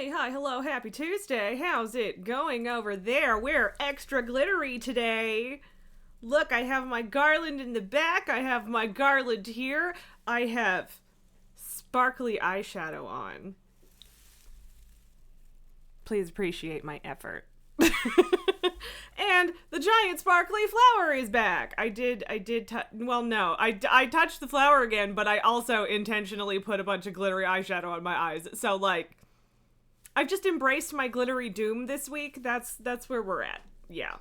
Hi, hello, happy Tuesday. How's it going over there? We're extra glittery today. Look, I have my garland in the back. I have my garland here. I have sparkly eyeshadow on. Please appreciate my effort. And the giant sparkly flower is back. I touched the flower again, but I also intentionally put a bunch of glittery eyeshadow on my eyes. So, like, I've just embraced my glittery doom this week. That's where we're at. Yeah.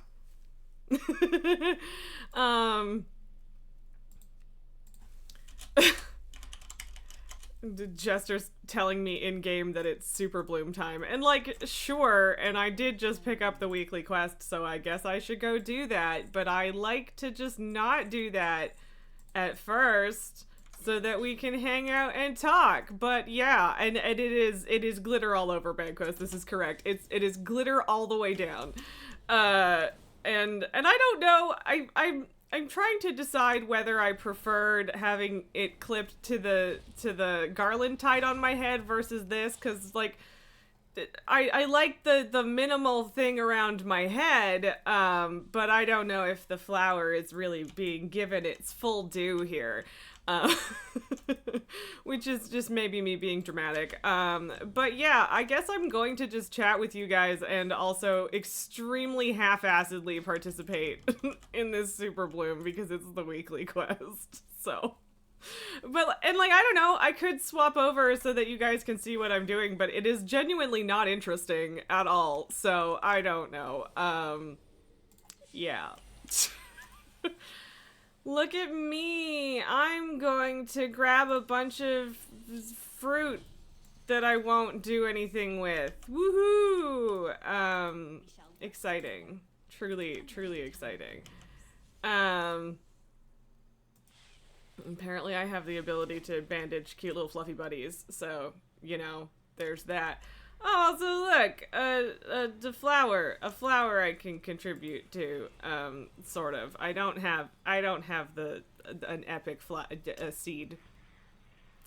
Jester's telling me in game that it's super bloom time, and like, sure, and I did just pick up the weekly quest, so I guess I should go do that, but I like to just not do that at first so that we can hang out and talk. But yeah, and it is glitter all over Banquos. This is correct. It is glitter all the way down. And I don't know. I'm trying to decide whether I preferred having it clipped to the garland tied on my head versus this, because like I like the minimal thing around my head, but I don't know if the flower is really being given its full due here. Which is just maybe me being dramatic. But yeah, I guess I'm going to just chat with you guys and also extremely half-assedly participate in this super bloom because it's the weekly quest. So, and like, I don't know, I could swap over so that you guys can see what I'm doing, but it is genuinely not interesting at all. So I don't know. Yeah. Look at me. I'm going to grab a bunch of fruit that I won't do anything with. Woohoo! Exciting. Truly, truly exciting. Apparently I have the ability to bandage cute little fluffy buddies, so, you know, there's that. Oh, so look, a flower I can contribute to, sort of. I don't have an epic seed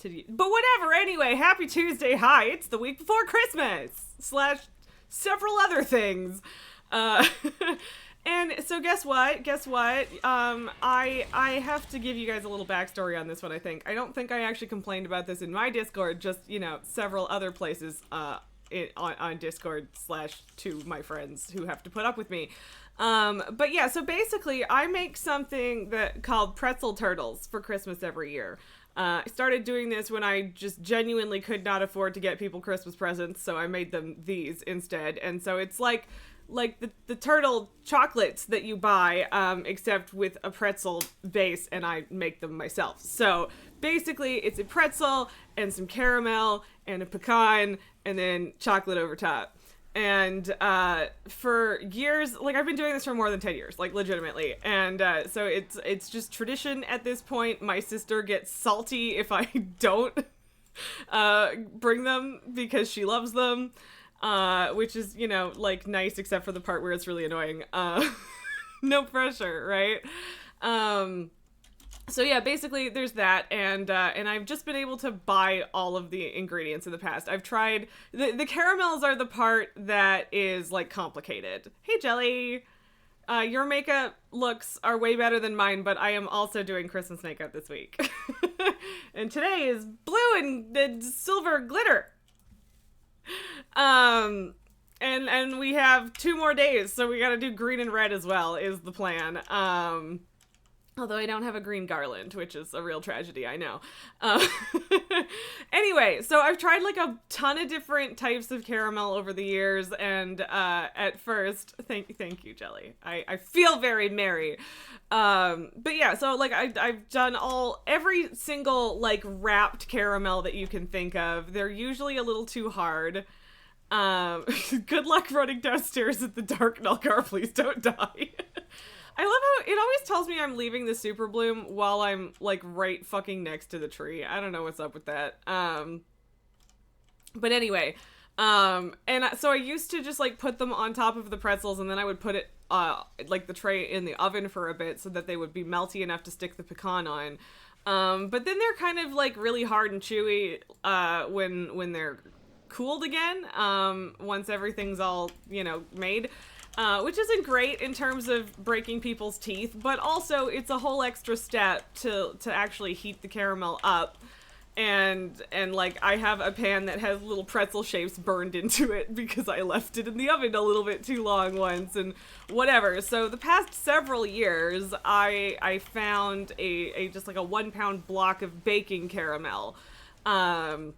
to, but whatever. Anyway, happy Tuesday. Hi, it's the week before Christmas / several other things. And so guess what? I have to give you guys a little backstory on this one, I think. I don't think I actually complained about this in my Discord, just, you know, several other places, on Discord / to my friends who have to put up with me. But yeah, so basically I make something called pretzel turtles for Christmas every year. I started doing this when I just genuinely could not afford to get people Christmas presents, so I made them these instead. And so it's like the turtle chocolates that you buy, except with a pretzel base, and I make them myself. So basically it's a pretzel and some caramel and a pecan and then chocolate over top. And for years, like, I've been doing this for more than 10 years, like, legitimately. And so it's just tradition at this point. My sister gets salty if I don't bring them because she loves them. Which is, you know, like, nice except for the part where it's really annoying. No pressure, right? So yeah, basically there's that, and I've just been able to buy all of the ingredients in the past. I've tried, the caramels are the part that is, like, complicated. Hey, Jelly! Your makeup looks are way better than mine, but I am also doing Christmas makeup this week. And today is blue and silver glitter! And we have 2 more days, so we gotta do green and red as well, is the plan. Although I don't have a green garland, which is a real tragedy, I know. Anyway, so I've tried like a ton of different types of caramel over the years, and at first, thank you, Jelly. I feel very merry. But yeah, so like I've done every single like wrapped caramel that you can think of. They're usually a little too hard. Good luck running downstairs at the dark, Nulgar. Please don't die. I love how it always tells me I'm leaving the super bloom while I'm like right fucking next to the tree. I don't know what's up with that. But anyway, so I used to just like put them on top of the pretzels, and then I would put it like the tray in the oven for a bit so that they would be melty enough to stick the pecan on. But then they're kind of like really hard and chewy when they're cooled again once everything's all, made. Which isn't great in terms of breaking people's teeth, but also it's a whole extra step to actually heat the caramel up. And like, I have a pan that has little pretzel shapes burned into it because I left it in the oven a little bit too long once, and whatever. So the past several years, I found a just like a 1 pound block of baking caramel. And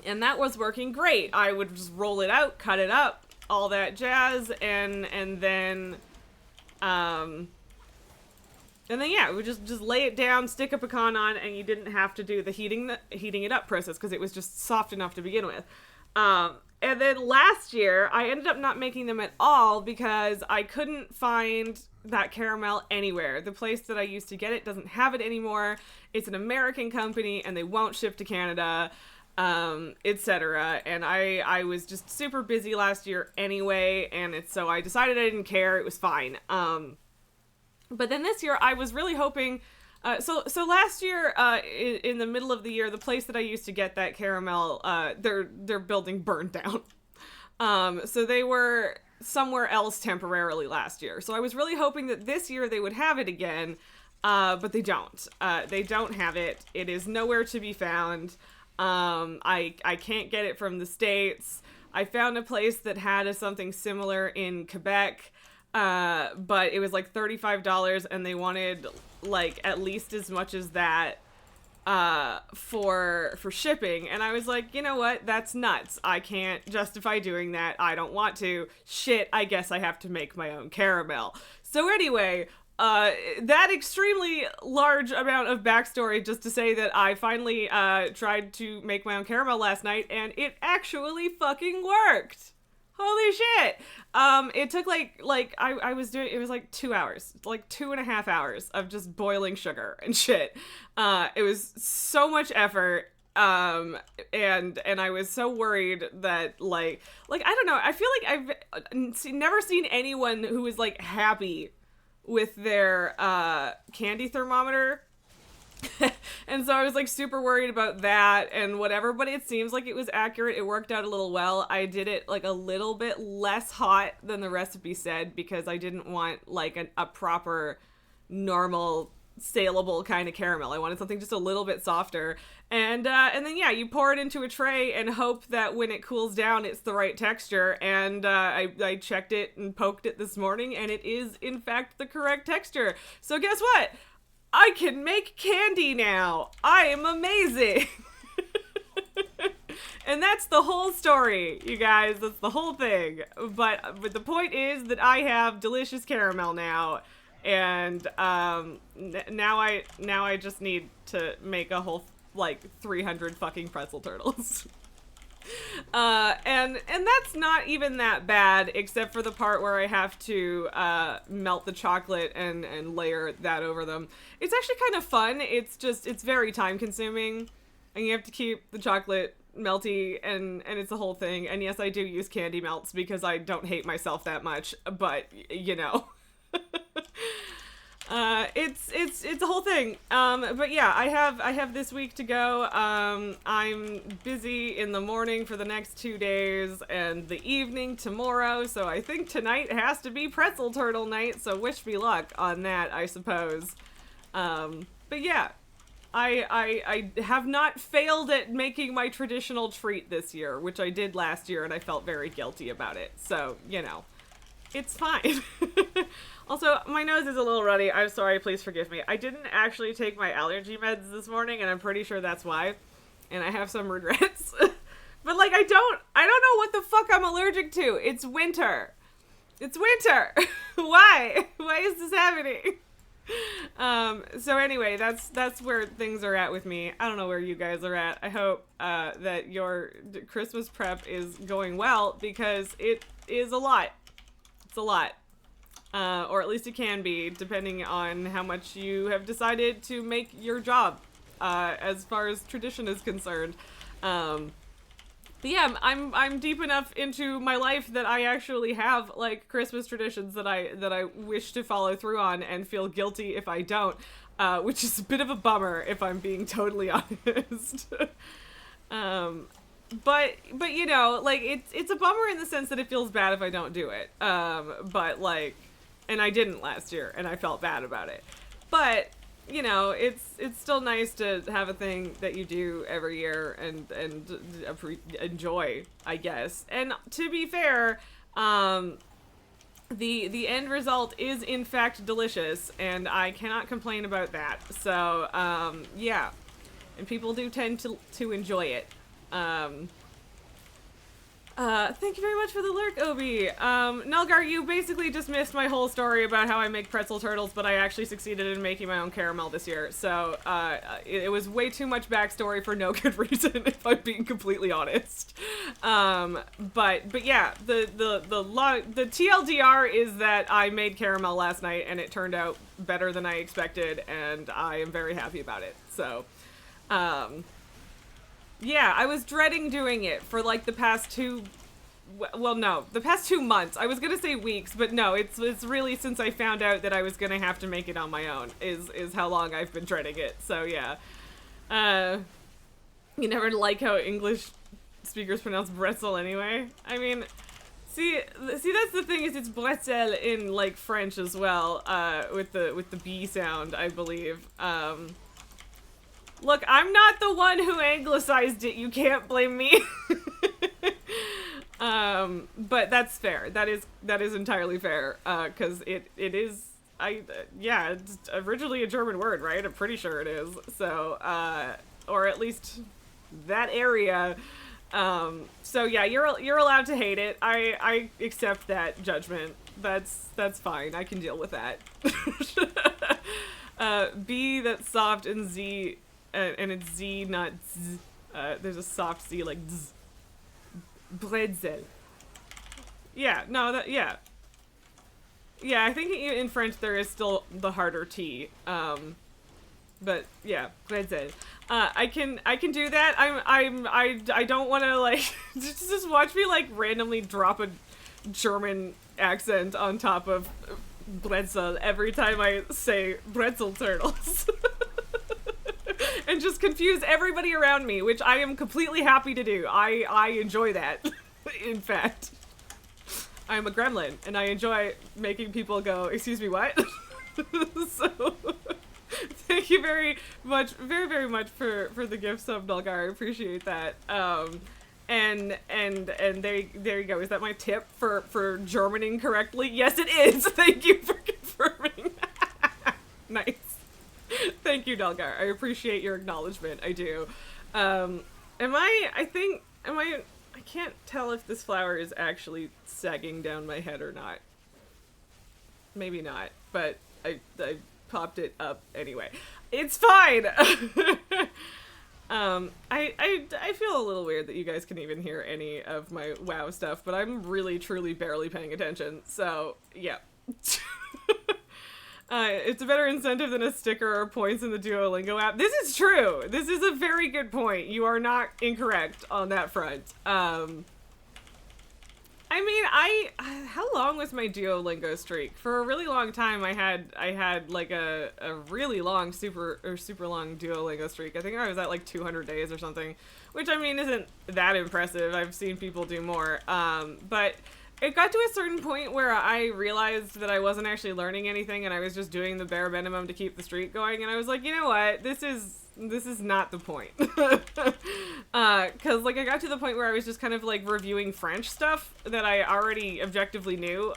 that was working great. I would just roll it out, cut it up, all that jazz, and then yeah, we would just lay it down, stick a pecan on, and you didn't have to do the heating it up process because it was just soft enough to begin with. And then last year, I ended up not making them at all because I couldn't find that caramel anywhere. The place that I used to get it doesn't have it anymore. It's an American company, and they won't ship to Canada, etc. And I was just super busy last year anyway, and so I decided I didn't care. It was fine. But then this year, I was really hoping. So last year, in the middle of the year, the place that I used to get that caramel, their building burned down. So they were somewhere else temporarily last year. So I was really hoping that this year they would have it again, but they don't. They don't have it. It is nowhere to be found. I can't get it from the States. I found a place that had something similar in Quebec. But it was like $35 and they wanted like at least as much as that, for shipping. And I was like, you know what? That's nuts. I can't justify doing that. I don't want to. Shit, I guess I have to make my own caramel. So anyway, that extremely large amount of backstory just to say that I finally, tried to make my own caramel last night and it actually fucking worked. Holy shit. It took I was doing, it was like 2 hours, like 2.5 hours of just boiling sugar and shit. It was so much effort. And I was so worried that like, I don't know, I feel like I've never seen anyone who was like happy with their, candy thermometer. And so I was like super worried about that and whatever, but it seems like it was accurate. It worked out a little well. I did it like a little bit less hot than the recipe said because I didn't want like a proper normal saleable kind of caramel. I wanted something just a little bit softer. And then yeah, you pour it into a tray and hope that when it cools down it's the right texture. And I checked it and poked it this morning and it is in fact the correct texture. So guess what? I can make candy now. I am amazing. And that's the whole story, you guys. That's the whole thing. But the point is that I have delicious caramel now, and now I just need to make a whole like 300 fucking pretzel turtles. And that's not even that bad, except for the part where I have to melt the chocolate and layer that over them. It's actually kind of fun. It's very time consuming, and you have to keep the chocolate melty, and it's a whole thing. And yes, I do use candy melts because I don't hate myself that much, but you know. It's a whole thing. But yeah, I have this week to go. I'm busy in the morning for the next 2 days and the evening tomorrow. So I think tonight has to be pretzel turtle night. So wish me luck on that, I suppose. But yeah, I have not failed at making my traditional treat this year, which I did last year and I felt very guilty about it. So, you know, it's fine. Also, my nose is a little runny. I'm sorry, please forgive me. I didn't actually take my allergy meds this morning, and I'm pretty sure that's why. And I have some regrets. But, like, I don't know what the fuck I'm allergic to. It's winter. It's winter. Why? Why is this happening? So anyway, that's where things are at with me. I don't know where you guys are at. I hope, that your Christmas prep is going well, because it is a lot. It's a lot. Or at least it can be, depending on how much you have decided to make your job, as far as tradition is concerned. But yeah, I'm deep enough into my life that I actually have like Christmas traditions that I wish to follow through on and feel guilty if I don't, which is a bit of a bummer if I'm being totally honest. but you know, like it's a bummer in the sense that it feels bad if I don't do it. But like, and I didn't last year, and I felt bad about it. But you know, it's still nice to have a thing that you do every year and enjoy, I guess. And to be fair, the end result is in fact delicious, and I cannot complain about that. So yeah, and people do tend to enjoy it. Thank you very much for the lurk, Obi. Nulgar, you basically just missed my whole story about how I make pretzel turtles, but I actually succeeded in making my own caramel this year. So, it was way too much backstory for no good reason, if I'm being completely honest. But yeah, the TLDR is that I made caramel last night, and it turned out better than I expected, and I am very happy about it. So, yeah, I was dreading doing it for like the past the past 2 months. I was gonna say weeks, but no, it's really since I found out that I was gonna have to make it on my own is how long I've been dreading it. So yeah, you never like how English speakers pronounce bretzel anyway. I mean, see that's the thing, is it's bretzel in like French as well, with the B sound, I believe. Look, I'm not the one who anglicized it. You can't blame me. But that's fair. That is entirely fair. 'Cause it is, yeah, it's originally a German word, right? I'm pretty sure it is. So, or at least that area. So yeah, you're allowed to hate it. I accept that judgment. That's fine. I can deal with that. B, that's soft, and Z, and it's Z, not Z. There's a soft Z, like Z. Bretzel. Yeah, no, yeah. Yeah, I think in French there is still the harder T. But yeah, bretzel. I can do that. I don't want to like just watch me like randomly drop a German accent on top of bretzel every time I say bretzel turtles. And just confuse everybody around me, which I am completely happy to do. I enjoy that. In fact, I'm a gremlin, and I enjoy making people go, "Excuse me, what?" So, thank you very very much for the gift sub, Nulgar. I appreciate that. And there you go. Is that my tip for Germaning correctly? Yes, it is. Thank you for confirming. Nice. Thank you, Nulgar. I appreciate your acknowledgement. I do. I can't tell if this flower is actually sagging down my head or not. Maybe not, but I popped it up anyway. It's fine! I feel a little weird that you guys can even hear any of my WoW stuff, but I'm really, truly, barely paying attention, so, yeah. It's a better incentive than a sticker or points in the Duolingo app. This is true. This is a very good point. You are not incorrect on that front. I mean, how long was my Duolingo streak? For a really long time, I had like a really long, super long Duolingo streak. I think I was at like 200 days or something, which I mean isn't that impressive. I've seen people do more. But it got to a certain point where I realized that I wasn't actually learning anything, and I was just doing the bare minimum to keep the streak going, and I was like, you know what, this is not the point. Cause like I got to the point where I was just kind of like reviewing French stuff that I already objectively knew,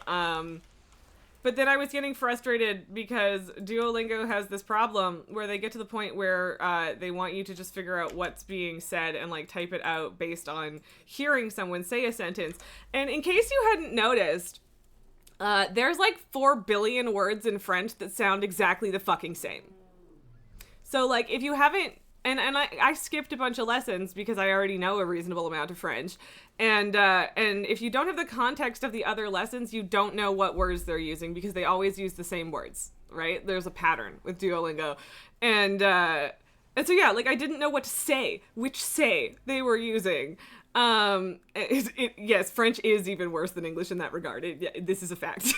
but then I was getting frustrated because Duolingo has this problem where they get to the point where they want you to just figure out what's being said and like type it out based on hearing someone say a sentence. And in case you hadn't noticed, there's like 4 billion words in French that sound exactly the fucking same. So like if you haven't, and I skipped a bunch of lessons because I already know a reasonable amount of French. And if you don't have the context of the other lessons, you don't know what words they're using because they always use the same words, right? There's a pattern with Duolingo. And so yeah, like I didn't know what to say, which say they were using. Yes, French is even worse than English in that regard. This is a fact.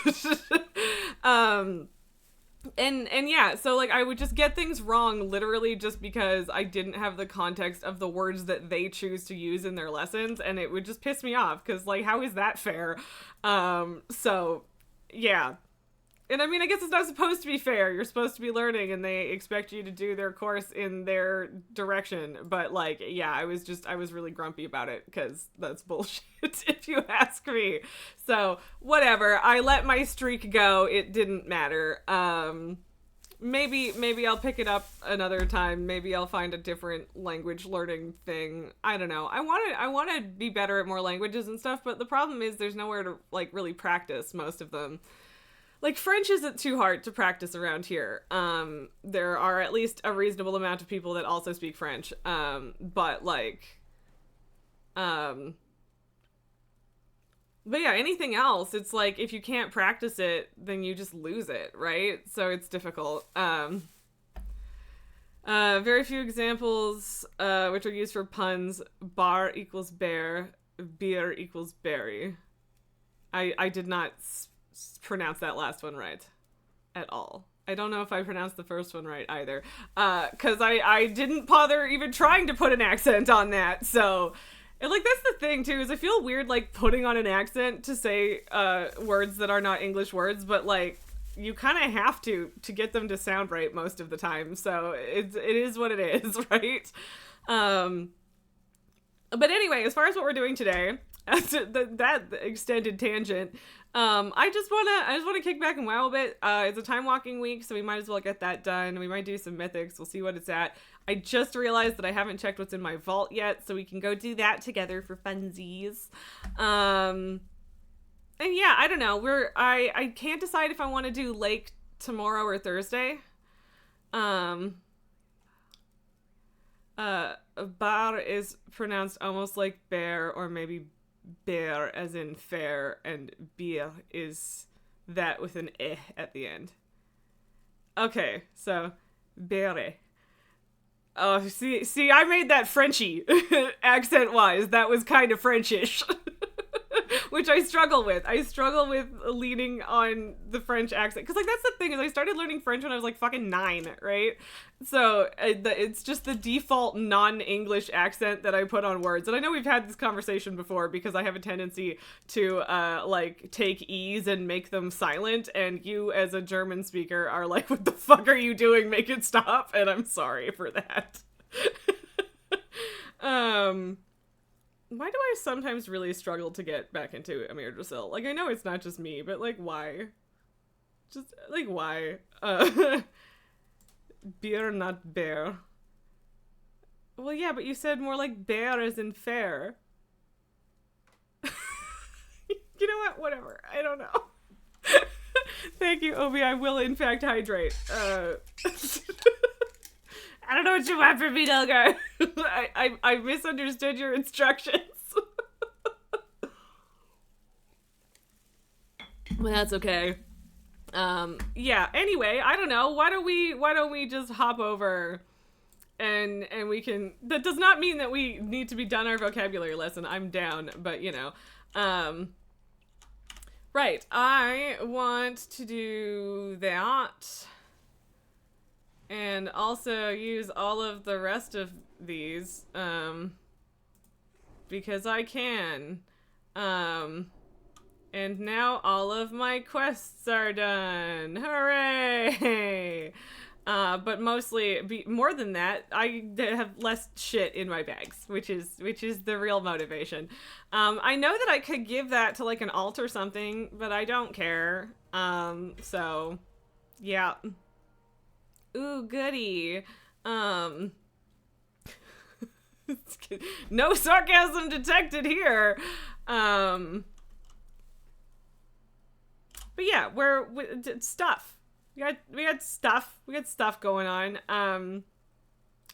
And yeah, so like I would just get things wrong literally just because I didn't have the context of the words that they choose to use in their lessons, and it would just piss me off because like how is that fair? So yeah. And I mean, I guess it's not supposed to be fair. You're supposed to be learning and they expect you to do their course in their direction. But like, yeah, I was really grumpy about it because that's bullshit if you ask me. So whatever, I let my streak go. It didn't matter. Maybe I'll pick it up another time. Maybe I'll find a different language learning thing. I don't know. I want to be better at more languages and stuff, but the problem is there's nowhere to like really practice most of them. Like, French isn't too hard to practice around here. There are at least a reasonable amount of people that also speak French. But yeah, anything else, it's like, if you can't practice it, then you just lose it, right? So it's difficult. Very few examples, which are used for puns. Bar equals bear, beer equals berry. I did not pronounce that last one right at all. I don't know if I pronounced the first one right either, because I didn't bother even trying to put an accent on that. So, and like that's the thing too, is I feel weird like putting on an accent to say words that are not English words, but like you kind of have to get them to sound right most of the time. So it is what it is, right? But anyway, as far as what we're doing today, that extended tangent. I just wanna kick back and wow a bit. It's a time walking week, so we might as well get that done. We might do some mythics. We'll see what it's at. I just realized that I haven't checked what's in my vault yet, so we can go do that together for funsies. And yeah, I don't know. I can't decide if I want to do Lake tomorrow or Thursday. Bar is pronounced almost like bear, or maybe bear as in fair, and beer is that with an eh at the end. Okay, so bere. Oh, see, I made that Frenchy accent-wise. That was kind of Frenchish. Which I struggle with. I struggle with leaning on the French accent. Because, like, that's the thing, is I started learning French when I was, like, fucking 9, right? So, it's just the default non-English accent that I put on words. And I know we've had this conversation before, because I have a tendency to, like, take E's and make them silent. And you, as a German speaker, are like, what the fuck are you doing? Make it stop. And I'm sorry for that. Why do I sometimes really struggle to get back into Amir Drasil? Like, I know it's not just me, but, like, why? Just, like, why? Beer, not bear. Well, yeah, but you said more like bear as in fair. You know what? Whatever. I don't know. Thank you, Obi. I will, in fact, hydrate. I don't know what you want from me, Delgar. I misunderstood your instructions. Well, that's okay. Yeah, anyway, I don't know. Why don't we just hop over and we can, that does not mean that we need to be done our vocabulary lesson. I'm down, but you know. Right, I want to do that. And also use all of the rest of these, because I can. And now all of my quests are done. Hooray! But mostly, more than that, I have less shit in my bags, which is the real motivation. I know that I could give that to like an alt or something, but I don't care. So, yeah. Ooh, goody. No sarcasm detected here. But yeah, stuff. We got stuff. We got stuff going on. I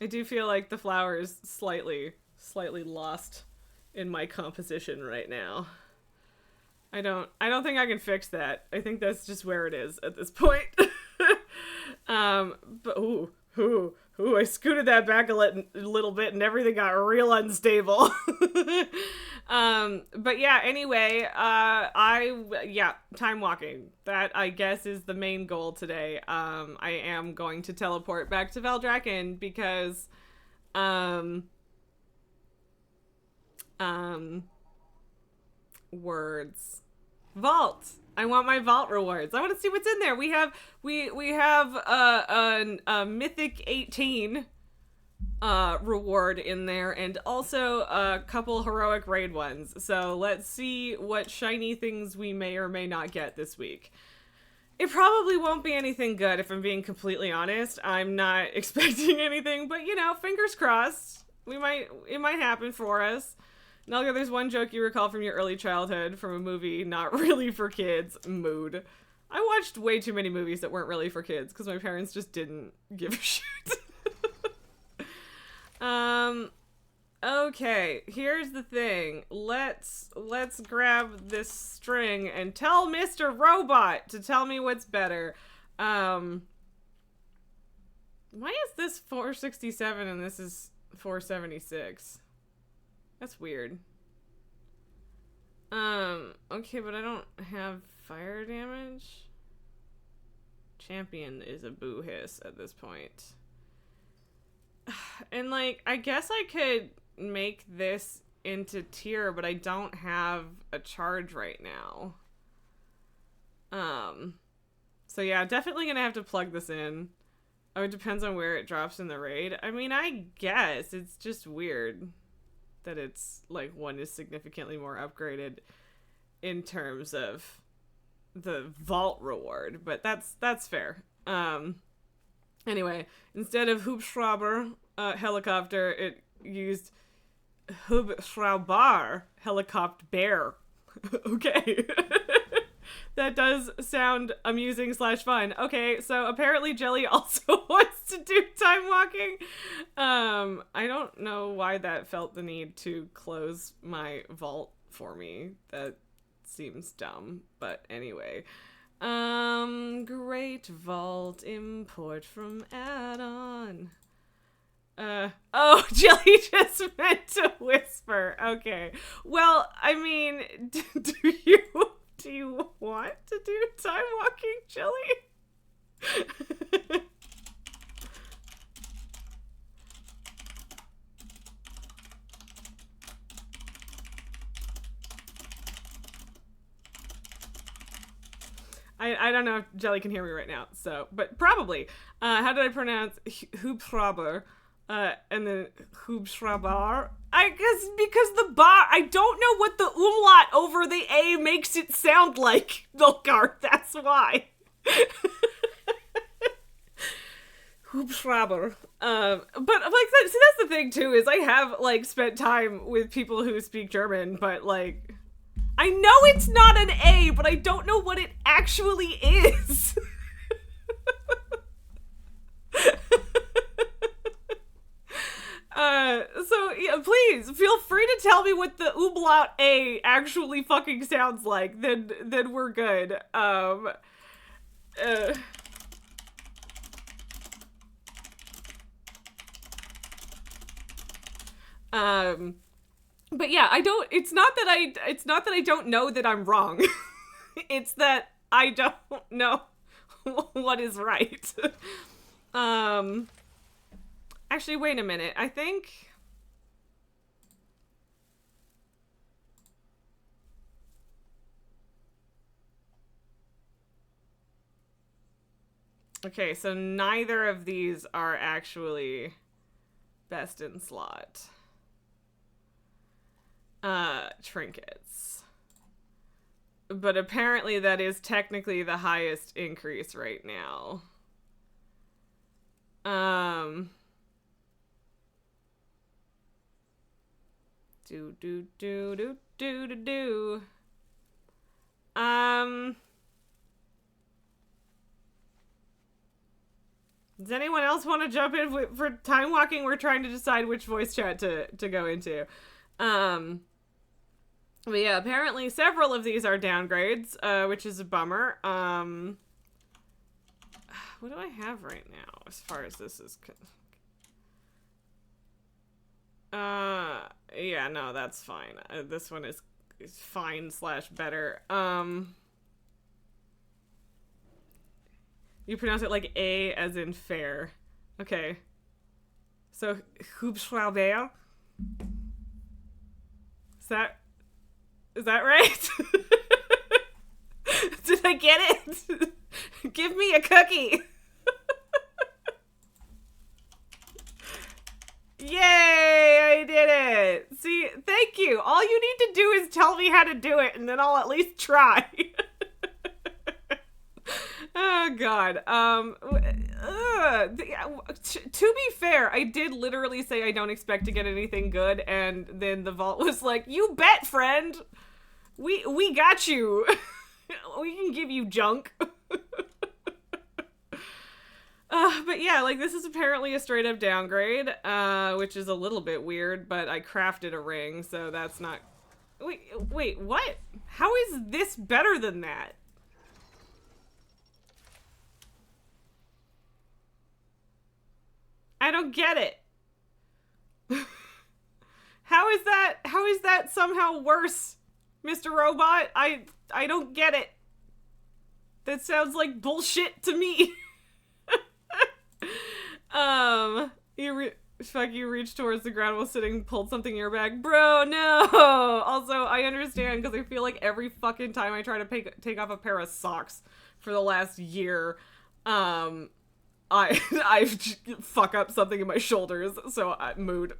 do feel like the flower is slightly lost in my composition right now. I don't think I can fix that. I think that's just where it is at this point. But I scooted that back a little bit and everything got real unstable. But yeah, anyway, time walking. That, I guess, is the main goal today. I am going to teleport back to Veldraken because, words. Vault. I want my vault rewards. I want to see what's in there. We have a Mythic 18 reward in there, and also a couple heroic raid ones. So let's see what shiny things we may or may not get this week. It probably won't be anything good, if I'm being completely honest. I'm not expecting anything, but you know, fingers crossed. It might happen for us. Nelga, there's one joke you recall from your early childhood from a movie not really for kids. Mood. I watched way too many movies that weren't really for kids because my parents just didn't give a shit. Okay, here's the thing. Let's grab this string and tell Mr. Robot to tell me what's better. Why is this 467 and this is 476? That's weird. Okay, but I don't have fire damage. Champion is a boo hiss at this point. And like, I guess I could make this into tier, but I don't have a charge right now. So yeah, definitely gonna have to plug this in. Oh, it depends on where it drops in the raid. I mean, I guess it's just weird that it's like one is significantly more upgraded in terms of the vault reward, but that's fair. Anyway, instead of Hubschrauber helicopter, it used Hubschrauber helicopter bear. Okay. That does sound amusing / fun. Okay, so apparently Jelly also wants to do time walking. I don't know why that felt the need to close my vault for me. That seems dumb, but anyway. Great vault import from add-on. Oh, Jelly just meant to whisper. Okay. Well, I mean, do you want to do time walking, Jelly? I don't know if Jelly can hear me right now, so, but probably. How did I pronounce Hubschrauber? And then Hubschrauber? I guess because the bar, I don't know what the umlaut over the A makes it sound like, Volgar, that's why. Hubschrauber. But like, see, that's the thing too, is I have like spent time with people who speak German, but like, I know it's not an A, but I don't know what it actually is. So yeah, please feel free to tell me what the umlaut A actually fucking sounds like. Then we're good. But yeah, it's not that I don't know that I'm wrong. It's that I don't know what is right. Actually, wait a minute. I think... Okay, so neither of these are actually best in slot. Trinkets. But apparently that is technically the highest increase right now. Does anyone else want to jump in for time walking? We're trying to decide which voice chat to go into. But yeah, apparently several of these are downgrades, which is a bummer. What do I have right now as far as this is Yeah, no, that's fine. This one is fine slash better. You pronounce it like A as in fair. Okay. So, Hubschrauber? Is that right? Did I get it? Give me a cookie. Yay, I did it. See, thank you. All you need to do is tell me how to do it, and then I'll at least try. Oh, God. To be fair, I did literally say I don't expect to get anything good, and then the vault was like, you bet, friend. We got you. We can give you junk. But yeah, like, this is apparently a straight up downgrade, which is a little bit weird, but I crafted a ring, so that's not... Wait, what? How is this better than that? I don't get it. How is that somehow worse, Mr. Robot? I don't get it. That sounds like bullshit to me. You reached towards the ground while sitting, pulled something in your bag. Bro, no! Also, I understand, because I feel like every fucking time I try to take off a pair of socks for the last year, I fuck up something in my shoulders, so mood.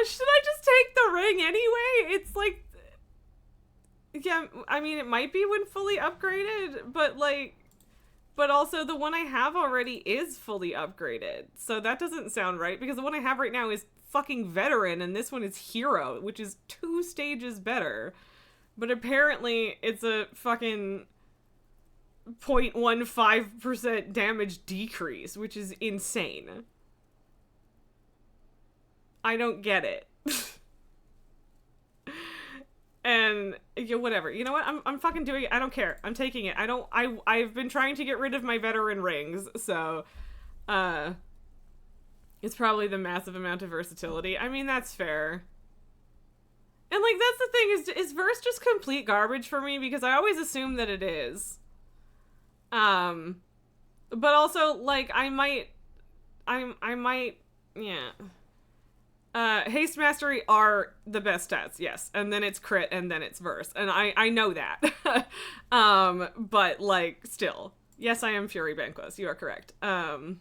Should I just take the ring anyway? It's like... Yeah, I mean, it might be when fully upgraded, but like... But also, the one I have already is fully upgraded. So that doesn't sound right, because the one I have right now is fucking veteran, and this one is hero, which is 2 stages better. But apparently, it's a fucking 0.15% damage decrease, which is insane. I don't get it. And yeah, whatever. You know what? I'm fucking doing it. I don't care. I'm taking it. I've been trying to get rid of my veteran rings, so it's probably the massive amount of versatility. I mean, that's fair. And like, that's the thing, is verse just complete garbage for me, because I always assume that it is. But also, like, I might yeah. Haste Mastery are the best stats, yes. And then it's crit, and then it's verse. And I know that. But, like, still. Yes, I am Fury Banquos. You are correct. And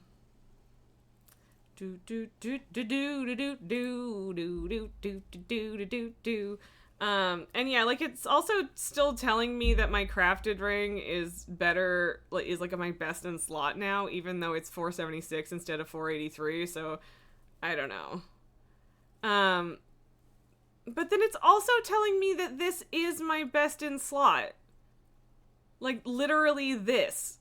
yeah, like, it's also still telling me that my crafted ring is better, like, is like my best in slot now, even though it's 476 instead of 483, so I don't know. But then it's also telling me that this is my best in slot. Like, literally this.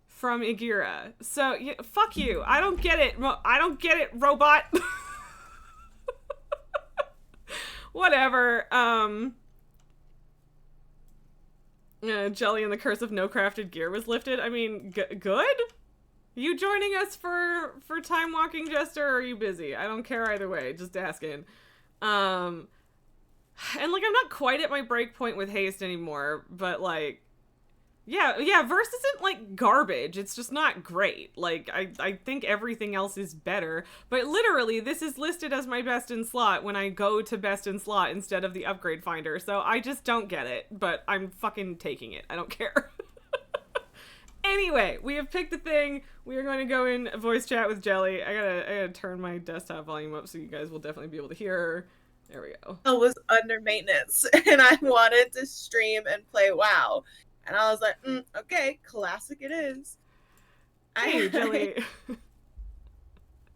From Igira. So, yeah, fuck you. I don't get it. I don't get it, robot. Whatever. Jelly and the curse of no crafted gear was lifted. I mean, good? You joining us for Time Walking Jester, or are you busy? I don't care either way, just asking. And like, I'm not quite at my break point with haste anymore, but like, yeah, verse isn't like garbage, it's just not great. Like, I think everything else is better, but literally, this is listed as my best in slot when I go to best in slot instead of the upgrade finder, so I just don't get it, but I'm fucking taking it. I don't care. Anyway, we have picked the thing. We are going to go in voice chat with Jelly. I gotta turn my desktop volume up so you guys will definitely be able to hear her. There we go. I was under maintenance, and I wanted to stream and play WoW. And I was like, okay, classic it is. Hey, Jelly.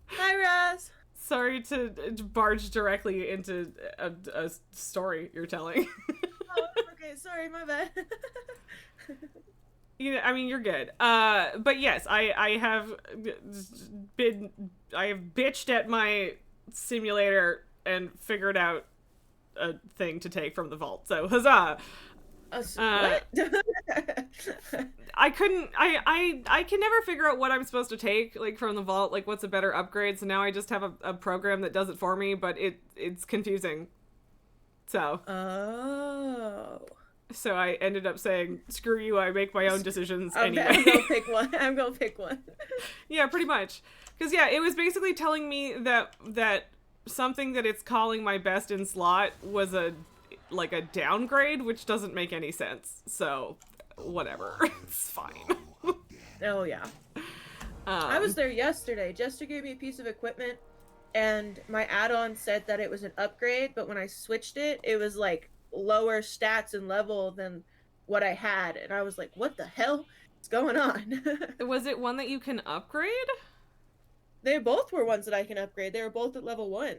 Hi, Raz. Sorry to barge directly into a story you're telling. Oh, okay, sorry, my bad. You know, I mean, you're good. But yes, I have bitched at my simulator and figured out a thing to take from the vault. So, huzzah! What? I couldn't I can never figure out what I'm supposed to take, like, from the vault, like what's a better upgrade, so now I just have a program that does it for me, but it's confusing. So so I ended up saying, screw you, I make my own decisions anyway. I'm gonna pick one. I'm gonna pick one. Yeah, pretty much. Because, yeah, it was basically telling me that something that it's calling my best in slot was a downgrade, which doesn't make any sense. So, whatever. It's fine. Oh, yeah. I was there yesterday. Jester gave me a piece of equipment, and my add-on said that it was an upgrade, but when I switched it, it was, like, lower stats and level than what I had, and I was like, what the hell is going on? Was it one that you can upgrade? They both were ones that I can upgrade. They were both at level 1.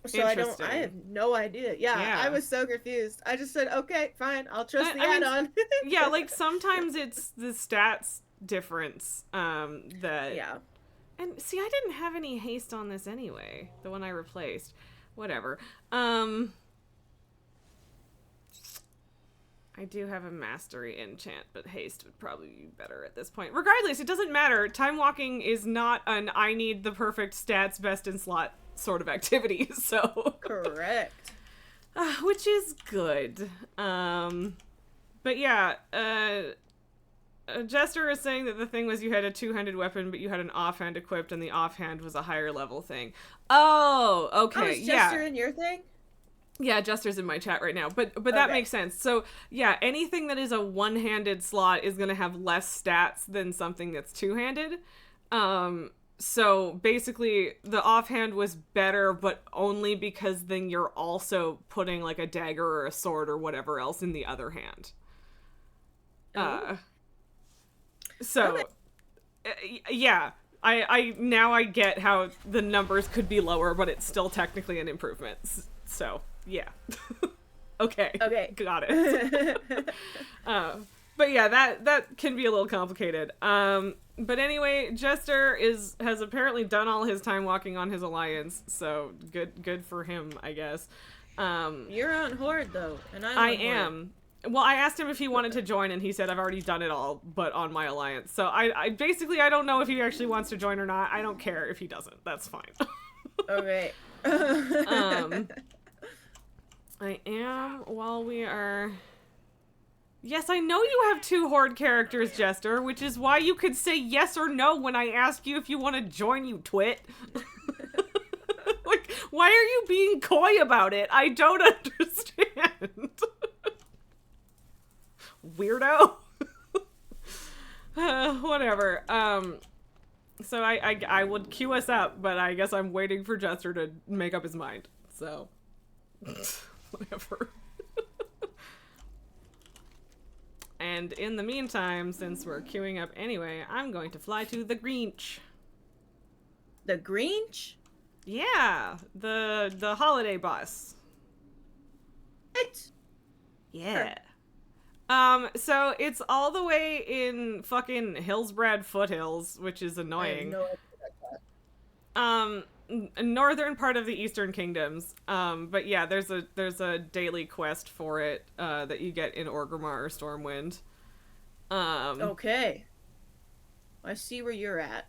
So I have no idea. Yeah, I was so confused. I just said, okay, fine, I'll trust the add-on. Yeah, like, sometimes it's the stats difference, Yeah. And, see, I didn't have any haste on this anyway, the one I replaced. Whatever. I do have a mastery enchant, but haste would probably be better at this point. Regardless, it doesn't matter. Time walking is not an I need the perfect stats best in slot sort of activity, so. Correct. Which is good. But yeah, Jester is saying that the thing was you had a two-handed weapon, but you had an offhand equipped, and the offhand was a higher level thing. Oh, okay, is Jester in your thing? Yeah, Jester's in my chat right now, but that makes sense. So, yeah, anything that is a one-handed slot is going to have less stats than something that's two-handed. So, basically, the offhand was better, but only because then you're also putting, like, a dagger or a sword or whatever else in the other hand. Yeah, I now I get how the numbers could be lower, but it's still technically an improvement. So, yeah. Okay. Got it. But yeah, that can be a little complicated. But anyway, Jester has apparently done all his time walking on his alliance, so good for him, I guess. You're on Horde though, and I am. Well, I asked him if he wanted to join, and he said I've already done it all, but on my alliance. So I basically I don't know if he actually wants to join or not. I don't care if he doesn't. That's fine. Okay. I am, while we are... Yes, I know you have 2 Horde characters, Jester, which is why you could say yes or no when I ask you if you want to join, you twit. Like, why are you being coy about it? I don't understand. Weirdo. Whatever. So I would queue us up, but I guess I'm waiting for Jester to make up his mind. So... whatever. And in the meantime, since we're queuing up anyway, I'm going to fly to the Grinch. The Grinch? Yeah, the holiday boss. What? Yeah. So it's all the way in fucking Hillsbrad Foothills, which is annoying. I have no idea. Northern part of the Eastern Kingdoms. But yeah, there's a daily quest for it that you get in Orgrimmar or Stormwind. Okay. I see where you're at.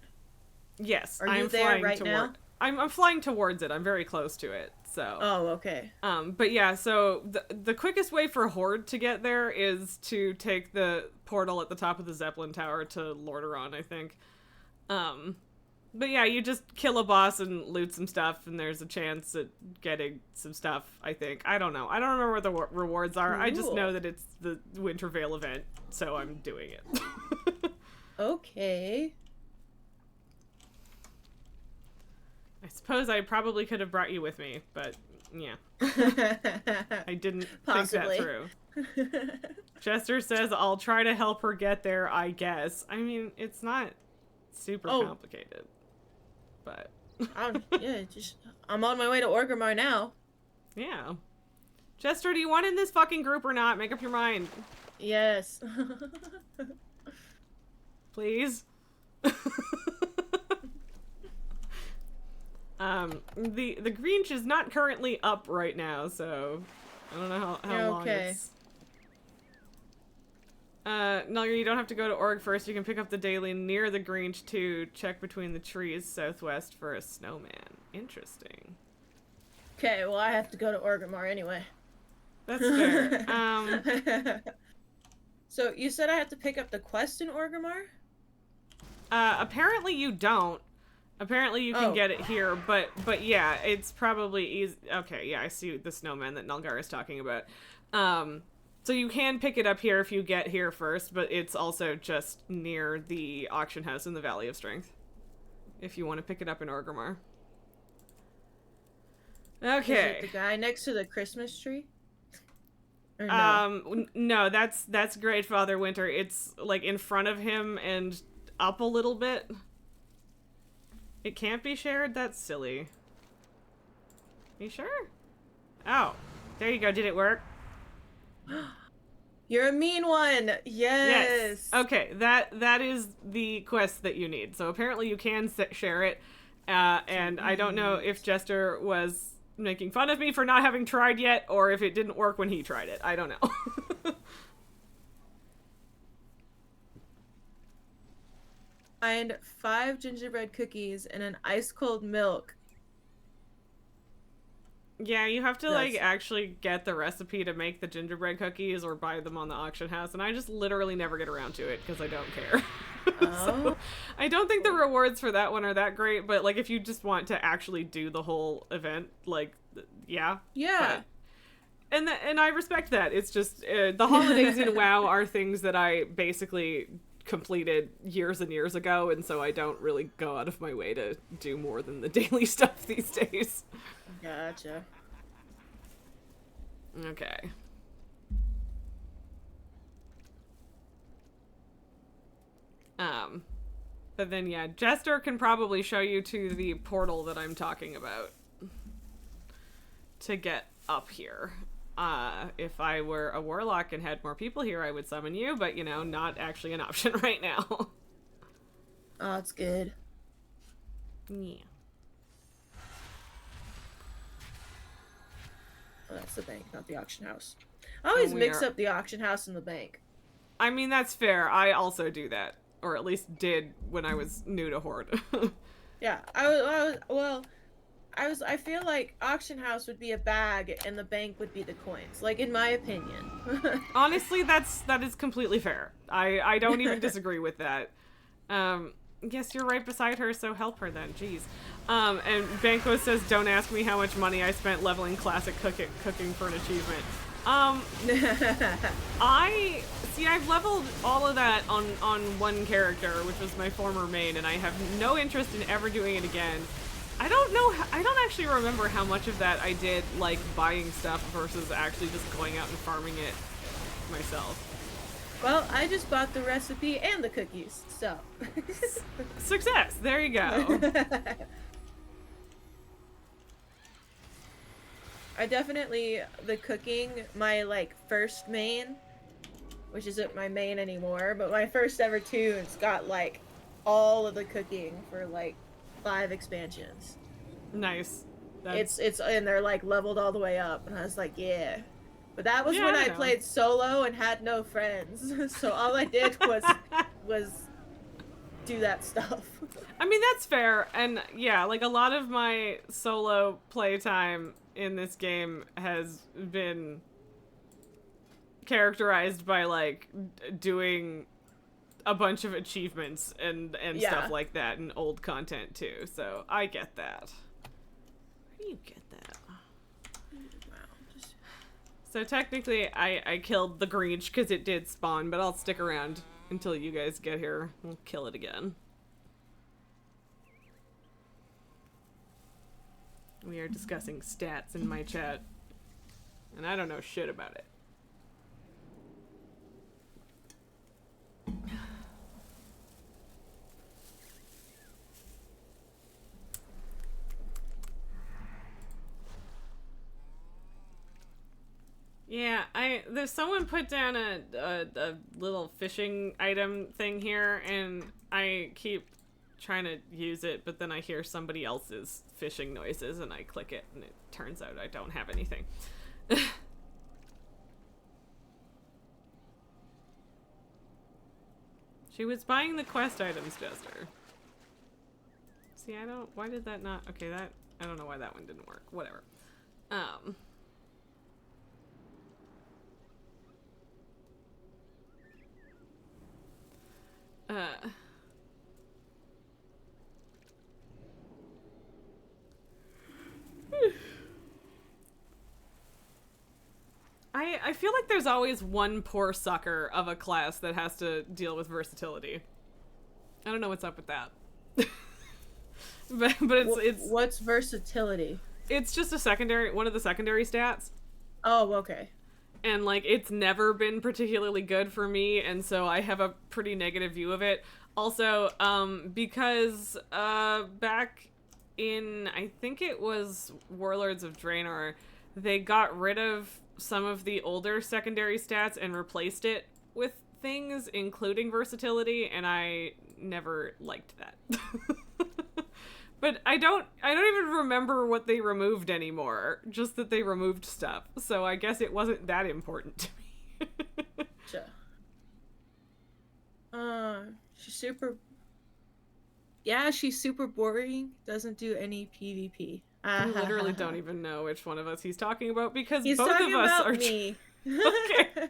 Yes, Are you there right now? I'm flying towards it. I'm very close to it. So. Oh, okay. But yeah, so the quickest way for Horde to get there is to take the portal at the top of the Zeppelin Tower to Lordaeron, I think. But yeah, you just kill a boss and loot some stuff, and there's a chance at getting some stuff, I think. I don't know. I don't remember what the rewards are. Cool. I just know that it's the Wintervale event, so I'm doing it. Okay. I suppose I probably could have brought you with me, but yeah. I didn't think that through. Jester says, I'll try to help her get there, I guess. I mean, it's not super complicated. But I'm on my way to Orgrimmar now. Yeah. Jester, do you want in this fucking group or not? Make up your mind. Yes. Please. The Grinch is not currently up right now, so I don't know how You're long okay. it's... No, you don't have to go to Org first. You can pick up the daily near the Grinch to check between the trees southwest for a snowman. Interesting. Okay, well I have to go to Orgrimmar anyway. That's fair. So you said I have to pick up the quest in Orgrimmar? Apparently you don't. Apparently you can get it here, but yeah, it's probably easy. Okay, yeah, I see the snowman that Nulgar is talking about. So you can pick it up here if you get here first, but it's also just near the auction house in the Valley of Strength. If you want to pick it up in Orgrimmar. Okay. Is it the guy next to the Christmas tree? Or no? No, that's Great Father Winter. It's like in front of him and up a little bit. It can't be shared? That's silly. Are you sure? Oh, there you go. Did it work? You're a mean one. Yes. Okay, that is the quest that you need. So apparently you can share it. And I don't know if Jester was making fun of me for not having tried yet, or if it didn't work when he tried it. I don't know. Find 5 gingerbread cookies and an ice cold milk. Yeah, you have to like actually get the recipe to make the gingerbread cookies or buy them on the auction house, and I just literally never get around to it because I don't care. So, I don't think the rewards for that one are that great, but like if you just want to actually do the whole event, like yeah. Yeah. And I respect that. It's just the holidays in WoW are things that I basically completed years and years ago, and so I don't really go out of my way to do more than the daily stuff these days. Gotcha. Okay. But then yeah, Jester can probably show you to the portal that I'm talking about to get up here. If I were a warlock and had more people here, I would summon you, but you know, not actually an option right now. Oh, that's good. Yeah. Oh, that's the bank, not the auction house. I always mix up the auction house and the bank. I mean, that's fair. I also do that. Or at least did when I was new to Horde. Yeah, I feel like auction house would be a bag and the bank would be the coins. Like, in my opinion. Honestly, that is completely fair. I don't even disagree with that. Yes, you're right beside her, so help her then. Jeez. And Banco says, don't ask me how much money I spent leveling classic cooking for an achievement. I've leveled all of that on one character, which was my former main, and I have no interest in ever doing it again. I don't actually remember how much of that I did, like, buying stuff versus actually just going out and farming it myself. Well, I just bought the recipe and the cookies, so. Success! There you go. I definitely, the cooking, my, like, first main, which isn't my main anymore, but my first ever tunes got, like, all of the cooking for, like, 5 expansions. Nice. It's and they're, like, leveled all the way up, and I was like, yeah. But that was when I know. played solo and had no friends, so all I did was do that stuff. I mean, that's fair, and yeah, like, a lot of my solo playtime in this game has been characterized by, like, doing a bunch of achievements and stuff like that, and old content too, so I get that. Where do you get that? So technically, I killed the Grinch because it did spawn, but I'll stick around until you guys get here. We'll kill it again. We are discussing stats in my chat, and I don't know shit about it. Yeah, there's someone put down a little fishing item thing here, and I keep trying to use it, but then I hear somebody else's fishing noises, and I click it, and it turns out I don't have anything. She was buying the quest items, Jester. See, why did that not, okay, I don't know why that one didn't work. Whatever. I feel like there's always one poor sucker of a class that has to deal with versatility. I don't know what's up with that. but it's what's versatility? It's just one of the secondary stats. Oh, okay. And like it's never been particularly good for me, and so I have a pretty negative view of it. Also, because back in, I think it was Warlords of Draenor, they got rid of some of the older secondary stats and replaced it with things, including versatility, and I never liked that. But I don't even remember what they removed anymore, just that they removed stuff. So I guess it wasn't that important to me. She's super boring, doesn't do any PvP. I literally don't even know which one of us he's talking about, because he's both of us are me. Okay. Because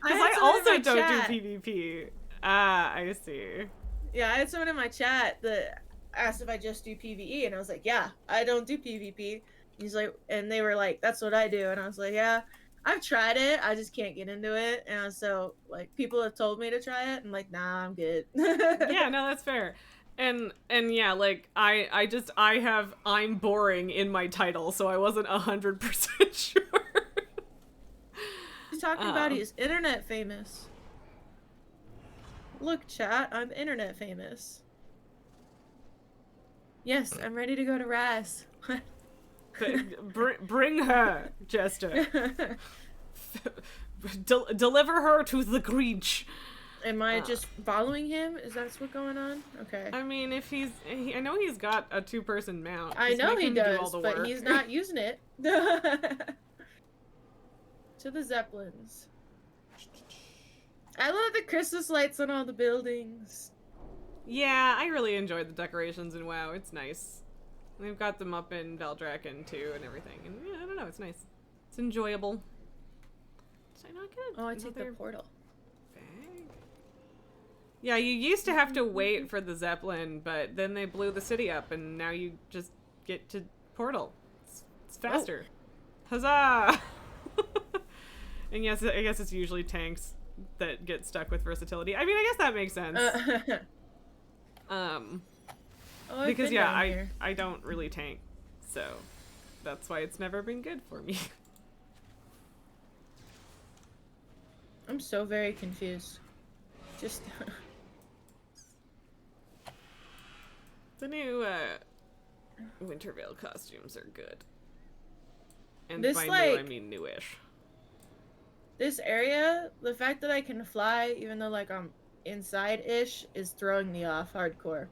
I also don't do PvP. Ah, I see. Yeah, I had someone in my chat that asked if I just do PvE, and I was like, yeah, I don't do PvP. He's like, and they were like, that's what I do, and I was like, yeah, I've tried it, I just can't get into it. And so like people have told me to try it, and like, nah, I'm good. Yeah, no, that's fair. And yeah, like I'm boring in my title, so I wasn't 100% sure. He's talking about he's internet famous. Look, chat, I'm internet famous. Yes, I'm ready to go to Raz. Bring her, Jester. Deliver her to the Grinch. Am I just following him? Is that what's going on? Okay. I mean, if I know he's got a 2-person mount. I know he does, do but he's not using it. To the Zeppelins. I love the Christmas lights on all the buildings. Yeah, I really enjoyed the decorations in WoW. It's nice. They've got them up in Valdrakken too and everything. And yeah, I don't know, it's nice. It's enjoyable. Did I not get Oh, I take the portal. Bag? Yeah, you used to have to wait for the Zeppelin, but then they blew the city up and now you just get to portal. It's faster. Oh. Huzzah! And yes, I guess it's usually tanks that get stuck with versatility. I mean, I guess that makes sense. Because yeah, I don't really tank, so that's why it's never been good for me. I'm so very confused. Just the new Wintervale costumes are good. And this, by like, new, I mean newish. This area, the fact that I can fly, even though like I'm inside-ish, is throwing me off hardcore.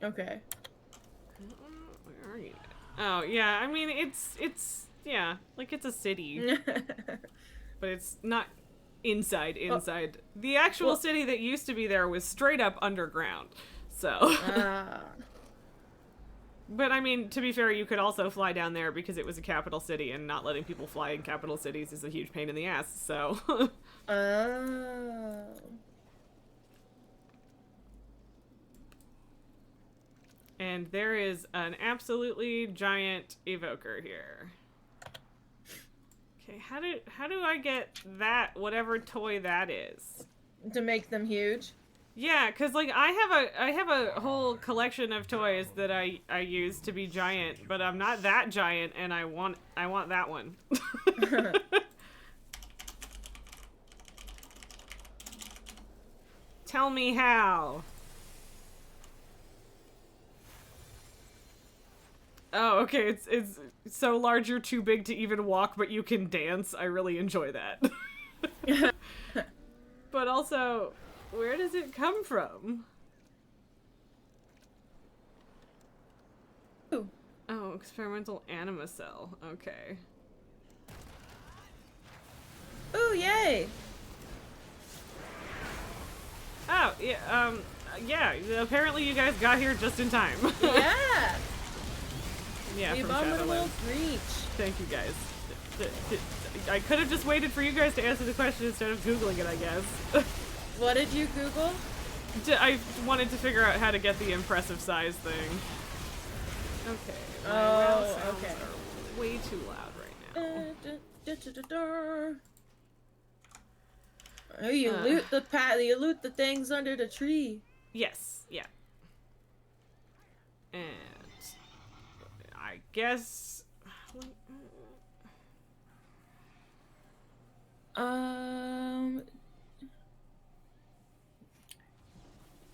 Okay. Where are you? Oh yeah, I mean it's yeah, like it's a city, but it's not inside. The actual city that used to be there was straight up underground. So. But I mean, to be fair, you could also fly down there because it was a capital city, and not letting people fly in capital cities is a huge pain in the ass, so. Oh. And there is an absolutely giant evoker here. Okay, how do I get that, whatever toy that is? To make them huge? Yeah, cause like I have a whole collection of toys that I use to be giant, but I'm not that giant, and I want that one. Tell me how. Oh, okay. It's so large you're too big to even walk, but you can dance. I really enjoy that. But also, where does it come from? Ooh. Oh, experimental anima cell. Okay. Ooh, yay! Oh, yeah, yeah, apparently you guys got here just in time. Yeah. Yeah, The from abominable Shadowlands. breach. Thank you guys. I could have just waited for you guys to answer the question instead of Googling it, I guess. What did you Google? I wanted to figure out how to get the impressive size thing. Okay. My mouse sounds okay. are way too loud right now. Oh, you loot the things under the tree. Yes, yeah. And I guess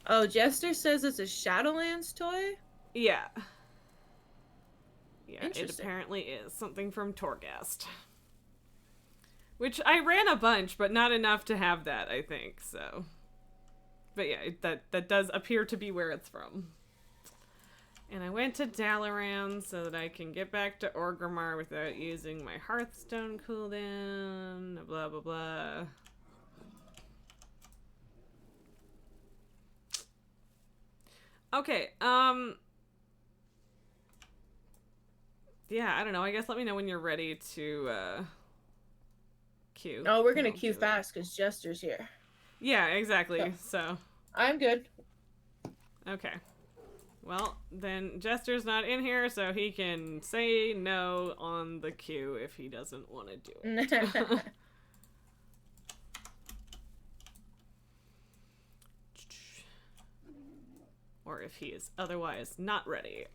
Oh, Jester says it's a Shadowlands toy? yeah. Yeah, it Interesting. apparently is something from Torghast. Which I ran a bunch, but not enough to have that, I think, so. But yeah, that does appear to be where it's from. And I went to Dalaran so that I can get back to Orgrimmar without using my Hearthstone cooldown, blah blah blah. Okay, yeah, I don't know, I guess let me know when you're ready to, queue. Oh, we're gonna I'll queue do it. fast because Jester's here. Yeah, exactly, Yeah. so. I'm good. Okay. Well, then Jester's not in here, so he can say no on the queue if he doesn't want to do it. Or if he is otherwise not ready.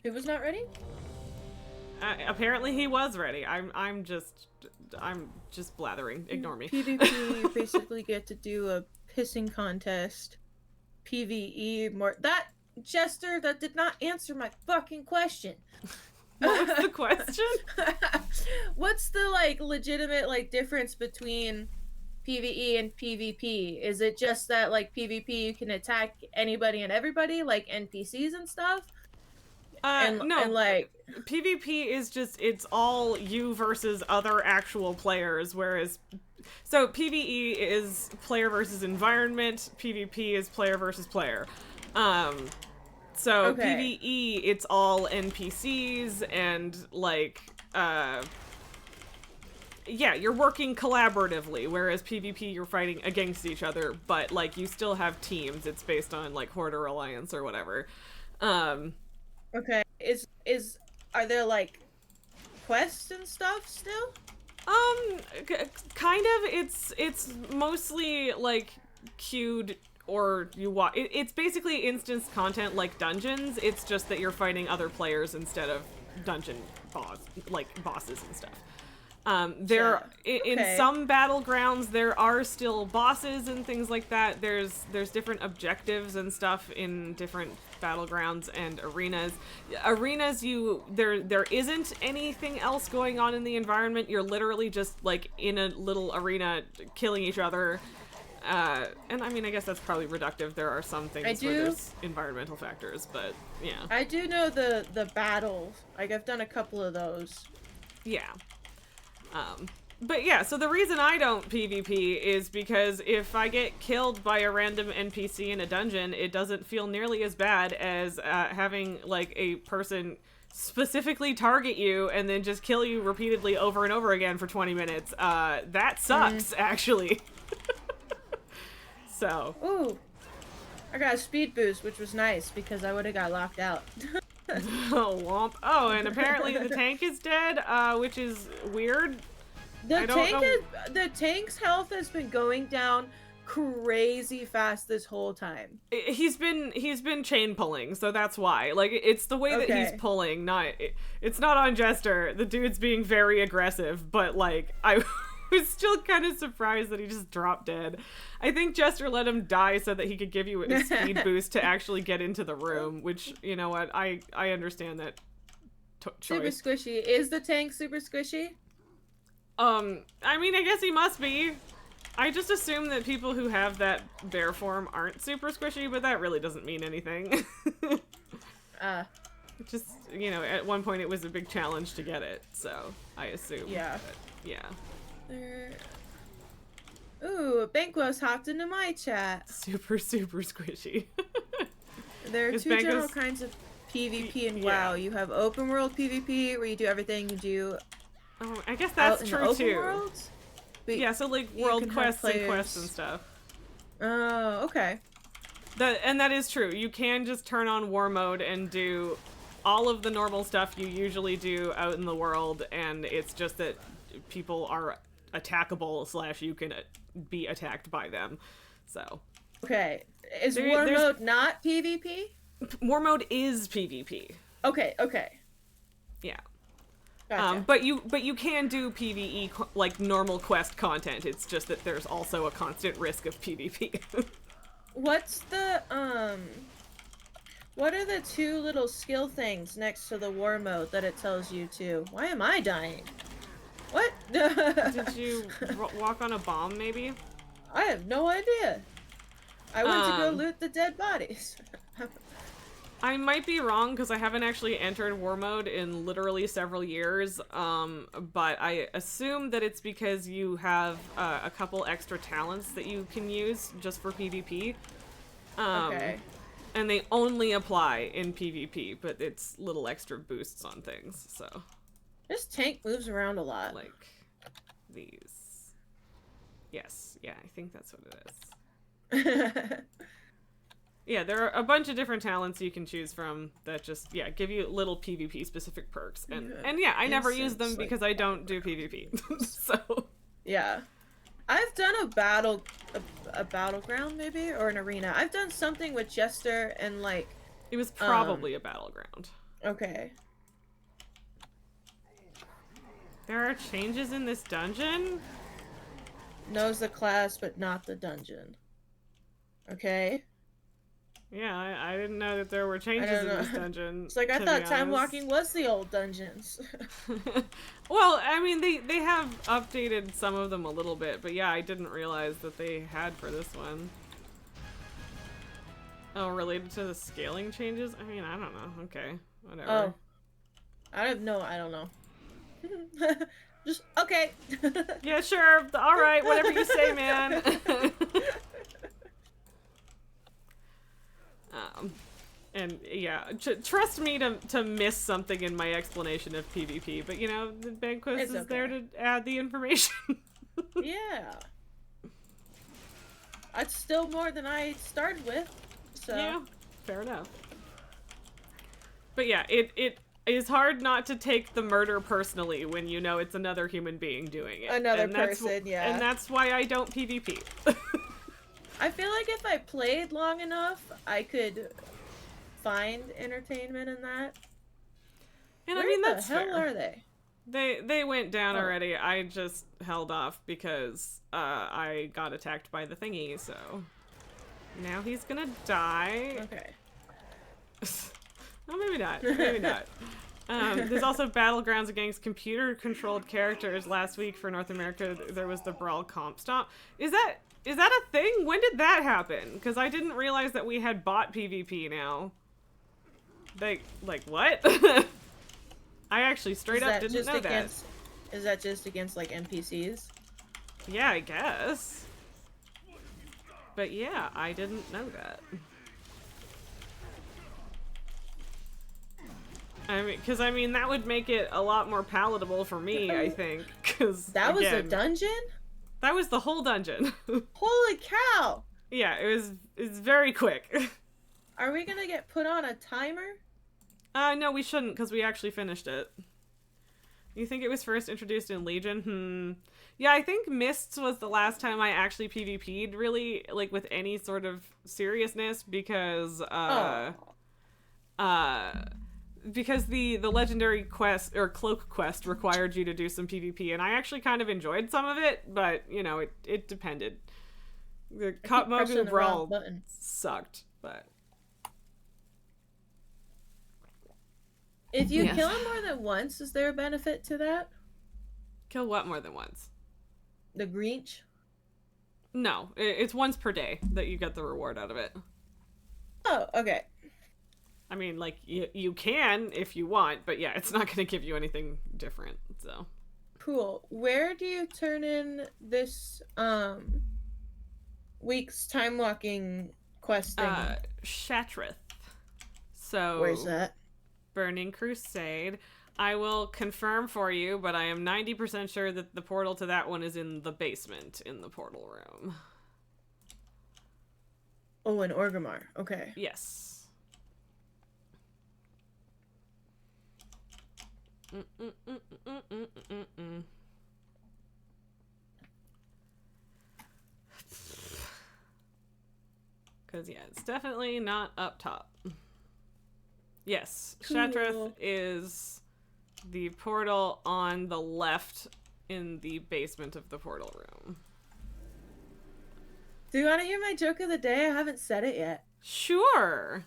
Who was not ready? Apparently he was ready. I'm just blathering. Ignore me. PvP, you basically get to do a pissing contest. PvE, more that Jester, that did not answer my fucking question. What was the question? What's the like legitimate like difference between PvE and PvP? Is it just that like PvP you can attack anybody and everybody, like NPCs and stuff? No. And like PvP is just, it's all you versus other actual players, whereas so PvE is player versus environment, PvP is player versus player. So Okay. PvE, it's all NPCs and like yeah, you're working collaboratively, whereas PvP you're fighting against each other, but like you still have teams. It's based on like Horde or Alliance or whatever. Okay. Are there like quests and stuff still? Kind of. It's mostly like queued or you watch. It's basically instance content like dungeons. It's just that you're fighting other players instead of dungeon bosses and stuff. In Okay. some battlegrounds there are still bosses and things like that. There's different objectives and stuff in different battlegrounds and arenas. Arenas, there isn't anything else going on in the environment. You're literally just like in a little arena killing each other. And I mean, I guess that's probably reductive. There are some things where there's environmental factors, but yeah. I do know the battles. Like I've done a couple of those. Yeah. But yeah, so the reason I don't PvP is because if I get killed by a random NPC in a dungeon, it doesn't feel nearly as bad as having like a person specifically target you and then just kill you repeatedly over and over again for 20 minutes. That sucks, actually. So. Ooh. I got a speed boost, which was nice because I would have got locked out. Oh, womp. Oh, and apparently the tank is dead, which is weird. The tank's health has been going down crazy fast this whole time. He's been chain pulling, so that's why. Like, it's the way that he's pulling, it's not on Jester. The dude's being very aggressive, but like I was still kind of surprised that he just dropped dead. I think Jester let him die so that he could give you a speed boost to actually get into the room, which, you know what, I understand that choice. Super squishy. Is the tank super squishy? I mean, I guess he must be. I just assume that people who have that bear form aren't super squishy, but that really doesn't mean anything. Just, you know, at one point it was a big challenge to get it, so I assume. Yeah. But, yeah. Ooh, Banquos hopped into my chat. Super, super squishy. There are Is two general Banquos... kinds of PvP in Yeah. WoW. You have open world PvP, where you do everything you do Oh, I guess out that's in the true open too. world. But Yeah, so like you world can have quests and quests and players. stuff. Oh, okay. That is true. You can just turn on war mode and do all of the normal stuff you usually do out in the world, and it's just that people are attackable / you can be attacked by them. So Okay. Is There- war there's- mode not PvP? war mode is PvP. Okay, okay. Yeah. Gotcha. But you can do PvE like normal quest content. It's just that there's also a constant risk of PvP. What's the what are the two little skill things next to the war mode that it tells you to? Why am I dying? What? Did you walk on a bomb maybe? I have no idea. I went to go Um, loot the dead bodies. I might be wrong because I haven't actually entered war mode in literally several years, but I assume that it's because you have a couple extra talents that you can use just for PvP. Okay. And they only apply in PvP, but it's little extra boosts on things, so This tank moves around a lot. like these. Yes, yeah, I think that's what it is. Yeah, there are a bunch of different talents you can choose from that just, yeah, give you little PvP specific perks. And yeah, I never use them Incense, like because I don't do PvP. So, Yeah. I've done a battleground maybe or an arena. I've done something with Jester and like it was probably a battleground. okay. There are changes in this dungeon? Knows the class but not the dungeon. Okay. Yeah, I didn't know that there were changes in know. this dungeon. It's like I to thought be time honest. walking was the old dungeons. Well, I mean, they have updated some of them a little bit, but yeah, I didn't realize that they had for this one. Oh, related to the scaling changes? I mean, I don't know. Okay, whatever. Oh. I don't know. Just okay. Yeah, sure. All right, whatever you say, man. And yeah, trust me to miss something in my explanation of PvP, but you know, the Banquist It's is there okay. to add the information. Yeah. That's still more than I started with. So Yeah, fair enough. But yeah, it is hard not to take the murder personally when you know it's another human being doing it. Another And that's person, yeah. And that's why I don't PvP. I feel like if I played long enough, I could find entertainment in that. And Where I mean, the that's hell fair. are they? They went down Oh. already. I just held off because I got attacked by the thingy, so now he's gonna die. Okay. Oh, maybe not. Maybe not. There's also battlegrounds against computer-controlled characters. Last week for North America, there was the Brawl Comp Stomp. Is that a thing? When did that happen? Because I didn't realize that we had bot PvP now. Like what? I actually straight up didn't know that. Is that just against like NPCs? Yeah, I guess. But yeah, I didn't know that. Because that would make it a lot more palatable for me, I think. Because That was a dungeon? That was the whole dungeon. Holy cow! Yeah, it's very quick. Are we gonna get put on a timer? No, we shouldn't, because we actually finished it. You think it was first introduced in Legion? Yeah, I think Mists was the last time I actually PvP'd, really, like, with any sort of seriousness, because, because the legendary quest, or cloak quest, required you to do some PvP, and I actually kind of enjoyed some of it, but, you know, it depended. The Katmogu Brawl sucked, but... If you Yes. kill him more than once, is there a benefit to that? Kill what more than once? The Grinch? No, it's once per day that you get the reward out of it. Oh, okay. I mean, like, you can if you want, but yeah, it's not going to give you anything different, so. Cool. Where do you turn in this, week's time walking quest thingy? Shatrith. So Where's that? Burning Crusade. I will confirm for you, but I am 90% sure that the portal to that one is in the basement in the portal room. Oh, in Orgrimmar. Okay. Yes. Because, yeah, it's definitely not up top. Yes, Cool. Shatrith is the portal on the left in the basement of the portal room. Do you want to hear my joke of the day? I haven't said it yet. Sure.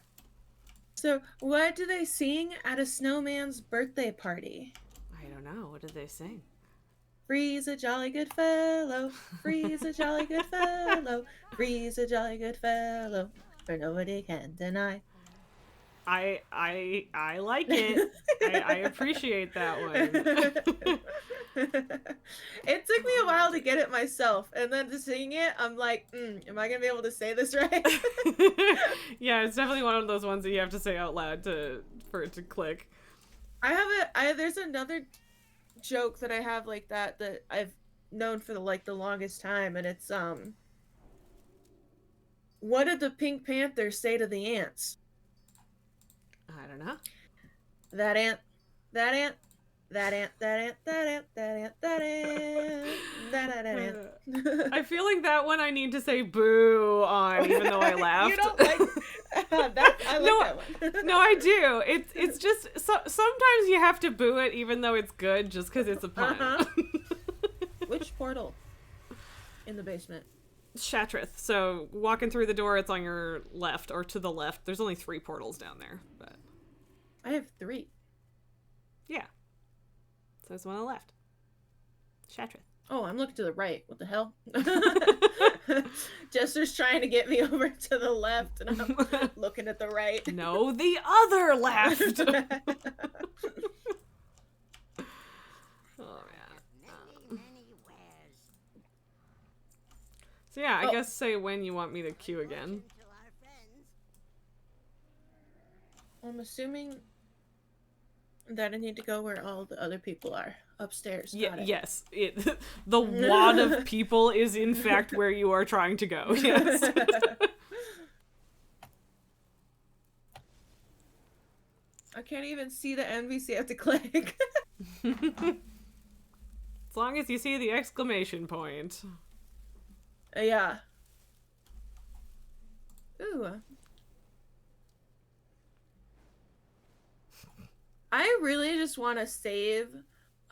So, what do they sing at a snowman's birthday party? I don't know. What did they sing? Free's a jolly good fellow. Free's a jolly good fellow. Free's a jolly good fellow. For nobody can deny. I like it. I appreciate that one. It took me a while to get it myself, and then to sing it, I'm like, am I gonna be able to say this right? Yeah, it's definitely one of those ones that you have to say out loud for it to click. There's another joke that I have like that I've known for the longest time, and it's what did the Pink Panther say to the ants? I don't know. That ant, that ant, that ant, that ant, that ant, that ant, that ant, that ant. I feel like that one I need to say boo on, even though I laughed. You don't like that? I like that one. No, I do. It's just sometimes you have to boo it, even though it's good, just because it's a pun. Uh-huh. Which portal? In the basement. Shatrith. So walking through the door, it's on your left or to the left. There's only 3 portals down there, but I have 3. yeah. So there's one on the left. Shatrith. Oh, I'm looking to the right. What the hell? Jester's trying to get me over to the left, and I'm looking at the right. No, the other left. Oh man. So yeah, I guess say when you want me to queue again. I'm assuming that I need to go where all the other people are. Upstairs. Yes. The wad of people is in fact where you are trying to go. Yes. I can't even see the NPC I have to click. As long as you see the exclamation point. Yeah. Ooh. I really just want to save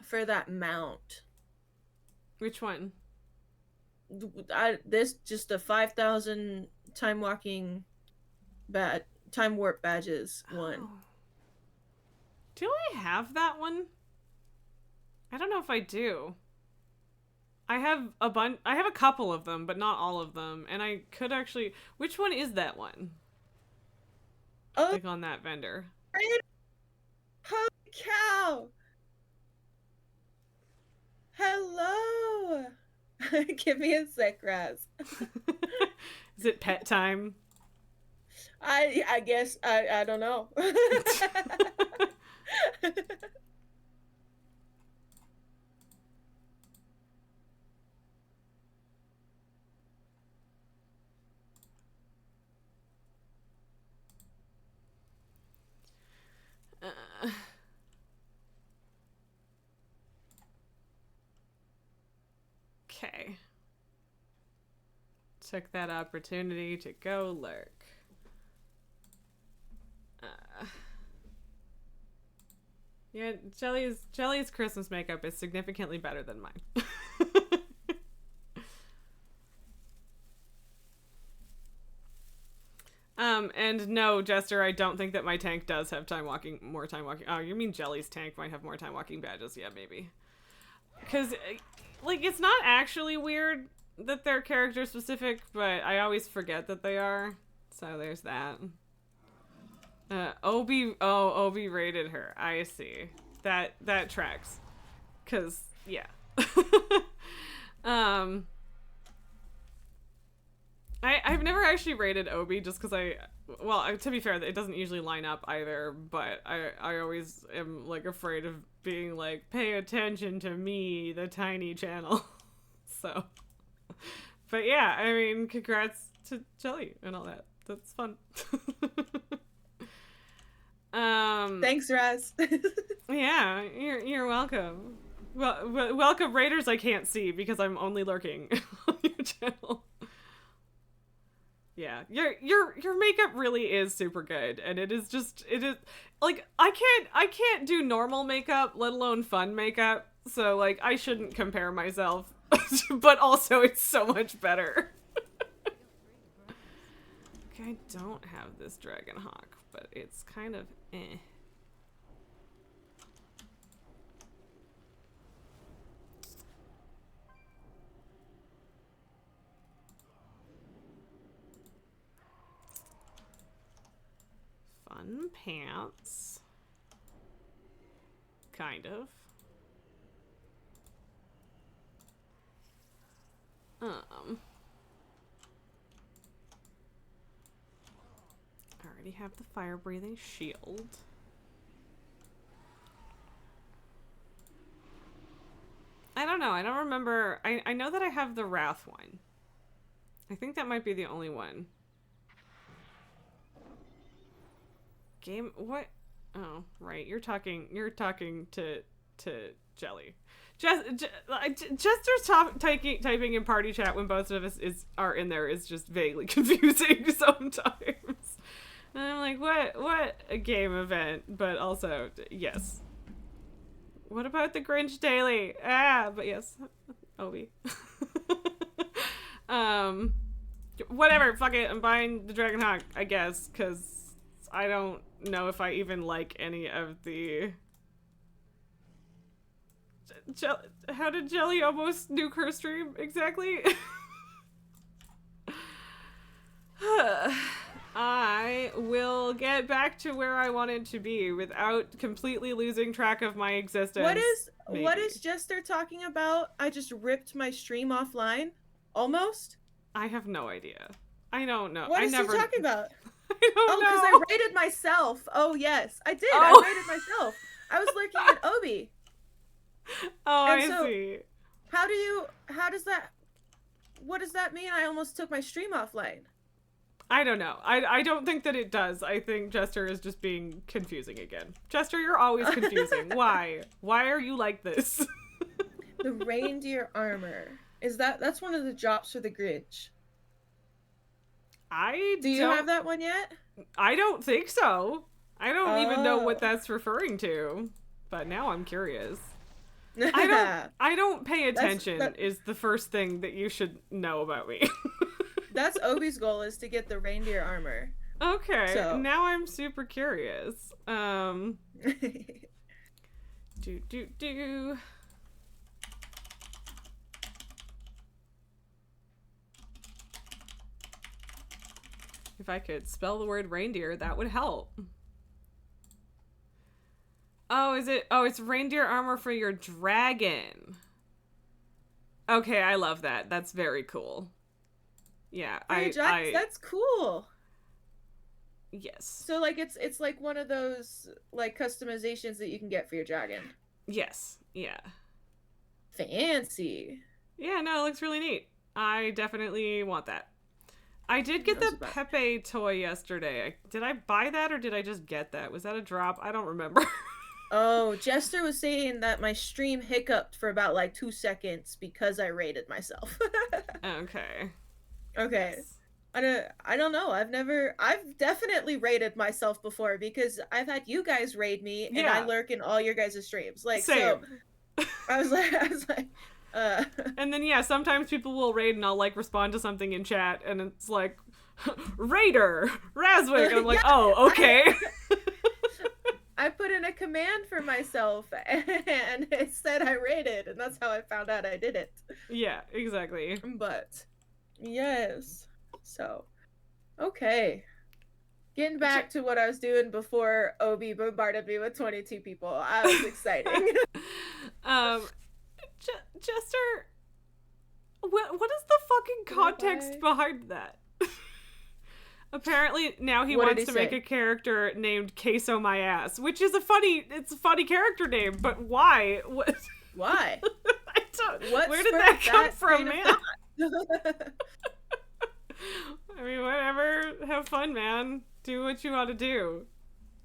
for that mount. Which one? This just a 5,000 time walking time warp badges one. Oh. Do I have that one? I don't know if I do. I have a couple of them, but not all of them. And I could actually... Which one is that one? Oh, Click on that vendor. Holy cow! Hello! Give me a sec, Raz. Is it pet time? I guess I don't know. Okay. Took that opportunity to go lurk. Yeah, Jelly's Christmas makeup is significantly better than mine. And no, Jester, I don't think that my tank does have more time walking. Oh, you mean Jelly's tank might have more time walking badges? Yeah, maybe. Because, like, it's not actually weird that they're character specific, but I always forget that they are. So there's that. Obi rated her. I see. That tracks. 'Cause, yeah. I've never actually rated Obi just because to be fair, it doesn't usually line up either, but I always am, like, afraid of being like, pay attention to me, the tiny channel. So, but yeah, I mean, congrats to Jelly and all that. That's fun. Thanks, Raz. Yeah, you're welcome. Well, welcome raiders I can't see because I'm only lurking on your channel. Yeah, your makeup really is super good, and it is like, I can't do normal makeup, let alone fun makeup. So, like, I shouldn't compare myself, but also it's so much better. Okay, I don't have this Dragon Hawk, but it's kind of eh. Fun pants. Kind of. I already have the fire-breathing shield. I don't know. I don't remember. I know that I have the Wrath one. I think that might be the only one. Game, what? Oh, right. You're talking to Jelly. Jester's typing in party chat when both of us are in there is just vaguely confusing sometimes. And I'm like, what a game event, but also, yes. What about the Grinch Daily? But yes, Obi. Whatever, fuck it, I'm buying the Dragon Hawk, I guess, because I don't know if I even like any of the... How did Jelly almost nuke her stream exactly? I will get back to where I wanted to be without completely losing track of my existence. What is Jester talking about? I just ripped my stream offline? Almost? I have no idea. I don't know. What is he talking about? I don't know. Because I rated myself. Oh, yes. I did. Oh. I rated myself. I was lurking at Obi. Oh, And I so, see. What does that mean? I almost took my stream offline. I don't know. I don't think that it does. I think Jester is just being confusing again. Jester, you're always confusing. Why? Why are you like this? The reindeer armor. That's one of the drops for the Grinch. Do you have that one yet? I don't think so. I don't even know what that's referring to. But now I'm curious. I don't pay attention is the first thing that you should know about me. That's Obi's goal, is to get the reindeer armor. Okay, so now I'm super curious. If I could spell the word reindeer, that would help. Oh, is it? Oh, it's reindeer armor for your dragon. Okay, I love that. That's very cool. Yeah, that's cool. Yes. So, like, it's like one of those, like, customizations that you can get for your dragon. Yes. Yeah. Fancy. Yeah, no, it looks really neat. I definitely want that. I did get the Pepe toy yesterday. Did I buy that or did I just get that? Was that a drop? I don't remember. Oh, Jester was saying that my stream hiccuped for about, like, 2 seconds because I rated myself. Okay. Okay. I don't know. I've definitely rated myself before because I've had you guys raid me and I lurk in all your guys' streams. Like, same. So I was like, And then, yeah, sometimes people will raid and I'll, like, respond to something in chat and it's like, Raider, Razwick, and I'm like, oh, okay. I put in a command for myself and it said I raided, and that's how I found out I did it. Yeah, exactly. But, yes. So, okay. Getting back to what I was doing before Obi bombarded me with 22 people. I was exciting. Jester, what is the fucking context behind that? Apparently now he What did wants he to make say? a character named Queso My Ass, which is a funny character name, but why? What? Why? I don't, What where did that spurred come that from, train man? of thought? I mean, whatever. Have fun, man. Do what you want to do.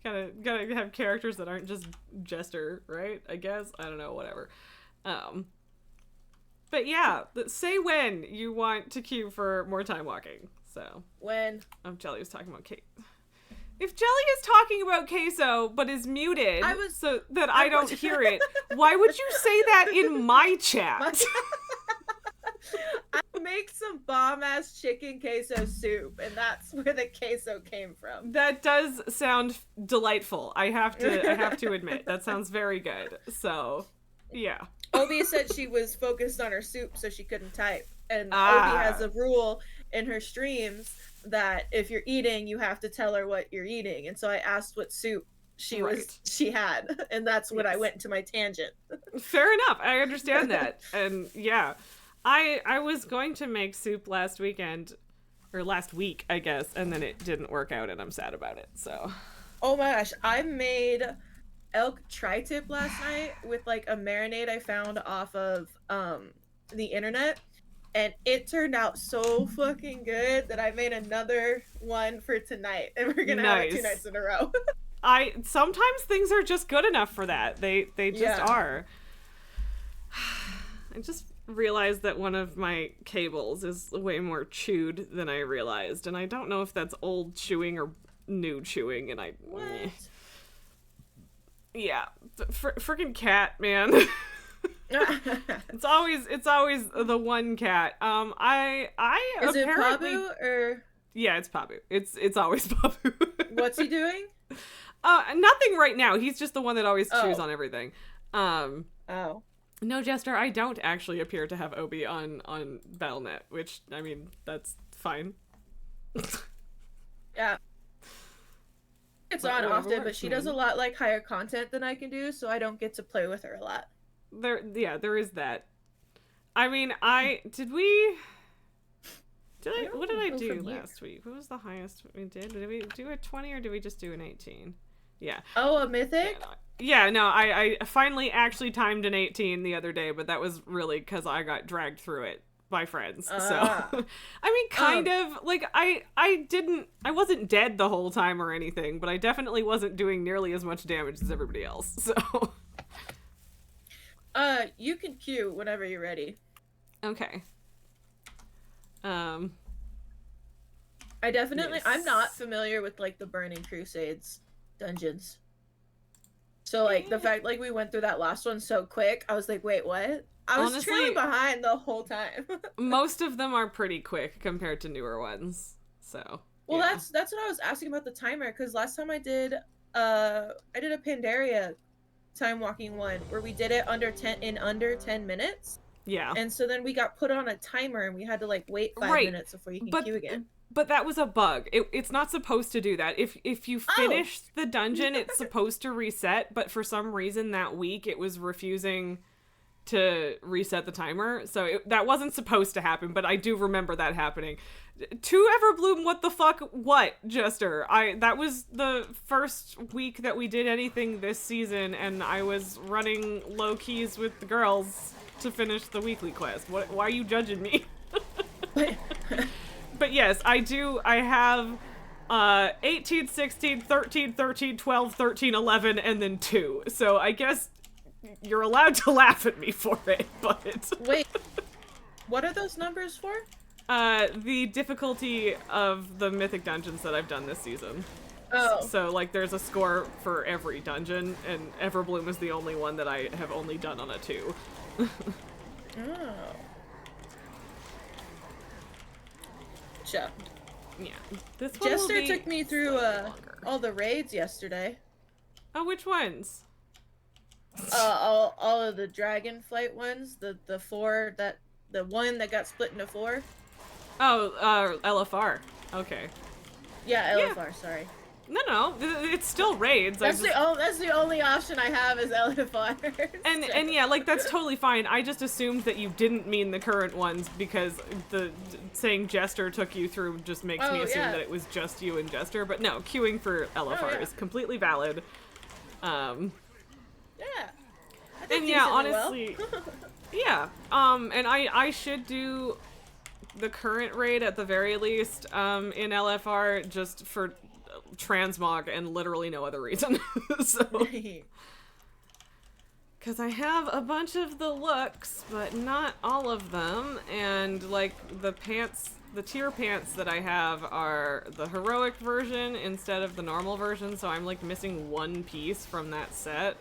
Gotta have characters that aren't just Jester, right? I guess. I don't know. Whatever. But yeah, say when you want to queue for more time walking. So When? Jelly was talking about Kate. If Jelly is talking about Queso but is muted so that I don't hear it, why would you say that in my chat? I make some bomb-ass chicken queso soup, and that's where the queso came from. That does sound delightful. I have to admit. That sounds very good. So, yeah. Obi said she was focused on her soup so she couldn't type. And Obi has a rule in her streams that if you're eating, you have to tell her what you're eating. And so I asked what soup she had, and that's when I went into my tangent. Fair enough. I understand that. And yeah. I was going to make soup last week, I guess, and then it didn't work out and I'm sad about it. So oh my gosh, I made elk tri-tip last night with like a marinade I found off of the internet, and it turned out so fucking good that I made another one for tonight, and we're gonna have it 2 nights in a row. Sometimes things are just good enough for that. They just are. I just realized that one of my cables is way more chewed than I realized, and I don't know if that's old chewing or new chewing, and What? Yeah, freaking cat, man. It's always the one cat. I Is it apparently... Pabu or... Yeah, it's Pabu. It's always Pabu. What's he doing? Nothing right now. He's just the one that always chews on everything. Oh. No, Jester, I don't actually appear to have Obi on Battle.net, which, I mean, that's fine. Yeah. It's on often, but she does a lot like higher content than I can do, so I don't get to play with her a lot. There is that. I mean, what did I do last week? What was the highest we did? Did we do a 20 or did we just do an 18? Yeah. Oh, a mythic? Yeah, no, I finally actually timed an 18 the other day, but that was really because I got dragged through it by friends. So, I mean, kind of, like, I wasn't dead the whole time or anything, but I definitely wasn't doing nearly as much damage as everybody else, so. You can queue whenever you're ready. Okay. I'm not familiar with, like, the Burning Crusades dungeons. So, like, the fact, like, we went through that last one so quick, I was like, wait, what? I was honestly trailing behind the whole time. Most of them are pretty quick compared to newer ones, so. Well, yeah. that's what I was asking about the timer, because last time I did a Pandaria time walking one, where we did it under 10 minutes. Yeah. And so then we got put on a timer, and we had to, like, wait 5 minutes before you can queue again. But that was a bug. It's not supposed to do that. If you finish the dungeon, it's supposed to reset, but for some reason that week it was refusing to reset the timer. So that wasn't supposed to happen, but I do remember that happening. To Everbloom, what the fuck? What, Jester? That was the first week that we did anything this season, and I was running low keys with the girls to finish the weekly quest. Why are you judging me? But yes, I do. I have 18, 16, 13, 13, 12, 13, 11, and then 2. So I guess you're allowed to laugh at me for it, but... Wait, what are those numbers for? The difficulty of the mythic dungeons that I've done this season. Oh. So, like, there's a score for every dungeon, and Everbloom is the only one that I have only done on a 2. Oh. Yeah. This one Jester took me through all the raids yesterday. Oh, which ones? All of the Dragonflight ones, the 4 the one that got split into 4. Oh, LFR. Okay. Yeah, LFR, sorry. No, it's still raids. That's the only option I have is LFRs. And yeah, like that's totally fine. I just assumed that you didn't mean the current ones because the saying Jester took you through just makes me assume that it was just you and Jester. But no, queuing for LFR is completely valid. Yeah. And yeah, honestly, yeah. And I should do the current raid at the very least in LFR just for transmog and literally no other reason. So because I have a bunch of the looks but not all of them, and like the tier pants that I have are the heroic version instead of the normal version, so I'm like missing one piece from that set,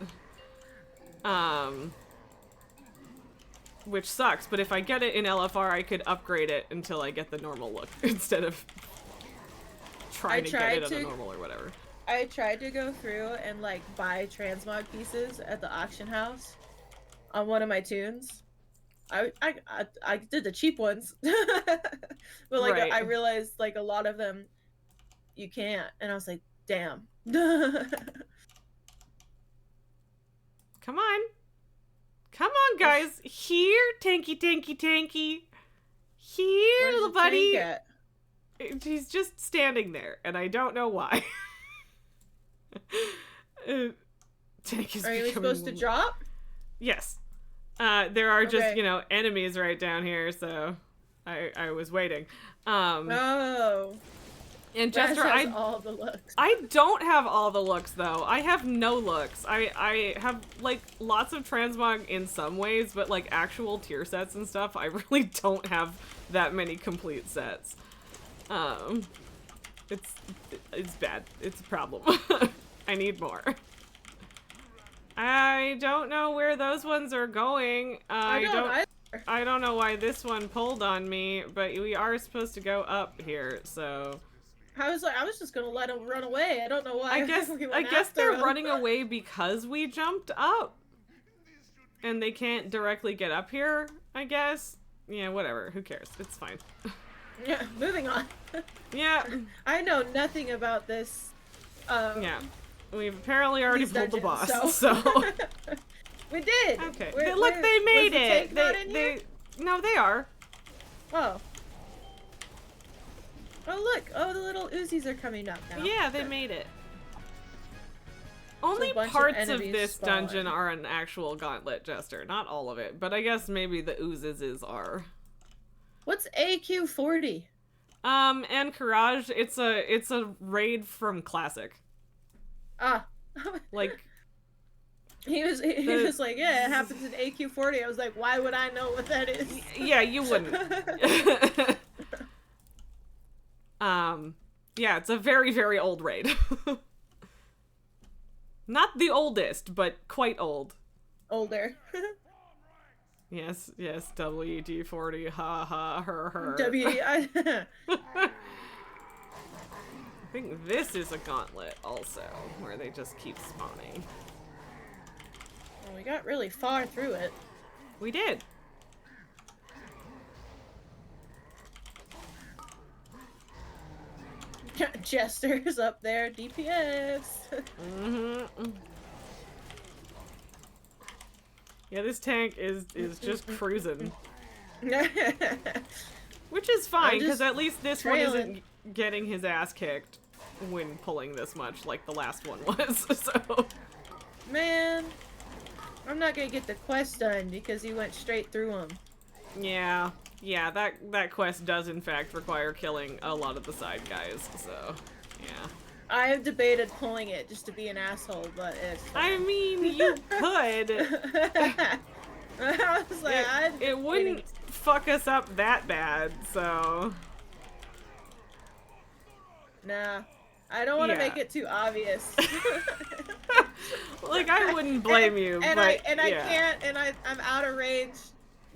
which sucks. But if I get it in LFR I could upgrade it until I get the normal look instead of trying to get it on a normal or whatever. I tried to go through and like buy transmog pieces at the auction house on one of my tunes. I did the cheap ones, but like I realized like a lot of them you can't, and I was like, damn. Come on, guys. Here, tanky. Here, little buddy. He's just standing there, and I don't know why. Tank is Are you supposed to drop? Yes. There are just, enemies right down here, so I was waiting. Oh. And Jester, all the looks. I don't have all the looks, though. I have no looks. I have, like, lots of transmog in some ways, but, like, actual tier sets and stuff, I really don't have that many complete sets. It's bad. It's a problem. I need more. I don't know where those ones are going. I don't know why this one pulled on me, but we are supposed to go up here, so. I was just gonna let him run away. I don't know why. I guess they're running away because we jumped up. And they can't directly get up here, I guess. Yeah, whatever. Who cares? It's fine. Yeah, moving on. Yeah. I know nothing about this. Yeah. We've apparently already pulled the boss, so. We did! Okay. Look, they made it! No, they are. Oh. Oh, look! Oh, the little Uzis are coming up now. Yeah, they made it. Only parts of this dungeon are an actual gauntlet, Jester. Not all of it, but I guess maybe the Uzes are. What's AQ40? And Courage, it's a raid from Classic. Ah. Like he was like, yeah, it happens in AQ40. I was like, why would I know what that is? Yeah, you wouldn't. Yeah, it's a very, very old raid. Not the oldest, but quite old. Older. Yes, WD-40, ha ha, her. I think this is a gauntlet also, where they just keep spawning. Well, we got really far through it. We did. Jester's up there, DPS. Yeah, this tank is just cruising. Which is fine, because at least this one isn't getting his ass kicked when pulling this much like the last one was, so. Man, I'm not gonna get the quest done because he went straight through them. Yeah, that quest does in fact require killing a lot of the side guys, so, yeah. I have debated pulling it just to be an asshole, but it's I mean, you could. I was like, it wouldn't fuck us up that bad, so. Nah, I don't want to make it too obvious. Like, I wouldn't blame you, but I can't, and I'm out of range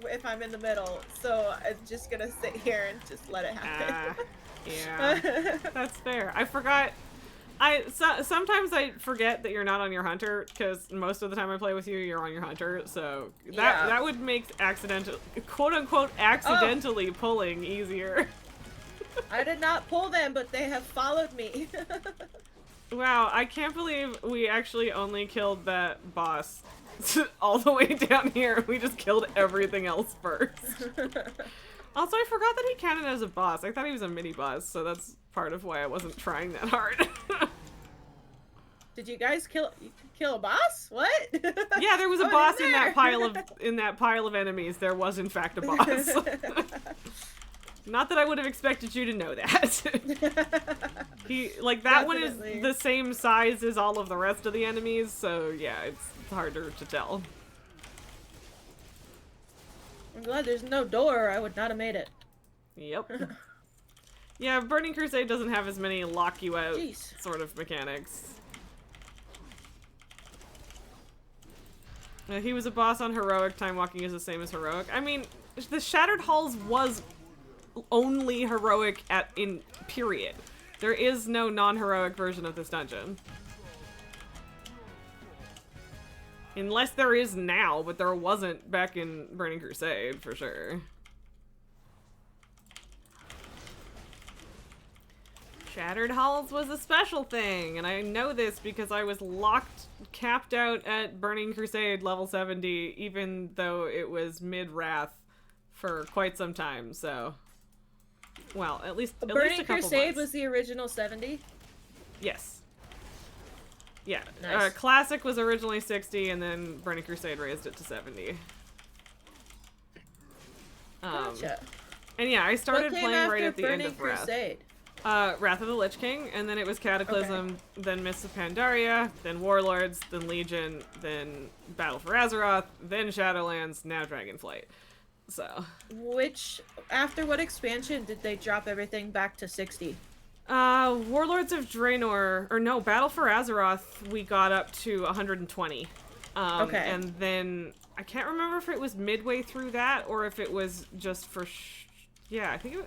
if I'm in the middle, so I'm just gonna sit here and just let it happen. Yeah, that's fair. I forgot. Sometimes I forget that you're not on your hunter, because most of the time I play with you, you're on your hunter, so that would make quote-unquote accidentally pulling easier. I did not pull them, but they have followed me. Wow, I can't believe we actually only killed that boss all the way down here. We just killed everything else first. Also, I forgot that he counted as a boss. I thought he was a mini-boss, so that's part of why I wasn't trying that hard. Did you guys kill a boss? What? Yeah, there was a Oh, boss in in there. that pile of enemies. There was in fact a boss. Not that I would have expected you to know that. He like that one Definitely. is the same size as all of the rest of the enemies, so yeah, it's harder to tell. I'm glad there's no door. I would not have made it. Yep. Yeah, Burning Crusade doesn't have as many lock you out Jeez. sort of mechanics. He was a boss on Heroic. Time walking is the same as Heroic. I mean, the Shattered Halls was only Heroic in period. There is no non-heroic version of this dungeon. Unless there is now, but there wasn't back in Burning Crusade, for sure. Shattered Halls was a special thing, and I know this because I was capped out at Burning Crusade level 70, even though it was mid-Wrath for quite some time, so... Well, at least a Burning couple Crusade months. was the original 70. Yes. Yeah. Nice. Classic was originally 60, and then Burning Crusade raised it to 70. Gotcha. And yeah, I started What came playing right after at the Burning end of Wrath. Crusade? Wrath of the Lich King, and then it was Cataclysm, then Mists of Pandaria, then Warlords, then Legion, then Battle for Azeroth, then Shadowlands, now Dragonflight. So... After what expansion did they drop everything back to 60? Warlords of Draenor, or no, Battle for Azeroth, we got up to 120. Okay. And then, I can't remember if it was midway through that, or if it was just for, yeah, I think it was,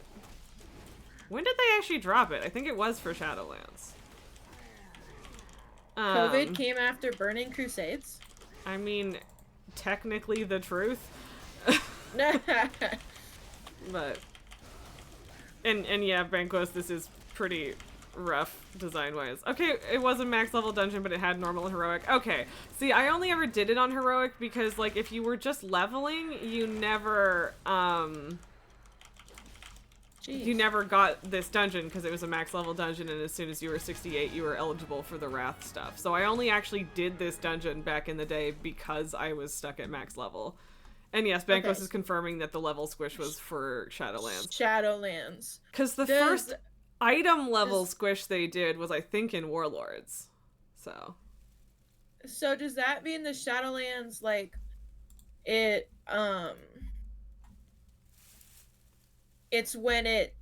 when did they actually drop it? I think it was for Shadowlands. COVID came after Burning Crusades? I mean, technically the truth. But, and yeah, Banquos, this is pretty rough design-wise. Okay, it was a max level dungeon, but it had normal and heroic. Okay, see, I only ever did it on heroic because, like, if you were just leveling, you never got this dungeon because it was a max level dungeon, and as soon as you were 68, you were eligible for the Wrath stuff. So I only actually did this dungeon back in the day because I was stuck at max level. And yes, Banquos Okay. is confirming that the level squish was for Shadowlands. Shadowlands. Because the first item level squish they did was, I think, in Warlords. So does that mean the Shadowlands, like, it's when it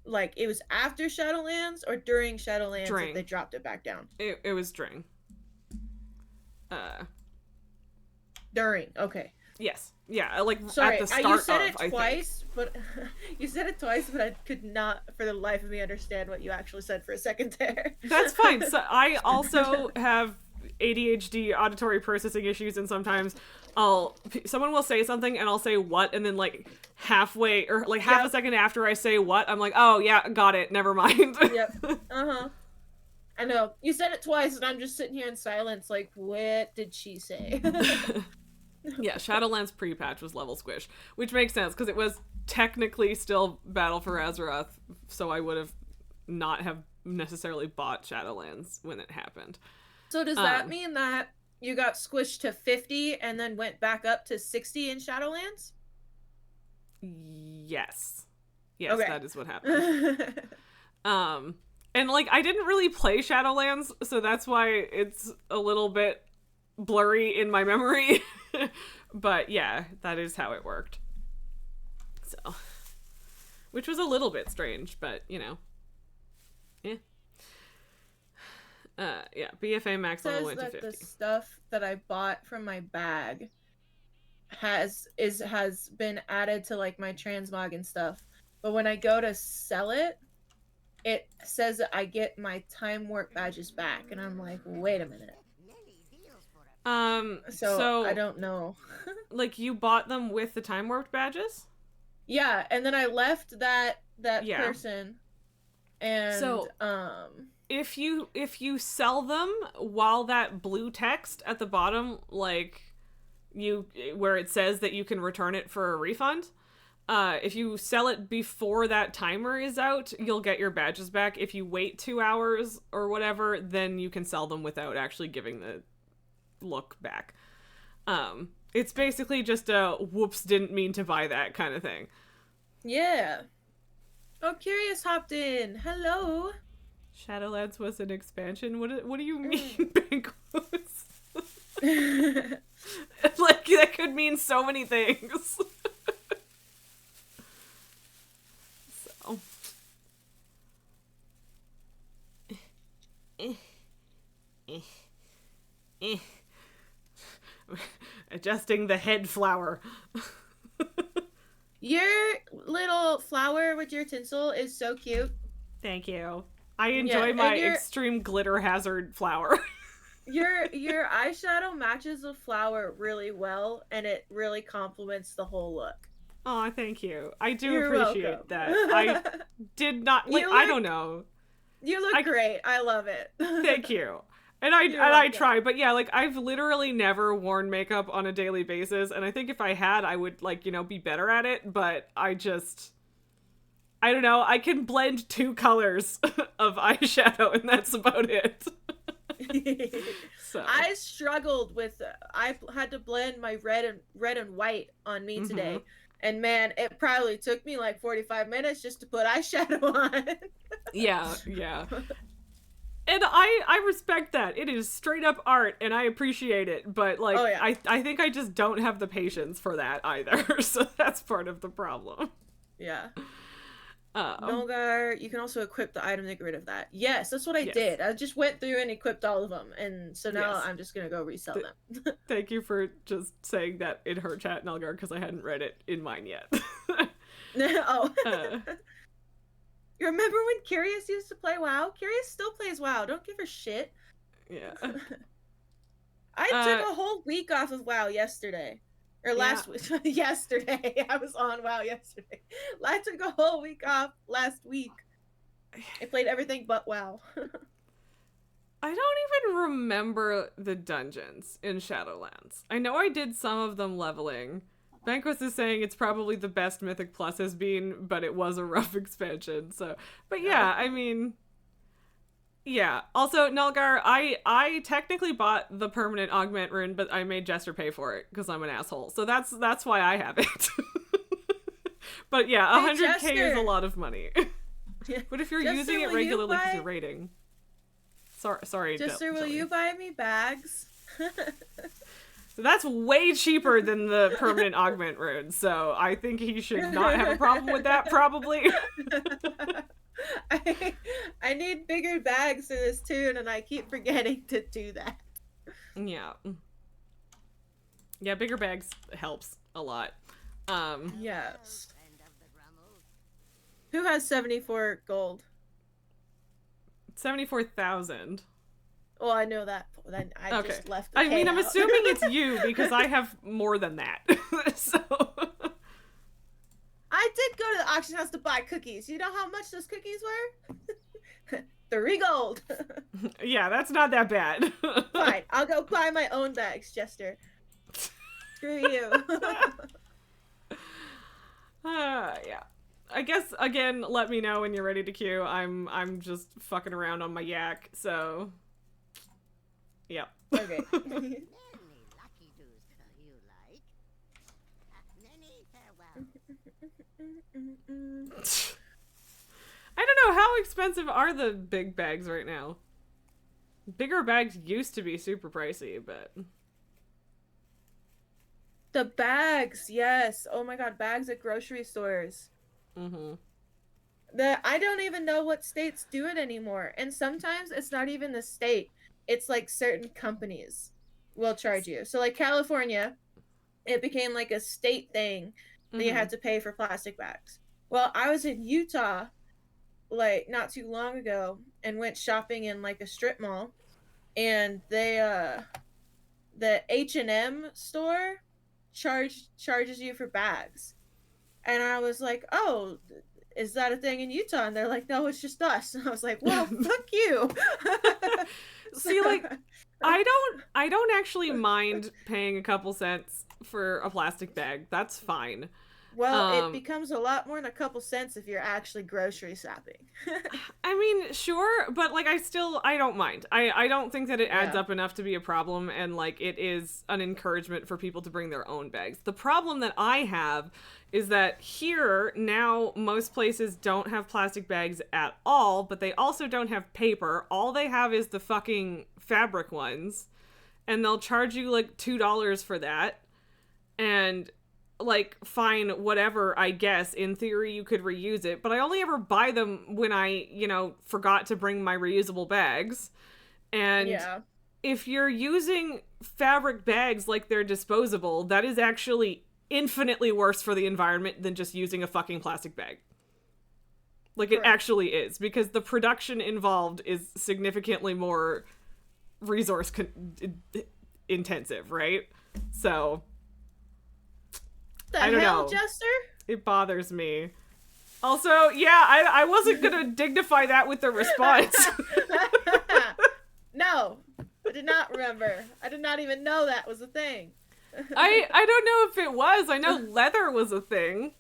was after Shadowlands or during Shadowlands that they dropped it back down? It was during. During, okay. Yes. Yeah, like Sorry, at the start you said of, it I twice, but you said it twice, but I could not, for the life of me, understand what you actually said for a second there. That's fine. So I also have ADHD, auditory processing issues, and sometimes someone will say something and I'll say what, and then like halfway or like half a second after I say what, I'm like, oh yeah, got it, never mind. Yep. I know. You said it twice and I'm just sitting here in silence like, what did she say? Yeah, Shadowlands pre-patch was level squish, which makes sense because it was technically still Battle for Azeroth, so I would have not have necessarily bought Shadowlands when it happened. So does that mean that you got squished to 50 and then went back up to 60 in Shadowlands? Yes. Yes, Okay. that is what happened. And like I didn't really play Shadowlands, so that's why it's a little bit blurry in my memory. But yeah, that is how it worked. So, which was a little bit strange, but you know. Yeah. Yeah, BFA max level went to 50. The stuff that I bought from my bag has been added to like my transmog and stuff. But when I go to sell it, it says that I get my time warp badges back, and I'm like, wait a minute. So I don't know. Like you bought them with the time warped badges? Yeah, and then I left that person, and if you sell them while that blue text at the bottom, like where it says that you can return it for a refund, if you sell it before that timer is out, you'll get your badges back. If you wait 2 hours or whatever, then you can sell them without actually giving the look back. It's basically just a whoops, didn't mean to buy that kind of thing. Yeah. Oh, Curious hopped in. Hello. Shadowlands was an expansion? What do you mean, Banquos? Like, that could mean so many things. So. Adjusting the head flower. Your little flower with your tinsel is so cute. Thank you. I enjoy my extreme glitter hazard flower. Your eyeshadow matches the flower really well, and it really complements the whole look. Oh, thank you. I do You're appreciate welcome. that. I did not like. I don't know. You look great. I love it. Thank you. And I try, but yeah, like I've literally never worn makeup on a daily basis, and I think if I had, I would like, you know, be better at it, but I don't know, I can blend 2 colors of eyeshadow and that's about it. So I struggled with I had to blend my red and white on me today. And man, it probably took me like 45 minutes just to put eyeshadow on. Yeah. And I respect that. It is straight up art, and I appreciate it. But, like, I think I just don't have the patience for that either. So that's part of the problem. Yeah. Nolgar, you can also equip the item to get rid of that. Yes, that's what I did. I just went through and equipped all of them. And so now I'm just going to go resell them. Thank you for just saying that in her chat, Nolgar, because I hadn't read it in mine yet. Oh. You remember when Curious used to play WoW? Curious still plays WoW. Don't give her shit. Yeah. I took a whole week off of WoW yesterday. Or last week. Yesterday. I was on WoW yesterday. I took a whole week off last week. I played everything but WoW. I don't even remember the dungeons in Shadowlands. I know I did some of them leveling. Banquos is saying it's probably the best Mythic Plus has been, but it was a rough expansion. So, but yeah, I mean, yeah. Also, Nulgar, I technically bought the permanent augment rune, but I made Jester pay for it because I'm an asshole. So that's why I have it. But yeah, 100K is a lot of money. But if you're Jester, using it regularly because you're raiding. Sorry. Jester, will you buy me bags? So that's way cheaper than the permanent augment rune, so I think he should not have a problem with that, probably. I need bigger bags for this tune, and I keep forgetting to do that. Yeah. Yeah, bigger bags helps a lot. Yes. Who has 74 gold? 74,000. Well, I know that. Then I just left the I'm out. assuming it's you because I have more than that. So I did go to the auction house to buy cookies. You know how much those cookies were? 3 gold. Yeah, that's not that bad. Fine, I'll go buy my own bags, Jester. Screw you. Yeah. I guess again, let me know when you're ready to queue. I'm just fucking around on my yak, so yeah. Okay. I don't know, how expensive are the big bags right now? Bigger bags used to be super pricey, but the bags, yes. Oh my god, bags at grocery stores. I don't even know what states do it anymore. And sometimes it's not even the state. It's like certain companies will charge you. So like California, it became like a state thing that you had to pay for plastic bags. Well, I was in Utah like not too long ago and went shopping in like a strip mall, and they the H&M store charges you for bags. And I was like, oh, is that a thing in Utah? And they're like, no, it's just us. And I was like, well, fuck you. See, like, I don't actually mind paying a couple cents for a plastic bag. That's fine. Well, it becomes a lot more than a couple cents if you're actually grocery shopping. I mean, sure, but like I don't mind. I don't think that it adds up enough to be a problem, and like it is an encouragement for people to bring their own bags. The problem that I have is that here now most places don't have plastic bags at all, but they also don't have paper. All they have is the fucking fabric ones, and they'll charge you like $2 for that. And like, fine, whatever, I guess. In theory, you could reuse it, but I only ever buy them when I, forgot to bring my reusable bags. And if you're using fabric bags like they're disposable, that is actually infinitely worse for the environment than just using a fucking plastic bag. Like, it actually is, because the production involved is significantly more resource intensive, right? So I don't know, Jester? It bothers me. Also, yeah, I wasn't gonna dignify that with the response. No, I did not remember. I did not even know that was a thing. I don't know if it was. I know leather was a thing.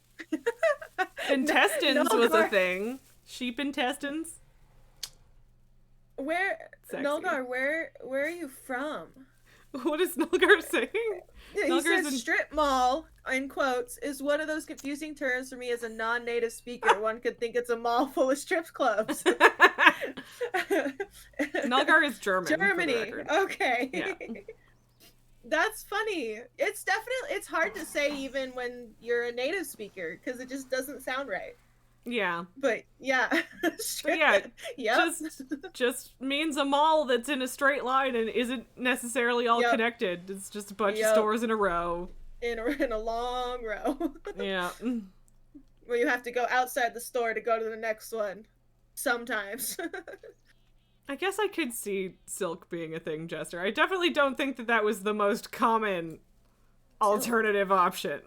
Intestines was a thing. Sheep intestines. Nulgar, where are you from? What is Nulgar saying? He says strip mall, in quotes, is one of those confusing terms for me as a non-native speaker. One could think it's a mall full of strip clubs. Nulgar is German. Germany. Okay. Yeah. That's funny. It's hard to say even when you're a native speaker because it just doesn't sound right. Yeah. But yeah. But yeah. Yep. Just means a mall that's in a straight line and isn't necessarily all connected. It's just a bunch of stores in a row. In a long row. Yeah. Where you have to go outside the store to go to the next one. Sometimes. I guess I could see silk being a thing, Jester. I definitely don't think that was the most common alternative option.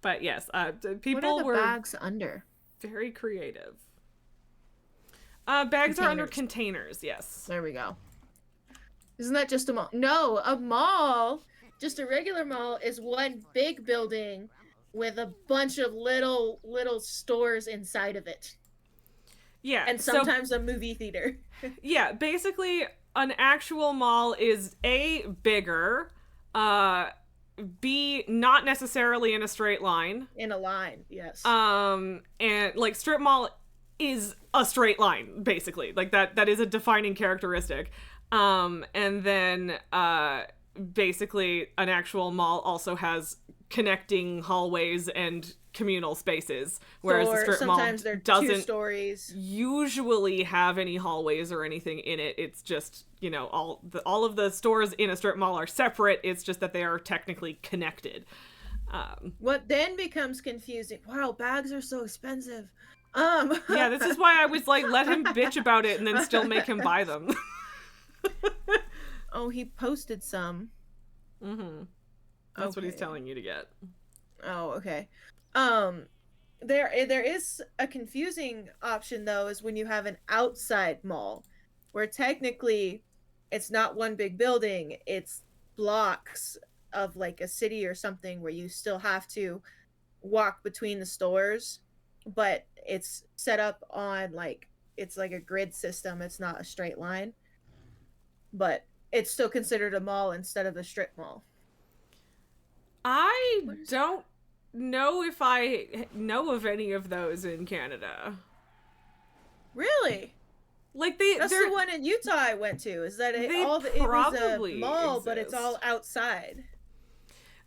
But yes, people were bags under? Very creative. Bags are under containers, yes. There we go. Isn't that just a mall? No, a mall, just a regular mall, is one big building with a bunch of little stores inside of it. Yeah. And sometimes a movie theater. Yeah, basically an actual mall is A, bigger, B, not necessarily in a straight line. In a line, yes. And like strip mall is a straight line, basically. Like that is a defining characteristic. And then basically an actual mall also has connecting hallways and communal spaces, whereas the strip mall doesn't usually have any hallways or anything in it. It's just, all of the stores in a strip mall are separate. It's just that they are technically connected. What then becomes confusing? Wow, bags are so expensive. Yeah, this is why I was like, let him bitch about it and then still make him buy them. Oh, he posted some. Mm-hmm. That's what he's telling you to get. Oh, okay. There is a confusing option though, is when you have an outside mall, where technically it's not one big building, it's blocks of like a city or something where you still have to walk between the stores, but it's set up on it's like a grid system. It's not a straight line, but it's still considered a mall instead of a strip mall. I don't know if I know of any of those in Canada. Really? Like that's the one in Utah I went to. Is that it was a mall, exist. But it's all outside.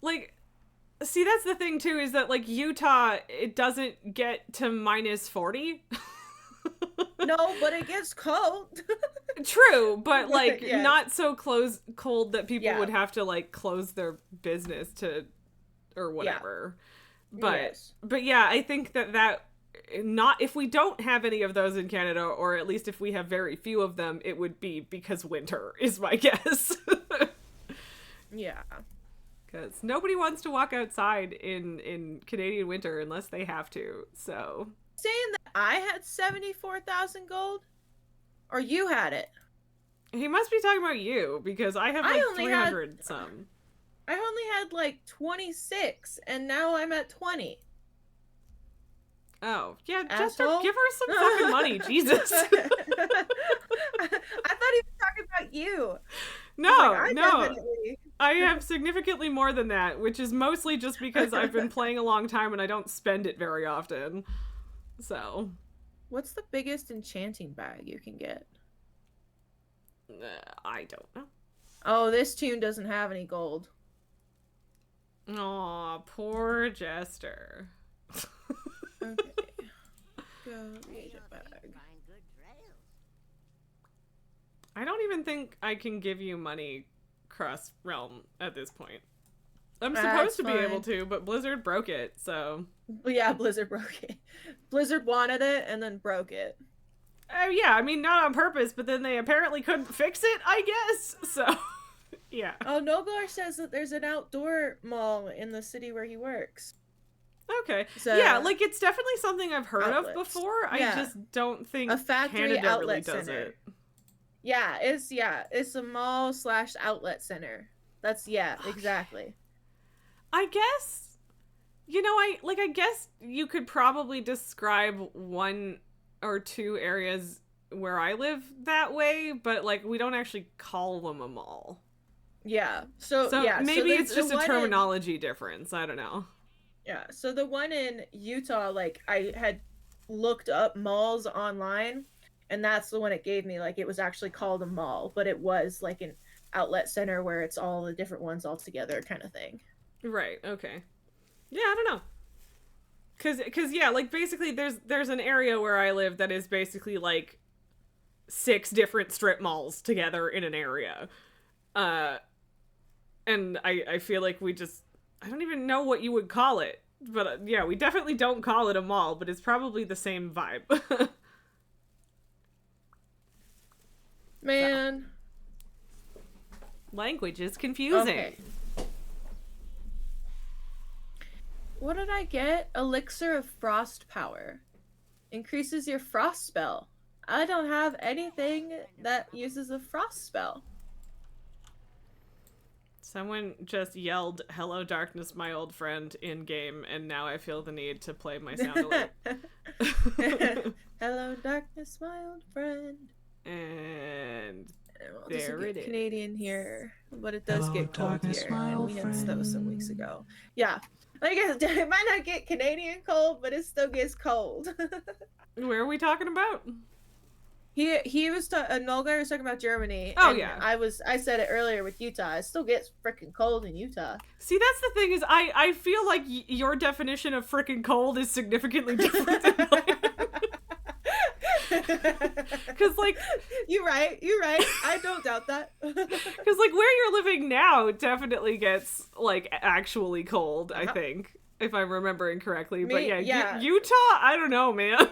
Like, see, that's the thing too, is that like Utah, it doesn't get to -40. No, but it gets cold. True, but like yes. Not so cold that people would have to like close their business to or whatever. Yeah. But yeah, I think that not if we don't have any of those in Canada, or at least if we have very few of them, it would be because winter is my guess. Yeah. Because nobody wants to walk outside in Canadian winter unless they have to, so... Saying that I had 74,000 gold? Or you had it? He must be talking about you, because I have, like, 300 some. I only had, like, 26, and now I'm at 20. Oh, yeah, Asshole. Jester, give her some fucking money, Jesus. I thought he was talking about you. No, no. Definitely... I have significantly more than that, which is mostly just because I've been playing a long time and I don't spend it very often. So. What's the biggest enchanting bag you can get? I don't know. Oh, this tune doesn't have any gold. Aw, poor Jester. Okay. Go read a bag. I don't even think I can give you money cross realm at this point. I'm supposed to be able to, but Blizzard broke it, so... Yeah, Blizzard broke it. Blizzard wanted it and then broke it. Oh, yeah, I mean, not on purpose, but then they apparently couldn't fix it, I guess, so... Yeah. Oh, Noglar says that there's an outdoor mall in the city where he works. Okay. So, yeah, like, it's definitely something I've heard outlets. of before. I just don't think a factory Canada outlet really does center. it. Yeah, it's a mall / outlet center. That's, yeah, exactly. I guess, I guess you could probably describe 1 or 2 areas where I live that way, but, like, we don't actually call them a mall. Yeah. So yeah, maybe so it's just a terminology difference. I don't know. Yeah. So the one in Utah, like, I had looked up malls online, and that's the one it gave me. Like, it was actually called a mall, but it was like an outlet center where it's all the different ones all together kind of thing. Right. Okay. Yeah, I don't know. Cause yeah, like, basically there's an area where I live that is basically like 6 different strip malls together in an area. And I feel like I don't even know what you would call it. But yeah, we definitely don't call it a mall, but it's probably the same vibe. Man. Language is confusing. Okay. What did I get? Elixir of Frost Power. Increases your frost spell. I don't have anything that uses a frost spell. Someone just yelled, "Hello, darkness, my old friend," in game, and now I feel the need to play my sound alert. Hello, darkness, my old friend. And Well, there it is. Canadian here, but it does get cold darkness, here, my and old we had snow some weeks friend. ago. Yeah, like it might not get Canadian cold, but it still gets cold. Where are we talking about? He was Nolgar was talking about Germany. Oh, and yeah. I said it earlier with Utah. It still gets freaking cold in Utah. See, that's the thing is I feel like your definition of frickin' cold is significantly different than mine. Because, like... You're right. I don't doubt that. Because, like, where you're living now definitely gets, like, actually cold, I think. If I'm remembering correctly. But yeah. Utah? I don't know, man.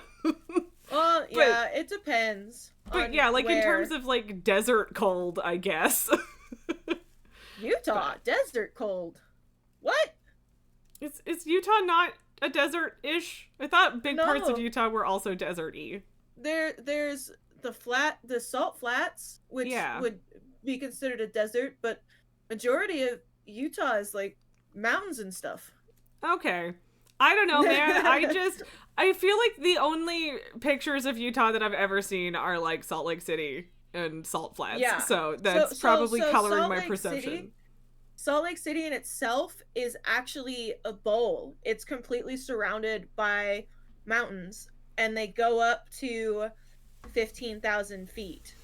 Well, yeah, it depends. But yeah, like, in terms of, like, desert cold, I guess. Utah, desert cold. What? Is Utah not a desert-ish? I thought big parts of No. Utah were also desert-y. There's the salt flats, which would be considered a desert, but majority of Utah is like mountains and stuff. Okay. I don't know, man. I feel like the only pictures of Utah that I've ever seen are like Salt Lake City and Salt Flats. Yeah. So that's probably coloring Salt my Lake perception. Salt Lake City in itself is actually a bowl. It's completely surrounded by mountains, and they go up to 15,000 feet.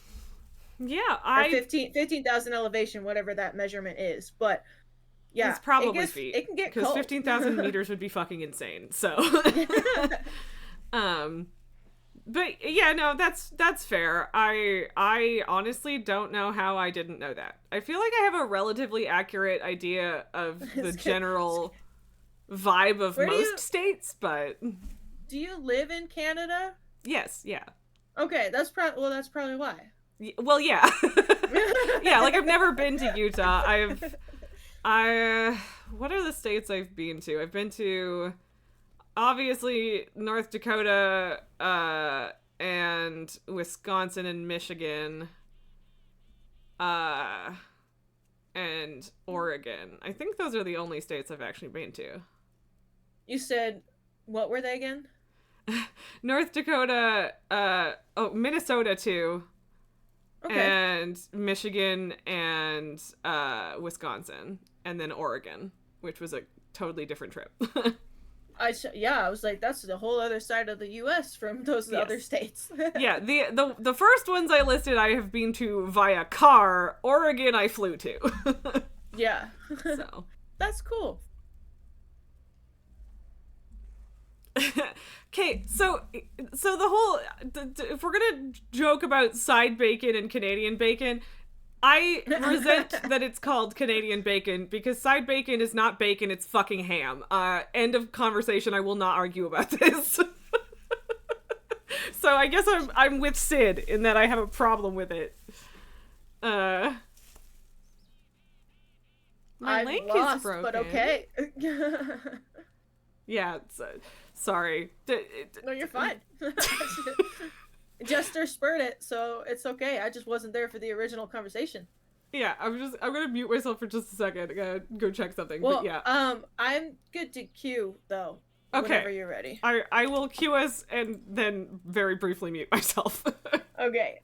Yeah, Or 15,000 elevation, whatever that measurement is. But yeah, it's probably feet. It can get because cold. 15,000 meters would be fucking insane. So, but yeah, no, that's fair. I honestly don't know how I didn't know that. I feel like I have a relatively accurate idea of the general vibe of most states, but do you live in Canada? Yes, yeah. Okay, that's probably why. Well, yeah. Yeah, like I've never been to Utah. What are the states I've been to? I've been to, obviously, North Dakota, and Wisconsin and Michigan, and Oregon. I think those are the only states I've actually been to. You said, what were they again? North Dakota, Minnesota too. Okay. And Michigan and Wisconsin, and then Oregon, which was a totally different trip. I was like, that's the whole other side of the U.S. from those other states. Yeah, the first ones I listed I have been to via car. Oregon I flew to. Yeah. So That's cool. Okay, so the whole, if we're gonna joke about side bacon and Canadian bacon, I resent that it's called Canadian bacon, because side bacon is not bacon, it's fucking ham. End of conversation. I will not argue about this. So I guess I'm with Sid in that I have a problem with it. My I'm link lost, is broken. but okay. Yeah, sorry. No, you're fine. Jester spurred it, so it's okay. I just wasn't there for the original conversation. Yeah, I'm gonna mute myself for just a second. I gotta go check something. Well, but yeah. I'm good to cue though. Okay. Whenever you're ready. I will cue us and then very briefly mute myself. Okay.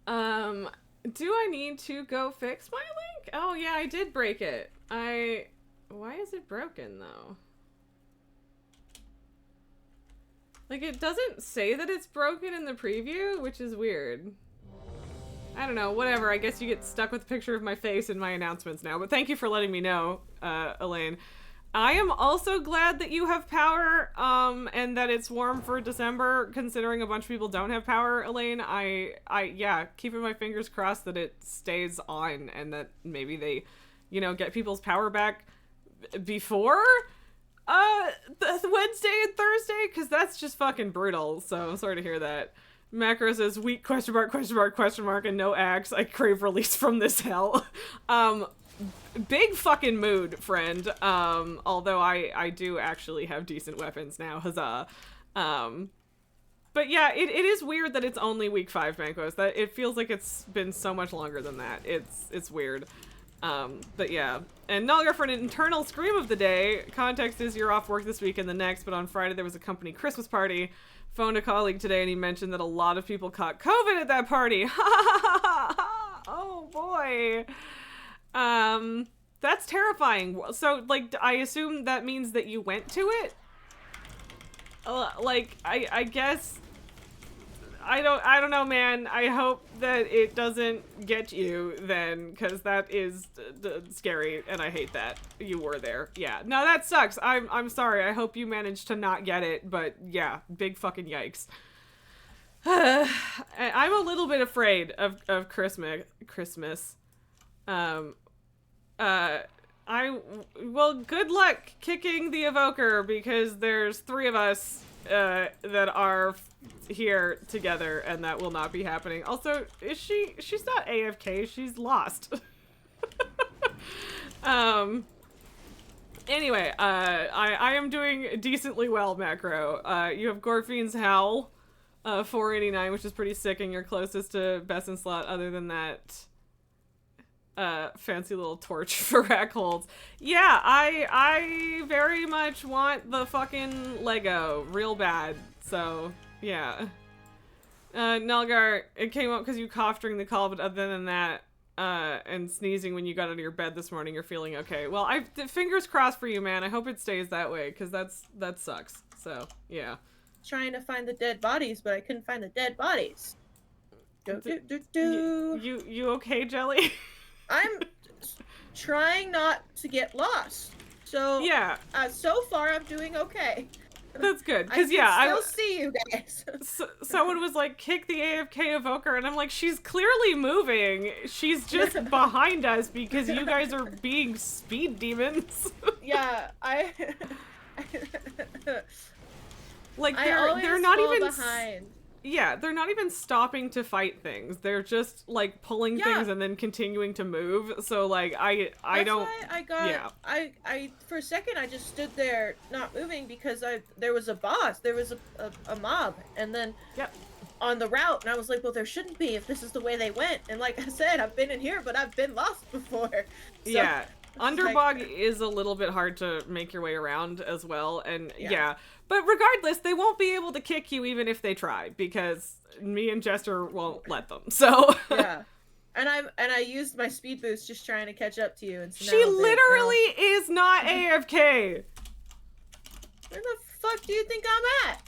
Do I need to go fix my link? Oh yeah, I did break it. Why is it broken though? Like, it doesn't say that it's broken in the preview, which is weird. I don't know, whatever. I guess you get stuck with a picture of my face in my announcements now, but thank you for letting me know, Elaine. I am also glad that you have power, and that it's warm for December, considering a bunch of people don't have power, Elaine. Yeah, keeping my fingers crossed that it stays on, and that maybe they, get people's power back before the Wednesday and Thursday, because that's just fucking brutal. So I'm sorry to hear that. Macro says weak ? And no axe. I crave release from this hell. Big fucking mood, friend. Although I do actually have decent weapons now, huzzah. But yeah, it is weird that it's only week 5, Mancos. That it feels like it's been so much longer than that. It's weird. But yeah. And Nalgar, for an internal scream of the day, context is you're off work this week and the next, but on Friday there was a company Christmas party. Phoned a colleague today and he mentioned that a lot of people caught COVID at that party. Oh boy. That's terrifying. So, like, I assume that means that you went to it? I guess... I don't know, man. I hope that it doesn't get you then, because that is scary, and I hate that you were there. Yeah, no, that sucks. I'm sorry. I hope you managed to not get it, but yeah, big fucking yikes. I'm a little bit afraid of Christmas. Well, good luck kicking the evoker, because there's 3 of us that are here together, and that will not be happening. Also, she's not AFK, she's lost. Anyway, I am doing decently well, Macro. You have Gorfine's Howl, 489, which is pretty sick, and you're closest to Best in Slot. Other than that, fancy little torch for rack holds. Yeah, I very much want the fucking Lego real bad. So yeah. Nelgar, it came up because you coughed during the call, but other than that, and sneezing when you got out of your bed this morning, you're feeling okay. Well, fingers crossed for you, man. I hope it stays that way, because that sucks. So yeah. Trying to find the dead bodies, but I couldn't find the dead bodies. You okay, Jelly? I'm trying not to get lost. So yeah. So far I'm doing okay. That's good, because I still see you guys. Someone was like, kick the AFK evoker, and I'm like, she's clearly moving. She's just behind us because you guys are being speed demons. Yeah, like they're not even behind. Yeah, they're not even stopping to fight things. They're just like pulling things and then continuing to move. So like I That's don't. why I got I for a second I just stood there not moving because there was a boss, there was a mob, and then on the route, and I was like, well, there shouldn't be if this is the way they went. And like I said, I've been in here, but I've been lost before. So, yeah. Underbog like, is a little bit hard to make your way around as well, and but regardless, they won't be able to kick you even if they try, because me and Jester won't let them. So yeah, and I used my speed boost just trying to catch up to you, and so she literally is not AFK. Where the fuck do you think I'm at?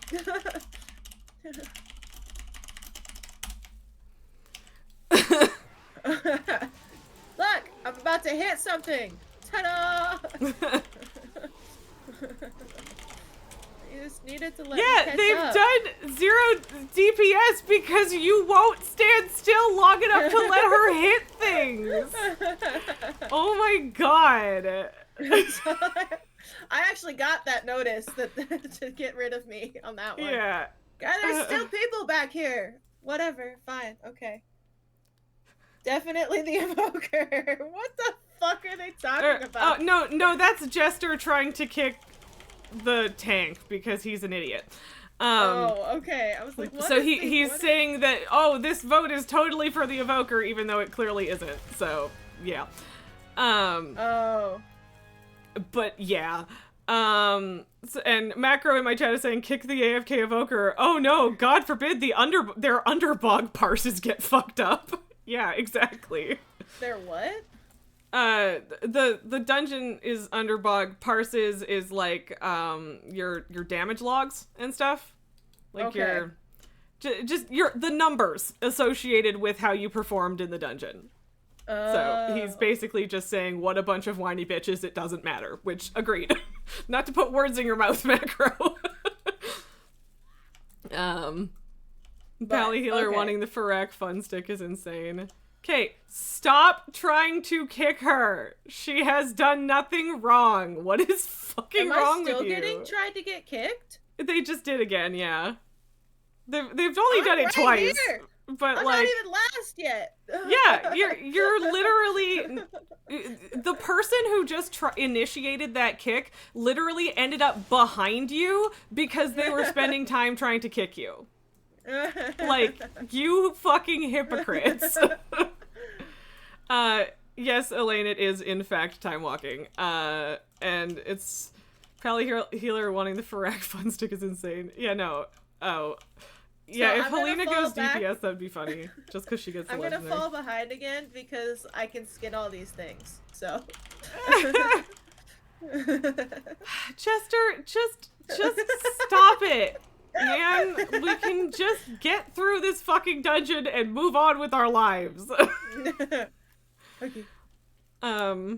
Look, I'm about to hit something. Ta-da! You just needed to let me catch they've up. done 0 DPS because you won't stand still long enough to let her hit things. Oh my god. I actually got that notice that to get rid of me on that one. Yeah. God, there's still people back here. Whatever, fine, okay. Definitely the Evoker. What the fuck are they talking about? No, that's Jester trying to kick the tank because he's an idiot. Okay. I was like, what? So he's saying that, oh, this vote is totally for the Evoker, even though it clearly isn't. So, yeah. But yeah. And Macro in my chat is saying, kick the AFK Evoker. Oh no, God forbid their underbog parses get fucked up. Yeah, exactly. Their what? The dungeon is underbog. Parses is like your damage logs and stuff. Like your the numbers associated with how you performed in the dungeon. So he's basically just saying, what a bunch of whiny bitches, it doesn't matter, which, agreed. Not to put words in your mouth, Macro. Pally Healer wanting the Farak fun stick is insane. Okay, stop trying to kick her. She has done nothing wrong. What is fucking wrong with you? Am I still getting tried to get kicked? They just did again, yeah. They've only done it twice. Here. But I'm like, not even last yet. Yeah, you're literally the person who just initiated that kick literally ended up behind you because they were spending time trying to kick you. Like, you fucking hypocrites. Yes, Elaine, it is in fact time walking. And it's Pally Healer wanting the Farak fun stick is insane. Yeah, no. Oh. Yeah, if Helena goes DPS, that'd be funny. Just because she gets the legendary. I'm gonna fall behind again because I can skin all these things, so. Chester, just stop it. Man, we can just get through this fucking dungeon and move on with our lives. Okay. Oh,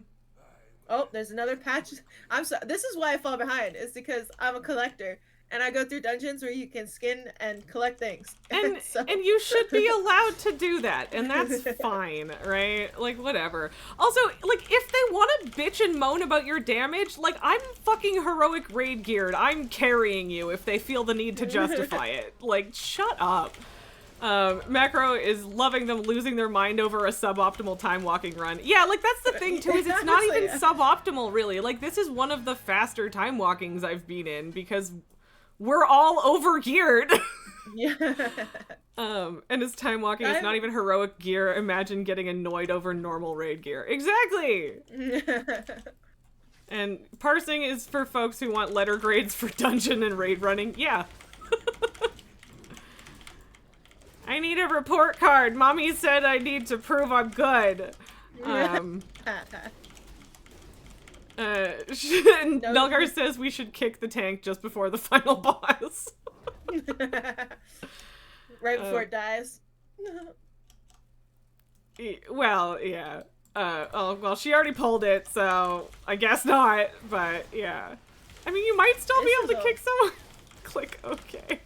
there's another patch. I'm sorry. This is why I fall behind. It's because I'm a collector. And I go through dungeons where you can skin and collect things. And you should be allowed to do that, and that's fine, right? Like, whatever. Also, like, if they want to bitch and moan about your damage, like, I'm fucking heroic raid geared. I'm carrying you if they feel the need to justify it. Like, shut up. Macro is loving them losing their mind over a suboptimal time walking run. Yeah, like, that's the thing, too, is it's not even suboptimal, really. Like, this is one of the faster time walkings I've been in, because we're all over-geared. Yeah. And his time walking is not even heroic gear. Imagine getting annoyed over normal raid gear. Exactly! And parsing is for folks who want letter grades for dungeon and raid running. Yeah. I need a report card. Mommy said I need to prove I'm good. Nelgar says we should kick the tank just before the final boss. Right before it dies. Well, yeah. Well, she already pulled it, so I guess not, but yeah. I mean, you might still be able to kick someone. Click OK.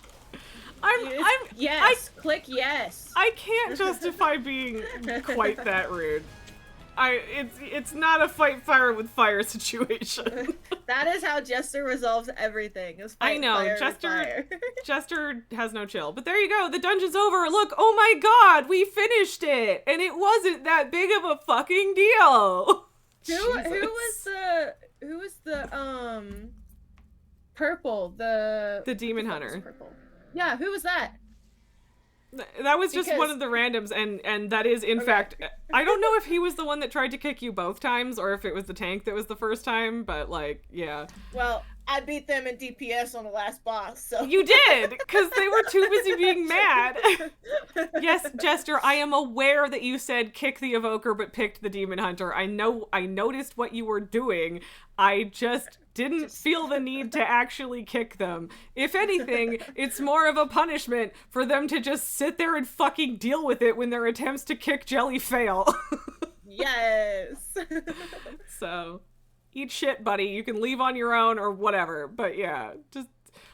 Click yes. I can't justify being quite that rude. It's not a fight fire with fire situation. That is how Jester resolves everything. Is I know, fire Jester. fire. Jester has no chill. But there you go. The dungeon's over. Look, oh my god, we finished it, and it wasn't that big of a fucking deal. Who was the purple the demon hunter? Purple. Yeah, who was that? That was just one of the randoms, and that is in fact, I don't know if he was the one that tried to kick you both times or if it was the tank that was the first time, but like, yeah. Well, I beat them in DPS on the last boss, so. You did, because they were too busy being mad. Yes, Jester, I am aware that you said kick the evoker but picked the demon hunter. I noticed what you were doing. I just didn't feel the need to actually kick them. If anything, it's more of a punishment for them to just sit there and fucking deal with it when their attempts to kick Jelly fail. Yes. So, eat shit, buddy. You can leave on your own or whatever. But yeah, just...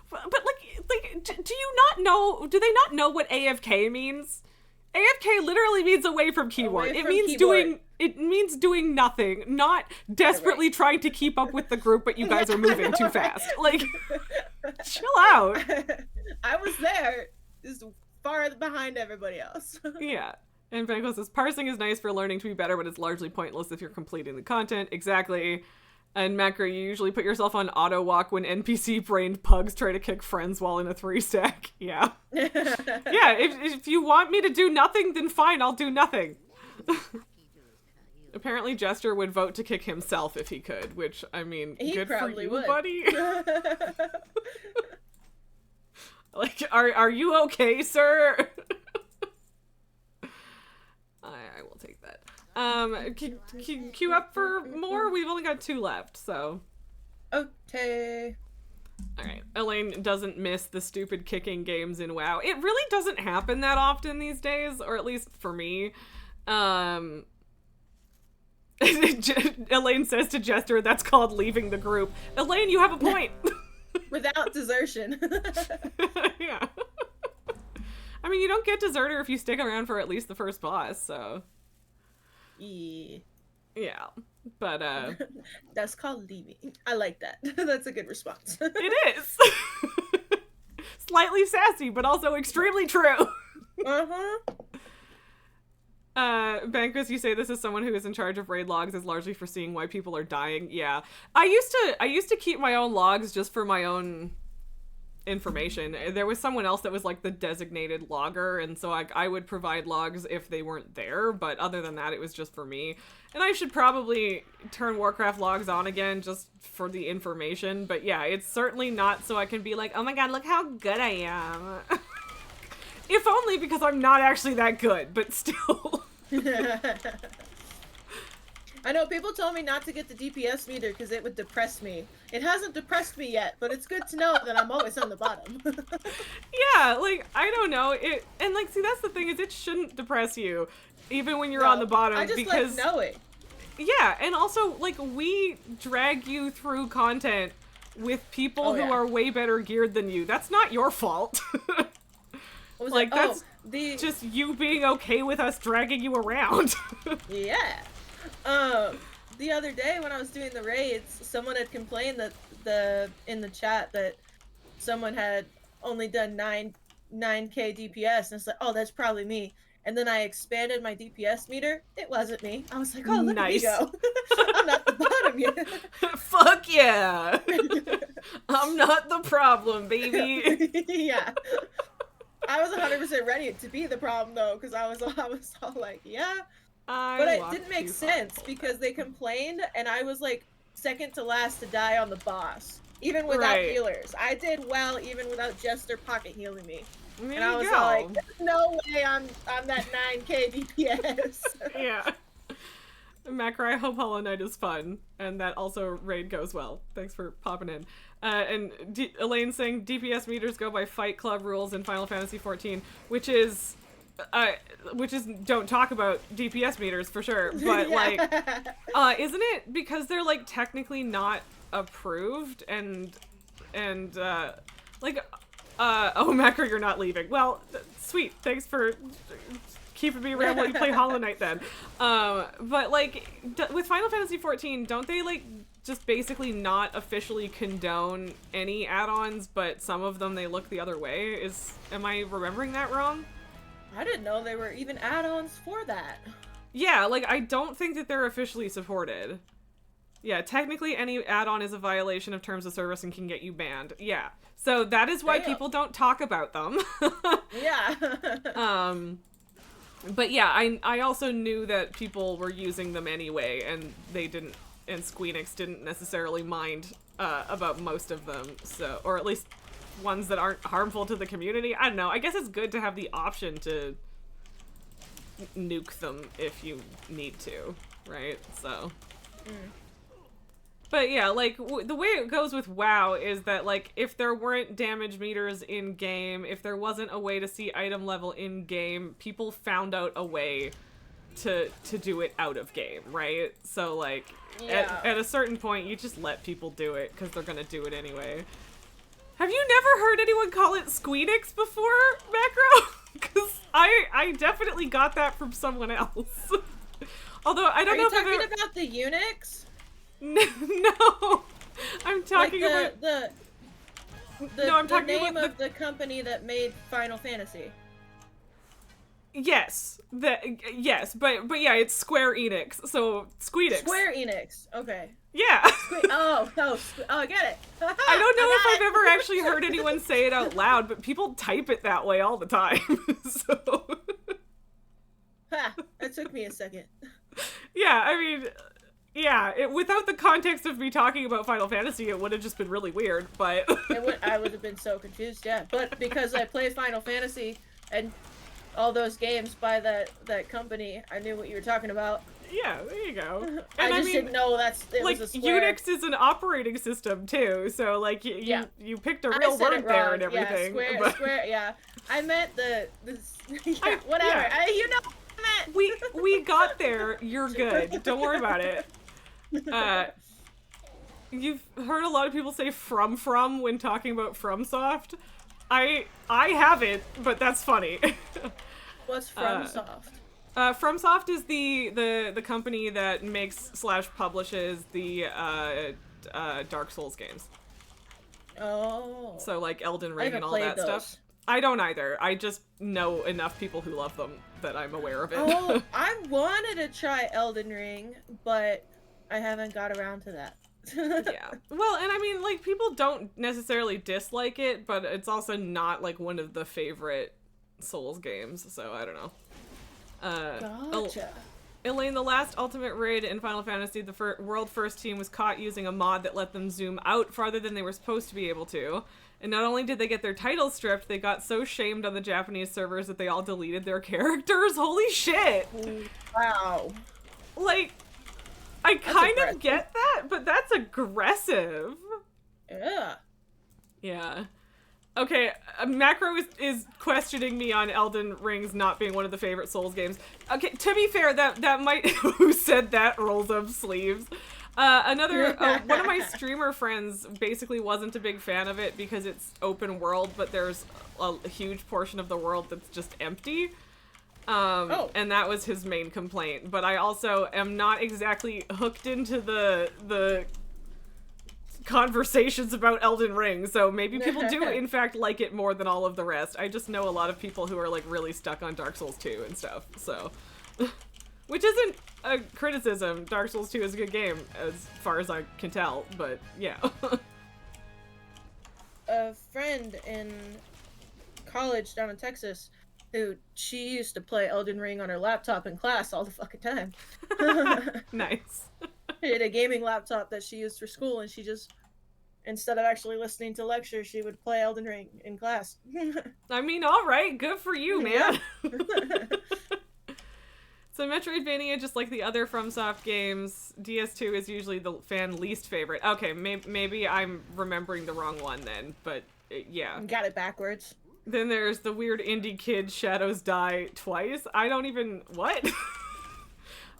But like, do you not know... Do they not know what AFK means? AFK literally means away from keyboard. It means doing nothing, not desperately trying to keep up with the group, but you guys are moving too fast. Like, chill out. I was there, just far behind everybody else. Yeah. And Banco says, parsing is nice for learning to be better, but it's largely pointless if you're completing the content. Exactly. And Macro, you usually put yourself on auto walk when NPC-brained pugs try to kick friends while in a 3-stack. Yeah. Yeah, if you want me to do nothing, then fine, I'll do nothing. Apparently Jester would vote to kick himself if he could, which, I mean, he good for you, would. buddy. Like, are you okay, sir? I will take that. Queue up for more? We've only got 2 left, so. Okay. Alright, Elaine doesn't miss the stupid kicking games in WoW. It really doesn't happen that often these days, or at least for me. Elaine says to Jester, that's called leaving the group. Elaine, you have a point. Without desertion. Yeah. I mean, you don't get deserter if you stick around for at least the first boss, so. Yeah, but that's called leaving. I like that. That's a good response. It is. Slightly sassy, but also extremely true. Banquist, you say this is someone who is in charge of raid logs is largely for seeing why people are dying. Yeah, I used to keep my own logs just for my own information. There was someone else that was like the designated logger, and so I would provide logs if they weren't there, but other than that it was just for me. And I should probably turn Warcraft logs on again just for the information, but yeah, it's certainly not so I can be like, oh my god, look how good I am. If only because I'm not actually that good, but still. I know, people told me not to get the DPS meter because it would depress me. It hasn't depressed me yet, but it's good to know that I'm always on the bottom. Yeah, like, I don't know. And like, see, that's the thing, is it shouldn't depress you, even when you're on the bottom. I just because, like know it. Yeah, and also, like, we drag you through content with people who are way better geared than you. That's not your fault. Like, that's just you being okay with us dragging you around. Yeah. The other day when I was doing the raids, someone had complained that in the chat that someone had only done 9k DPS, and it's like, oh, that's probably me. And then I expanded my DPS meter. It wasn't me. I was like, oh, look at me go. I'm not the bottom yet. Fuck yeah. I'm not the problem, baby. Yeah. I was 100% ready to be the problem though, because I was all like, yeah. But it didn't make sense because they complained, and I was like second to last to die on the boss, even without healers. I did well even without Jester pocket healing me. And I was all like, no way I'm that 9k DPS. Yeah. Macro, I hope Hollow Knight is fun, and that also raid goes well. Thanks for popping in. And Elaine saying DPS meters go by Fight Club rules in Final Fantasy XIV, which is don't talk about DPS meters for sure, but like, isn't it because they're like technically not approved and like, oh Macro, you're not leaving. Well, sweet, thanks for keeping me around while you play Hollow Knight then. But like, with Final Fantasy XIV, don't they like just basically not officially condone any add-ons, but some of them they look the other way. Am I remembering that wrong? I didn't know there were even add-ons for that. Yeah, like, I don't think that they're officially supported. Yeah, technically any add-on is a violation of terms of service and can get you banned. Yeah. So that is why people don't talk about them. Yeah. But yeah, I also knew that people were using them anyway, and and Squeenix didn't necessarily mind about most of them, so, or at least ones that aren't harmful to the community. I don't know. I guess it's good to have the option to nuke them if you need to, right? So. But yeah, like, the way it goes with WoW is that, like, if there weren't damage meters in-game, if there wasn't a way to see item level in-game, people found out a way to do it out of game, right? So, like, at a certain point, you just let people do it, because they're gonna do it anyway. Have you never heard anyone call it Squeenix before, Macro? Because I definitely got that from someone else. Although, I don't know if Are you talking about the Unix? No, I'm talking like about I'm talking about the name of the company that made Final Fantasy. Yes, but yeah, it's Square Enix, so Squeenix. Square Enix, okay. Yeah. Oh, I get it. I don't know if I've ever actually heard anyone say it out loud, but people type it that way all the time. So. Ha! That took me a second. Yeah, I mean. Yeah, without the context of me talking about Final Fantasy, it would have just been really weird, but... I would have been so confused, yeah. But because I play Final Fantasy and all those games by that company, I knew what you were talking about. Yeah, there you go. And I just didn't know it like, was a Square. Unix is an operating system, too, so, like, you picked a real word there and everything. Yeah, Square, yeah. I meant whatever. Yeah. You know what I meant. We got there. You're good. Don't worry about it. You've heard a lot of people say from when talking about FromSoft. I haven't, but that's funny. What's FromSoft? FromSoft is the company that makes / publishes the Dark Souls games. Oh. So like Elden Ring and all that those. stuff. I don't either. I just know enough people who love them that I'm aware of it. Oh, I wanted to try Elden Ring, but I haven't got around to that. Yeah. Well, and I mean, like, people don't necessarily dislike it, but it's also not, like, one of the favorite Souls games, so I don't know. Gotcha. Elaine, the last Ultimate Raid in Final Fantasy, the world first team was caught using a mod that let them zoom out farther than they were supposed to be able to. And not only did they get their titles stripped, they got so shamed on the Japanese servers that they all deleted their characters. Holy shit! Wow. Like... I kind of get that, but that's aggressive. Yeah. Yeah. Okay, Macro is questioning me on Elden Ring's not being one of the favorite Souls games. Okay, to be fair, that might... Who said that? Rolls up sleeves. One of my streamer friends basically wasn't a big fan of it because it's open world, but there's a huge portion of the world that's just empty. And that was his main complaint. But I also am not exactly hooked into the conversations about Elden Ring, so maybe people do in fact like it more than all of the rest. I just know a lot of people who are like really stuck on Dark Souls 2 and stuff, so. Which isn't a criticism. Dark Souls 2 is a good game, as far as I can tell, but yeah. A friend in college down in Texas she used to play Elden Ring on her laptop in class all the fucking time. Nice. She had a gaming laptop that she used for school, and she just, instead of actually listening to lectures, she would play Elden Ring in class. I mean, alright, good for you, man. So Metroidvania, just like the other FromSoft games, DS2 is usually the fan least favorite. Okay, maybe I'm remembering the wrong one then, but yeah. Got it backwards. Then there's the weird indie kid Shadows Die Twice. I don't even... What?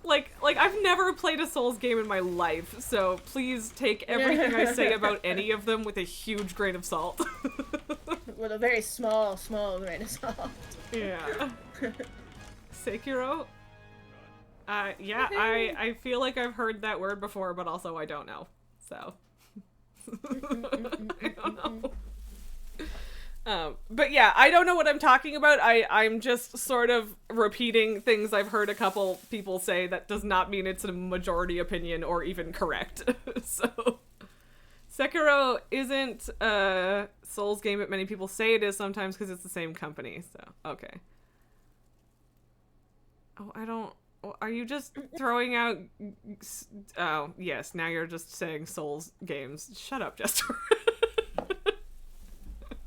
like, I've never played a Souls game in my life, so please take everything I say about any of them with a huge grain of salt. With a very small grain of salt. Yeah. Sekiro? Yeah, I feel like I've heard that word before, but also I don't know. So. I don't know. But yeah, I don't know what I'm talking about. I'm just sort of repeating things I've heard a couple people say. That does not mean it's a majority opinion or even correct. So, Sekiro isn't a Souls game, but many people say it is sometimes because it's the same company. So, okay. Oh, I don't... Are you just throwing out... Oh, yes, now you're just saying Souls games. Shut up, Jester.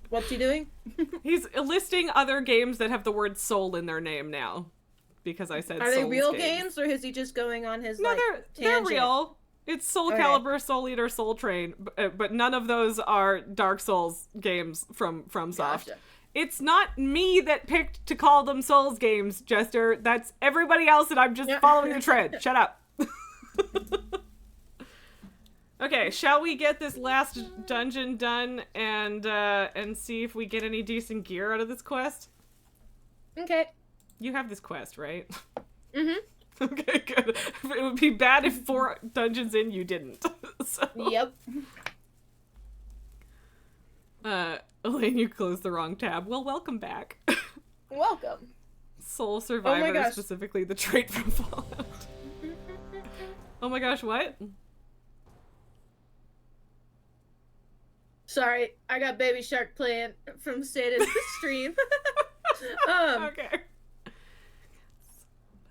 What's he doing? He's listing other games that have the word soul in their name now. Because I said Are they Souls real games, or is he just going on his, No, like, they're tangent? real. It's Soul Okay. Calibur, Soul Eater, Soul Train, but none of those are Dark Souls games from FromSoft. Gotcha. It's not me that picked to call them Souls games, Jester. That's everybody else, and I'm just following the trend. Shut up. Okay, shall we get this last dungeon done and see if we get any decent gear out of this quest? Okay. You have this quest, right? Mm-hmm. Okay, good. It would be bad if 4 dungeons in you didn't. So, Yep. Elaine, you closed the wrong tab. Well, welcome back. Welcome. Soul Survivor, gosh. specifically the trait from Fallout. Oh my gosh, what? Sorry, I got Baby Shark playing from Sadie's stream. Okay.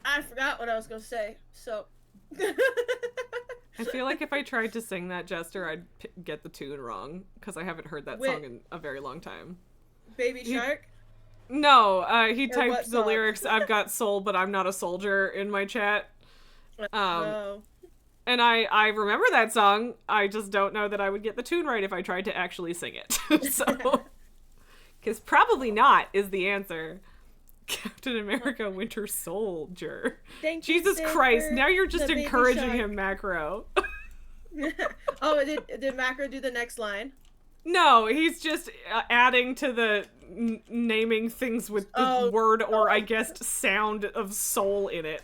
I forgot what I was gonna say, so. I feel like if I tried to sing that, Jester, I'd get the tune wrong, because I haven't heard that song in a very long time. Baby Shark? No, he Or what typed the song? lyrics, I've got soul, but I'm not a soldier, in my chat. No. And I remember that song, I just don't know that I would get the tune right if I tried to actually sing it. So, because probably not is the answer. Captain America Winter Soldier. Thank you, Jesus Sid, Christ, for now you're just the Baby encouraging Shark. him, Macro. Oh, did Macro do the next line? No, he's just adding to the naming things with the word or, I guess, sound of soul in it.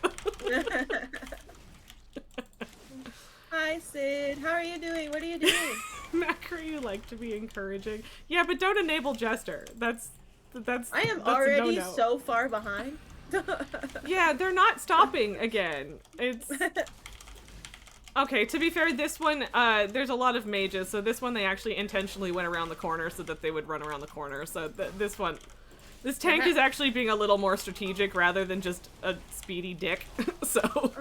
Hi, Sid. How are you doing? What are you doing? Macro, you like to be encouraging. Yeah, but don't enable Jester. That's I am that's a already no-no. so far behind. Yeah, they're not stopping again. It's... Okay, to be fair, this one, there's a lot of mages, so this one they actually intentionally went around the corner so that they would run around the corner, so this one... This tank is actually being a little more strategic rather than just a speedy dick, so...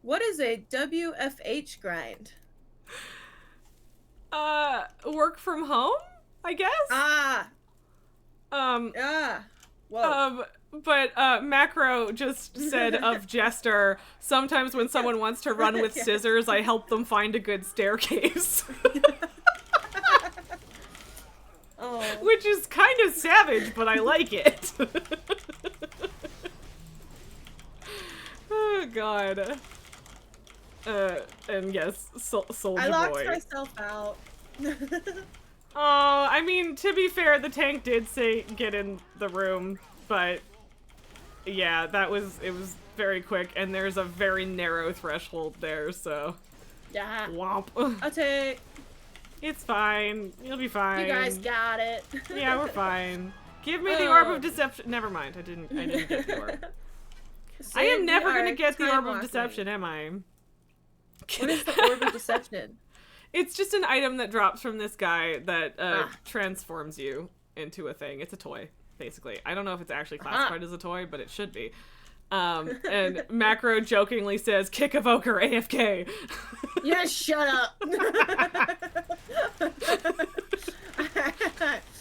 What is a WFH grind? Work from home, I guess? Whoa. But Macro just said of Jester, sometimes when someone wants to run with scissors, I help them find a good staircase. Oh. Which is kind of savage, but I like it. Oh god. And yes, Soldier I locked Boy. myself out. Oh, I mean, to be fair, the tank did say get in the room, but yeah, it was very quick, and there's a very narrow threshold there, so Yeah. womp. I'll take. It's fine. You'll be fine. You guys got it. Yeah, we're fine. Give me the Orb of Deception. Never mind, I didn't get the orb. I am never gonna get the Orb of Deception, am I? What is the Orb of Deception? It's just an item that drops from this guy that transforms you into a thing. It's a toy, basically. I don't know if it's actually classified as a toy, but it should be. And Macro jokingly says, kick evoker AFK. Yeah, shut up.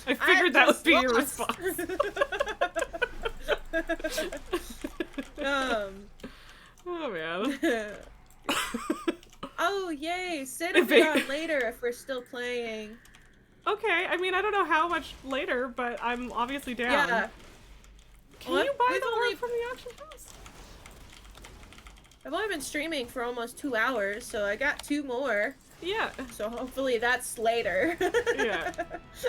I figured that would be your response. Oh man. Oh yay! Sid will be on later if we're still playing. Okay, I mean I don't know how much later, but I'm obviously down. Yeah. Can you buy the orb from the auction house? I've only been streaming for almost 2 hours, so I got 2 more. Yeah. So hopefully that's later. Yeah.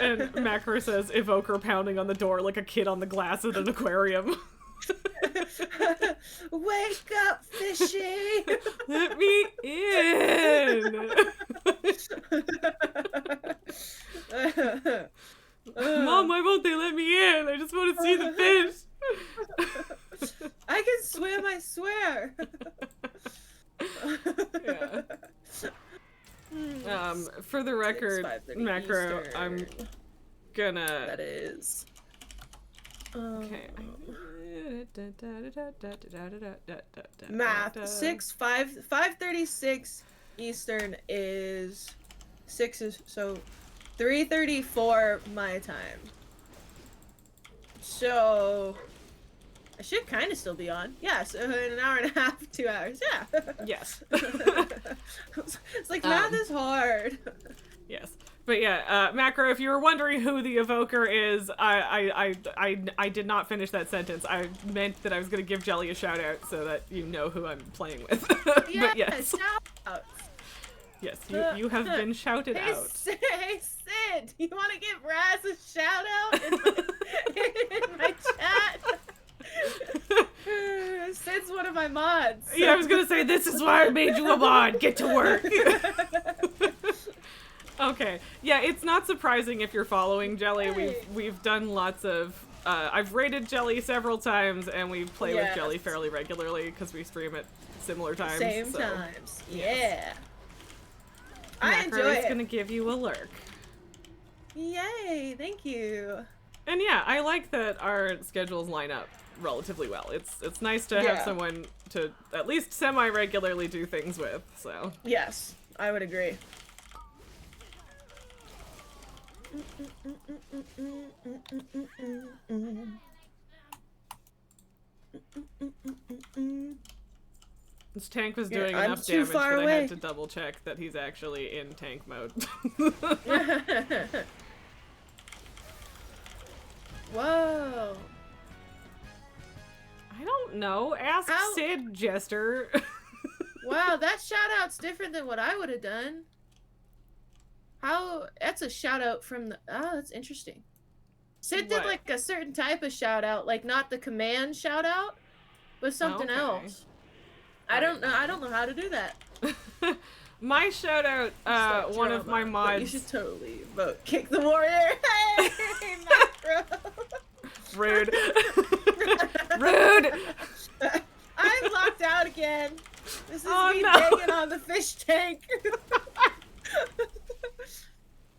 And Macro says, evoker pounding on the door like a kid on the glass at an aquarium. Wake up, fishy! Let me in! Mom, why won't they let me in? I just want to see the fish. I can swim, I swear. Yeah. For the record, Macro, Eastern. I'm gonna... That is. Okay. Math. 5:36 Eastern is 6 is so 3:34 my time. So I should kind of still be on. Yes, in an hour and a half, 2 hours. Yeah. Yes. It's like math is hard. Yes. But yeah, Macro, if you were wondering who the evoker is, I did not finish that sentence. I meant that I was going to give Jelly a shout out so that you know who I'm playing with. But yes. Shout outs. Yes, you have been shouted out. Hey Sid, you want to give Raz a shout out in my chat? Sid's one of my mods. So. Yeah, I was going to say, this is why I made you a mod. Get to work. Okay. Yeah, it's not surprising if you're following Jelly. Hey. We've done lots of... I've raided Jelly several times, and we play with Jelly fairly regularly because we stream at similar times. Same so. times. Yes. Yeah. I enjoy it. Macro's gonna give you a lurk. Yay, thank you. And yeah, I like that our schedules line up relatively well. It's nice to have someone to at least semi-regularly do things with, so. Yes, I would agree. This tank was doing I'm enough too damage far that I away. had to double check that he's actually in tank mode. Whoa. I don't know. Ask Ow. Sid, Jester. Wow, that shout out's different than what I would have done. How? That's a shout out from the. Oh, that's interesting. Sid did What? like a certain type of shout out, like not the command shout out, but something Okay. else. I don't know. I don't know how to do that. My shout out, Stop one of my drama, but mods. You should totally vote Kick the Warrior. Hey, Macro. Rude. Rude. I'm locked out again. This is Oh, me no. banging on the fish tank.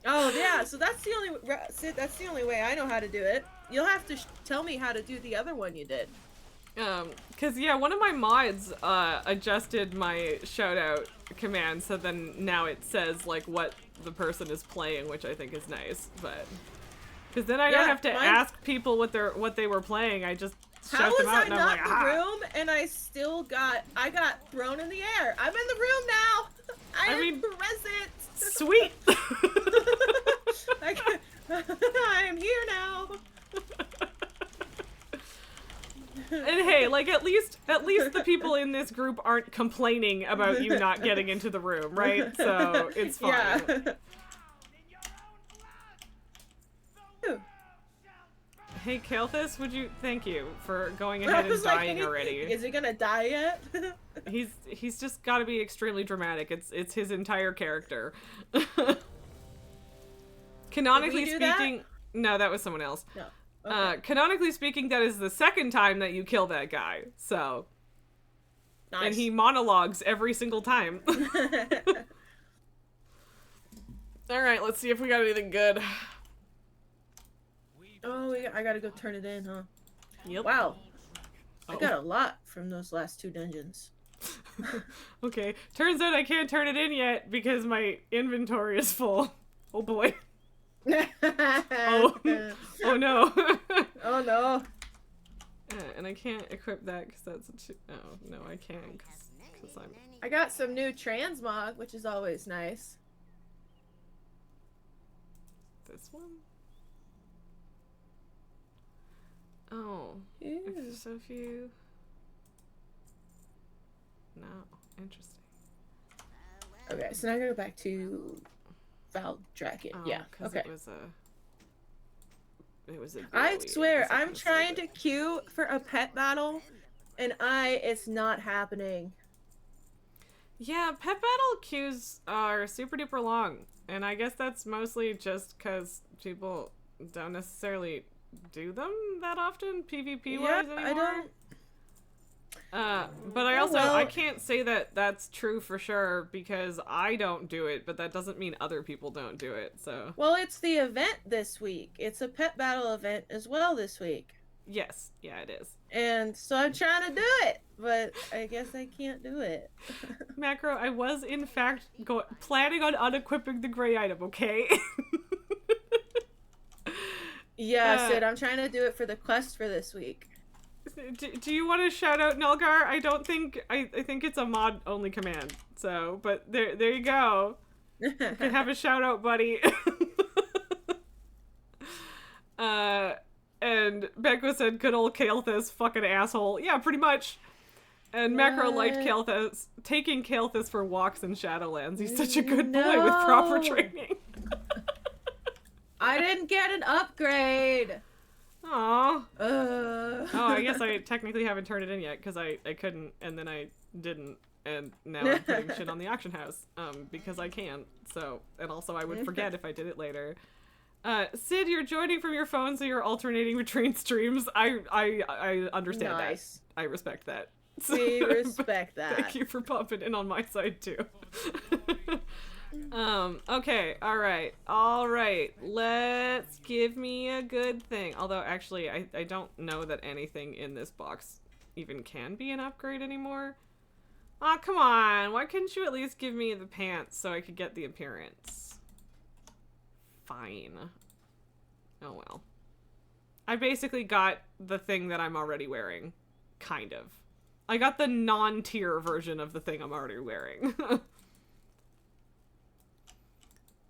Oh yeah, so that's the only Sid, that's the only way I know how to do it. You'll have to tell me how to do the other one you did. Cause yeah, one of my mods, adjusted my shout out command so then now it says like what the person is playing, which I think is nice, but. Cause then I don't have to ask people what they were playing, I just How shout was them out I and I'm not like, in the ah. room and I got thrown in the air? I'm in the room now. I mean, am present. Sweet! I am here now. And hey, like at least the people in this group aren't complaining about you not getting into the room, right? So it's fine. Yeah. Hey Kael'thas, thank you for going ahead and dying already. Is he gonna die yet? He's just gotta be extremely dramatic. It's his entire character. Canonically Did we do speaking, no, that was someone else. No. Okay. Canonically speaking, that is the second time that you kill that guy. So, Nice. and he monologues every single time. All right, let's see if we got anything good. Oh, I gotta go turn it in, huh? Yep. Wow. Oh. I got a lot from those last 2 dungeons. Okay. Turns out I can't turn it in yet because my inventory is full. Oh boy. Oh. Oh no. Oh no. And I can't equip that because that's a oh no, I can't because I'm. I got some new transmog, which is always nice. This one. Oh, Ew. there's so few. No, interesting. Okay, so now I gotta go back to Valdraken. Yeah. Okay. It was a I girly swear, a second I'm trying ago. to queue for a pet battle, and it's not happening. Yeah, pet battle queues are super duper long, and I guess that's mostly just because people don't necessarily do them that often PvP wise anymore. I don't. But I Oh, also well. I can't say that that's true for sure because I don't do it, but that doesn't mean other people don't do it. So Well, it's the event this week. It's a pet battle event as well this week. yes, yeah, it is. And so I'm trying to do it, but I guess I can't do it. Macro, I was in fact planning on unequipping the gray item. Okay. Yeah, Sid, I'm trying to do it for the quest for this week. Do you want to shout out Nulgar? I don't think I think it's a mod only command. So, but there you go. You can have a shout out, buddy. And Becco said, "Good old Kael'thas, fucking asshole." Yeah, pretty much. And Macro liked Kael'thas, taking Kael'thas for walks in Shadowlands. He's such a good boy with proper training. I didn't get an upgrade. Aww. Oh, I guess I technically haven't turned it in yet because I couldn't, and then I didn't, and now I'm putting shit on the auction house because I can. So, and also I would forget if I did it later. Sid, you're joining from your phone, so you're alternating between streams. I understand that. I respect that. We respect that. Thank you for popping in on my side too. Okay, all right. Let's give me a good thing. Although, actually, I don't know that anything in this box even can be an upgrade anymore. Aw, come on. Why couldn't you at least give me the pants so I could get the appearance? Fine. Oh well. I basically got the thing that I'm already wearing. Kind of. I got the non-tier version of the thing I'm already wearing.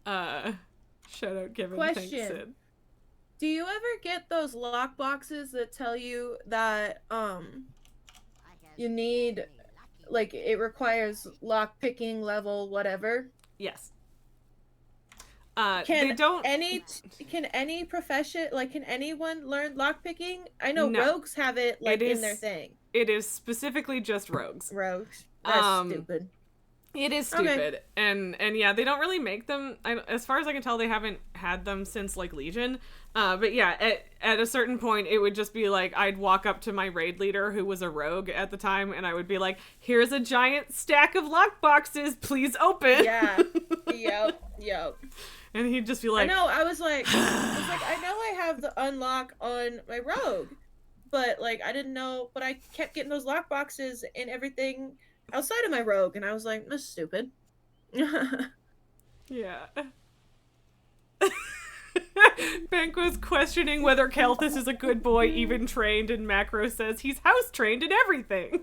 Shout out Kevin. Question. Thanks, Sid. Do you ever get those lock boxes that tell you that you need, like, it requires lock picking level whatever? Yes. Can they don't. Can any profession, like, can anyone learn lock picking? I know No. rogues have it, like, in their thing. It is specifically just rogues. Rogues. That's stupid. It is stupid, and yeah, they don't really make them. As far as I can tell, they haven't had them since like Legion. But yeah, at a certain point, it would just be like I'd walk up to my raid leader, who was a rogue at the time, and I would be like, "Here's a giant stack of lock boxes. Please open." Yeah. Yep. And he'd just be like, I know. I was like, I know I have the unlock on my rogue, but like I didn't know. But I kept getting those lock boxes and everything outside of my rogue, and I was like, that's stupid. Yeah. Banquo's questioning whether Kael'thas is a good boy, even trained, and Macro says he's house trained in everything.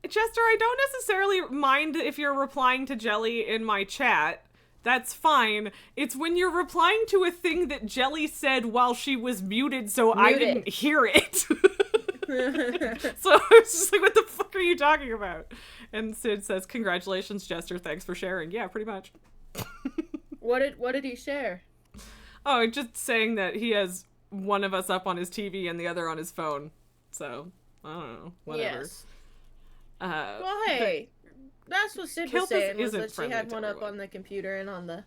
Chester, I don't necessarily mind if you're replying to Jelly in my chat. That's fine. It's when you're replying to a thing that Jelly said while she was muted, so I didn't hear it. So I was just like, what the fuck are you talking about? And Sid says, congratulations, Jester. Thanks for sharing. Yeah, pretty much. What did he share? Oh, just saying that he has one of us up on his TV and the other on his phone. So, I don't know. Whatever. Yes. Well, hey. That's what Sid was saying, was that she had one up on the computer and on the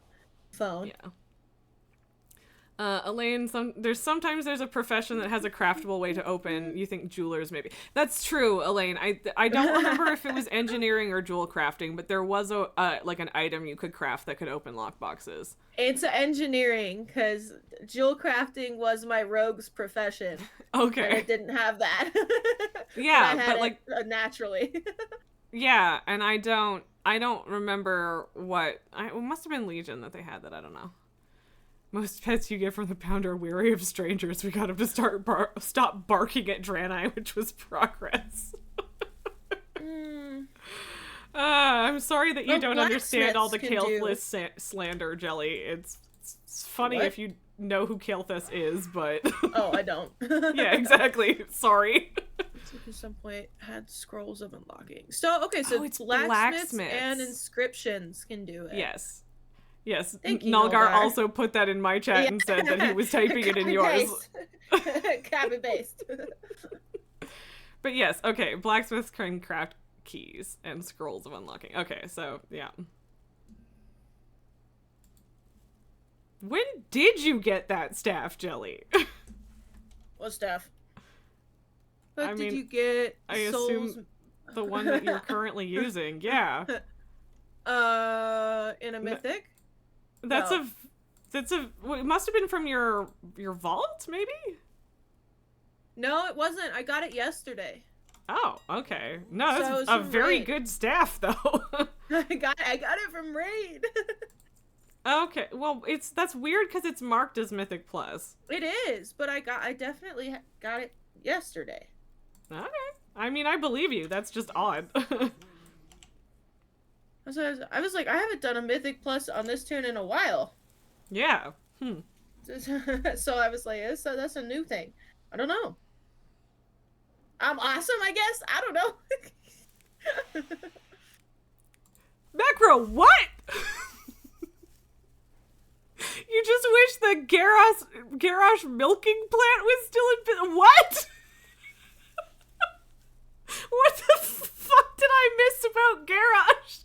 phone. Yeah. Elaine, sometimes there's a profession that has a craftable way to open. You think jewelers maybe. That's true, Elaine. I don't remember if it was engineering or jewel crafting, but there was like an item you could craft that could open lockboxes. It's engineering, because jewel crafting was my rogue's profession. Okay. And it didn't have that. Yeah, but like naturally. Yeah, and I don't remember what it must have been Legion that they had that. I don't know. Most pets you get from the pound are weary of strangers. We got him to stop barking at Draenei, which was progress. I'm sorry that you don't understand all the Kael'thas slander, Jelly. It's funny if you know who Kael'thas is, but oh, I don't. Yeah, exactly. Sorry. at some point had scrolls of unlocking. So okay, so it's blacksmiths and blacksmiths. inscriptions can do it. Yes. Yes. Thank you, Nulgar Nulgar. also put that in my chat and said that he was typing it in yours. Copy paste. But yes, okay. Blacksmiths can craft keys and scrolls of unlocking. Okay, so yeah. When did you get that staff, Jelly? What stuff? But I did mean, you get I souls? assume the one that you're currently using. Yeah. In a mythic? That's No. well, it must have been from your vault, maybe? No, it wasn't. I got it yesterday. Oh, okay. No, So it that's was a from very Raid. good staff, though. I got it from Raid. Okay, well, that's weird because it's marked as Mythic Plus. It is, but I definitely got it yesterday. Okay. I mean, I believe you. That's just odd. So I was like, I haven't done a Mythic Plus on this tune in a while. Yeah. So I was like, that's a new thing. I don't know. I'm awesome, I guess. I don't know. Macro, what? You just wish the Garrosh milking plant was still in... What? What the fuck did I miss about Garrosh?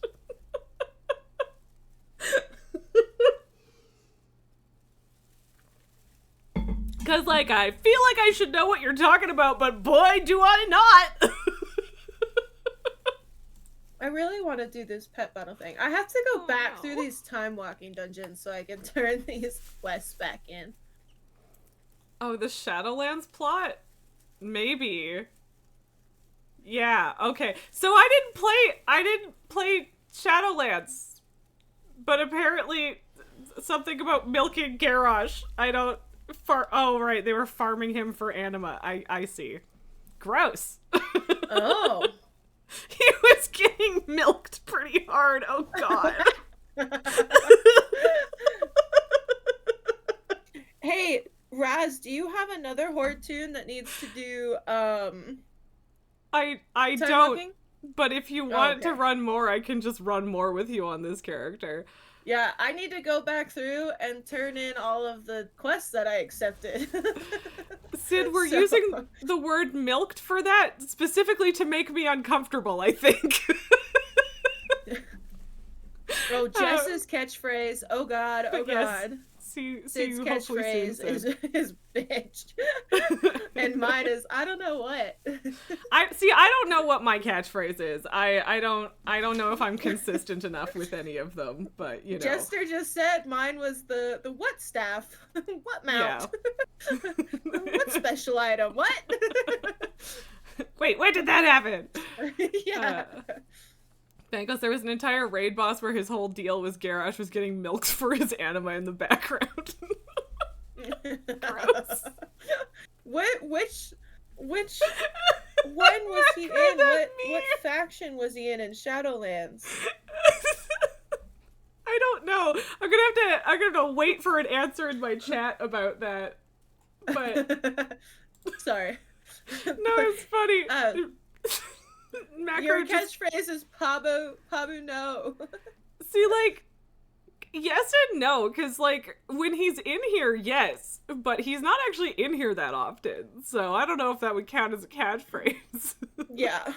Because, like, I feel like I should know what you're talking about, but boy, do I not! I really want to do this pet battle thing. I have to go back Oh. through these time walking dungeons so I can turn these quests back in. Oh, the Shadowlands plot? Maybe. Yeah, okay. So I didn't play Shadowlands. But apparently something about milking Garrosh. Oh, right, they were farming him for anima. I see. Gross. Oh. He was getting milked pretty hard. Oh, God. Hey, Raz, do you have another horde tune that needs to do I time don't, walking? but if you want to okay. run more, I can just run more with you on this character. Yeah, I need to go back through and turn in all of the quests that I accepted. Sid, we're So- using the word milked for that specifically to make me uncomfortable, I think. Oh, Jess's catchphrase. Oh God, oh But yes, God. see Sid's you hopefully catchphrase soon, is bitch. And mine is I don't know what. I don't know what my catchphrase is. I don't know if I'm consistent enough with any of them, but you know. Jester just said mine was the what staff? What mount? What special item? What? Wait, when did that happen? Yeah. Because there was an entire raid boss where his whole deal was Garrosh was getting milked for his anima in the background. Gross. Which one was he in? What faction was he in Shadowlands? I don't know. I'm gonna have to wait for an answer in my chat about that. But Sorry. no, it's funny. Macro Your just catchphrase is Pabu no. see, like, yes and no, because like when he's in here, yes, but he's not actually in here that often, so I don't know if that would count as a catchphrase. Yeah.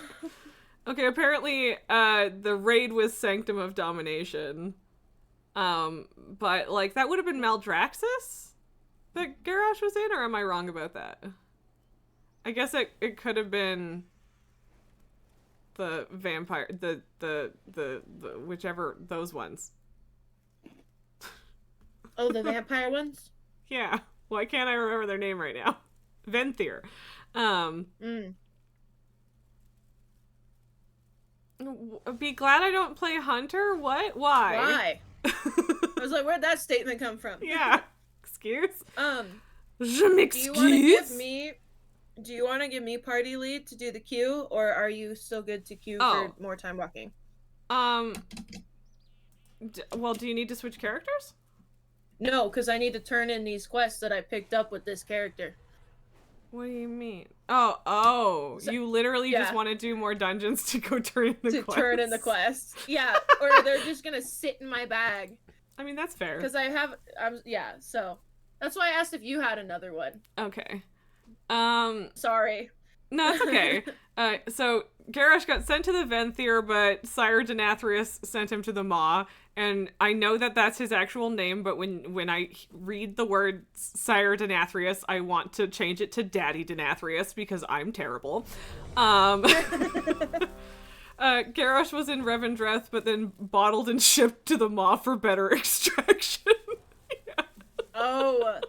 Okay, apparently the raid was Sanctum of Domination, but like that would have been Maldraxxus that Garrosh was in, or am I wrong about that? I guess it could have been the vampire, the whichever, those ones. Oh, the vampire ones? Yeah. Why can't I remember their name right now? Venthyr. Be glad I don't play Hunter? What? Why? I was like, where'd that statement come from? Yeah. Excuse? Je Do m'excuse. you want to give me party lead to do the queue, or are you still good to queue for more time walking? Well, do you need to switch characters? No, because I need to turn in these quests that I picked up with this character. What do you mean? Oh, So- you literally just yeah. want to do more dungeons to go turn in the To quests. turn in the quest. Yeah, or they're just gonna sit in my bag. I mean, that's fair. Because yeah, so. That's why I asked if you had another one. Okay. Sorry. No, it's okay. So Garrosh got sent to the Venthyr, but Sire Denathrius sent him to the Maw, and I know that that's his actual name, but when I read the word Sire Denathrius, I want to change it to Daddy Denathrius because I'm terrible. Garrosh was in Revendreth, but then bottled and shipped to the Maw for better extraction. Yeah. Oh.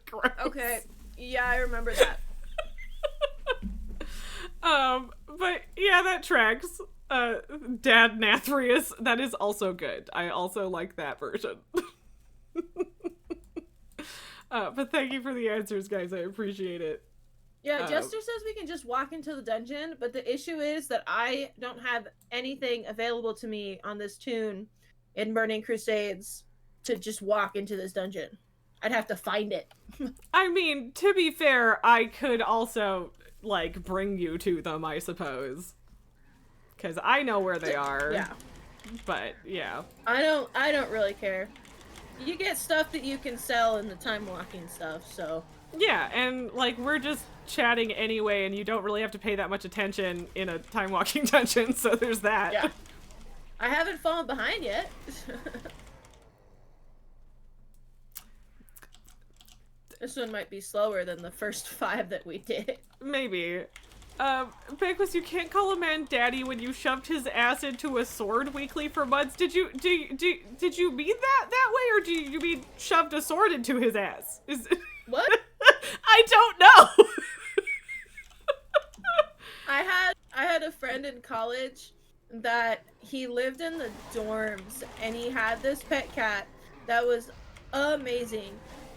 Gross. Okay. Yeah, I remember that. But yeah, that tracks. Dad Nathrius, that is also good. I also like that version. But thank you for the answers, guys. I appreciate it. Yeah, Jester says we can just walk into the dungeon, but the issue is that I don't have anything available to me on this tune in Burning Crusades to just walk into this dungeon. I'd have to find it. I mean, to be fair, I could also, like, bring you to them, I suppose. Because I know where they are. Yeah. But, yeah. I don't really care. You get stuff that you can sell in the time walking stuff, so. Yeah, and, like, we're just chatting anyway, and you don't really have to pay that much attention in a time walking dungeon, so there's that. Yeah. I haven't fallen behind yet. This one might be slower than the first 5 that we did. Maybe. Banquist, you can't call a man daddy when you shoved his ass into a sword weekly for months. Did you mean that way, or do you mean shoved a sword into his ass? What? I don't know. I had a friend in college that he lived in the dorms and he had this pet cat that was amazing.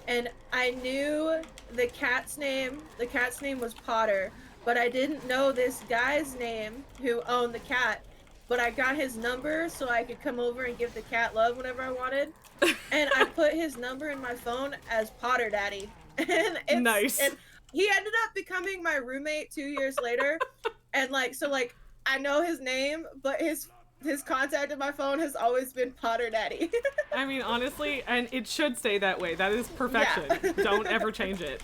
And I knew the cat's name. The cat's name was Potter, but I didn't know this guy's name who owned the cat. But I got his number so I could come over and give the cat love whenever I wanted. And I put his number in my phone as Potter Daddy. And Nice. And he ended up becoming my roommate 2 years later. And I know his name, but his contact in my phone has always been Potter Daddy. I mean, honestly, and it should stay that way. That is perfection. Yeah. Don't ever change it.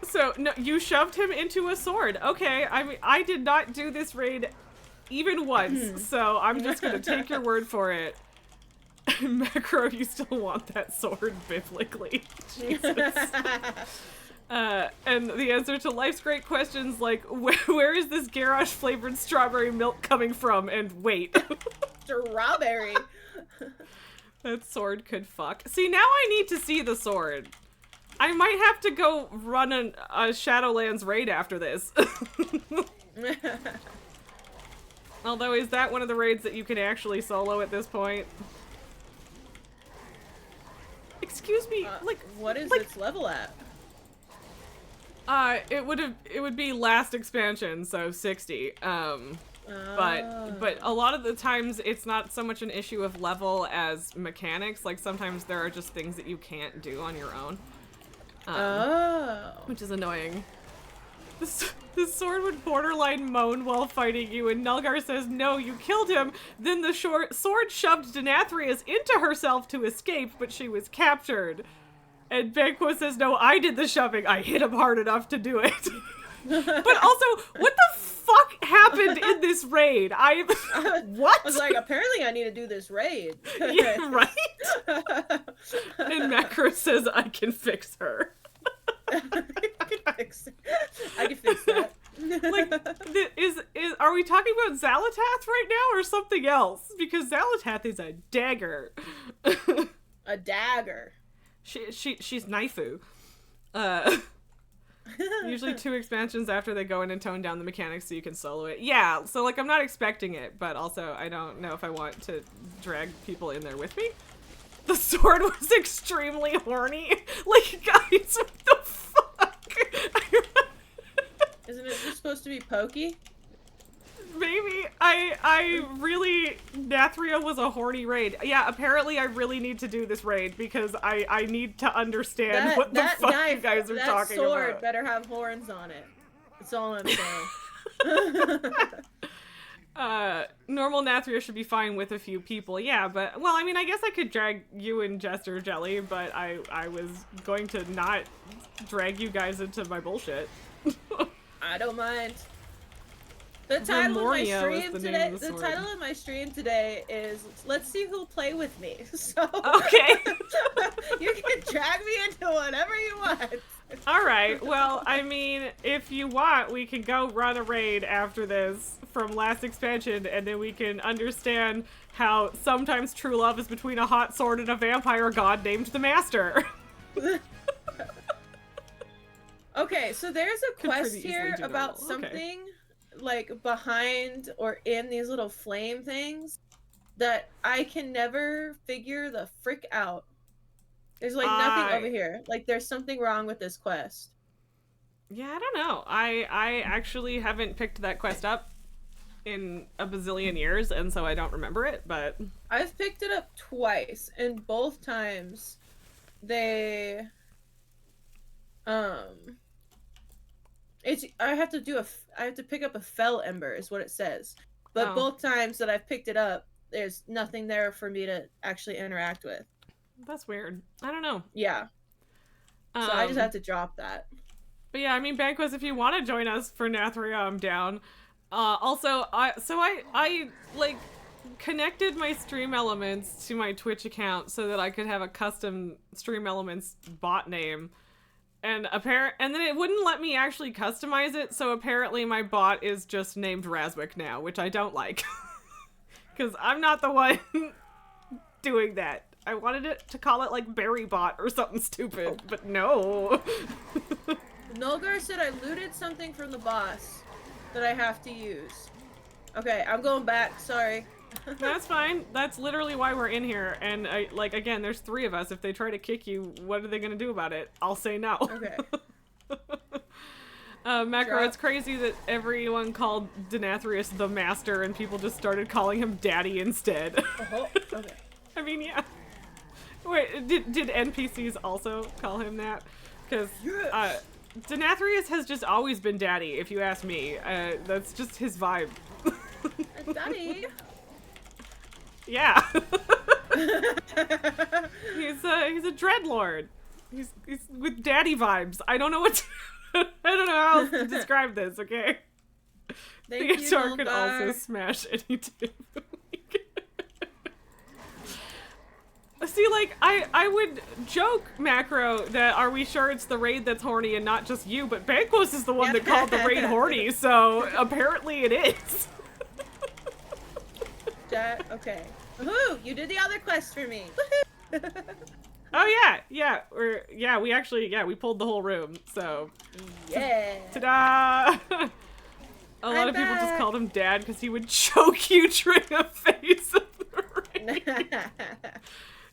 So, no, you shoved him into a sword. Okay, I mean, I did not do this raid even once, so I'm just gonna take your word for it. Macro, you still want that sword biblically. Jesus. And the answer to life's great questions like, where is this Garrosh flavored strawberry milk coming from? And wait. Strawberry. That sword could fuck. See, now I need to see the sword. I might have to go run a Shadowlands raid after this. Although, is that one of the raids that you can actually solo at this point? Excuse me, what is its level at? It would be last expansion, so 60. But a lot of the times it's not so much an issue of level as mechanics. Like sometimes there are just things that you can't do on your own. Which is annoying. This sword would borderline moan while fighting you, and Nulgar says, no, you killed him. Then the sword shoved Denathrius into herself to escape, but she was captured. And Banquo says, no, I did the shoving. I hit him hard enough to do it. But also, what the fuck happened in this raid? What? I was like, apparently I need to do this raid. Yeah, right? And Macro says, I can fix her. I can fix that. Like, are we talking about Xalatath right now or something else? Because Xalatath is a dagger. A dagger. She's Naifu. Usually 2 expansions after they go in and tone down the mechanics so you can solo it. Yeah, so like I'm not expecting it, but also I don't know if I want to drag people in there with me. The sword was extremely horny. Like, guys, what the fuck? Isn't it just supposed to be pokey? Maybe I really Nathria was a horny raid. Yeah, apparently I really need to do this raid because I need to understand what the fuck knife, you guys are talking that sword about. better have horns on it. That's all I'm saying. Normal Nathria should be fine with a few people, yeah, but well, I mean, I guess I could drag you and Jester Jelly, but I was going to not drag you guys into my bullshit. I don't mind. The title of my Vermoria was stream the today. name of the The sword. title of my stream today is "Let's see who'll play with me." So Okay. you can drag me into whatever you want. All right. Well, I mean, if you want, we can go run a raid after this from last expansion, and then we can understand how sometimes true love is between a hot sword and a vampire god named the Master. Okay, so there's a Could quest pretty here easily do about normal. Okay. something like behind or in these little flame things that I can never figure the frick out. There's like nothing over here. Like there's something wrong with this quest. Yeah, I don't know. I actually haven't picked that quest up in a bazillion years, and so I don't remember it, but I've picked it up twice, and both times they it's I have to pick up a fell ember is what it says. But Oh. both times that I've picked it up, there's nothing there for me to actually interact with. that's weird. I don't know. Yeah. So I just have to drop that. But yeah, I mean, Banquos, if you want to join us for Nathria, I'm down. Also, I like connected my Stream Elements to my Twitch account so that I could have a custom Stream Elements bot name. And then it wouldn't let me actually customize it, so apparently my bot is just named Razwick now, which I don't like. Because I'm not the one doing that. I wanted it to call it like Berrybot or something stupid, but no. Nolgar said I looted something from the boss that I have to use. Okay, I'm going back. Sorry. That's fine. That's literally why we're in here. And again, there's 3 of us. If they try to kick you, what are they gonna do about it? I'll say no. Okay. Macro, Drop. it's crazy that everyone called Denathrius the Master and people just started calling him Daddy instead. Oh, okay. I mean, yeah. Wait, did NPCs also call him that? Because Yes. Denathrius has just always been Daddy, if you ask me. That's just his vibe. Daddy. Yeah. He's a dreadlord. He's with daddy vibes. I don't know what to, I don't know how else to describe this, okay? Thank The you, guitar could also Nolgar. smash any tip. See, like, I would joke, Macro, that are we sure it's the raid that's horny and not just you, but Banquos is the one that called the raid horny, so apparently it is. Okay. Woohoo! You did the other quest for me. Oh yeah, we pulled the whole room, so Yeah. ta-da! A lot of people just back. called him Dad because he would choke you during a phase of the raid.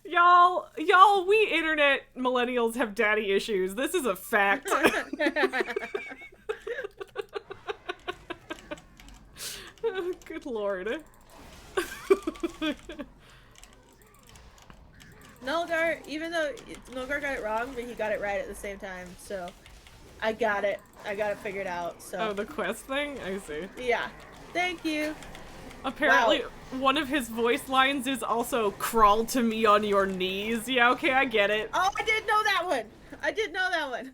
Y'all, we internet millennials have daddy issues. This is a fact. Oh, good lord. Nolgar, even though Nolgar got it wrong, but he got it right at the same time, so I got it. I got it figured out, so. Oh, the quest thing? I see. Yeah. Thank you. Apparently, one of his voice lines is also "crawl to me on your knees." Yeah, okay, I get it. Oh, I didn't know that one. I didn't know that one.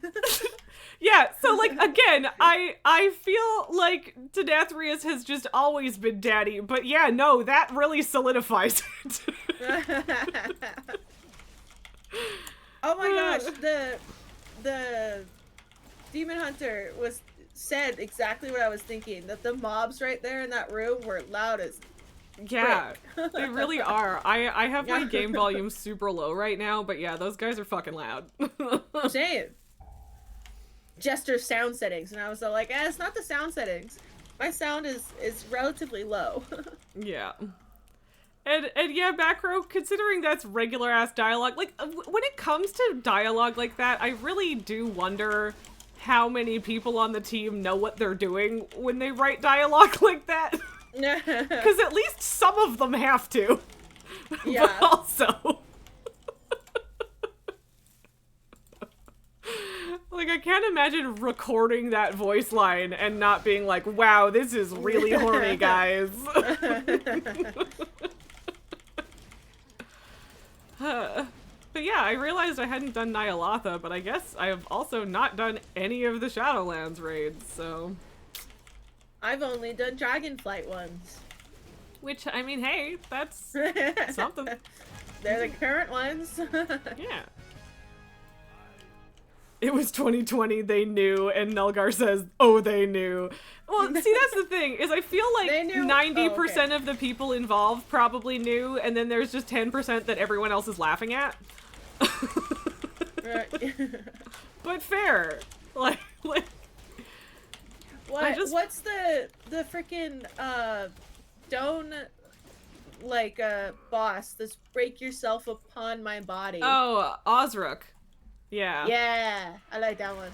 Yeah, so like again, I feel like Denathrius has just always been daddy, but yeah, no, that really solidifies it. Oh my gosh, the Demon Hunter said exactly what I was thinking. That the mobs right there in that room were loud as Yeah, they really are. I have my Yeah. game volume super low right now, but yeah, those guys are fucking loud. I'm saying. Jester's sound settings, and I was all like, it's not the sound settings. My sound is relatively low. Yeah. And yeah, Macro, considering that's regular ass dialogue, like when it comes to dialogue like that, I really do wonder how many people on the team know what they're doing when they write dialogue like that. Because at least some of them have to. Yeah. But also... like, I can't imagine recording that voice line and not being like, wow, this is really horny, guys. But yeah, I realized I hadn't done Ny'alotha, but I guess I have also not done any of the Shadowlands raids, so... I've only done Dragonflight ones. Which, I mean, hey, that's something. They're the current ones. Yeah. It was 2020, they knew, and Nelgar says, oh, they knew. Well, see, that's the thing, is I feel like 90% of the people involved probably knew, and then there's just 10% that everyone else is laughing at. But fair. Like what's the freaking Stone boss, this break yourself upon my body. Oh, Osrook. Yeah. Yeah, I like that one.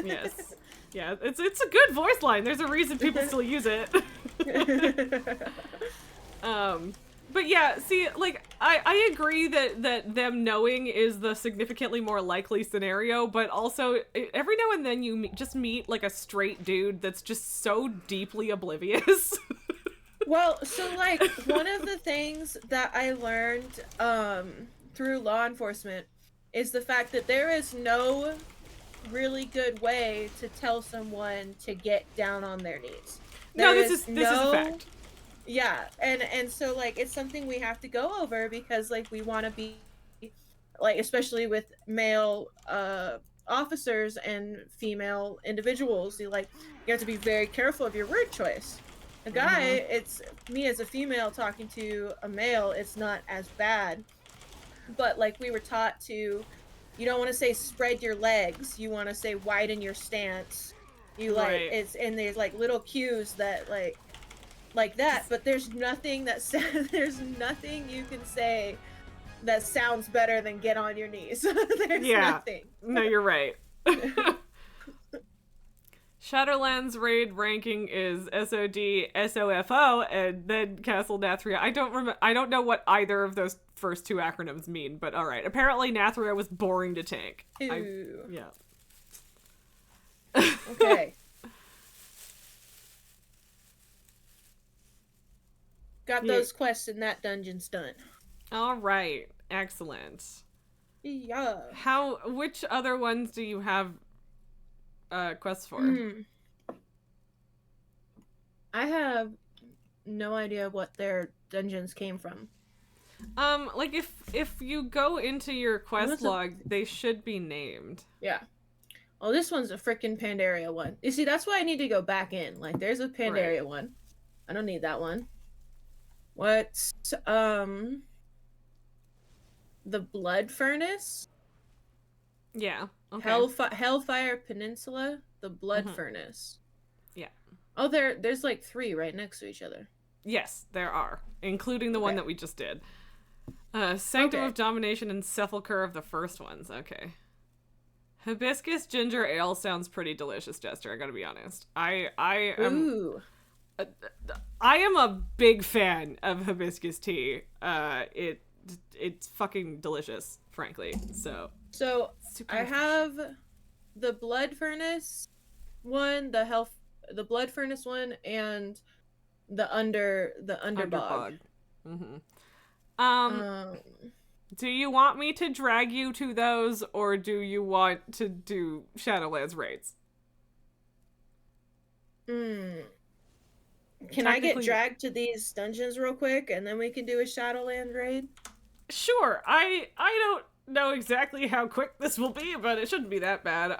Yes. Yeah, it's a good voice line. There's a reason people still use it. But yeah, see, like, I agree that them knowing is the significantly more likely scenario, but also, every now and then you just meet, like, a straight dude that's just so deeply oblivious. Well, so, like, one of the things that I learned through law enforcement is the fact that there is no really good way to tell someone to get down on their knees. This is a fact. Yeah, and so, like, it's something we have to go over because, like, we want to be, like, especially with male officers and female individuals, you have to be very careful of your word choice. A guy, it's me as a female talking to a male, it's not as bad. But, like, we were taught to, you don't want to say spread your legs, you want to say widen your stance. You, like, right. and there's, like, little cues that, like that, but there's nothing there's nothing you can say that sounds better than get on your knees. There's nothing. No, you're right. Shadowlands raid ranking is SOD, SOFO, and then Castle Nathria. I don't know what either of those first two acronyms mean, but alright. Apparently Nathria was boring to tank. Yeah. Okay. Got those quests in that dungeon's done. Alright. Excellent. Yeah. Which other ones do you have quests for? I have no idea what their dungeons came from. Like if you go into your quest log, they should be named. Yeah. Oh, this one's a freaking Pandaria one. You see, that's why I need to go back in. Like, there's a Pandaria one. I don't need that one. What's the Blood Furnace? Yeah. Okay. Hellfire Peninsula, the Blood Furnace. Yeah. Oh, there's like 3 right next to each other. Yes, there are, including the one that we just did. Sanctum of Domination and Sepulchre of the first ones. Okay. Hibiscus ginger ale sounds pretty delicious, Jester. I gotta be honest. I am a big fan of hibiscus tea. It's fucking delicious, frankly. So I have the Blood Furnace one, the Blood Furnace one, and the Underbog. Do you want me to drag you to those, or do you want to do Shadowlands raids? Can I get dragged to these dungeons real quick, and then we can do a Shadowland raid? Sure. I don't know exactly how quick this will be, but it shouldn't be that bad.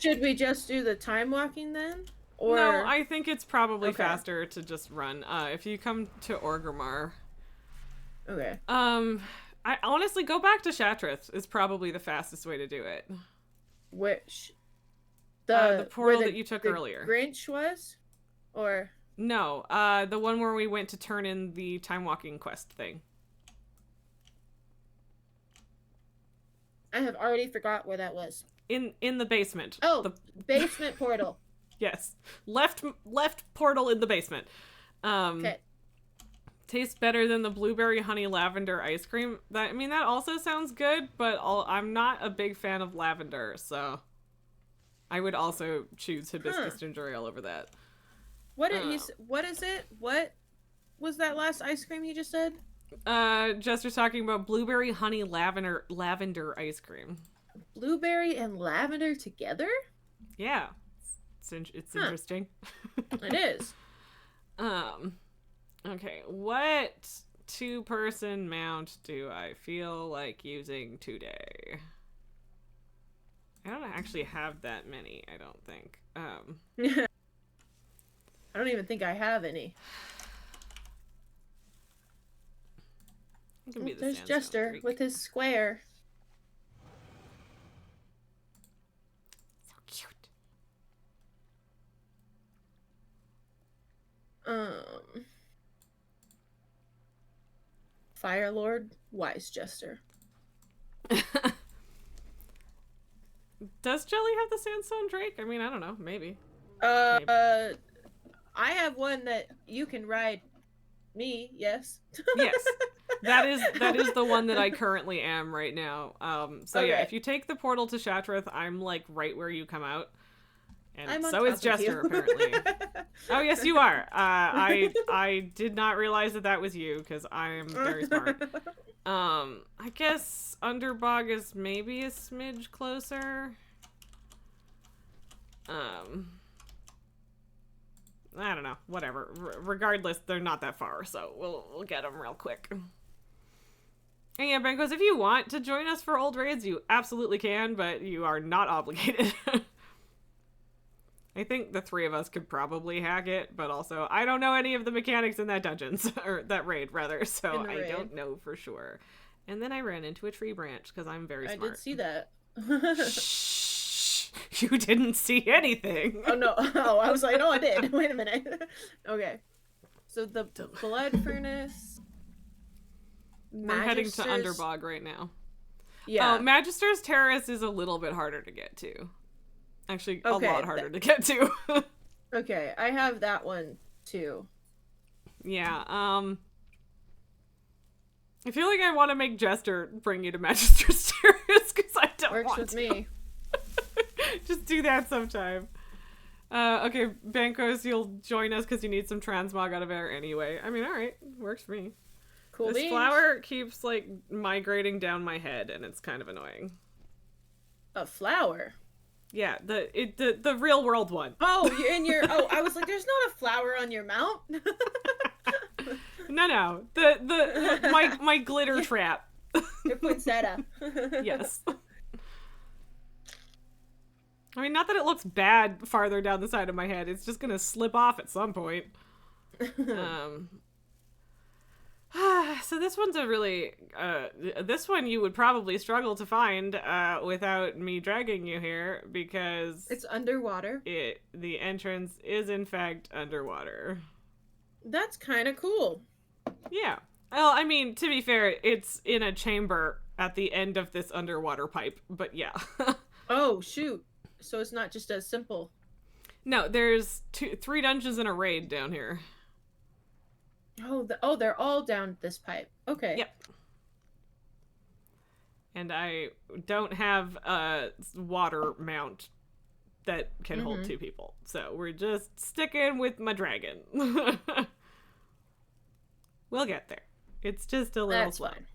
Should we just do the time walking then? Or... No, I think it's probably faster to just run. If you come to Orgrimmar. Okay. I honestly go back to Shattrath is probably the fastest way to do it. Which? The portal that you took earlier. Grinch was? Or? No, the one where we went to turn in the time walking quest thing. I have already forgot where that was. In the basement. Oh, the basement portal. Yes. Left portal in the basement. Um, tastes better than the blueberry honey lavender ice cream. That also sounds good, but I'm not a big fan of lavender, so I would also choose hibiscus ginger ale over that. What is it? What was that last ice cream you just said? Jester's talking about blueberry honey lavender ice cream. Blueberry and lavender together? Yeah. It's interesting. It is. Okay, what 2-person mount do I feel like using today? I don't actually have that many, I don't think. I don't even think I have any. There's Jester Creek. with his square. So cute. Firelord, wise Jester. Does Jelly have the Sandstone Drake? I mean, I don't know. Maybe. I have one that you can ride me, yes. Yes. That is the one that I currently am right now. So okay. yeah, if you take the portal to Shattrath, I'm like right where you come out. And I'm so is Jester, apparently. Oh, yes, you are. I did not realize that was you, because I am very smart. I guess Underbog is maybe a smidge closer. I don't know. Whatever. Regardless, they're not that far, so we'll get them real quick. And yeah, Benkos, if you want to join us for old raids, you absolutely can, but you are not obligated. I think the 3 of us could probably hack it, but also I don't know any of the mechanics in that dungeon, or that raid, rather, so I don't know for sure. And then I ran into a tree branch, because I'm very smart. I did see that. Shh! You didn't see anything! Oh, no. Oh, I was like, no, I did. Wait a minute. Okay. So the Blood Furnace... We're heading to Underbog right now. Yeah. Oh, Magister's Terrace is a little bit harder to get to. Actually, okay, a lot harder to get to. Okay, I have that one too. Yeah, I feel like I want to make Jester bring you to Magister's Terrace, because I don't Works want with to. me. Just do that sometime. Okay, Bankos, you'll join us because you need some transmog out of air anyway. I mean, alright, works for me. Cool. This flower keeps, like, migrating down my head, and it's kind of annoying. A flower? Yeah, the real world one. Oh, you're in your... Oh, I was like, there's not a flower on your mount? No. My glitter trap. Your poinsettia. Yes. I mean, not that it looks bad farther down the side of my head. It's just gonna slip off at some point. So this one's a really, this one you would probably struggle to find, without me dragging you here, because... It's underwater. The entrance is in fact underwater. That's kind of cool. Yeah. Well, I mean, to be fair, it's in a chamber at the end of this underwater pipe, but yeah. Oh, shoot. So it's not just as simple. No, there's 3 dungeons in a raid down here. Oh, they're all down this pipe. Okay. Yep. And I don't have a water mount that can hold 2 people. So we're just sticking with my dragon. We'll get there. It's just a little slow. Fine.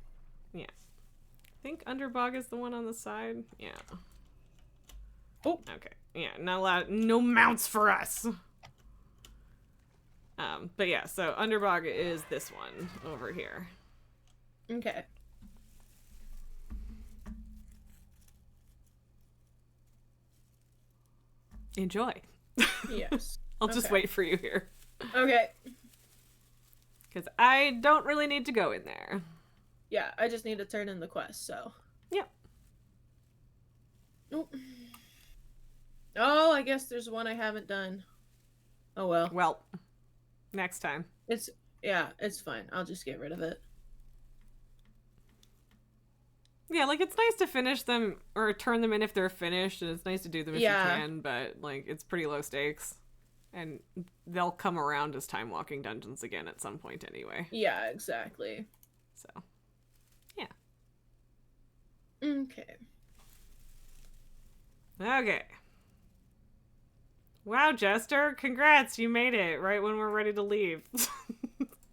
Yeah. I think Underbog is the one on the side. Yeah. Oh. Okay. Yeah, not allowed. No mounts for us. But yeah, so Underbog is this one over here. Okay. Enjoy. Yes. I'll just wait for you here. Okay. Because I don't really need to go in there. Yeah, I just need to turn in the quest, so. Yep. Nope. Oh, I guess there's one I haven't done. Oh well. Well, next time. It's fine. I'll just get rid of it. Yeah, like, it's nice to finish them, or turn them in if they're finished, and it's nice to do them if you can, but, like, it's pretty low stakes. And they'll come around as time walking dungeons again at some point anyway. Yeah, exactly. So, yeah. Okay. Okay. Wow, Jester, congrats, you made it right when we're ready to leave.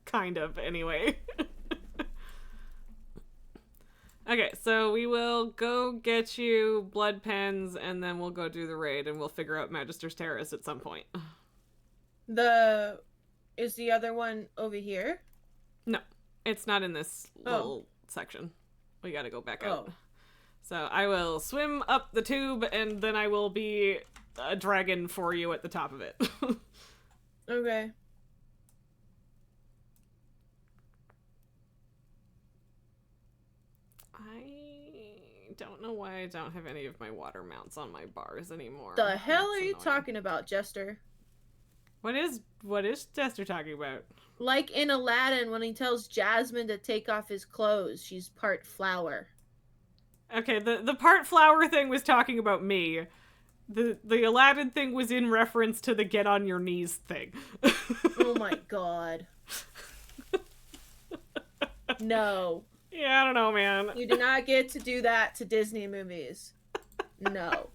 Kind of, anyway. Okay, so we will go get you blood pens, and then we'll go do the raid, and we'll figure out Magister's Terrace at some point. Is the other one over here? No, it's not in this little section. We gotta go back out. Oh. So I will swim up the tube, and then I will be a dragon for you at the top of it. Okay. I don't know why I don't have any of my water mounts on my bars anymore. The hell That's are you annoying. talking about, Jester? What is Jester talking about? Like in Aladdin when he tells Jasmine to take off his clothes, she's part flower. Okay, the part flower thing was talking about me. The Aladdin thing was in reference to the get on your knees thing. Oh my god. No. Yeah, I don't know, man. You do not get to do that to Disney movies. No.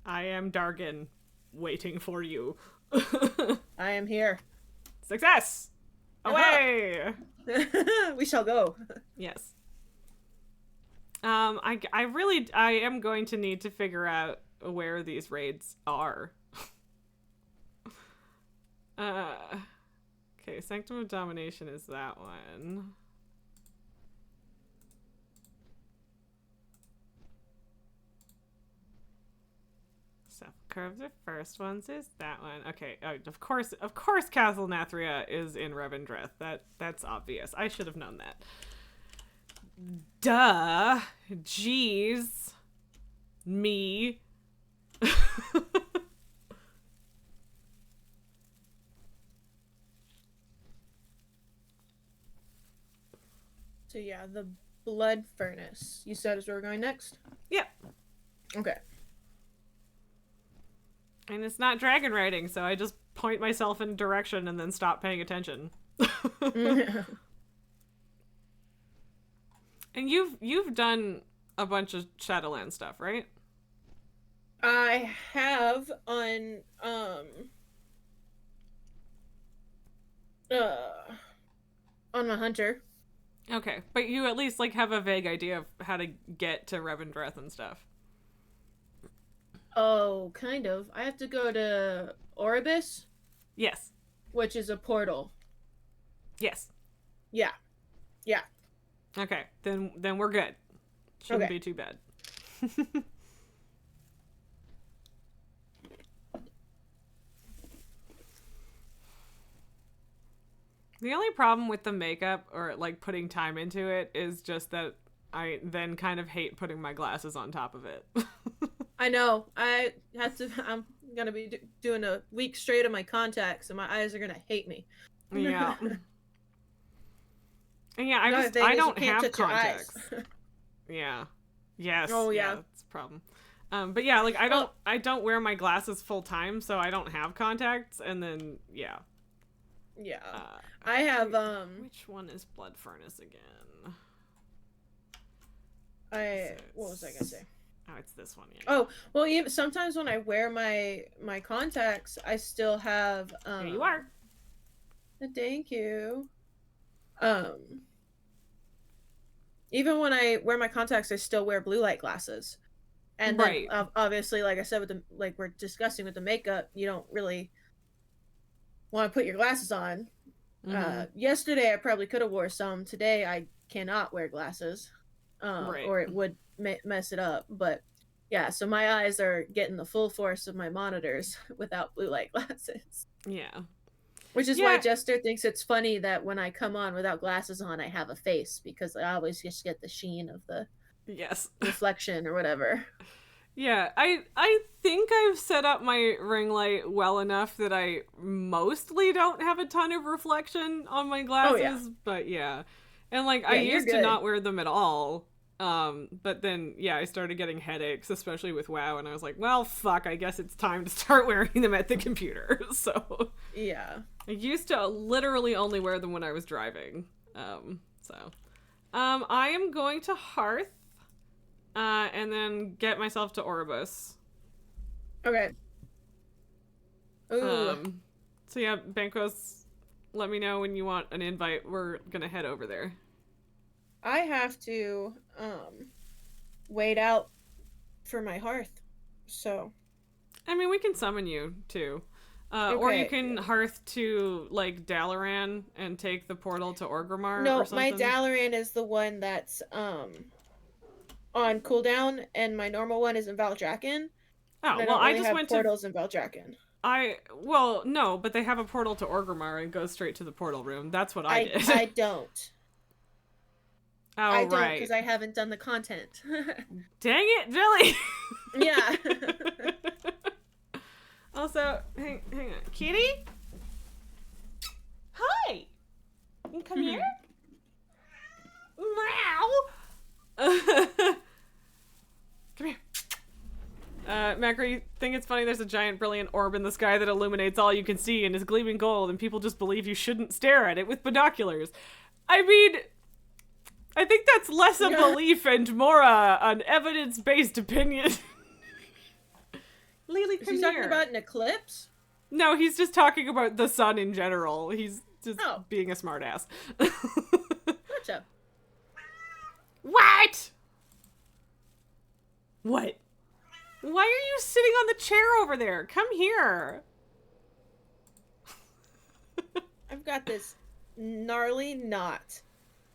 I am Dargan, waiting for you. I am here. Success! Away! We shall go. Yes. I am going to need to figure out where these raids are. Okay, Sanctum of Domination is that one. Sepulchre of the First Ones is that one. Okay, of course, Castle Nathria is in Revendreth. That's obvious. I should have known that. Duh. Jeez. Me. So yeah, the blood furnace. You said is where we're going next? Yep. Okay. And it's not dragon riding, so I just point myself in a direction and then stop paying attention. And you've done a bunch of Shadowland stuff, right? I have on my hunter. Okay, but you at least like have a vague idea of how to get to Revendreth and stuff. Oh, kind of. I have to go to Oribus, Yes. which is a portal. Yes. Yeah. Yeah. Okay, then we're good. Shouldn't Okay. be too bad. The only problem with the makeup or like putting time into it is just that I then kind of hate putting my glasses on top of it. I know. I have to. I'm gonna be doing a week straight of my contacts, and my eyes are gonna hate me. Yeah. And yeah, Another thing I is you don't can't have touch your eyes. contacts. Yeah. Yes. Oh, yeah. That's a problem. But yeah, like I don't wear my glasses full time, so I don't have contacts. And then yeah. Yeah. I have Which one is Blood Furnace again? what was I gonna say? Oh, it's this one. Yeah. Oh, well, even sometimes when I wear my contacts, I still have There you are. Thank you. Even when I wear my contacts, I still wear blue light glasses. And then, Right. Obviously, like I said, with the like we're discussing with the makeup, you don't really want to put your glasses on. Mhm. Yesterday, I probably could have wore some. Today, I cannot wear glasses, Right. or it would mess it up. But yeah, so my eyes are getting the full force of my monitors without blue light glasses. Yeah. Which is Yeah. why Jester thinks it's funny that when I come on without glasses on, I have a face, because I always just get the sheen of the Yes. reflection or whatever. Yeah, I think I've set up my ring light well enough that I mostly don't have a ton of reflection on my glasses, Oh, yeah. but yeah. And like I Yeah, you're used to good. not wear them at all. But then yeah, I started getting headaches, especially with WoW, and I was like, well, fuck, I guess it's time to start wearing them at the computer. So Yeah. I used to literally only wear them when I was driving. I am going to Hearth, and then get myself to Orbus. Okay. Ooh. So yeah, Bankos, let me know when you want an invite. We're gonna head over there. I have to wait out for my hearth. So I mean, we can summon you too. Or you Okay. can hearth to like Dalaran and take the portal to Orgrimmar no, or my something. Dalaran is the one that's on cooldown, and my normal one is in Valdrakken. Oh, And I well, don't I really just have went portals in Valdrakken. well, no, but they have a portal to Orgrimmar and goes straight to the portal room. That's what I did. I don't. Oh, I don't right. because I haven't done the content. Dang it, Jelly! Yeah. Also, hang on. Kitty? Hi! You come here? Meow! Come here. Macri, you think it's funny there's a giant brilliant orb in the sky that illuminates all you can see and is gleaming gold, and people just believe you shouldn't stare at it with binoculars. I mean, I think that's less a belief and more an evidence-based opinion. Lily, Is come he here. talking about an eclipse? No, he's just talking about the sun in general. He's just Oh. being a smartass. Gotcha. What? What? Why are you sitting on the chair over there? Come here. I've got this gnarly knot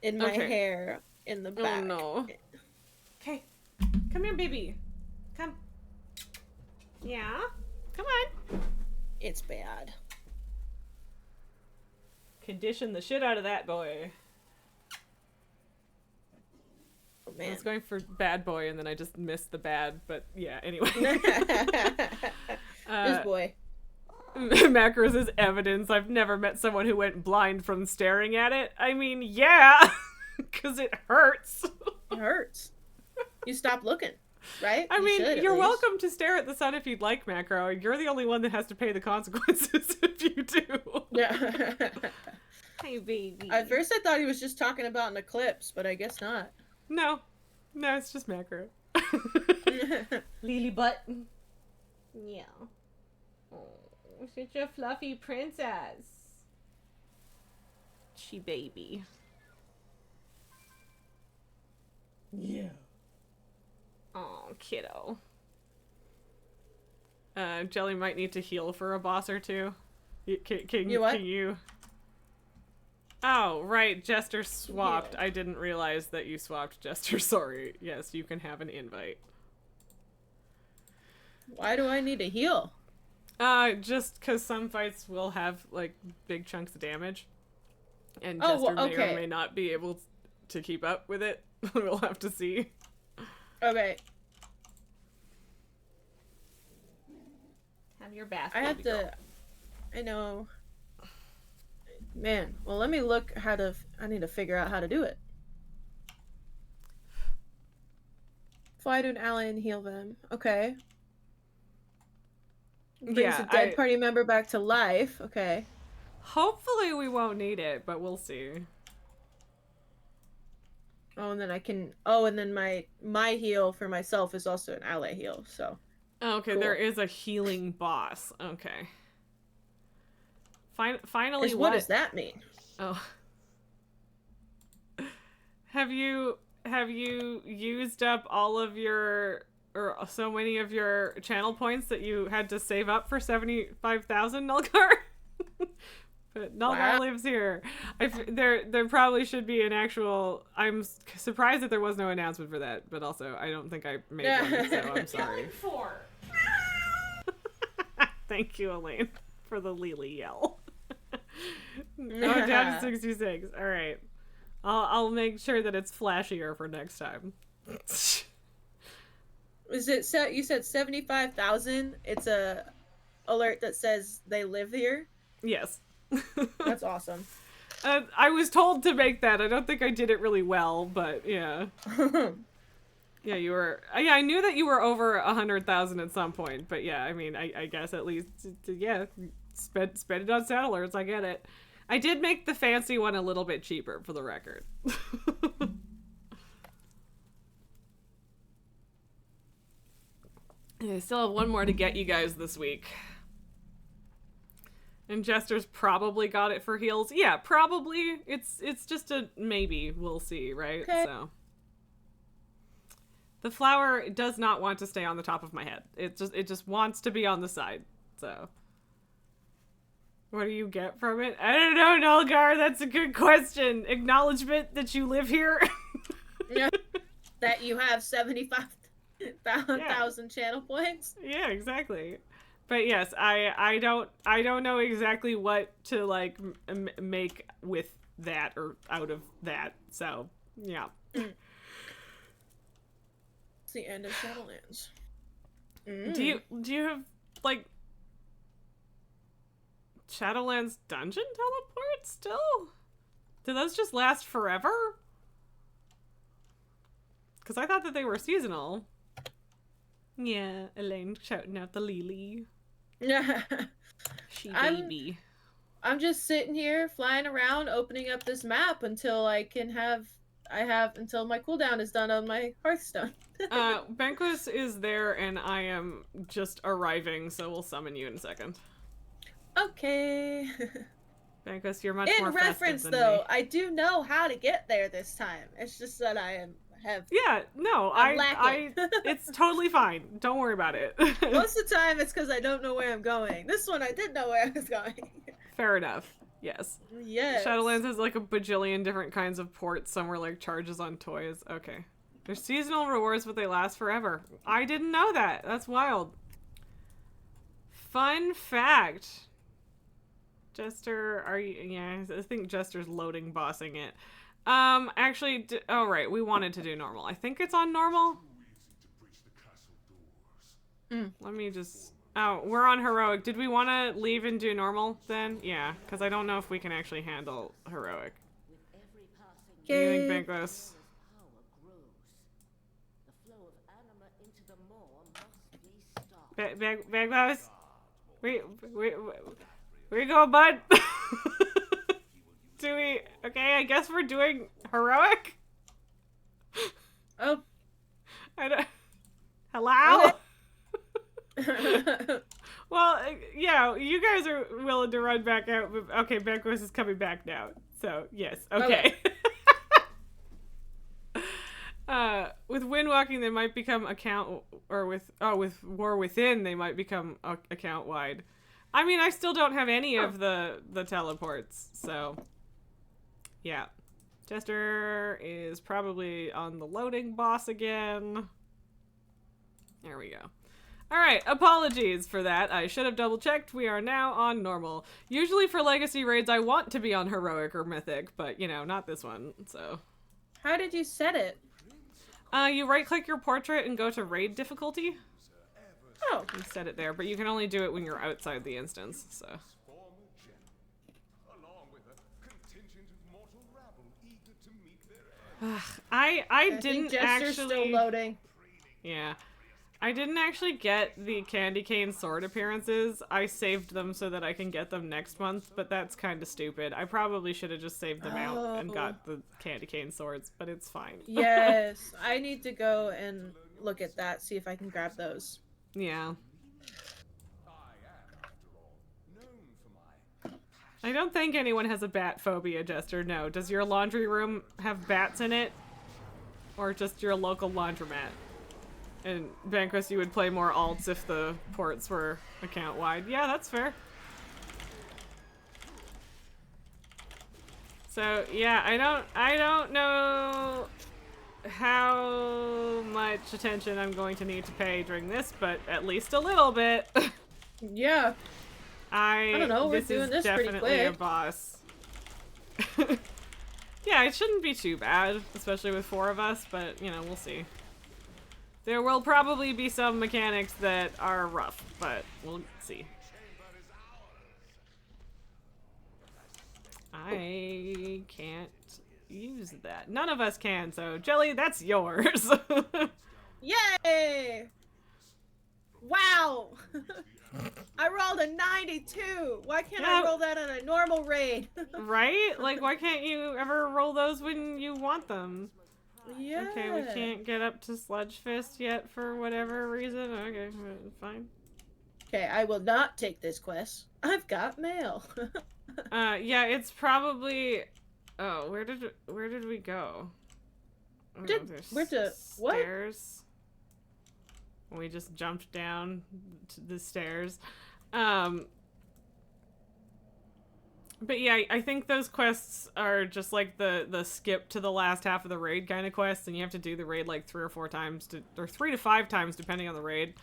in my Okay. hair in the back. Oh no. Okay. Come here, baby. Come. Yeah? Come on. It's bad. Condition the shit out of that boy. Oh, I man. was going for bad boy and then I just missed the bad, but yeah, anyway. This boy. Macros is evidence. I've never met someone who went blind from staring at it. I mean, yeah, because it hurts. It hurts. You stop looking, right? I You mean, should, at you're least. welcome to stare at the sun if you'd like, Macro. You're the only one that has to pay the consequences if you do. Yeah. Hey, baby. At first, I thought he was just talking about an eclipse, but I guess not. No, it's just Macro. Lily butt. Yeah. Oh, such a fluffy princess. She baby. Yeah. Oh, kiddo. Jelly might need to heal for a boss or two. Can you? Oh, right. Jester swapped. Yeah. I didn't realize that you swapped Jester. Sorry. Yes, you can have an invite. Why do I need to heal? Just because some fights will have, like, big chunks of damage. And Oh, Jester well, may okay. or may not be able to keep up with it. We'll have to see. Okay. Have your bath, I have baby girl. to. I know. Man, well, let me look how to. I need to figure out how to do it. Fly to an ally and heal them. Okay. Brings a dead party member back to life. Okay. Hopefully we won't need it, but we'll see. Oh, and then I can. Oh, and then my heal for myself is also an ally heal. So. Okay, Cool. there is a healing boss. Okay. Finally, What does that mean? Oh. Have you used up all of your, or so many of your channel points that you had to save up for 75,000, Nulgar? But Nulgar Wow. lives here. There probably should be an actual. I'm surprised that there was no announcement for that, but also I don't think I made one, so I'm sorry. Thank you, Elaine, for the Lily yell. Oh, down to 66. All right, I'll make sure that it's flashier for next time. Is it set? You said 75,000. It's a alert that says they live here. Yes. That's awesome. I was told to make that. I don't think I did it really well, but yeah. Yeah, you were. Yeah, I knew that you were over 100,000 at some point, but yeah, I mean, I guess at least, yeah, spend it on Settlers. I get it. I did make the fancy one a little bit cheaper, for the record. I still have one more to get you guys this week. And Jester's probably got it for heals. Yeah, probably. It's just a maybe. We'll see, right? Okay. So the flower does not want to stay on the top of my head. It just wants to be on the side. So what do you get from it? I don't know, Nulgar. That's a good question. Acknowledgement that you live here. Yeah. That you have 75,000 channel points. Yeah, exactly. But yes, I don't know exactly what to like make with that or out of that. So yeah. It's the end of Shadowlands. Do you have like Shadowlands dungeon teleports still? Do those just last forever? Because I thought that they were seasonal. Yeah, Elaine shouting out the Lily. Yeah. She baby. I'm just sitting here flying around, opening up this map until I have until my cooldown is done on my Hearthstone. Banquist is there and I am just arriving, so we'll summon you in a second. Okay. Banquist, you're much In more reference festive than though, me. I do know how to get there this time. It's just that have Yeah, no, I'm I lacking. it's totally fine. Don't worry about it. Most of the time it's because I don't know where I'm going. This one I did know where I was going. Fair enough. Yes. Yes. Shadowlands has like a bajillion different kinds of ports. Some were like charges on toys. Okay. They're seasonal rewards, but they last forever. I didn't know that. That's wild. Fun fact. Jester, are you? Yeah, I think Jester's loading bossing it. Actually, oh right, we wanted to do normal. I think it's on normal. Let me just... Oh, we're on heroic. Did we want to leave and do normal then? Yeah, because I don't know if we can actually handle heroic. What do you think, Banquist? Banquist? Where you going, bud? Do we... Okay, I guess we're doing heroic? Oh. I don't... Hello? Okay. Well, yeah, you guys are willing to run back out. Okay, Banquist is coming back now. So, yes. Okay. With Windwalking, they might become account... Or with War Within, they might become account-wide. I mean, I still don't have any of the teleports, so... Yeah. Jester is probably on the loading boss again. There we go. Alright, apologies for that. I should have double-checked. We are now on normal. Usually for Legacy raids, I want to be on Heroic or Mythic, but, you know, not this one, so... How did you set it? You right-click your portrait and go to Raid Difficulty. Oh. You set it there, but you can only do it when you're outside the instance, so... I didn't think Jester's actually... still loading. Yeah. I didn't actually get the Candy Cane sword appearances. I saved them so that I can get them next month, but that's kind of stupid. I probably should have just saved them out and got the Candy Cane swords, but it's fine. Yes, I need to go and look at that, see if I can grab those. Yeah. I don't think anyone has a bat phobia, Jester. No. Does your laundry room have bats in it? Or just your local laundromat? And Banquist, you would play more alts if the ports were account-wide. Yeah, that's fair. So, yeah, I don't know how much attention I'm going to need to pay during this, but at least a little bit. Yeah. I don't know, we're doing this pretty quick. Definitely a boss. Yeah, it shouldn't be too bad, especially with 4 of us, but, you know, we'll see. There will probably be some mechanics that are rough, but we'll see. I can't use that. None of us can, so Jelly, that's yours. Yay! Wow! I rolled a 92! Why can't I roll that on a normal raid? Right? Like, why can't you ever roll those when you want them? Yeah. Okay, we can't get up to Sludge Fist yet for whatever reason. Okay, fine. Okay, I will not take this quest. I've got mail. Yeah, it's probably... Oh, where did we go? Where to... What? Stairs. We just jumped down to the stairs. But yeah, I think those quests are just like the skip to the last half of the raid kind of quests, and you have to do the raid like 3 or 4 times, or 3 to 5 times depending on the raid.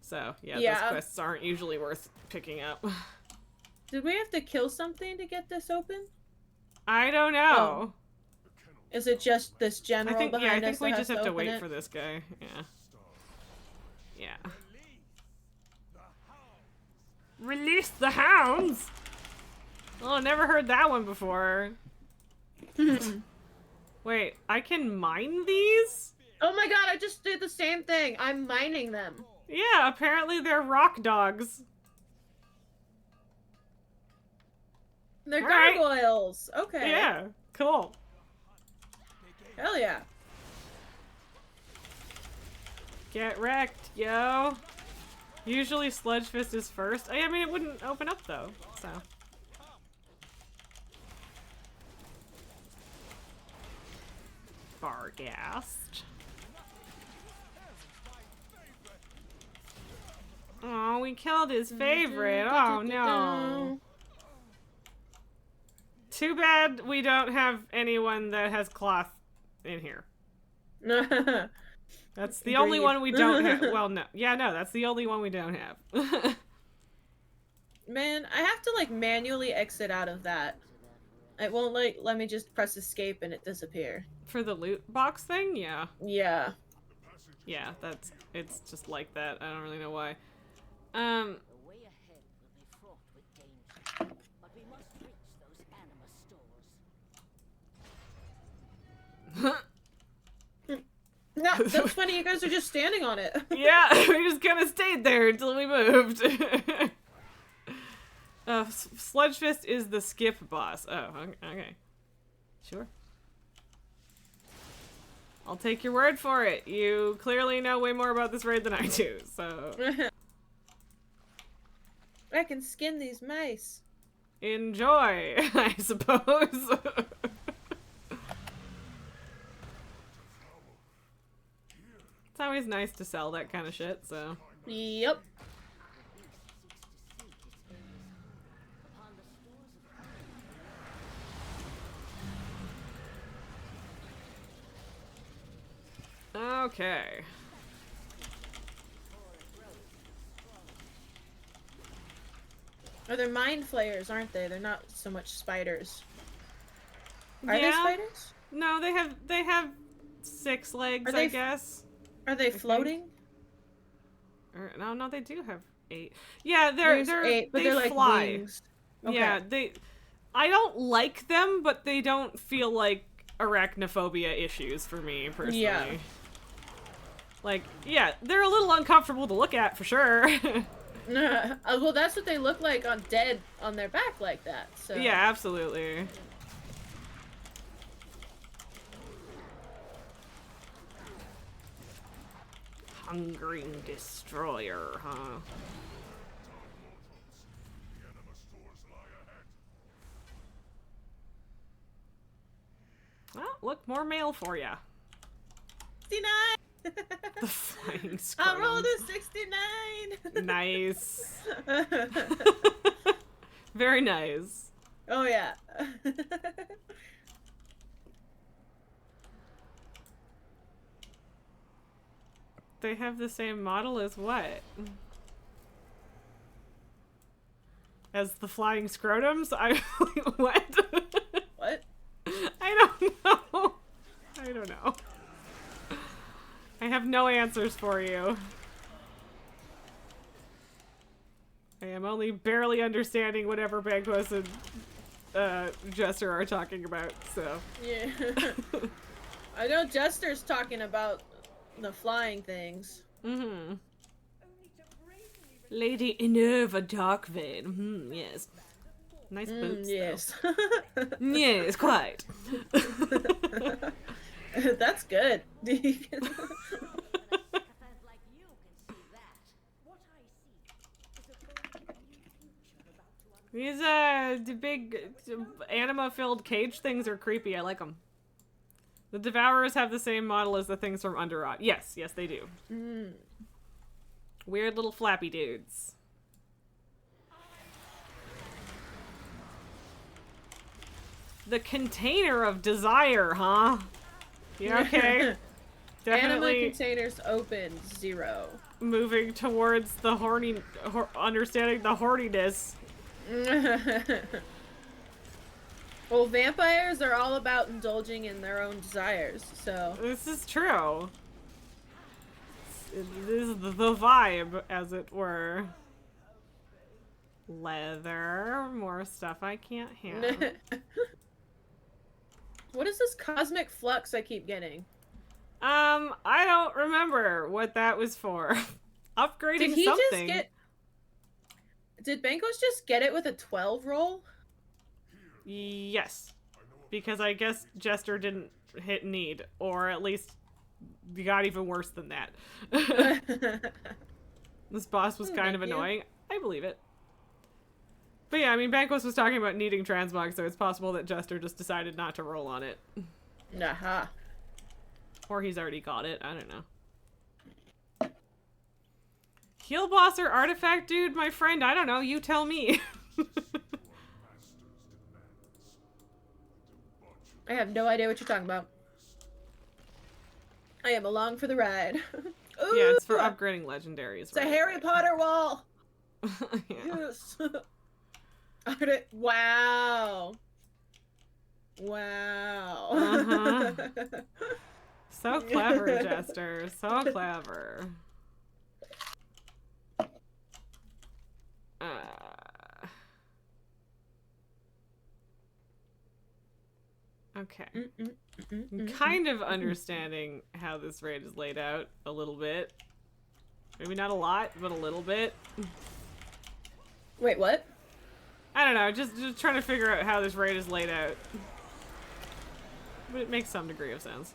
So yeah, those quests aren't usually worth picking up. Did we have to kill something to get this open? I don't know. Oh. Is it just this general behind us? Yeah, I think we just have to wait it? for this guy. Yeah. Yeah. Release the hounds! Oh, never heard that one before. Wait, I can mine these? Oh my god, I just did the same thing. I'm mining them. Yeah, apparently they're rock dogs. They're gargoyles. Right. Okay. Yeah, cool. Hell yeah. Get wrecked, yo. Usually Sludge Fist is first. I mean, it wouldn't open up though, so. Barghast. Oh, we killed his favorite. Oh no. Too bad we don't have anyone that has cloth in here. That's the only one we don't have. Well, no. Yeah, no, that's the only one we don't have. Man, I have to like manually exit out of that. It won't like let me just press escape and it disappear. For the loot box thing? Yeah. Yeah. Yeah, it's just like that. I don't really know why. The way ahead will be fraught with danger, but we must reach those anima stores. No, that's funny. You guys are just standing on it. Yeah, we just kind of stayed there until we moved. Sludge Fist is the skip boss. Oh, okay. Sure. I'll take your word for it. You clearly know way more about this raid than I do, so... I can skin these mice. Enjoy, I suppose. It's always nice to sell that kind of shit, so... Yep. Okay. Oh, they're mind flayers, aren't they? They're not so much spiders. Are Yeah. they spiders? No, they have 6 legs, I guess. Are they floating? Or, no, they do have 8. Yeah, they're 8, but they they're like fly. wings. Okay. Yeah, I don't like them, but they don't feel like arachnophobia issues for me personally. Yeah. Like, yeah, they're a little uncomfortable to look at for sure. Well, that's what they look like on dead on their back like that. So Yeah, absolutely. Hungering destroyer, huh? Well, look, more mail for ya. 69. The flying I rolled scrotums. a 69. Nice. Very nice. Oh yeah. They have the same model as what? As the flying scrotums? What? What? I don't know. I don't know. I have no answers for you. I am only barely understanding whatever Bagpuss Jester are talking about, so. Yeah. I know Jester's talking about the flying things. Mm-hmm. Lady Minerva Darkvein. Yes. Nice boots, Yes. though. Yes, quite. That's good. Psychopath like you can see that. What I see is a bold new future about to unfold. These, the big, anima-filled cage things are creepy. I like them. The Devourers have the same model as the things from Underrot. Yes, yes, they do. Weird little flappy dudes. The Container of Desire, huh? Yeah, okay. Anima Definitely containers open 0. moving towards the understanding the horniness. Well, vampires are all about indulging in their own desires, so. This is true. This is the vibe, as it were. Leather, more stuff I can't have. What is this cosmic flux I keep getting? I don't remember what that was for. Upgrading Did he something. just get... Did Bankos just get it with a 12 roll? Yes. Because I guess Jester didn't hit need, or at least got even worse than that. This boss was kind of thank you. annoying. I believe it. But yeah, I mean, Banquos was talking about needing transmog, so it's possible that Jester just decided not to roll on it. Aha. Or he's already got it. I don't know. Heal boss or artifact dude, my friend? I don't know. You tell me. I have no idea what you're talking about. I am along for the ride. Ooh, Yeah, it's for upgrading legendaries. It's a Harry Potter wall. Yeah. Yes. Wow. Wow. Uh-huh. So clever, Jester. So clever. Okay. I'm kind of understanding how this raid is laid out a little bit. Maybe not a lot, but a little bit. Wait, what? I don't know, just trying to figure out how this raid is laid out. But it makes some degree of sense.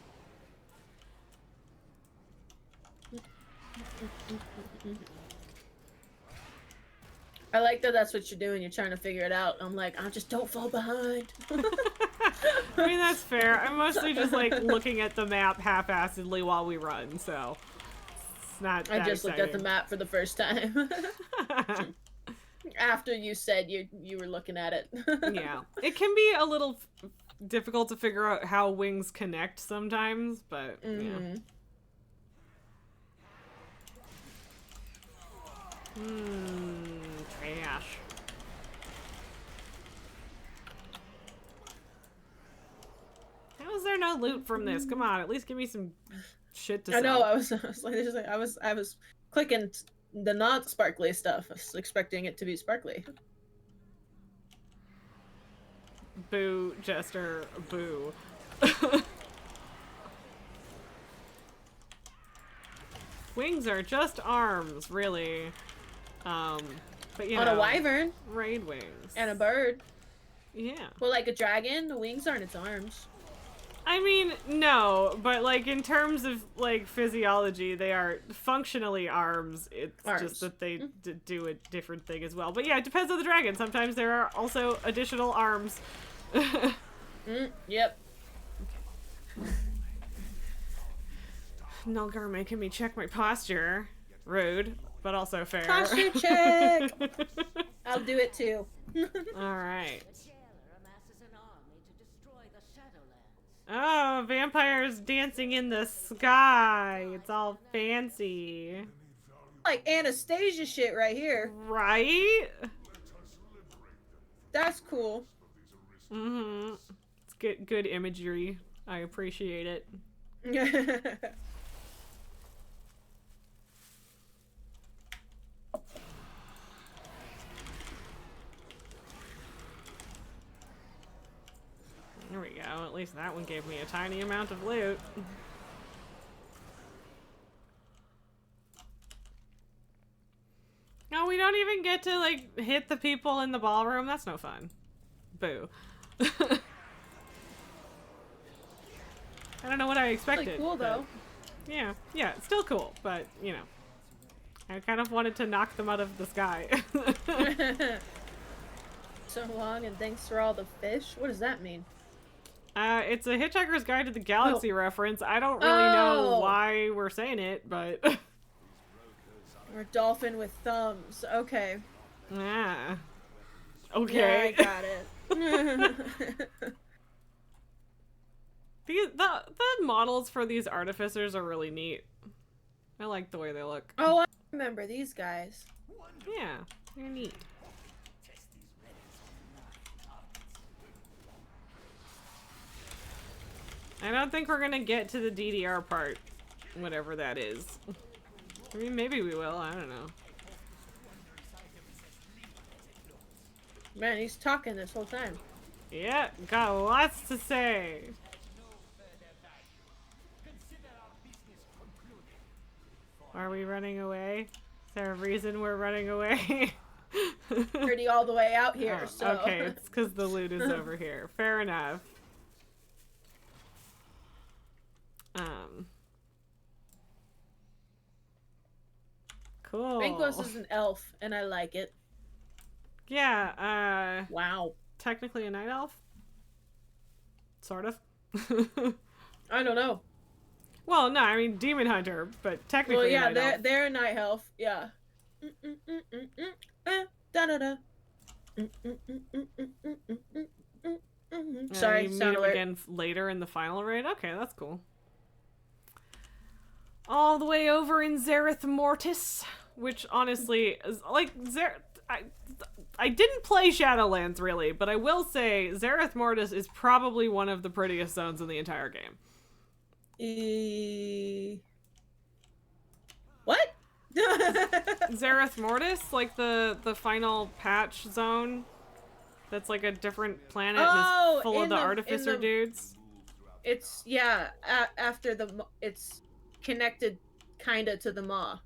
I like that that's what you're doing. You're trying to figure it out. I'm like, I just don't fall behind. I mean, that's fair. I'm mostly just like looking at the map half-assedly while we run, so it's not that I just looked at the exciting. map for the first time. After you said you were looking at it. Yeah. It can be a little difficult to figure out how wings connect sometimes, but yeah. Mhm. Trash. How is there no loot from this? Come on, at least give me some shit to I sell. know. I was clicking the not sparkly stuff. I was expecting it to be sparkly. Boo, Jester, boo. Wings are just arms, really. But you On know, a wyvern raid wings. and a bird. Yeah. Well, like a dragon, the wings aren't its arms. I mean, no, but like in terms of like physiology, they are functionally arms. It's Arms. just that they do a different thing as well. But yeah, it depends on the dragon. Sometimes there are also additional arms. Yep. Nulgar making me check my posture. Rude, but also fair. Posture check. I'll do it too. All right. The jailer amasses an army to destroy the Shadowlands. Oh, vampires dancing in the sky. It's all fancy. Like Anastasia shit right here. Right? That's cool. Mm-hmm. It's good imagery. I appreciate it. least that one gave me a tiny amount of loot. No, we don't even get to, like, hit the people in the ballroom. That's no fun. Boo. I don't know what I expected. Really cool, but though. Yeah, it's still cool, but, you know. I kind of wanted to knock them out of the sky. So long, and thanks for all the fish. What does that mean? It's a Hitchhiker's Guide to the Galaxy reference. I don't really know Oh. why we're saying it, but... Or dolphin with thumbs. Okay. ah. Yeah, Okay. I got it. The models for these artificers are really neat. I like the way they look. Oh, I remember these guys. Yeah, they're neat. I don't think we're gonna get to the DDR part, whatever that is. I mean, maybe we will, I don't know. Man, he's talking this whole time. Yeah, got lots to say. Are we running away? Is there a reason we're running away? Pretty all the way out here, Oh, so. okay, it's because the loot is over here. Fair enough. Cool. Banquos is an elf, and I like it. Yeah, Wow. technically a night elf? Sort of. I don't know. Well, no, I mean demon hunter, but technically Well, yeah, a night elf. they're a night elf. Yeah. Da-da-da. Sorry, you meet sound him alert. again later in the final raid? Okay, that's cool. All the way over in Zereth Mortis, which honestly is like I didn't play Shadowlands really, but I will say Zereth Mortis is probably one of the prettiest zones in the entire game. What? Zereth Mortis, like the final patch zone, that's like a different planet and is full of the artificer dudes. It's after it's connected kinda to the Maw.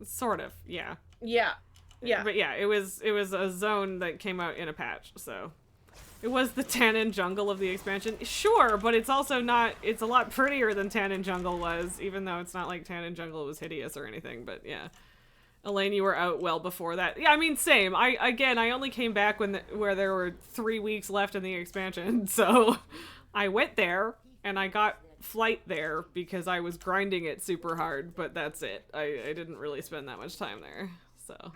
Sort of, yeah. Yeah. But yeah, it was a zone that came out in a patch, so it was the Tannin Jungle of the expansion. Sure, but it's also not. It's a lot prettier than Tannin Jungle was, even though it's not like Tannin Jungle was hideous or anything. But yeah, Elaine, you were out well before that. Yeah, I mean, same. I only came back where there were 3 weeks left in the expansion, so I went there and I got flight there because I was grinding it super hard. But that's it. I didn't really spend that much time there, so.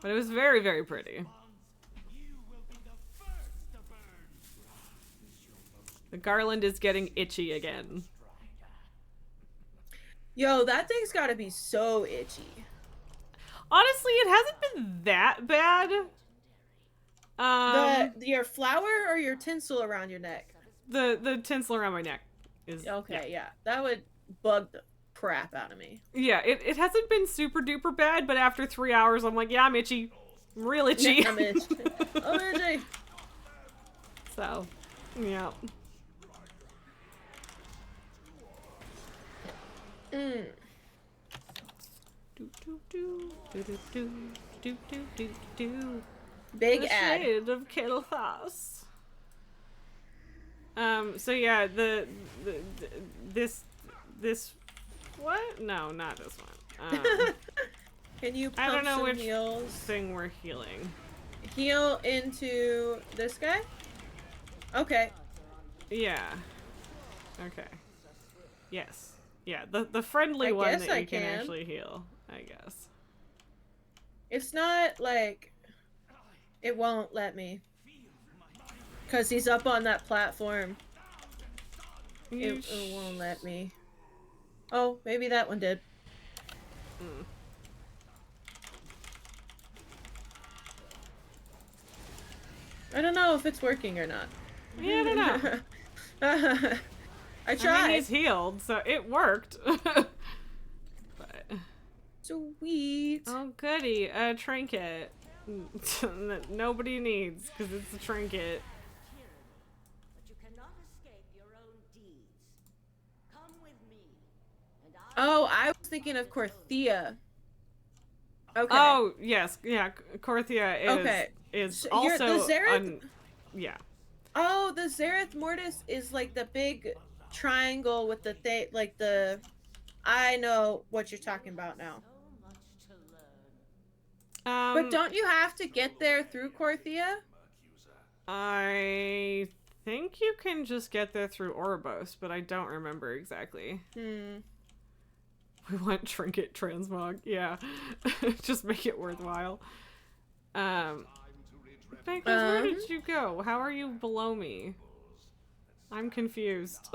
But it was very, very pretty. The garland is getting itchy again. Yo, that thing's gotta be so itchy. Honestly, it hasn't been that bad. Your flower or your tinsel around your neck? The tinsel around my neck is Okay, yeah. That would bug the crap out of me. Yeah, it hasn't been super duper bad, but after 3 hours, I'm like, yeah, I'm itchy. I'm real itchy. I'm itchy. I'm itchy. So, yeah. Mm. Do do do do do do do do do do. Big The ad. Shade of Kilthas. So yeah, this what? No, not this one. Can you I pump don't know some which heals? thing we're healing. Heal into this guy? Okay. Yeah. Okay. Yes. Yeah, the friendly I one guess that I you can can. actually heal, I guess. It's not like it won't let me. Cause he's up on that platform. It won't let me. Oh, maybe that one did. Mm. I don't know if it's working or not. Yeah, I don't know. I I tried. mean, he's healed, so it worked. But Sweet. oh, goody, a trinket that nobody needs because it's a trinket. But you cannot escape Oh, I was thinking of Corthea. Okay. Oh yes, yeah. Korthia is Okay. is So also the Zareth. yeah. Oh, the Zareth Mortis is like the big triangle with the like the. I know what you're talking about now. So much to learn. But don't you have to get there through Corthia? I think you can just get there through Oribos, but I don't remember exactly. We want trinket transmog, yeah. Just make it worthwhile. Vegas, where did you go? How are you below me? I'm confused.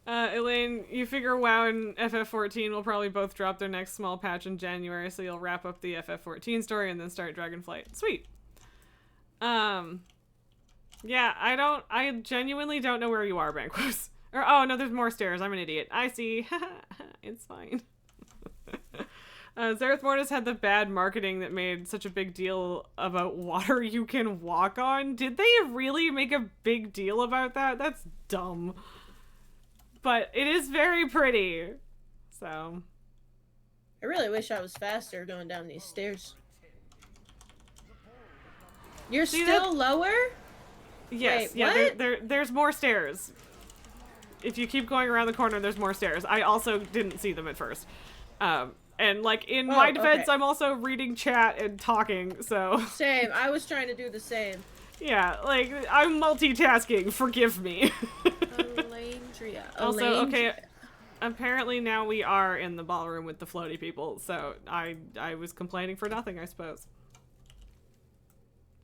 Elaine, you figure WoW and FF14 will probably both drop their next small patch in January, so you'll wrap up the FF14 story and then start Dragonflight. Sweet. Yeah, I genuinely don't know where you are, Banquos. Or, oh, no, there's more stairs. I'm an idiot. I see. It's fine. Zareth Mortis had the bad marketing that made such a big deal about water you can walk on. Did they really make a big deal about that? That's dumb. But it is very pretty. So. I really wish I was faster going down these stairs. You're still lower? Yes. Wait, yeah, what? there's more stairs. If you keep going around the corner, there's more stairs. I also didn't see them at first. And like in my defense, okay. I'm also reading chat and talking, so. Same. I was trying to do the same. Yeah, like I'm multitasking. Forgive me. Elandria. Also, okay. Apparently now we are in the ballroom with the floaty people, so I was complaining for nothing, I suppose.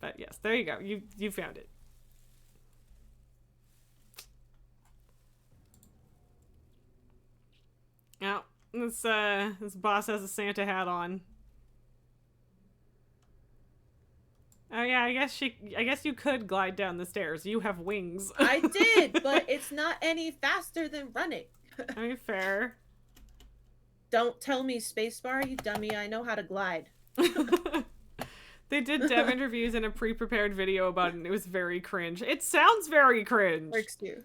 But yes, there you go. You found it. Now, this boss has a Santa hat on. Oh yeah, I guess you could glide down the stairs. You have wings. I did, but it's not any faster than running. I mean, fair. Don't tell me spacebar, you dummy. I know how to glide. They did dev interviews and a pre-prepared video about it, and it was very cringe. It sounds very cringe. Works too.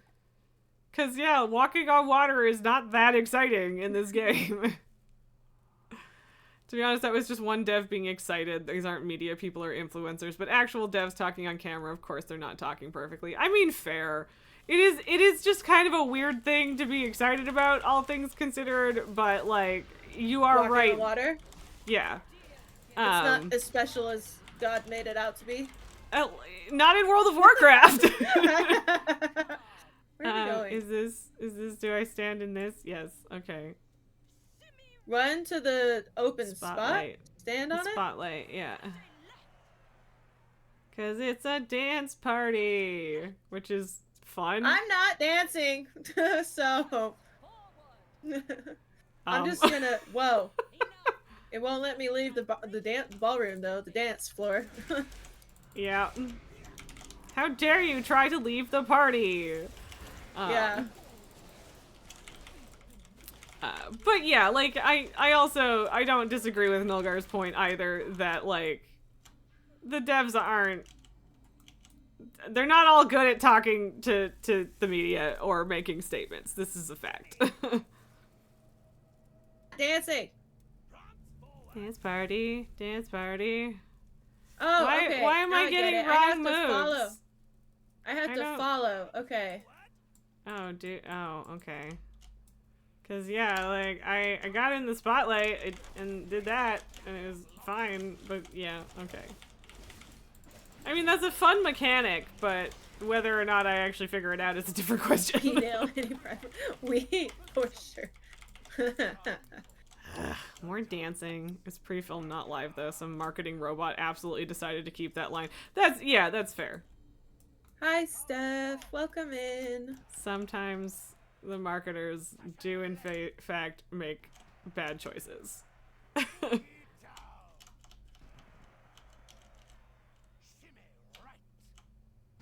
Cause yeah, walking on water is not that exciting in this game. To be honest, that was just one dev being excited. These aren't media people or influencers, but actual devs talking on camera, of course they're not talking perfectly. I mean, fair. It is just kind of a weird thing to be excited about, all things considered, but like, you are Walking right. on water? Yeah. It's not as special as God made it out to be. Not in World of Warcraft! Where are we going? Is this, do I stand in this? Yes, okay. Run to the open Spotlight. spot? Stand on it? Spotlight, yeah. Cause it's a dance party, which is fun. I'm not dancing, so... I'm just gonna... Whoa. It won't let me leave the ballroom, though. The dance floor. Yeah. How dare you try to leave the party? Yeah. But yeah, like, I don't disagree with Milgar's point either, that, like, the devs they're not all good at talking to the media or making statements. This is a fact. Dancing! Dance party, dance party. Oh, Why, okay. why am Now I getting get it. wrong moves? Follow. I have I to don't- follow. Okay. Oh, okay. Cause yeah, like, I got in the spotlight and did that, and it was fine, but yeah, okay. I mean, that's a fun mechanic, but whether or not I actually figure it out is a different question. Email any private. We, for sure. More dancing. It's pre-filmed, not live, though. Some marketing robot absolutely decided to keep that line. That's fair. Hi, Steph. Welcome in. Sometimes the marketers do, in fact, make bad choices.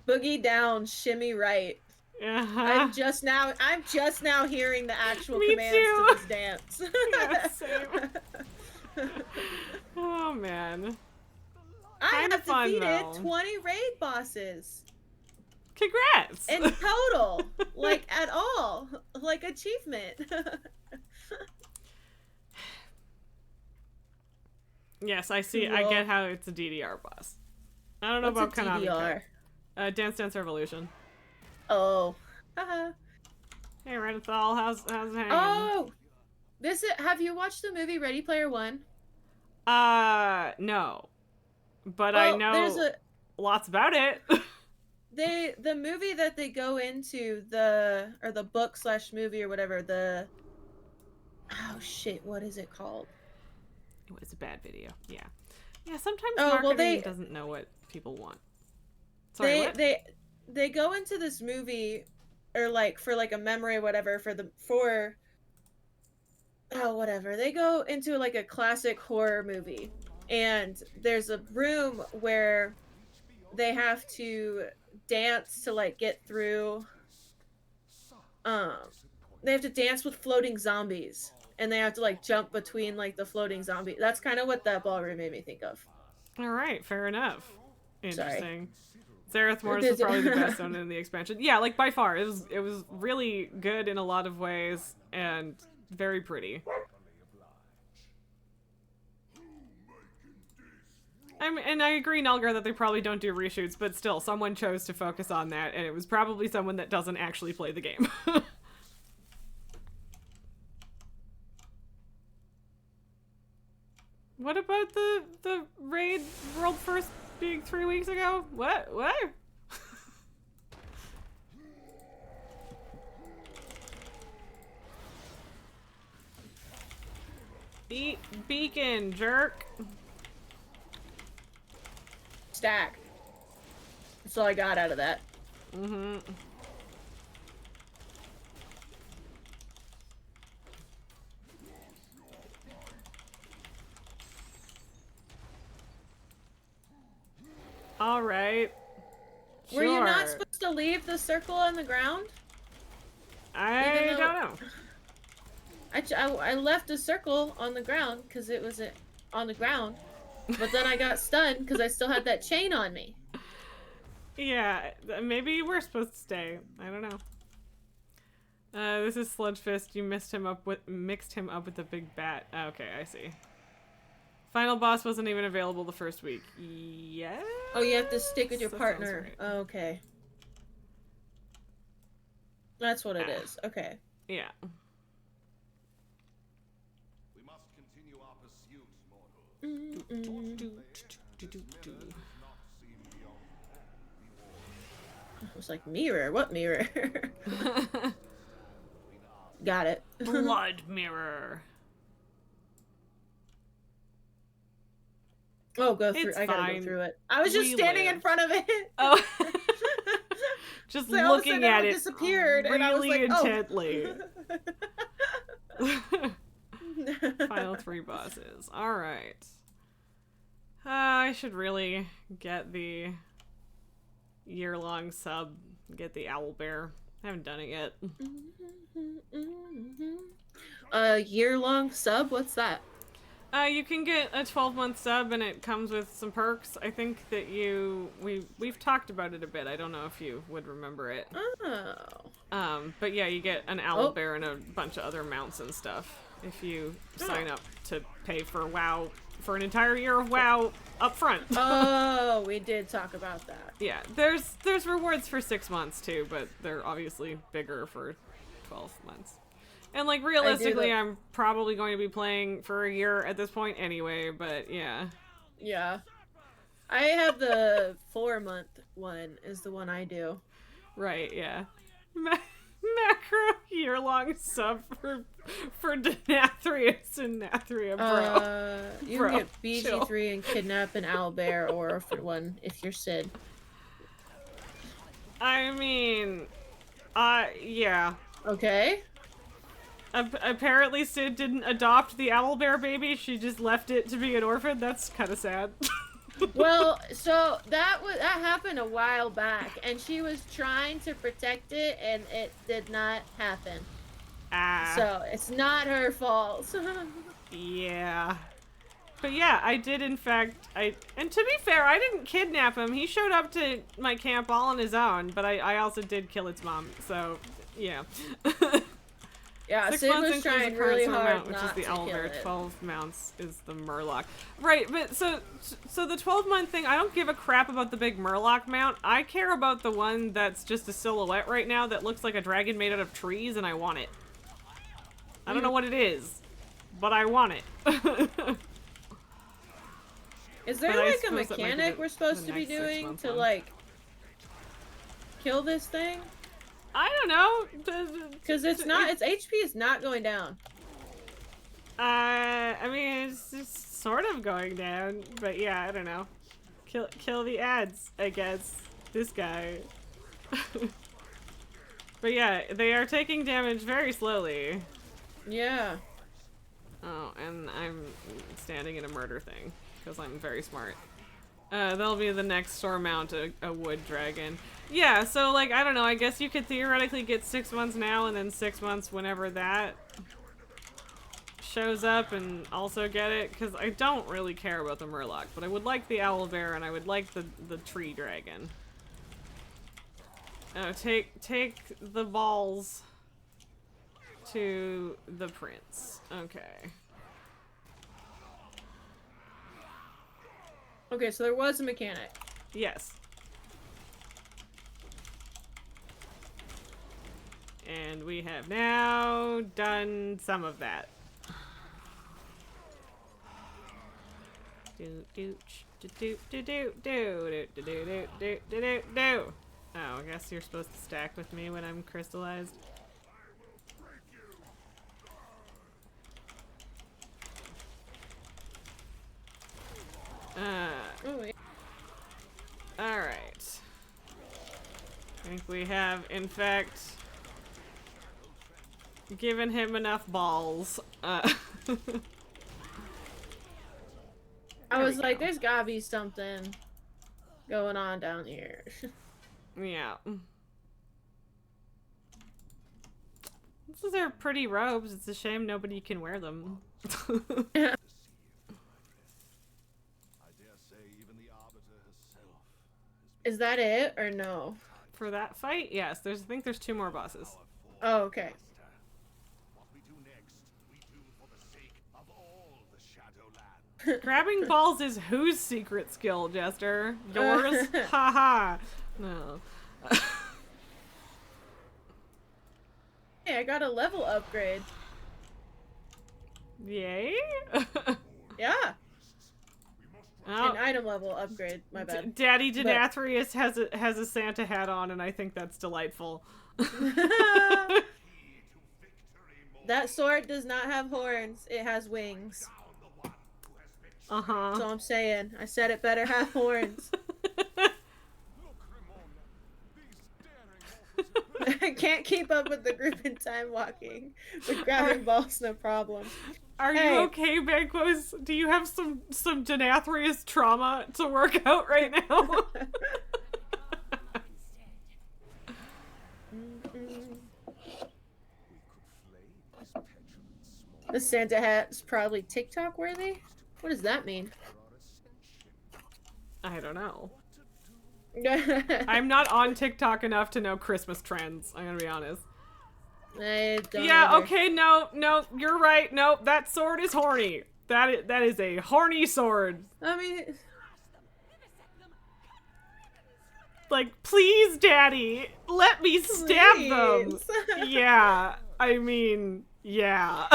Boogie down, shimmy right. Uh-huh. I'm just now hearing the actual Me commands too. to this dance. Yeah, same. Oh, man. I Kinda have fun, defeated though. 20 raid bosses. Congrats! in total, like at all, like achievement. Yes, I see. I Cool. get how it's a DDR boss. I don't know What's about a Konami. DDR? Dance Dance Revolution. Oh. Haha. Hey, Renathal, how's it hanging? Oh, have you watched the movie Ready Player One? No. But I know there's lots about it. the movie that they go into, the book / movie or whatever, oh shit, what is it called? It's a bad video. Yeah. Yeah, sometimes Oh, well, marketing they- doesn't know what people want. Sorry, what? They go into this movie, or like for like a memory or whatever whatever. They go into like a classic horror movie, and there's a room where they have to dance to like get through. They have to dance with floating zombies, and they have to like jump between like the floating zombie. That's kind of what that ballroom made me think of. All right, fair enough. Sorry. Interesting. Zareth Morris is probably the best one in the expansion. Yeah, like by far. It was really good in a lot of ways and very pretty. And I agree, Nalgar, that they probably don't do reshoots, but still, someone chose to focus on that, and it was probably someone that doesn't actually play the game. What about the raid world first being 3 weeks ago? What? Beacon, jerk. Stack. That's all I got out of that. Mm-hmm. All right. Were you not Sure. supposed to leave the circle on the ground? I even don't though- know. I left a circle on the ground because it was on the ground, but then I got stunned because I still had that chain on me. Yeah, maybe we're supposed to stay. I don't know. This is Sludgefist. You mixed him up with the big bat. Okay, I see. Final boss wasn't even available the first week. Yeah. Oh, you have to stick with your That sounds partner. right. Okay. That's what it is. Okay. Yeah. We must continue our pursuit, mortal. I was like, mirror? What mirror? Got it. Blood mirror. Oh, go through. It's I gotta fine. go through it. I was just We standing in live. front of it. Oh. Just So all of a looking sudden at it it disappeared, and I was really like, oh. intently. Final 3 bosses. Alright. I should really get the year-long sub, get the owlbear. I haven't done it yet. A year-long sub? What's that? You can get a 12-month sub, and it comes with some perks. I think that we've talked about it a bit. I don't know if you would remember it. Oh. But yeah, you get an owlbear and a bunch of other mounts and stuff if you sign up to pay for WoW for an entire year of WoW up front. Oh, we did talk about that. Yeah, there's rewards for 6 months too, but they're obviously bigger for 12 months. And like realistically, I'm probably going to be playing for a year at this point anyway, but yeah. Yeah. I have the 4-month one is the one I do. Right, yeah. Macro year-long sub for Denathrius and Nathria, bro. You Bro, can get chill. BG3 and kidnap an owlbear or orphan one if you're Sid. I mean, yeah. Okay. Apparently Sid didn't adopt the owlbear baby, she just left it to be an orphan. That's kind of sad. Well, so that happened a while back, and she was trying to protect it, and it did not happen. So it's not her fault. Yeah. But yeah, I did in fact, and to be fair, I didn't kidnap him. He showed up to my camp all on his own, but I also did kill its mom, so, yeah. Yeah, 6 Sid months was includes trying the current really sword hard mount, which is not the to kill owlbear. it. 12 mounts is the murloc. Right, but so the 12-month thing, I don't give a crap about the big murloc mount. I care about the one that's just a silhouette right now that looks like a dragon made out of trees, and I want it. I don't know what it is, but I want it. Is there But I like a suppose that might be mechanic the- we're supposed the to be next 6 doing month to one. like kill this thing? I don't know. Because it's not, its HP is not going down. I mean, it's just sort of going down, but yeah, I don't know. Kill the ads, I guess. This guy. But yeah, they are taking damage very slowly. Yeah. Oh, and I'm standing in a murder thing, because I'm very smart. That'll be the next store mount, a wood dragon. Yeah, so like, I don't know, I guess you could theoretically get 6 months now and then 6 months whenever that shows up and also get it, because I don't really care about the murloc, but I would like the owlbear and I would like the tree dragon. Oh, take the balls to the prince. Okay. Okay, so there was a mechanic. Yes. And we have now done some of that. Do do do do do do do do do do do do do. Oh, I guess you're supposed to stack with me when I'm crystallized. Oh, yeah. Alright. I think we have, in fact, given him enough balls. I was we like, go. there's gotta be something going on down here. Yeah. These are pretty robes. It's a shame nobody can wear them. I dare say even the Arbiter herself has Is that it or no? For that fight, yes. I think there's 2 more bosses. Oh, okay. what we do next, we do for the sake of all the Shadowland. Grabbing balls is whose secret skill, Jester? Yours? Haha. No. Hey, I got a level upgrade. Yay? Yeah, Oh, an item level upgrade. My bad. Daddy But- Denathrius has a Santa hat on, and I think that's delightful. That sword does not have horns. It has wings. Uh-huh. That's all I'm saying. I said it better have horns. I can't keep up with the group in time walking, but grabbing balls no problem. Are Hey. you okay, Banquos? Do you have some Denathrius trauma to work out right now? The Santa hat is probably TikTok worthy. What does that mean? I don't know. I I'm not on TikTok enough to know Christmas trends. I'm gonna be honest. don't Yeah, either. okay, no, you're right. No, that sword is horny. That is a horny sword. I mean, Like, please, Daddy, let me stab them. please. Yeah, I mean, yeah.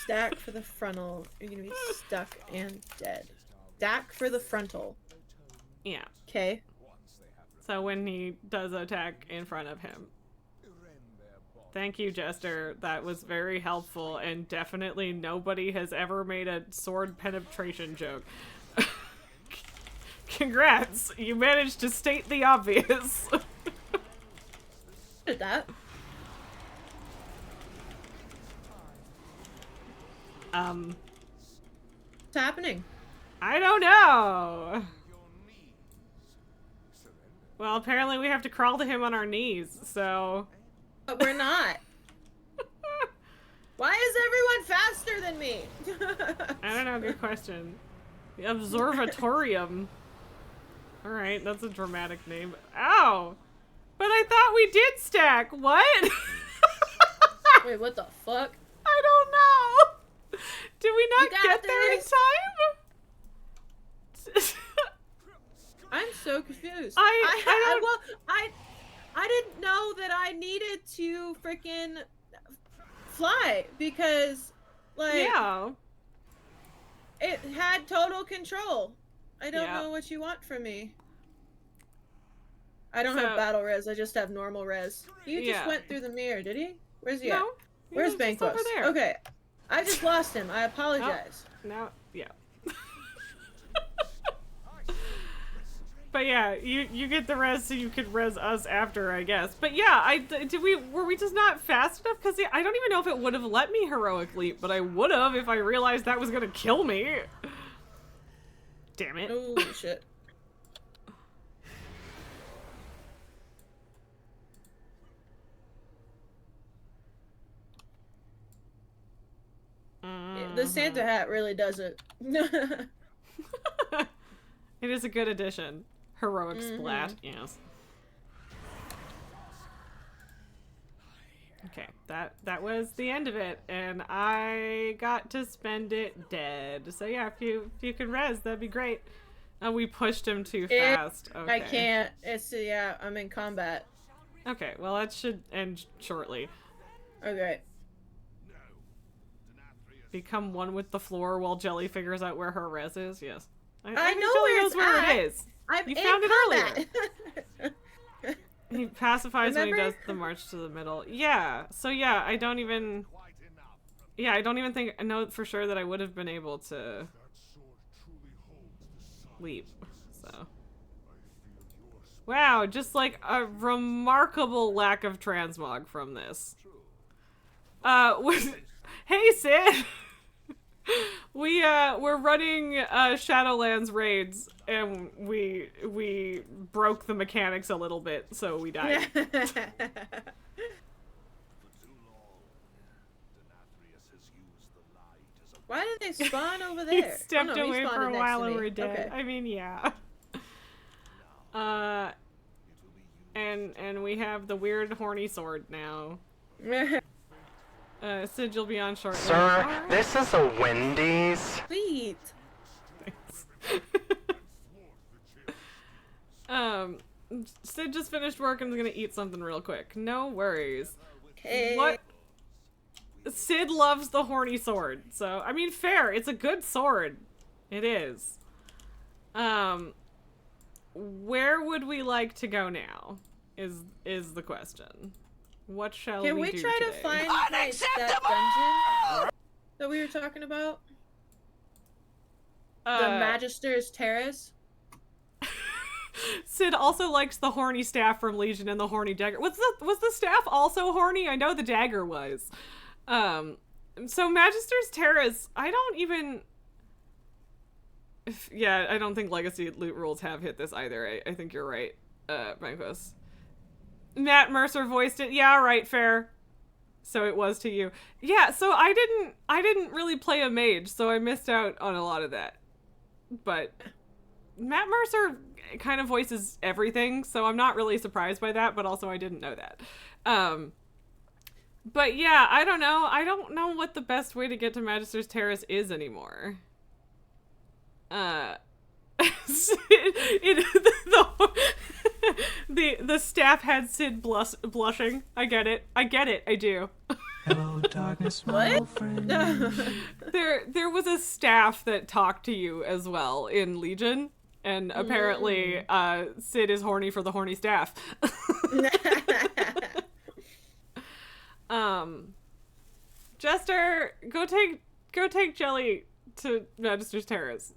Stack for the frontal. You're gonna be stuck and dead. Stack for the frontal. Yeah. Okay. So when he does attack in front of him. Thank you, Jester. That was very helpful, and definitely nobody has ever made a sword penetration joke. Congrats! You managed to state the obvious. Did that? What's happening? I don't know. Well, apparently we have to crawl to him on our knees, so... But we're not. Why is everyone faster than me? I don't know, good question. Observatorium. Alright, that's a dramatic name. Ow! But I thought we did stack. What? Wait, what the fuck? I don't know. Did we You not got get there in this. time? I'm so confused. I I didn't know that I needed to freaking fly because, like, Yeah. it had total control. I don't Yeah. know what you want from me. I don't So- have battle res. I just have normal res. He just Yeah. went through the mirror, did he? Where's he at? No. he Where's was just over Banquos? there. Okay, I just lost him. I apologize. Now, yeah. But yeah, you get the res so you could res us after, I guess. But yeah, were we just not fast enough? Because I don't even know if it would have let me heroic leap, but I would have if I realized that was gonna kill me. Damn it. Oh shit. The Santa hat really does it. It is a good addition. Heroic splat, yes. Okay, that was the end of it, and I got to spend it dead. So yeah, if you can res, that'd be great. We pushed him too fast. Okay. I can't. It's yeah. I'm in combat. Okay, well that should end shortly. Okay. Become one with the floor while Jelly figures out where her res is. Yes, I think know Jelly where knows it's where at. it is. I'm You in found it combat. He pacifies when he Remember? does the march to the middle. Yeah. So yeah, I don't even. Yeah, I don't even think I know for sure that I would have been able to leap. So. Wow, just like a remarkable lack of transmog from this. Hey Sid. We're running Shadowlands raids and we broke the mechanics a little bit, so we died. For too long, Denathrius has used the light as a Why did they spawn over He there? stepped Oh, no, he away spawned for a next while to and me. we're dead. Okay. I mean, yeah. And we have the weird horny sword now. Sid, you'll be on shortly. Sir, Alright. this is a Wendy's. Sweet. Sid just finished work and is gonna eat something real quick. No worries. Okay. What? Sid loves the horny sword, so I mean, fair. It's a good sword. It is. Where would we like to go now? Is the question. What shall Can we we do try today? to find like, that dungeon that we were talking about? The Magister's Terrace? Sid also likes the horny staff from Legion and the horny dagger. Was the staff also horny? I know the dagger was. So Magister's Terrace, I don't even. Yeah, I don't think Legacy loot rules have hit this either. I think you're right, Banquos. Matt Mercer voiced it. Yeah, right, fair. So it was to you. Yeah, so I didn't really play a mage, so I missed out on a lot of that. But Matt Mercer kind of voices everything, so I'm not really surprised by that, but also I didn't know that. But yeah, I don't know. I don't know what the best way to get to Magister's Terrace is anymore. The staff had Sid blushing. I get it. I do. Hello, darkness, my What? old friend. There was a staff that talked to you as well in Legion, and apparently Sid is horny for the horny staff. Jester, go take Jelly to Magister's Terrace.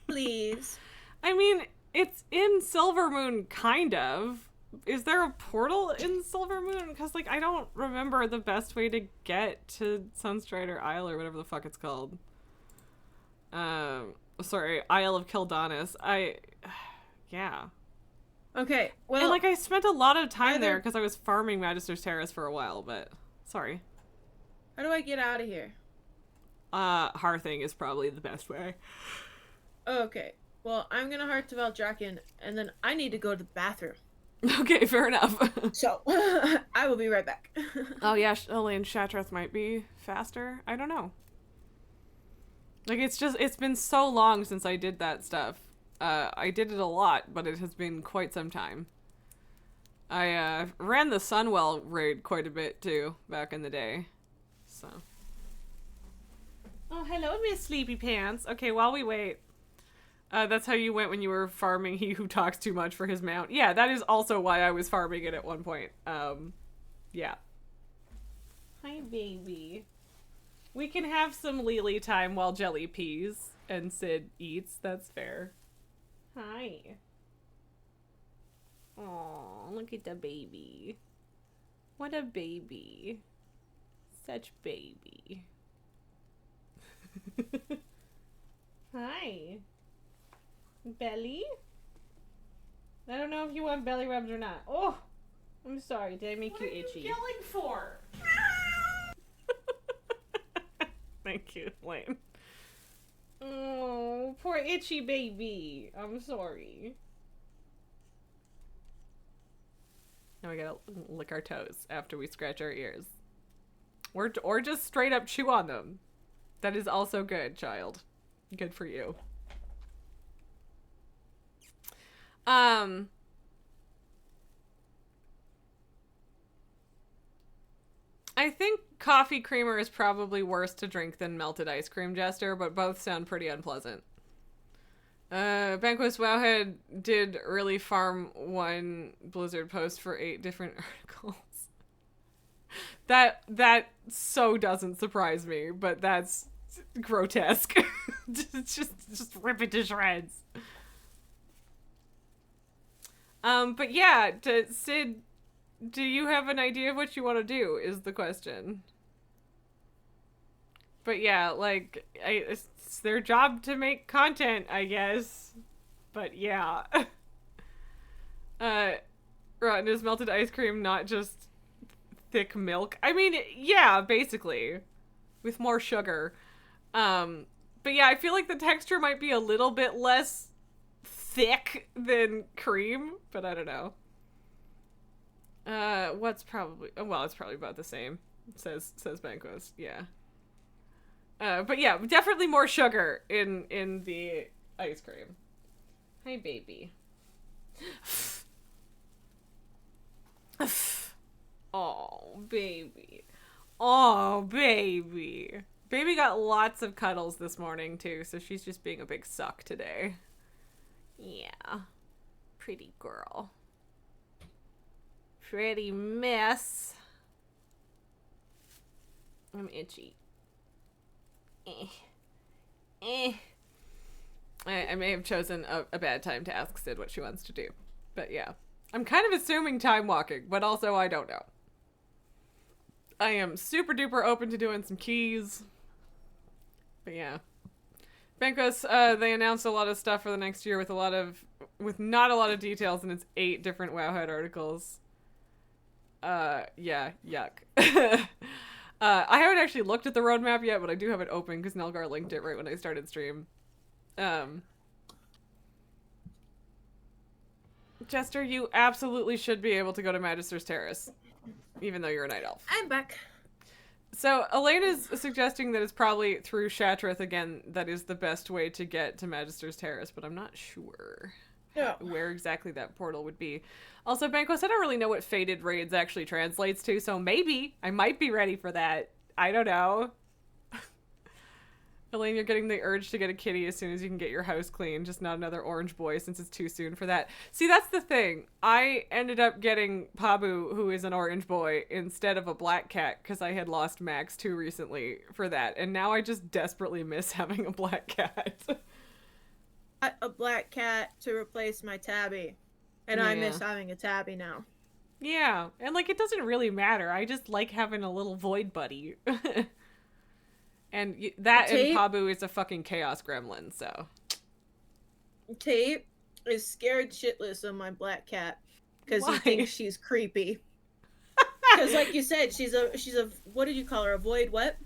Please. I mean, it's in Silvermoon, kind of. Is there a portal in Silvermoon? Because, like, I don't remember the best way to get to Sunstrider Isle or whatever the fuck it's called. Sorry, Isle of Kildonis. Yeah. Okay, well, And, like, I spent a lot of time either- there because I was farming Magister's Terrace for a while, but sorry. how do I get out of here? Hearthing is probably the best way. Okay. Well, I'm gonna heart to Valdrakken, and then I need to go to the bathroom. Okay, fair enough. So, I will be right back. Oh yeah, Elaine Shatrath might be faster. I don't know. Like, it's been so long since I did that stuff. I did it a lot, but it has been quite some time. I ran the Sunwell raid quite a bit too, back in the day. So. Oh, hello, Miss Sleepy Pants. Okay, while we wait. That's how you went when you were farming He Who Talks Too Much for his mount. Yeah, that is also why I was farming it at one point. Yeah. Hi, baby. We can have some Lily time while Jelly pees and Sid eats. That's fair. Hi. Aw, look at the baby. What a baby. Such baby. Hi. Belly? I don't know if you want belly rubs or not. Oh! I'm sorry. Did I make you itchy? What are you yelling for? Thank you, Lane. Oh, poor itchy baby. I'm sorry. Now we gotta lick our toes after we scratch our ears. Or just straight up chew on them. That is also good, child. Good for you. I think coffee creamer is probably worse to drink than melted ice cream, Jester, but both sound pretty unpleasant. Banquist Wowhead did really farm one Blizzard post for 8 different articles. That so doesn't surprise me, but that's grotesque. just rip it to shreds. But yeah, Sid, do you have an idea of what you want to do, is the question. But yeah, like, it's their job to make content, I guess. But yeah. Rotten is melted ice cream, not just thick milk. I mean, yeah, basically. With more sugar. But yeah, I feel like the texture might be a little bit less thick than cream, but I don't know. What's probably... well, it's probably about the same, says Banquos. Yeah. But yeah, definitely more sugar in the ice cream. Hi, baby. Oh, baby. Oh, baby. Baby got lots of cuddles this morning, too, so she's just being a big suck today. Yeah. Pretty girl. Pretty miss. I'm itchy. I may have chosen a bad time to ask Sid what she wants to do. But yeah. I'm kind of assuming time walking, but also I don't know. I am super duper open to doing some keys. But yeah. Bankos, they announced a lot of stuff for the next year with not a lot of details, and it's 8 different Wowhead articles. Yeah, yuck. I haven't actually looked at the roadmap yet, but I do have it open because Nelgar linked it right when I started stream. Jester, you absolutely should be able to go to Magister's Terrace, even though you're a night elf. I'm back. So, Elena's suggesting that it's probably through Shatrath again that is the best way to get to Magister's Terrace, but I'm not sure where exactly that portal would be. Also, Banquos, I don't really know what Fated Raids actually translates to, so maybe I might be ready for that. I don't know. Elaine, you're getting the urge to get a kitty as soon as you can get your house clean, just not another orange boy since it's too soon for that. See, that's the thing. I ended up getting Pabu, who is an orange boy, instead of a black cat because I had lost Max too recently for that, and now I just desperately miss having a black cat. A black cat to replace my tabby, and I miss having a tabby now. Yeah, and like it doesn't really matter. I just like having a little void buddy. And that Tate, and Pabu is a fucking chaos gremlin, so. Tate is scared shitless of my black cat because he thinks she's creepy. Because, like you said, she's a what did you call her? A void what?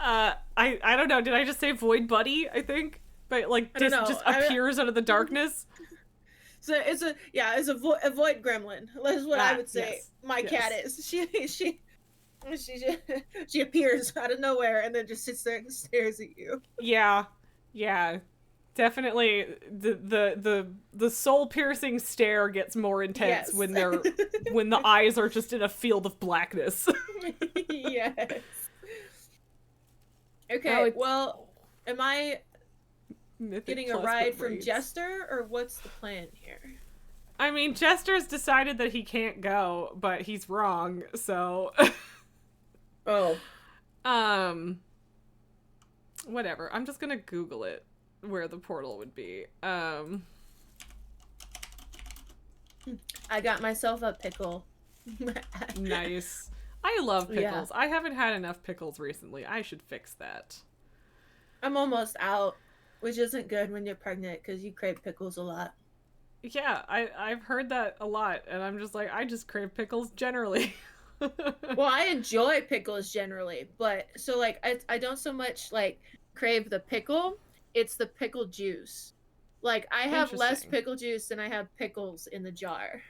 I don't know. Did I just say void buddy? I think. But like I don't know. just appears out of the darkness. So it's a void gremlin. That's what I would say. Yes, My yes. cat is. She appears out of nowhere and then just sits there and stares at you. Yeah. Definitely the soul piercing stare gets more intense Yes. when the eyes are just in a field of blackness. Yes. Oh, Okay, well, am I Mythic getting a plus, ride but from raids. Jester, or what's the plan here? I mean, Jester's decided that he can't go, but he's wrong, so Oh. whatever. I'm just gonna Google it where the portal would be. I got myself a pickle. Nice. I love Yeah. pickles. I haven't had enough pickles recently. I should fix that. I'm almost out, which isn't good when you're pregnant because you crave pickles a lot. Yeah, I've heard that a lot, and I'm just like, I just crave pickles generally. Well, I enjoy pickles generally, but so like I don't so much like crave the pickle, it's the pickle juice. Like I have less Interesting. pickle juice than I have pickles in the jar.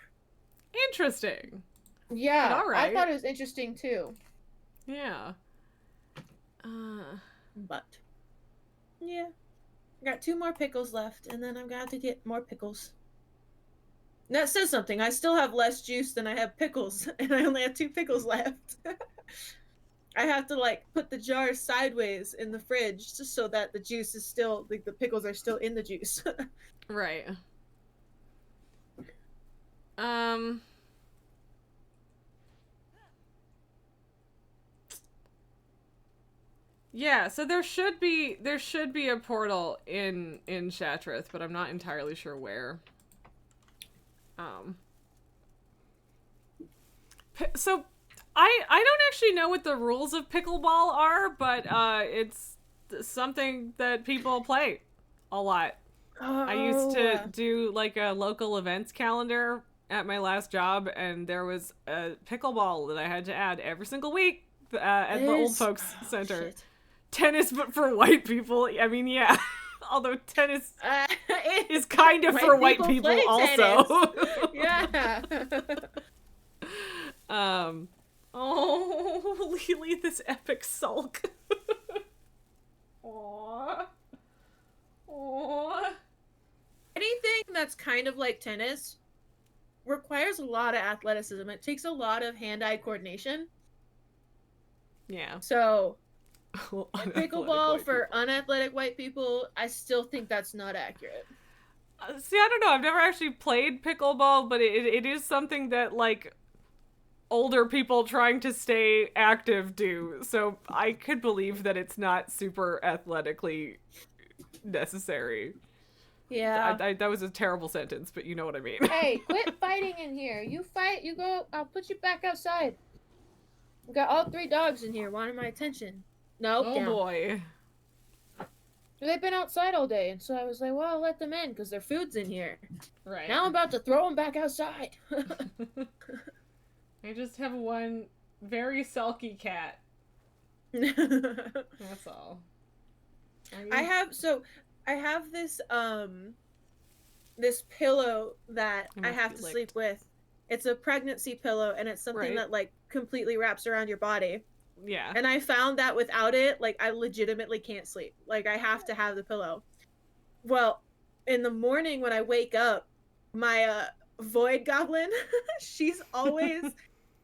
Interesting. Yeah, But all right. I thought it was interesting too. Yeah. But yeah, I got 2 more pickles left, and then I'm gonna have to get more pickles. And that says something. I still have less juice than I have pickles, and I only have 2 pickles left. I have to like put the jar sideways in the fridge just so that the juice is still like the pickles are still in the juice. Right. Yeah, so there should be a portal in Shattrath, but I'm not entirely sure where. So I don't actually know what the rules of pickleball are, but it's something that people play a lot. I used to do like a local events calendar at my last job, and there was a pickleball that I had to add every single week at the old folks center. Shit. Tennis, but for white people. I mean, yeah. Although tennis It is kind of for white people play also. tennis. Yeah. Oh, Lily, this epic sulk. Aww. Aww. Anything that's kind of like tennis requires a lot of athleticism. It takes a lot of hand-eye coordination. Yeah. So Unathletic pickleball white for people. unathletic white people, I still think that's not accurate. See, I don't know. I've never actually played pickleball, but it is something that, like, older people trying to stay active do. So I could believe that it's not super athletically necessary. Yeah. That was a terrible sentence, but you know what I mean. Hey, quit fighting in here. You fight, you go, I'll put you back outside. We got all 3 dogs in here wanting my attention. Nope. Oh down. boy. They've been outside all day, and so I was like, well, I'll let them in because their food's in here. Right. Now I'm about to throw them back outside. I just have one very sulky cat. I That's all. have this this pillow that It I must have be to licked. sleep with. It's a pregnancy pillow, and it's something Right. that like completely wraps around your body. Yeah. And I found that without it, like I legitimately can't sleep. Like I have to have the pillow. Well, in the morning when I wake up, my void goblin, she's always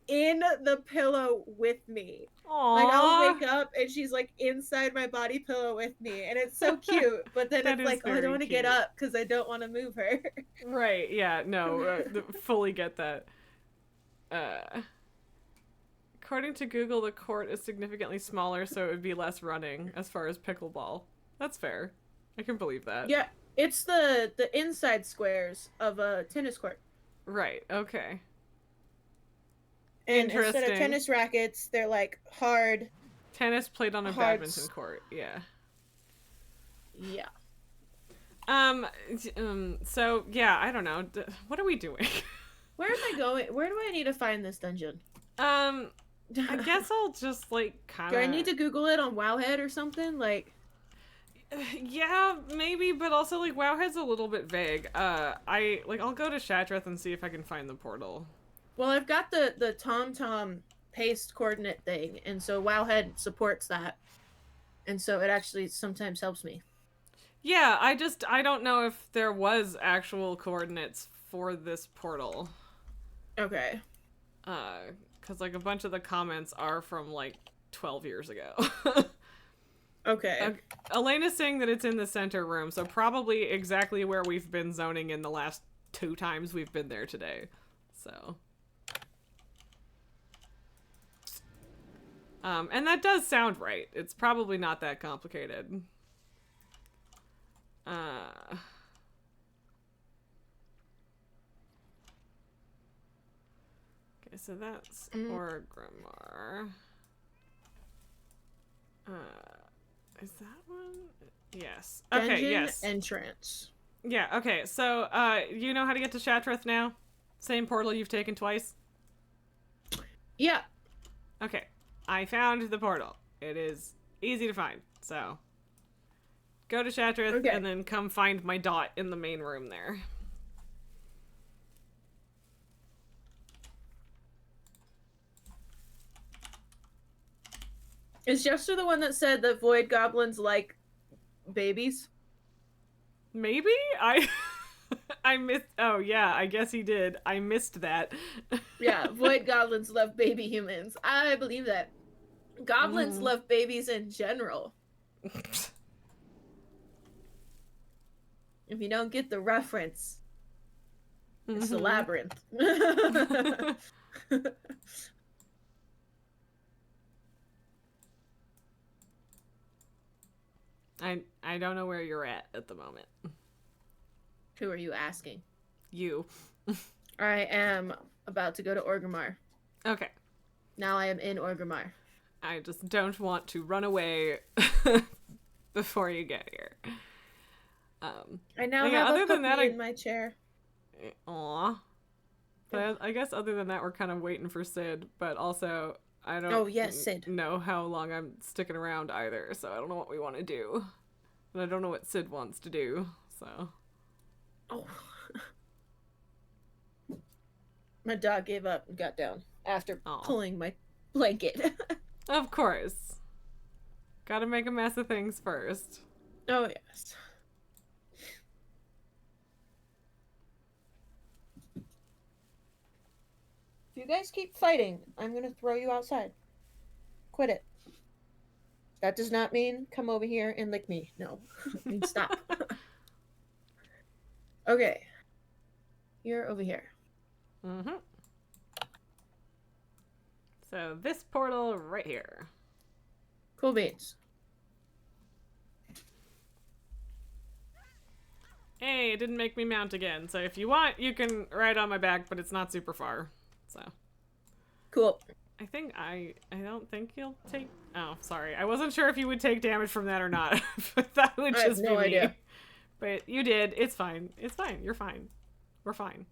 in the pillow with me. Aww. Like I'll wake up and she's like inside my body pillow with me, and it's so cute. But then That it's is like, oh, I very don't want to get cute. up because I don't want to move her. Right, yeah, no, fully get that. According to Google, the court is significantly smaller, so it would be less running as far as pickleball. That's fair. I can believe that. Yeah, it's the inside squares of a tennis court. Right, okay. And instead Interesting. of tennis rackets, they're like hard. Tennis played on a Hard badminton court, yeah. Yeah. So, yeah, I don't know. What are we doing? Where am I going? Where do I need to find this dungeon? I guess I'll just, like, kind Do of... I need to Google it on Wowhead or something? Like, Yeah, maybe, but also like Wowhead's a little bit vague. I'll go to Shatreth and see if I can find the portal. Well, I've got the TomTom paste coordinate thing, and so Wowhead supports that, and so it actually sometimes helps me. Yeah, I don't know if there was actual coordinates for this portal. Okay. Cause like a bunch of the comments are from like 12 years ago. Okay. Elena's saying that it's in the center room, so probably exactly where we've been zoning in the last 2 times we've been there today. So. And that does sound right. It's probably not that complicated. Okay, so that's Orgrimmar. Is that one? Yes. Okay, Dungeon yes. entrance. Yeah, okay, so, you know how to get to Shatreth now? Same portal you've taken twice? Yeah. Okay, I found the portal. It is easy to find, so... Go to Shatreth, Okay. and then come find my dot in the main room there. Is Jester the one that said that void goblins like babies? Maybe? I missed... Oh, yeah, I guess he did. I missed that. Yeah, void goblins love baby humans. I believe that. Goblins love babies in general. If you don't get the reference, it's the labyrinth. I don't know where you're at the moment. Who are you asking? You. I am about to go to Orgrimmar. Okay. Now I am in Orgrimmar. I just don't want to run away before you get here. I now Yeah, have other a than puppy that, in my chair. Aw. But I guess other than that, we're kind of waiting for Sid, but also I don't Oh, yes, Sid. know how long I'm sticking around either, so I don't know what we want to do. And I don't know what Sid wants to do, so. Oh. My dog gave up and got down after Aw. pulling my blanket. Of course. Gotta make a mess of things first. Oh, yes. If you guys keep fighting, I'm gonna throw you outside. Quit it. That does not mean come over here and lick me. No. It means stop. Okay. You're over here. Mm-hmm. So this portal right here. Cool beans. Hey, it didn't make me mount again, so if you want, you can ride on my back, but it's not super far. So. Cool. I don't think you'll take... Oh, sorry. I wasn't sure if you would take damage from that or not. But that would I have just no be me. idea. But you did. It's fine. It's fine. You're fine. We're fine.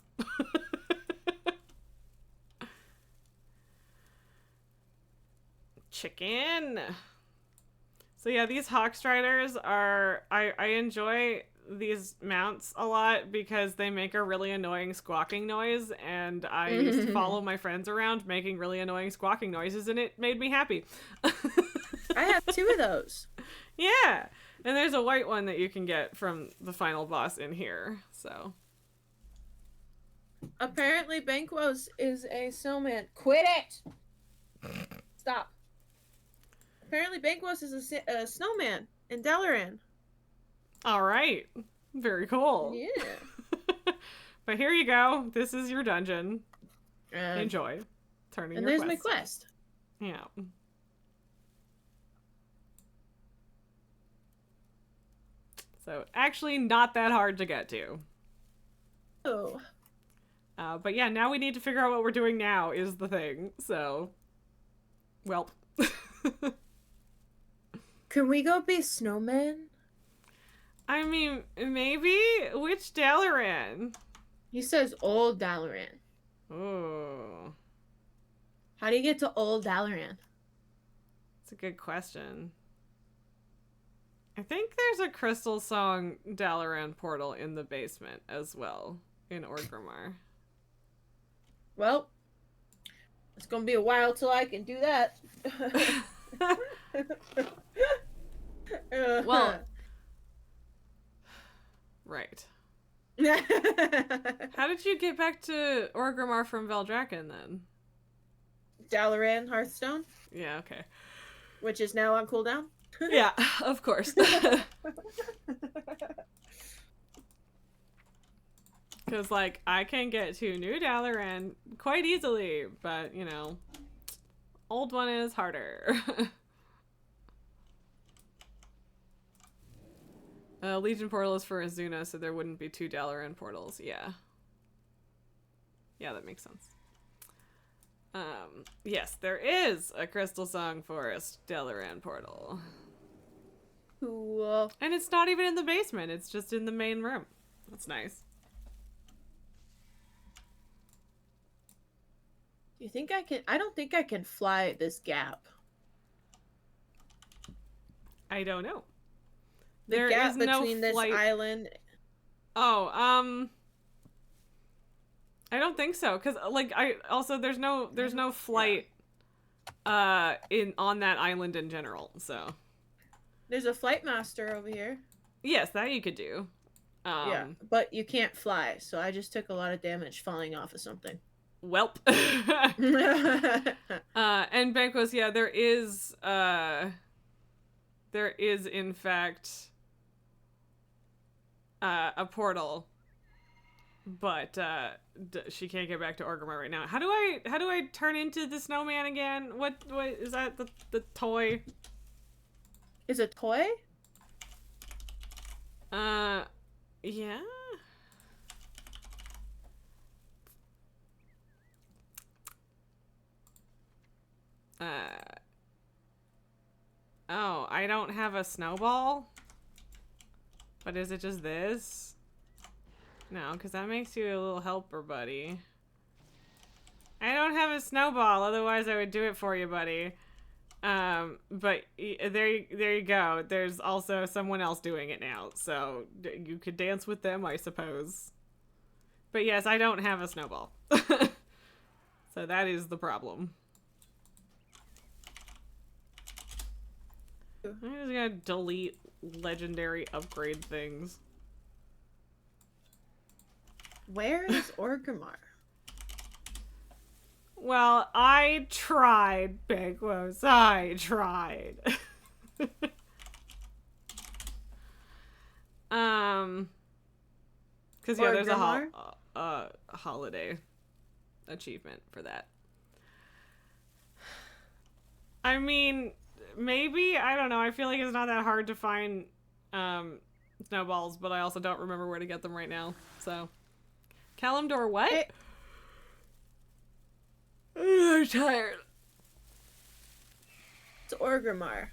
Chicken. So yeah, these Hawkstriders are... I enjoy these mounts a lot because they make a really annoying squawking noise, and I used to follow my friends around making really annoying squawking noises, and it made me happy. I have 2 of those. Yeah, and there's a white one that you can get from the final boss in here, so. Apparently, Banquos is a snowman. Quit it! Stop. Apparently, Banquos is a snowman in Dalaran. All right, very cool. Yeah. But here you go. This is your dungeon. And Enjoy. Turning there's my quest. Yeah. So actually not that hard to get to. Oh. But yeah, now we need to figure out what we're doing now is the thing. So, well. Can we go be snowmen? I mean, maybe? Which Dalaran? He says old Dalaran. Oh, How do you get to old Dalaran? that's a good question. I think there's a Crystal Song Dalaran portal in the basement as well in Orgrimmar. Well, it's gonna be a while till I can do that. Well, right. How did you get back to Orgrimmar from Veldraken then? Dalaran Hearthstone, Yeah, okay. which is now on cooldown. Yeah, of course. Because, like, I can get to New Dalaran quite easily, but, you know, old one is harder. Legion portal is for Azuna, so there wouldn't be 2 Dalaran portals. Yeah. Yeah, that makes sense. Yes, there is a Crystal Song Forest Dalaran portal. Cool. And it's not even in the basement, it's just in the main room. That's nice. Do you think I can? I don't think I can fly this gap. I don't know. The There gap is no between this flight- island. Oh, I don't think so, because like there's no flight on that island in general. So There's a flight master over here. yes, that you could do. Yeah, but you can't fly, so I just took a lot of damage falling off of something. Welp. And Banquos, yeah, there is in fact a portal, but she can't get back to Orgrimmar right now. How do I turn into the snowman again? What is that, the toy? Is it toy? Yeah. Oh, I don't have a snowball? But is it just this? No, because that makes you a little helper, buddy. I don't have a snowball, otherwise I would do it for you, buddy. But there you go. There's also someone else doing it now, so you could dance with them, I suppose. But yes, I don't have a snowball. So that is the problem. I'm just gonna delete legendary upgrade things. Where is Orgrimmar? Well, I tried, Banquos. I tried. Because yeah, there's a holiday achievement for that. I mean, maybe, I don't know. I feel like it's not that hard to find snowballs, but I also don't remember where to get them right now. So, Kalimdor, what? Hey. I'm tired. It's Orgrimmar.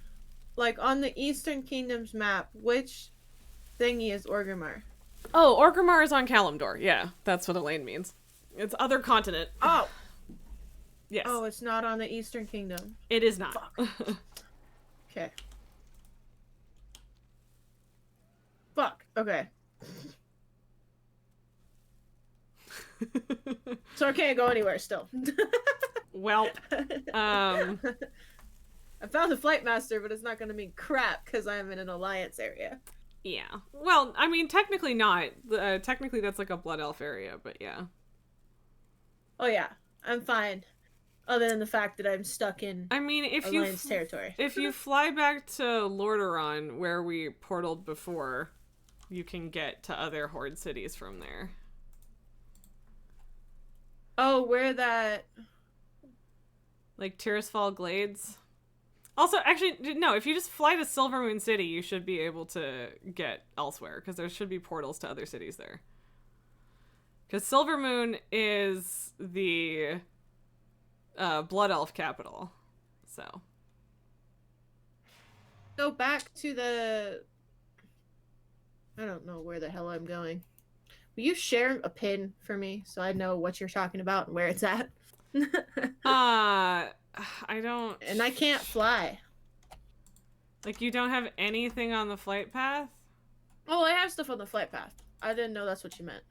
Like, on the Eastern Kingdom's map, which thingy is Orgrimmar? Oh, Orgrimmar is on Kalimdor. Yeah, that's what Elaine means. It's other continent. Oh! Yes. Oh, it's not on the Eastern Kingdom. It is not. Okay. Fuck. Okay. So I can't go anywhere still. Welp. I found the flight master, but it's not going to mean crap because I'm in an alliance area. Yeah. Well, I mean, technically not. Technically, that's like a Blood Elf area, but yeah. Oh yeah, I'm fine. Other than the fact that I'm stuck in I mean, if alliance territory. if you fly back to Lordaeron, where we portaled before, you can get to other Horde cities from there. Oh, where that? Like Tirisfal Glades. Also, actually, no, if you just fly to Silvermoon City, you should be able to get elsewhere, because there should be portals to other cities there. Because Silvermoon is the Blood Elf capital, so. Go back to the... I don't know where the hell I'm going. Will you share a pin for me so I know what you're talking about and where it's at? I don't... And I can't fly. Like, you don't have anything on the flight path? Oh, I have stuff on the flight path. I didn't know that's what you meant.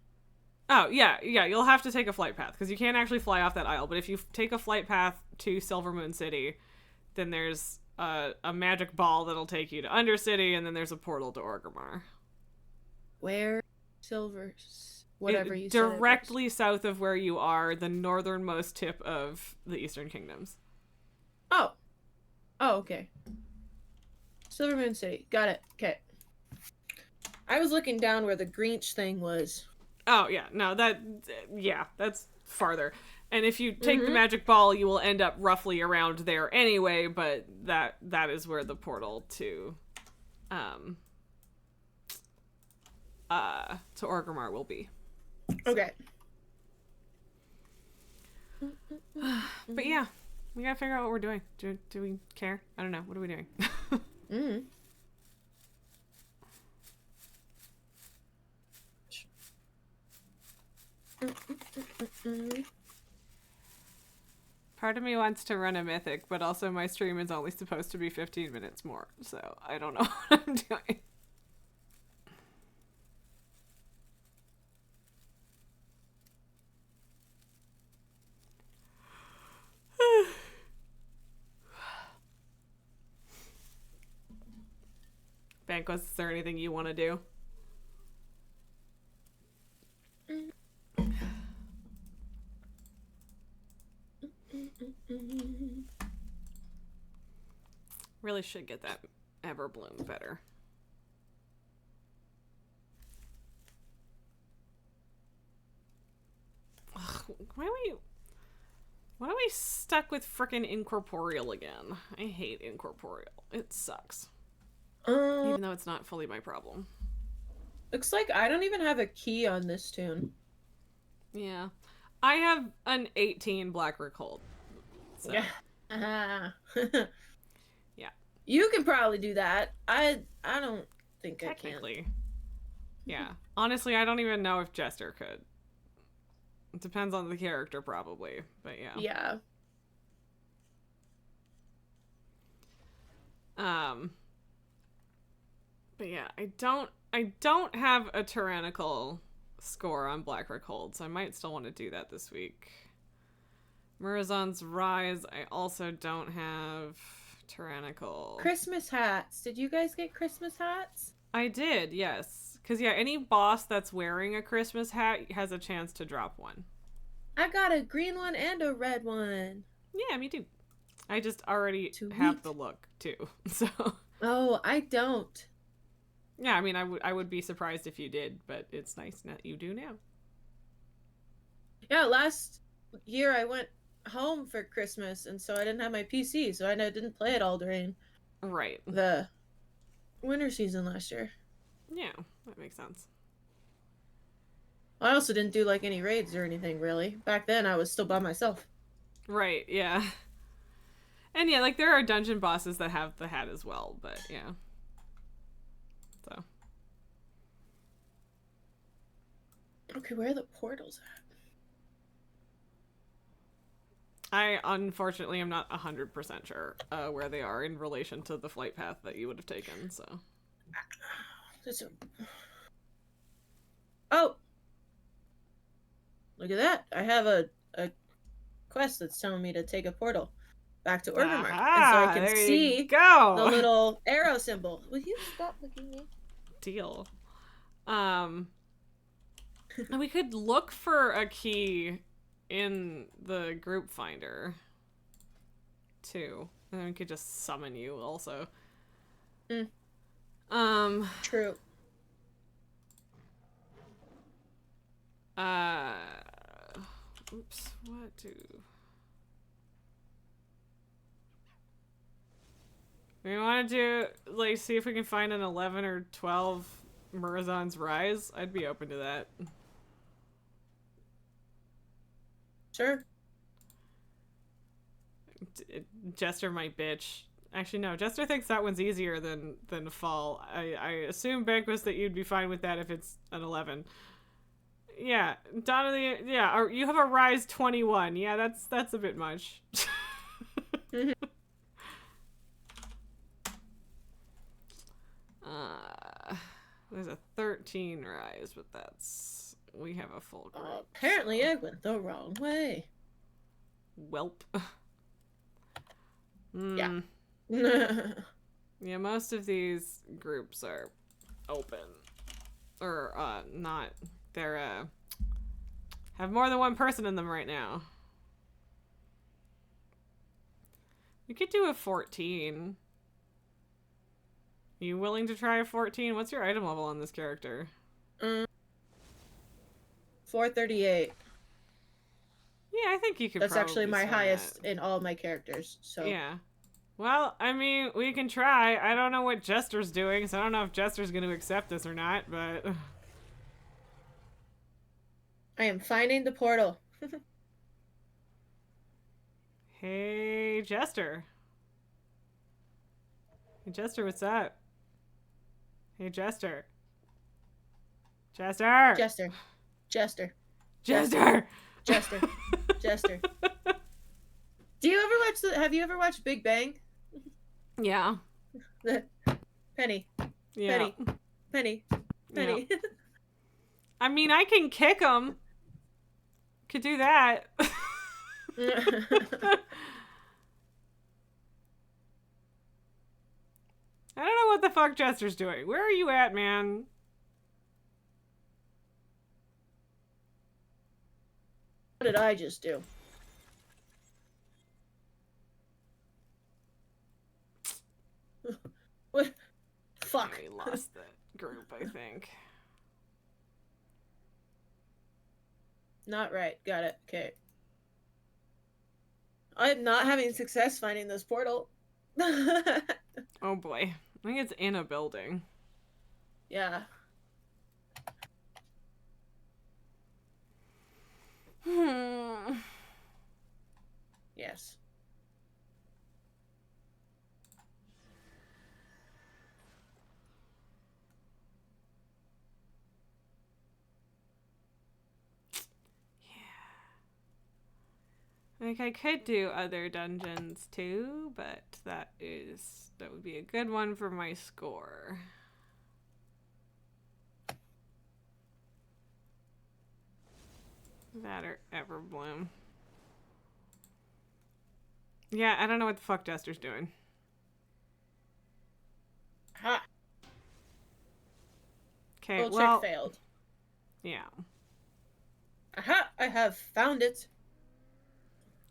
Oh, yeah, you'll have to take a flight path, because you can't actually fly off that isle, but if you take a flight path to Silvermoon City, then there's a magic ball that'll take you to Undercity, and then there's a portal to Orgrimmar. Where? Whatever you said. it was. Directly south of where you are, the northernmost tip of the Eastern Kingdoms. Oh. Oh, okay. Silvermoon City. Got it. Okay. I was looking down where the Grinch thing was. Oh, yeah. No, that's farther. And if you take the magic ball, you will end up roughly around there anyway, but that is where the portal to Orgrimmar will be. Okay. But yeah, we gotta figure out what we're doing. Do we care? I don't know. What are we doing? Part of me wants to run a mythic, but also my stream is only supposed to be 15 minutes more, so I don't know what I'm doing. Banquos, is there anything you want to do? Really should get that Everbloom better. Ugh, why are we stuck with frickin' Incorporeal again? I hate Incorporeal. It sucks. Even though it's not fully my problem. Looks like I don't even have a key on this tune. Yeah. I have an 18 Blackrock hold. So. Yeah. Yeah. You can probably do that. I don't think I can. Technically. Yeah. Honestly, I don't even know if Jester could. It depends on the character, probably. But yeah. Yeah. But yeah, I don't have a tyrannical score on Blackrock Hold, so I might still want to do that this week. Murazon's Rise, I also don't have tyrannical. Christmas hats. Did you guys get Christmas hats? I did, yes. Because yeah, any boss that's wearing a Christmas hat has a chance to drop one. I got a green one and a red one. Yeah, me too. I just already Sweet. have the look too, so. Oh, I don't. Yeah, I mean, I would be surprised if you did, but it's nice that you do now. Yeah, last year I went home for Christmas, and so I didn't have my PC, so I didn't play it all during Right. the winter season last year. Yeah, that makes sense. I also didn't do like any raids or anything really. Back then I was still by myself. Right, yeah. And yeah, like there are dungeon bosses that have the hat as well, but yeah. So. Okay, where are the portals at? I unfortunately am not 100% sure where they are in relation to the flight path that you would have taken, so. Oh! Look at that. I have a quest that's telling me to take a portal back to Orgrimmar. And so I can there see you go. the little arrow symbol. Will you stop looking at me? Deal. And we could look for a key in the group finder too. And then we could just summon you also. True. Oops, what do... We want to do, like, see if we can find an 11 or 12 Murazon's Rise? I'd be open to that. Sure. Jester might bitch. Actually, no. Jester thinks that one's easier than Fall. I assume, Banquos, that you'd be fine with that if it's an 11. Yeah, Donna, yeah, you have a Rise 21. Yeah, that's a bit much. There's a 13 rise, but that's... We have a full group. Apparently so. I went the wrong way. Welp. Yeah. Yeah, most of these groups are open. Or, not. They're, have more than one person in them right now. We could do a 14. You willing to try a 14? What's your item level on this character? 438. Yeah, I think you could That's actually probably my swing highest that. in all my characters. So Yeah. Well, I mean, we can try. I don't know what Jester's doing, so I don't know if Jester's going to accept this or not, but... I am finding the portal. Hey, Jester. Hey, Jester, what's up? Hey, Jester. Jester! Jester. Jester. Jester! Jester. Jester. Do you ever watch have you ever watched Big Bang? Yeah. Penny. Yeah. Penny. Penny. Penny. I mean, I can kick him. Could do that. I don't know what the fuck Jester's doing. Where are you at, man? What did I just do? What? Fuck. We lost the group, I think. Not right. Got it. Okay. I'm not having success finding this portal. Oh boy. I think it's in a building. Yeah. Yes. Like, I could do other dungeons too, but that would be a good one for my score. That or Everbloom. Yeah, I don't know what the fuck Jester's doing. Ha. Okay, Gold well, check failed. yeah. Aha! I have found it.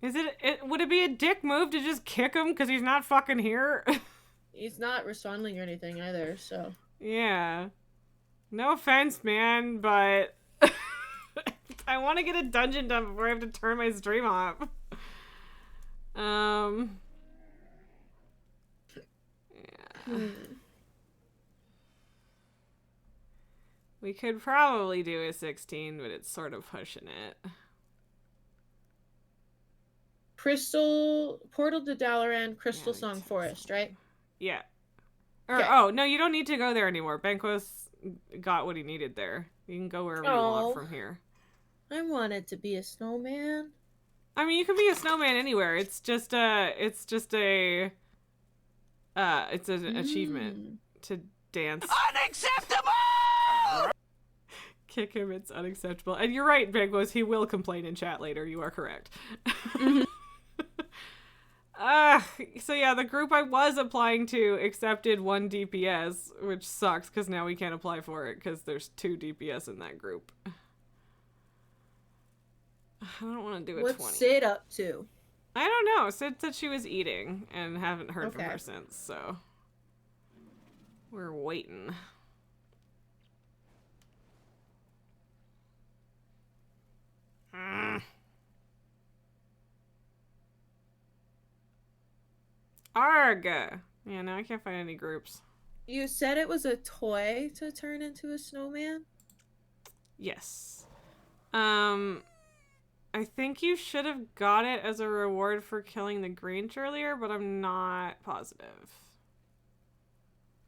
Would it be a dick move to just kick him because he's not fucking here? He's not responding or anything either, so. Yeah. No offense, man, but I want to get a dungeon done before I have to turn my stream off. Yeah. We could probably do a 16, but it's sort of pushing it. Crystal Portal to Dalaran, Crystal Yeah, Song Forest, right? Yeah. Or, Okay. oh, no, you don't need to go there anymore. Banquos got what he needed there. You can go wherever you Oh. want from here. I wanted to be a snowman. I mean, you can be a snowman anywhere. It's just an achievement to dance. Unacceptable! Kick him, it's unacceptable. And you're right, Banquos, he will complain in chat later. You are correct. So yeah, the group I was applying to accepted 1 DPS, which sucks because now we can't apply for it because there's 2 DPS in that group. I don't want to do a 20. What's Sid up to? I don't know. Sid said she was eating and haven't heard from her since, so we're waiting. Arg! Yeah, now I can't find any groups. You said it was a toy to turn into a snowman? Yes. I think you should have got it as a reward for killing the Grinch earlier, but I'm not positive.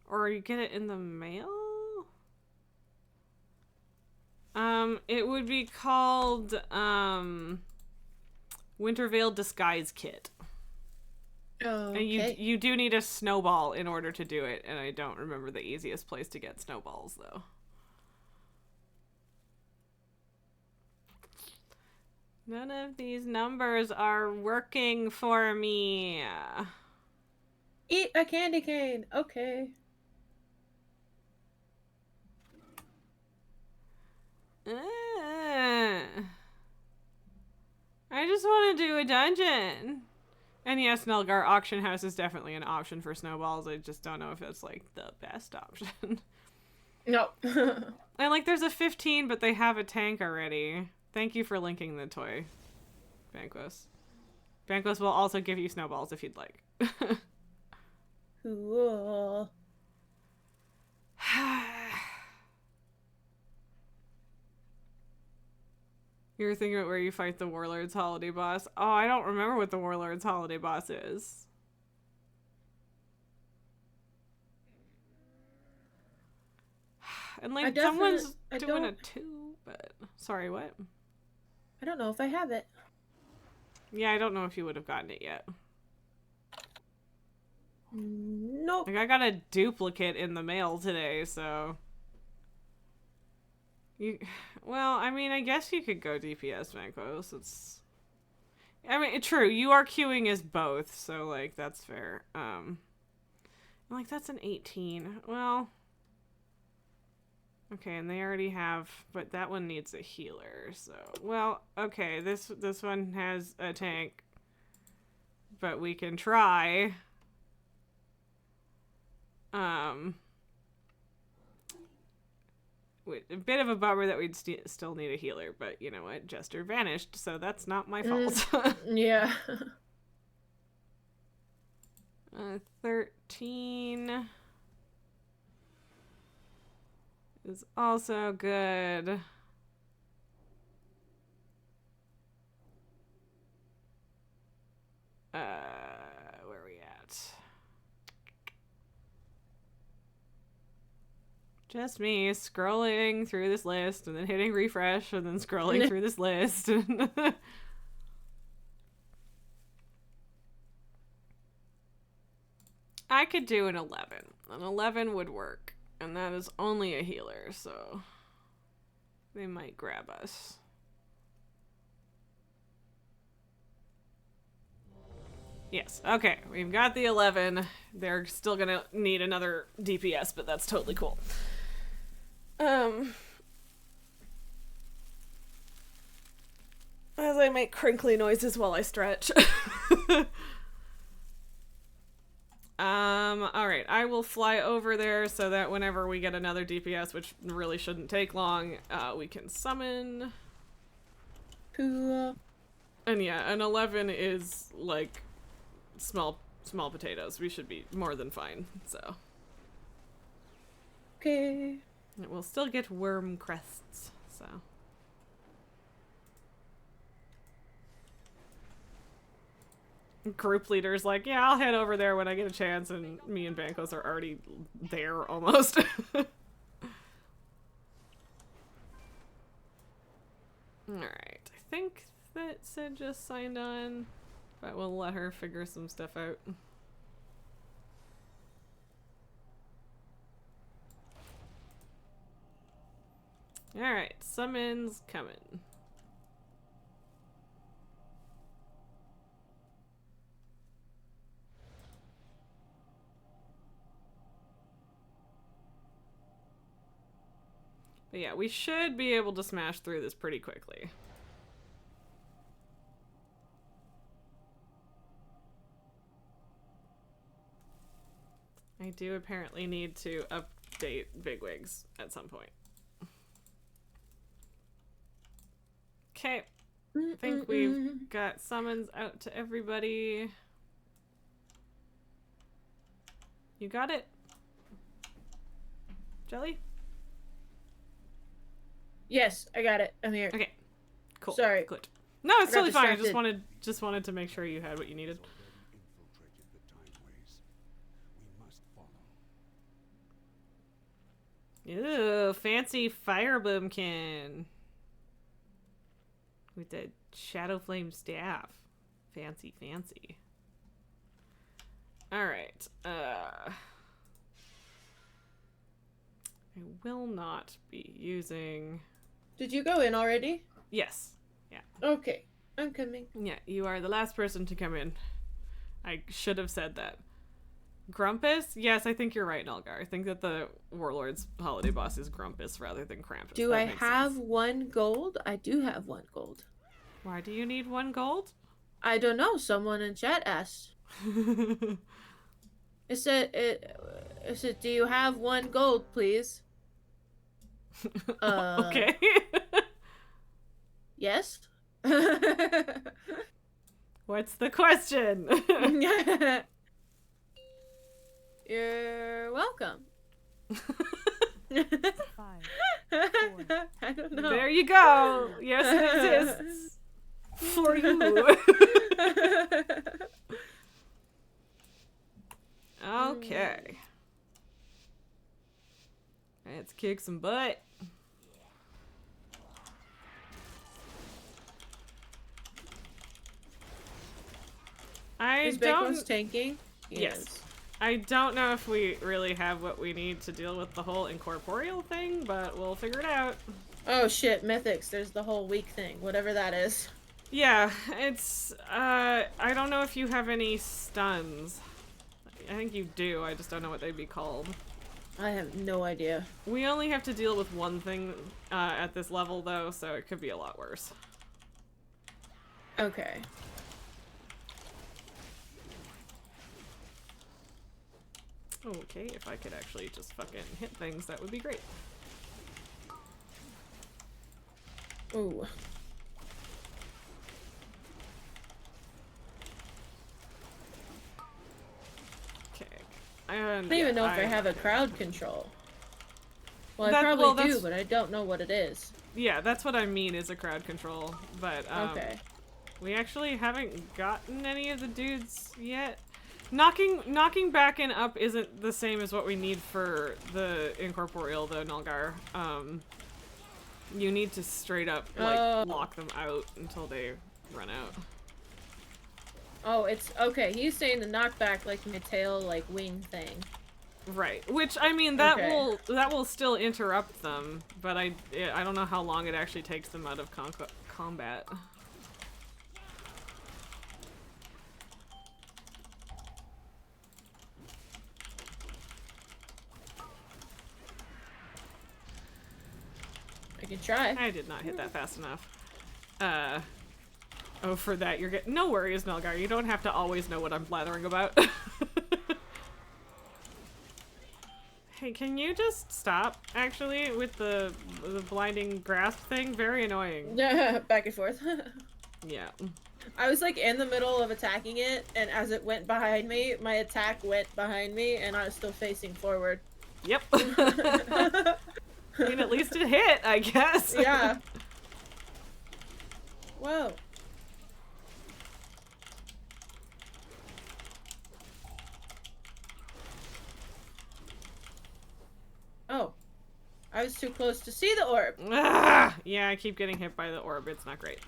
Or you get it in the mail? It would be called, Winterveil Disguise Kit. And you do need a snowball in order to do it, and I don't remember the easiest place to get snowballs, though. None of these numbers are working for me. Eat a candy cane. Okay. I just want to do a dungeon. And yes, Nilgar Auction House is definitely an option for snowballs. I just don't know if it's, like, the best option. No. And, like, there's a 15, but they have a tank already. Thank you for linking the toy, Banquos. Banquos will also give you snowballs if you'd like. Cool. You were thinking about where you fight the Warlord's Holiday boss. Oh, I don't remember what the Warlord's Holiday boss is. And like someone's doing a 2, but sorry, what? I don't know if I have it. Yeah, I don't know if you would have gotten it yet. Nope. Like I got a duplicate in the mail today, so well, I mean, I guess you could go DPS, Mancos. It's, I mean, true. You are queuing as both, so like that's fair. Like that's an 18. Well, okay, and they already have, but that one needs a healer. So, well, okay, this one has a tank, but we can try. A bit of a bummer that we'd still need a healer, but you know what? Jester vanished, so that's not my fault. Yeah. 13 is also good. Where are we at? Just me scrolling through this list and then hitting refresh and then scrolling through this list. I could do an 11. An 11 would work. And that is only a healer, so they might grab us. Yes, okay. We've got the 11. They're still gonna need another DPS, but that's totally cool. As I make crinkly noises while I stretch. Alright, I will fly over there so that whenever we get another DPS, which really shouldn't take long, we can summon. Cool. And yeah, an 11 is like small potatoes. We should be more than fine, so. Okay. We'll still get worm crests, so. Group leader's like, yeah, I'll head over there when I get a chance, and me and Bankos are already there, almost. Alright, I think that Sid just signed on, but we'll let her figure some stuff out. Alright, summons coming. But yeah, we should be able to smash through this pretty quickly. I do apparently need to update Bigwigs at some point. Okay. I think we've got summons out to everybody. You got it? Jelly? Yes, I got it. I'm here. Okay. Cool. Sorry. Good. No, it's I got totally fine. I distracted. just wanted to make sure you had what you needed. Infiltrated the timeways. We must follow. Ooh, fancy fire boomkin. With the shadow flame staff. Fancy, fancy. Alright. I will not be using... Did you go in already? Yes. Yeah. Okay, I'm coming. Yeah, you are the last person to come in. I should have said that. Grumpus? Yes, I think you're right, Nulgar. I think that the Warlord's holiday boss is Grumpus rather than Krampus. Do That I makes have sense. 1 gold? I do have 1 gold. Why do you need 1 gold? I don't know. Someone in chat asked. It said, do you have 1 gold, please? Okay. Yes? What's the question? You're welcome. 5, 4, I don't know. There you go. Yes, it exists. For you. Okay. Let's kick some butt. Is Bakos tanking? Yes. I don't know if we really have what we need to deal with the whole incorporeal thing, but we'll figure it out. Oh shit, Mythics, there's the whole week thing, whatever that is. Yeah, it's, I don't know if you have any stuns. I think you do, I just don't know what they'd be called. I have no idea. We only have to deal with one thing, at this level though, so it could be a lot worse. Okay. Okay, if I could actually just fucking hit things, that would be great. Ooh. Okay. I don't even know if I have a crowd control. Well, I probably do, but I don't know what it is. Yeah, that's what I mean is a crowd control, but Okay. we actually haven't gotten any of the dudes yet. Knocking back and up isn't the same as what we need for the incorporeal, though, Nulgar. You need to straight up, like, lock them out until they run out. Oh, it's okay. He's saying the knockback, like my tail, like wing thing. Right. Which, I mean, that will still interrupt them, but I don't know how long it actually takes them out of combat. I can try. I did not hit that fast enough. Oh, for that you're getting... No worries, Nulgar. You don't have to always know what I'm blathering about. Hey, can you just stop, actually, with the blinding grasp thing? Very annoying. Yeah, back and forth. Yeah. I was like in the middle of attacking it, and as it went behind me, my attack went behind me, and I was still facing forward. Yep. I mean, at least it hit, I guess. Yeah. Whoa. Oh. I was too close to see the orb. Ah, yeah, I keep getting hit by the orb. It's not great.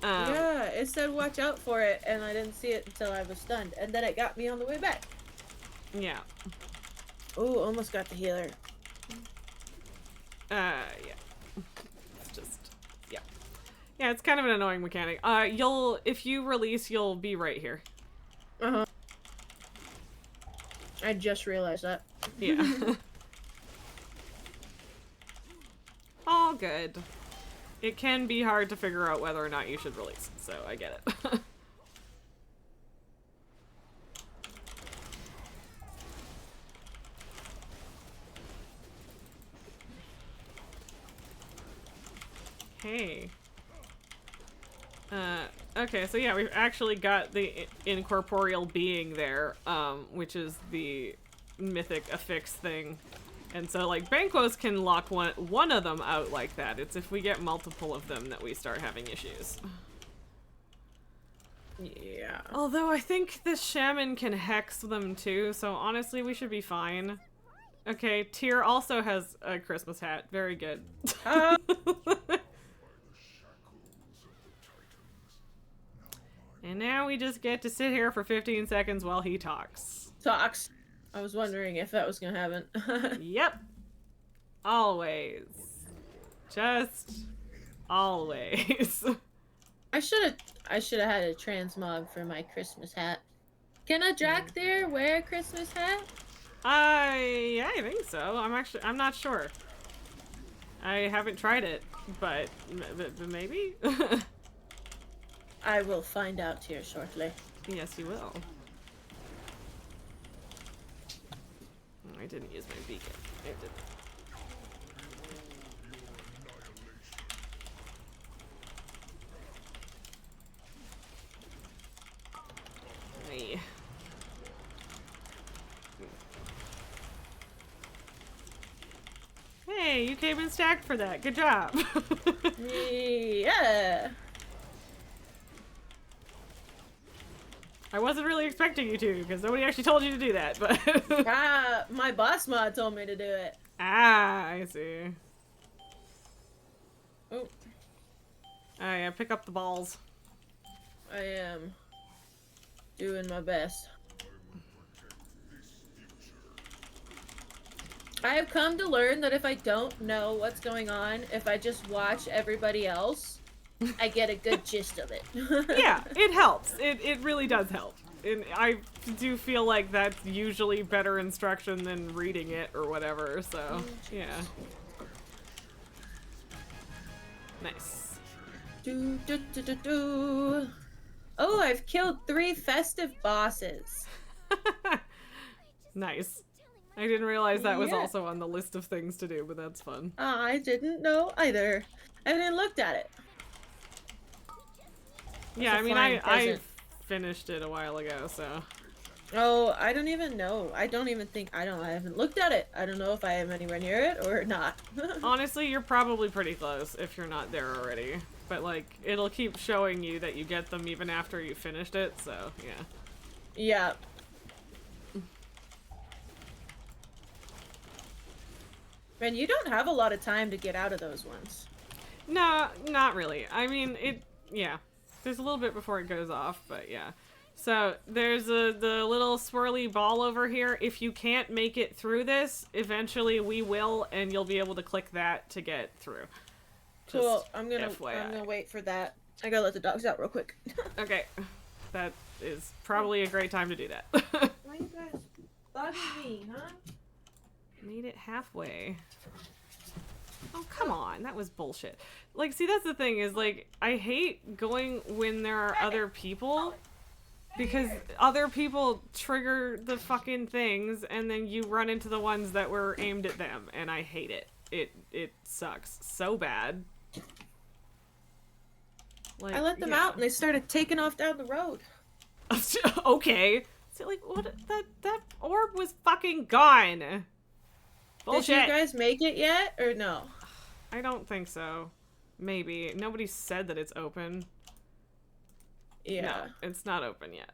Yeah, it said watch out for it, and I didn't see it until I was stunned, and then it got me on the way back. Yeah. Ooh, almost got the healer. Yeah. It's just, yeah. Yeah, it's kind of an annoying mechanic. If you release, you'll be right here. Uh-huh. I just realized that. Yeah. All good. It can be hard to figure out whether or not you should release, so I get it. Hey. Okay, so yeah, we've actually got the incorporeal being there, which is the mythic affix thing. And so, like, Banquos can lock one of them out like that. It's if we get multiple of them that we start having issues. Yeah. Although I think this shaman can hex them too, so honestly we should be fine. Okay, Tyr also has a Christmas hat. Very good. And now we just get to sit here for 15 seconds while he talks. Talks. I was wondering if that was gonna happen. Yep. Always. Just always. I should have had a transmog for my Christmas hat. Can a Drac there wear a Christmas hat? Yeah, I think so. I'm not sure. I haven't tried it, but maybe? I will find out here shortly. Yes, you will. I didn't use my beacon. I didn't. Hey. Hey, you came in stacked for that. Good job. Yeah. I wasn't really expecting you to, because nobody actually told you to do that, but... My boss mod told me to do it. I see. Oh, Oh yeah, pick up the balls. I am doing my best. I have come to learn that if I don't know what's going on, if I just watch everybody else, I get a good gist of it. Yeah, it helps. It really does help. And I do feel like that's usually better instruction than reading it or whatever, so yeah. Nice. Do, do, do, do, do. Oh, I've killed 3 festive bosses. Nice. I didn't realize that was Yeah. also on the list of things to do, but that's fun. I didn't know either. I haven't even looked at it. Yeah, a I mean, flying I present. finished it a while ago, so. Oh, I don't even know. I haven't looked at it. I don't know if I am anywhere near it or not. Honestly, you're probably pretty close if you're not there already. But, like, it'll keep showing you that you get them even after you finished it, so, yeah. Yeah. Man, you don't have a lot of time to get out of those ones. No, not really. I mean, yeah. There's a little bit before it goes off, but yeah. So, there's the little swirly ball over here. If you can't make it through this, eventually we will, and you'll be able to click that to get through. Just Cool. I'm gonna FYI. wait for that. I gotta let the dogs out real quick. Okay. That is probably a great time to do that. Why you guys bugging me, huh? Made it halfway. Oh, come on. That was bullshit. Like, see, that's the thing is, like, I hate going when there are other people because other people trigger the fucking things and then you run into the ones that were aimed at them and I hate it. It sucks so bad. Like, I let them out and they started taking off down the road. Okay. See, like, what? That orb was fucking gone. Bullshit. Did you guys make it yet, or no? I don't think so. Maybe. Nobody said that it's open. Yeah. No, it's not open yet.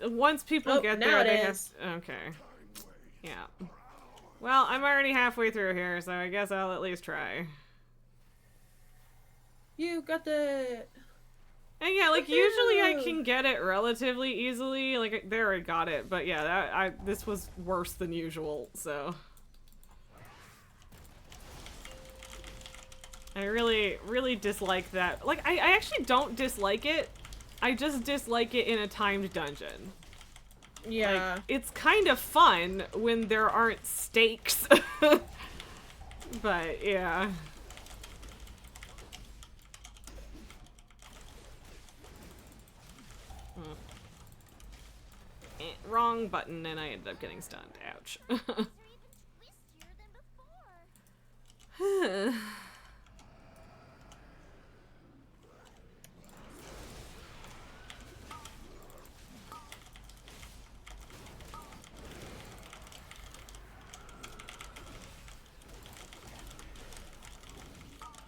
Once people Oh, get now there, it they is. have. Okay. Yeah. Well, I'm already halfway through here, so I guess I'll at least try. You got the... And yeah, like usually I Woohoo! can get it relatively easily. Like there, I got it. But yeah, this was worse than usual. So I really dislike that. Like I actually don't dislike it. I just dislike it in a timed dungeon. Yeah. Like, it's kind of fun when there aren't stakes. But yeah. Wrong button and I ended up getting stunned. Ouch. Twistier than before.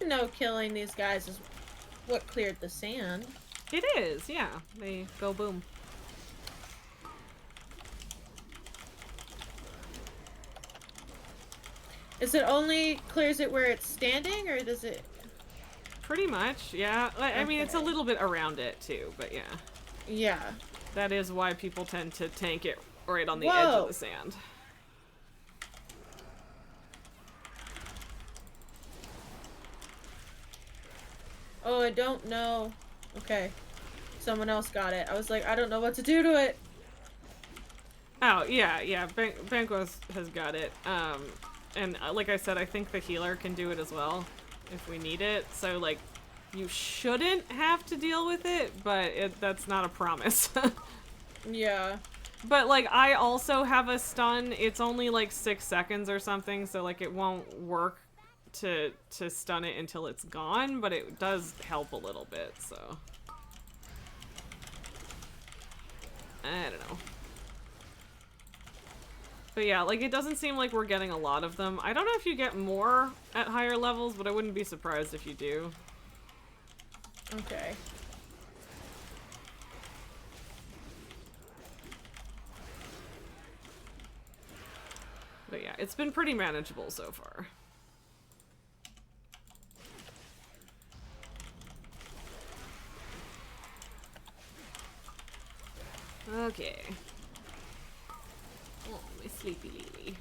No, killing these guys is what cleared the sand. It is, yeah. They go boom. Is it only clears it where it's standing, or does it... Pretty much, yeah. I mean, it's a Okay. little bit around it too, but yeah. Yeah. That is why people tend to tank it right on the edge Whoa. of the sand. Oh, I don't know. Okay. Someone else got it. I was like, I don't know what to do to it. Oh, yeah. Banquos has got it. And like I said, I think the healer can do it as well if we need it. So, like, you shouldn't have to deal with it, but that's not a promise. Yeah. But, like, I also have a stun. It's only, like, 6 seconds or something, so, like, it won't work to stun it until it's gone, but it does help a little bit, so. I don't know. But yeah, like, it doesn't seem like we're getting a lot of them. I don't know if you get more at higher levels, but I wouldn't be surprised if you do. Okay. But yeah, it's been pretty manageable so far. Okay. Oh, my sleepy lily.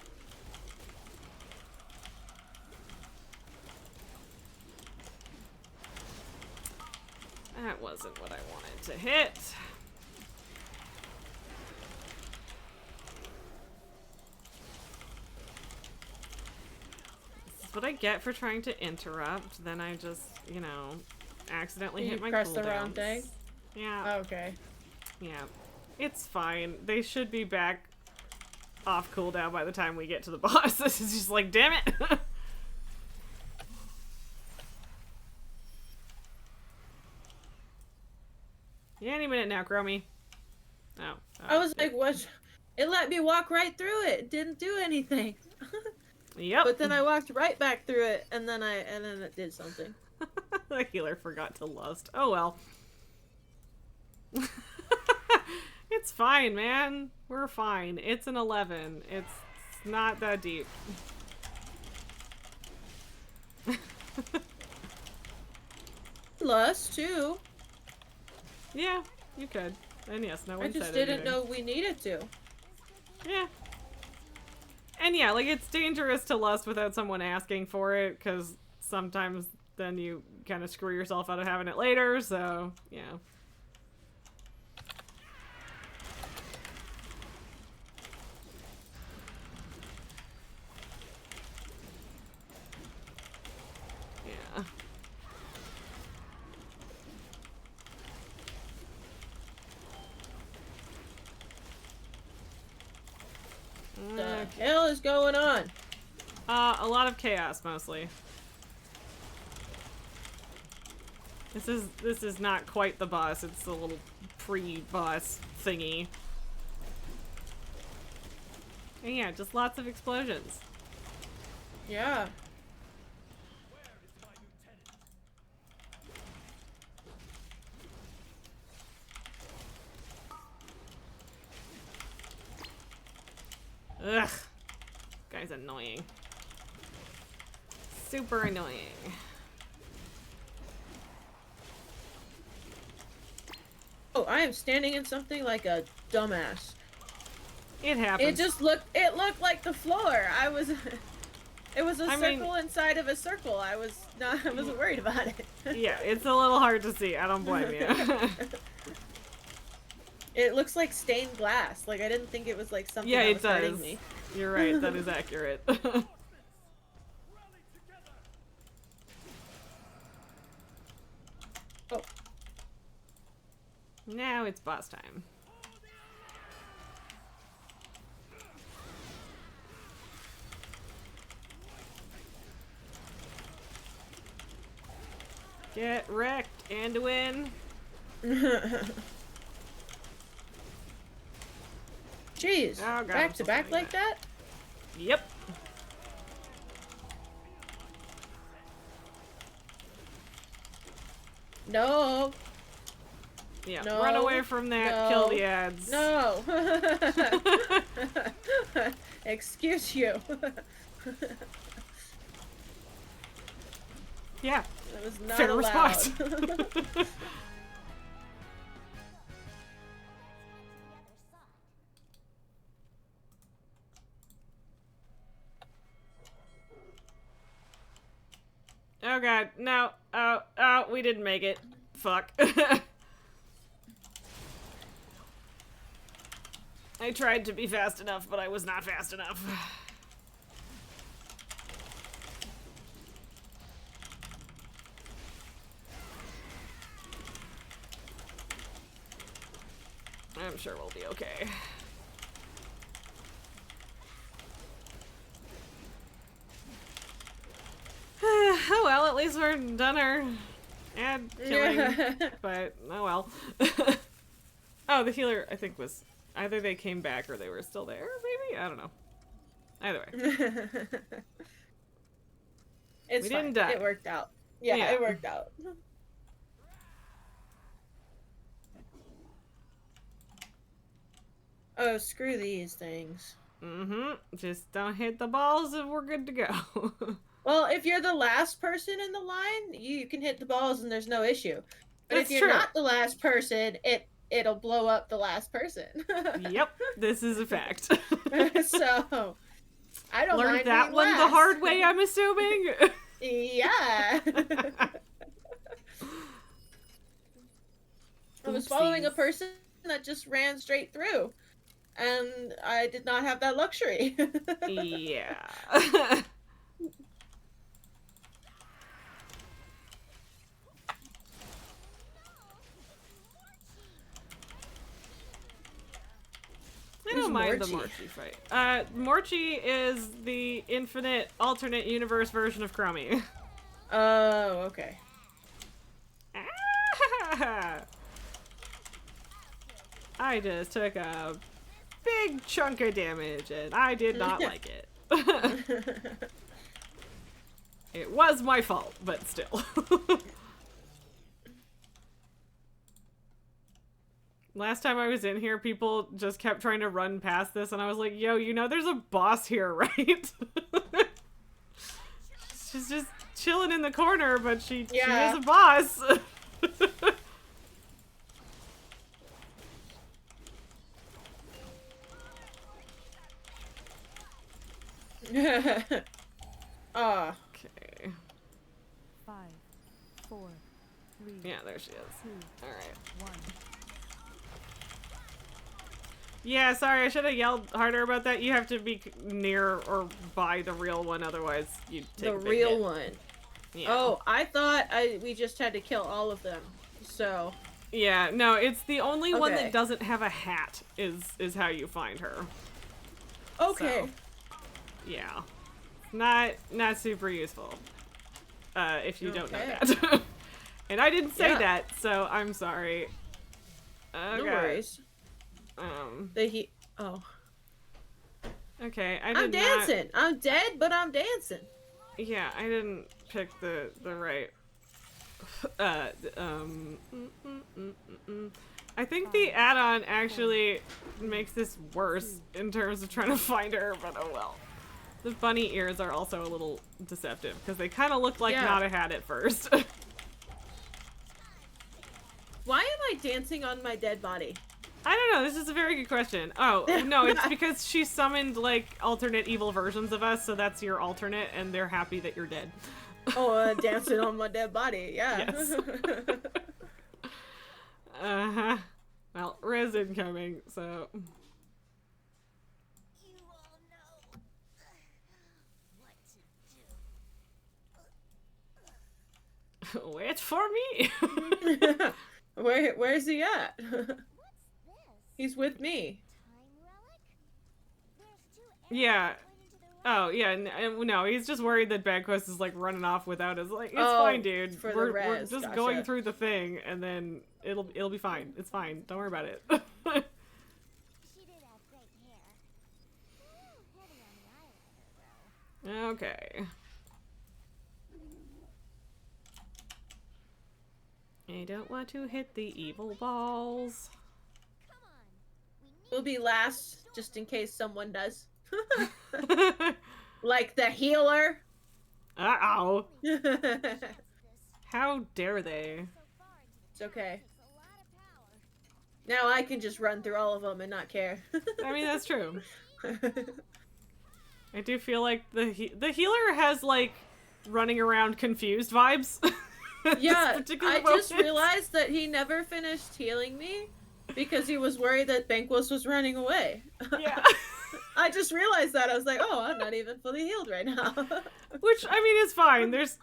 That wasn't what I wanted to hit. This is what I get for trying to interrupt. Then I just, you know, accidentally You hit my pressed the wrong cooldowns. thing? Yeah. Okay. Yeah. It's fine. They should be back off cooldown by the time we get to the boss. This is just like, damn it! Yeah, any minute now, Chromie. Oh. I was like, what? It let me walk right through it. It didn't do anything. Yep. But then I walked right back through it, and then it did something. The healer forgot to lust. Oh well. It's fine, man. We're fine. It's an 11. It's not that deep. Lust too. Yeah, you could. And yes, no I one just said didn't anything. know we needed to. Yeah. And yeah, like, it's dangerous to lust without someone asking for it, because sometimes then you kind of screw yourself out of having it later, so, yeah. Yeah. The hell is going on? A lot of chaos, mostly. This is not quite the boss. It's a little pre-boss thingy. And yeah, just lots of explosions. Yeah. Ugh. Guy's annoying. Super annoying. Oh, I am standing in something like a dumbass. It happens. It looked like the floor. It was a I mean- circle inside of a circle. I wasn't worried about it. Yeah, it's a little hard to see. I don't blame you. It looks like stained glass. Like, I didn't think it was like something Yeah, that it was hurting does. me. You're right. That is accurate. Oh, Now it's boss time. Get wrecked, Anduin. jeez. Oh, God, I'm Back to so back sorry, like that? Yep. No. Yeah. No, Run away from that. Kill the ads. No. Excuse you. Yeah. That was not Fair allowed. response. Oh god, no. Oh, we didn't make it. Fuck. I tried to be fast enough, but I was not fast enough. I'm sure we'll be okay. Oh well, at least we're done our ad killing. But, oh well. Oh, the healer, I think, was... Either they came back or they were still there, maybe? I don't know. Either way. It's We fine. didn't die. It worked out. Yeah, Yeah. it worked out. Oh, screw these things. Mm-hmm. Just don't hit the balls and we're good to go. Well, if you're the last person in the line, you can hit the balls and there's no issue. But That's if you're true. not the last person, it'll blow up the last person. Yep, this is a fact. So, I don't Learned mind that being one the last. hard way, I'm assuming. Yeah. I was following a Oopsies. person that just ran straight through, and I did not have that luxury. Yeah. I Who's don't mind the Morchi? Morchi fight. Morchi is the infinite alternate universe version of Crummy. Oh, okay. I just took a big chunk of damage and I did not like it. It was my fault, but still. Last time I was in here, people just kept trying to run past this, and I was like, yo, you know there's a boss here, right? She's just chilling in the corner, but she Yeah. is a boss. Ah. Okay. 5, 4, 3, Yeah, there she is. 2, Alright. 1. Yeah, sorry, I should have yelled harder about that. You have to be near or by the real one, otherwise you take The a big real hit. one. Yeah. Oh, I thought we just had to kill all of them. So, Yeah, no, it's the only one Okay. that doesn't have a hat is how you find her. okay. So, yeah. Not super useful. If you don't know Okay. that. And I didn't say Yeah. that, so I'm sorry. Okay. No worries. Oh. Okay, I I'm did not... dancing. I'm dead, but I'm dancing. Yeah, I didn't pick the right. I think the add-on actually makes this worse in terms of trying to find her, but oh well. The bunny ears are also a little deceptive because they kind of look like Yeah. not a hat at first. Why am I dancing on my dead body? I don't know. This is a very good question. Oh no, it's because she summoned like alternate evil versions of us, so that's your alternate, and they're happy that you're dead. Oh, dancing on my dead body. Yeah. Yes. Uh-huh. Well, Rez incoming, so... You all know what to do. Wait for me! Where's he at? What's this? He's with me. Time relic? There's 2 arrows Yeah. that went into the rock. Oh, yeah, no, he's just worried that Bagquest is, like, running off without us. Like, it's Oh, fine, dude. for the We're res, just gotcha. going through the thing, and then it'll be fine. It's fine. Don't worry about it. She did have great hair. Heavy on the eyeliner, though. Okay. I don't want to hit the evil balls. Come on. We need We'll be last, just in case someone does. Like the healer. Uh-oh. It's this. How dare they? So far into the okay. takes a lot of power. Now I can just run through all of them and not care. I mean, that's true. I do feel like the healer has, like, running around confused vibes. Yeah, particular I just moment. realized that he never finished healing me because he was worried that Banquos was running away. Yeah. I just realized that. I was like, oh, I'm not even fully healed right now. Which I mean is fine. There's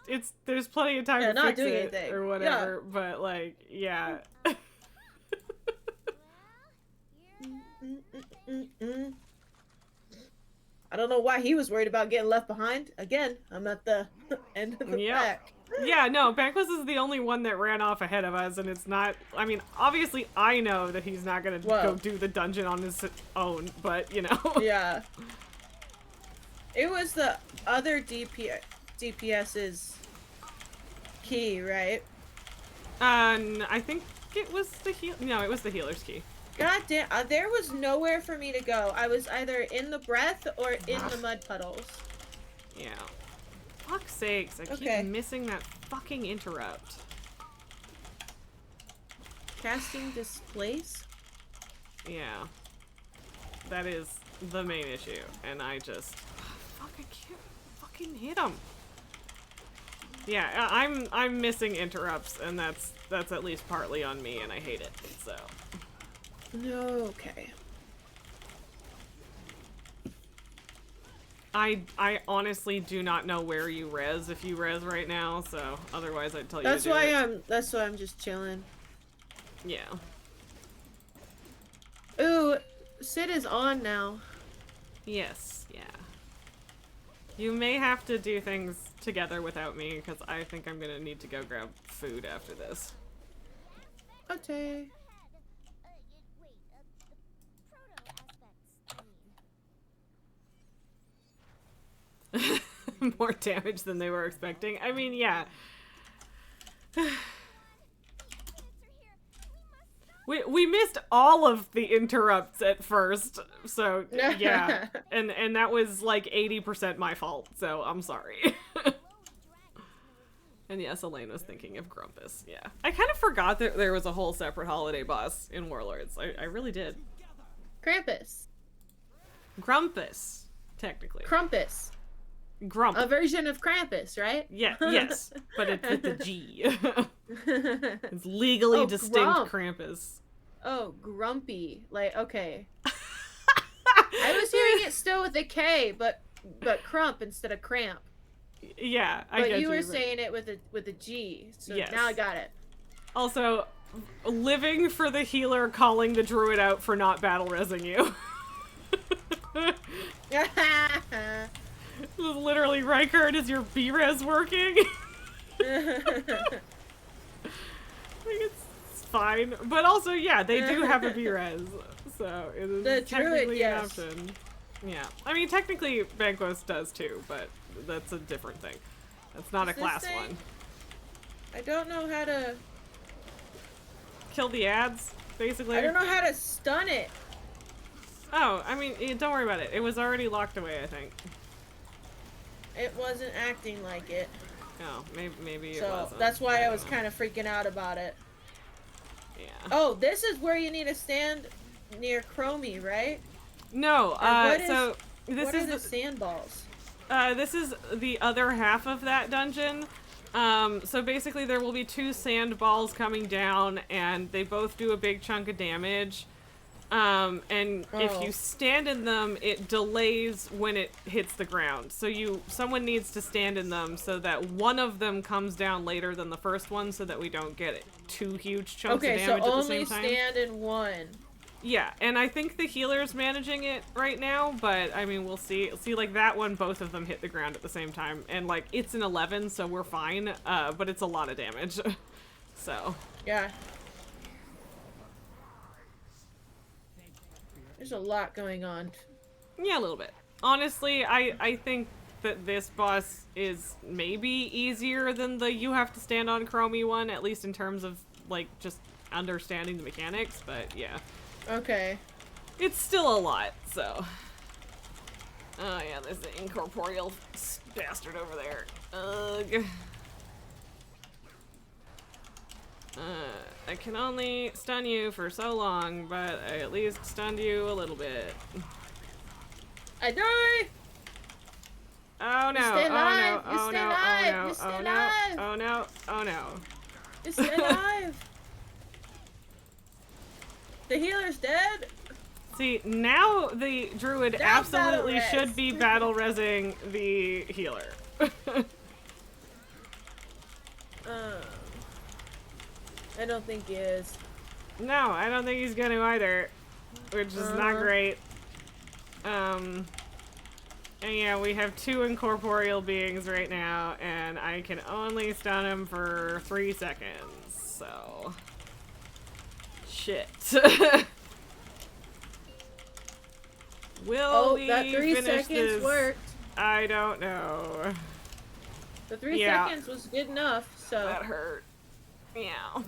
plenty of time Yeah, to not fix doing it anything. or whatever. But like, yeah. I don't know why he was worried about getting left behind. Again, I'm at the end of the Yep. pack. Yeah, no, Banquos is the only one that ran off ahead of us, and it's not. I mean, obviously, I know that he's not gonna Whoa. go do the dungeon on his own, but you know. Yeah. It was the other DPS's key, right? I think it was the heal. No, it was the healer's key. God damn, there was nowhere for me to go. I was either in the breath or in the mud puddles. Yeah. Fuck's sakes, I Okay. keep missing that fucking interrupt. Casting displace? Yeah. That is the main issue, and I just fuck, I can't fucking hit him. Yeah, I'm missing interrupts, and that's at least partly on me, and I hate it. So. No, okay. I honestly do not know where you res if you res right now, so otherwise I'd tell you That's to do why it. that's why I'm just chilling. Yeah. Ooh, Sid is on now. Yes, yeah. You may have to do things together without me, because I think I'm gonna need to go grab food after this. Okay. More damage than they were expecting. I mean, yeah. We missed all of the interrupts at first, so yeah. And that was like 80% my fault, so I'm sorry. And yes, Elaine was thinking of Grumpus, yeah. I kind of forgot that there was a whole separate holiday boss in Warlords. I really did. Krampus. Grumpus, technically. Krampus. Grump. A version of Krampus, right? Yeah, yes, but it's with the G. It's legally Oh, distinct Grump. Krampus. Oh, grumpy. Like, okay. I was hearing it still with a K, but crump instead of cramp. Yeah, I But get you were but- saying it with a G, so Yes. now I got it. Also, living for the healer calling the druid out for not battle resing you. This is literally Rykard, is your B-res working? Like, it's fine. But also, yeah, they do have a B-res. So it is The technically druid, yes. an option. Yeah. I mean, technically, Banquos does too, but that's a different thing. That's not a Is this class thing- one. I don't know how to. Kill the ads, basically. I don't know how to stun it. Oh, I mean, don't worry about it. It was already locked away, I think. It wasn't acting like it, Oh, maybe it so wasn't. that's why I don't was know. kind of freaking out about it. Yeah. Oh, this is where you need to stand near Chromie, right? No, what is- so this what is are the sandballs? this is the other half of that dungeon. So basically there will be 2 sand balls coming down, and they both do a big chunk of damage. And if Oh. you stand in them, it delays when it hits the ground. So someone needs to stand in them so that one of them comes down later than the first one, so that we don't get 2 huge chunks Okay, of so damage at the only same time. stand in one. Yeah, and I think the healer's managing it right now, but I mean, we'll see. See, like that one, both of them hit the ground at the same time, and like it's an 11, so we're fine. But it's a lot of damage. So Yeah. There's a lot going on. yeah, a little bit. Honestly, I think that this boss is maybe easier than the you have to stand on Chromie one, at least in terms of like just understanding the mechanics. But yeah. Okay. It's still a lot, so. Oh yeah, there's the incorporeal bastard over there. Ugh. I can only stun you for so long, but I at least stunned you a little bit. I die! Oh no, stay oh alive, no, you oh stay no, oh alive. alive! no, You're still oh alive! no, oh no, oh no. You're still alive! The healer's dead! See, now the druid Now absolutely battle should res. be battle resing the healer. I don't think he is. No, I don't think he's gonna either, which is not great. And yeah, we have 2 incorporeal beings right now, and I can only stun him for 3 seconds, so... Shit. Will we that 3 finish seconds this? worked. I don't know. The 3 Yeah. seconds was good enough, so. That hurt. Yeah.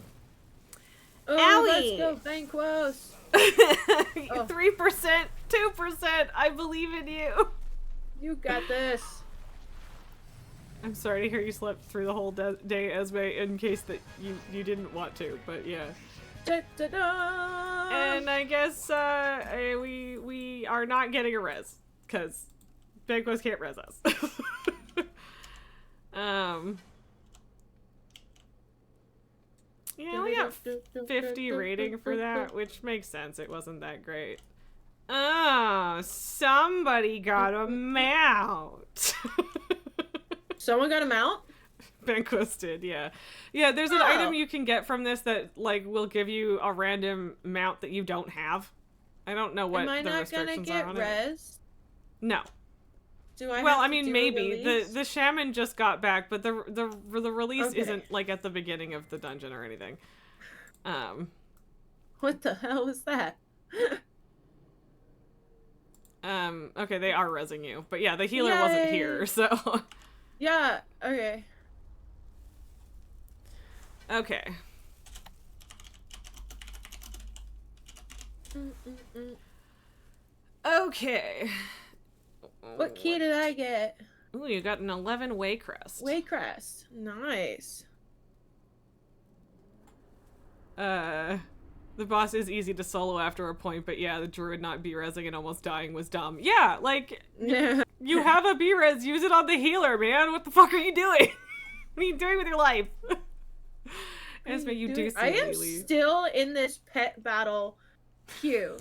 Oh, Owie. let's go, Banquos! 3%, 2%, I believe in you. You got this. I'm sorry to hear you slept through the whole day, Esme, in case that you didn't want to, but yeah. Da-da-da! And I guess we are not getting a res, because Banquos can't res us. Yeah, we got 50 rating for that, which makes sense. It wasn't that great. Oh, somebody got a mount. Someone got a mount? Banquos did, yeah. Yeah, there's an Oh. item you can get from this that, like, will give you a random mount that you don't have. I don't know what Am I the not gonna restrictions get are on it. res? No. Do I Well, have I to mean, do a maybe. release? The shaman just got back, but the release Okay. isn't, like, at the beginning of the dungeon or anything. What the hell was that? Okay, they are rezzing you. But yeah, the healer wasn't Yay! here, so... Yeah, okay. Okay. Okay. What key did I get? Ooh, you got an 11 Waycrest. Waycrest. Nice. The boss is easy to solo after a point, but yeah, the druid not B-resing and almost dying was dumb. Yeah, like, you have a B-res, use it on the healer, man. What the fuck are you doing? What are you doing with your life? Esme, you do I am seemingly... still in this pet battle queue.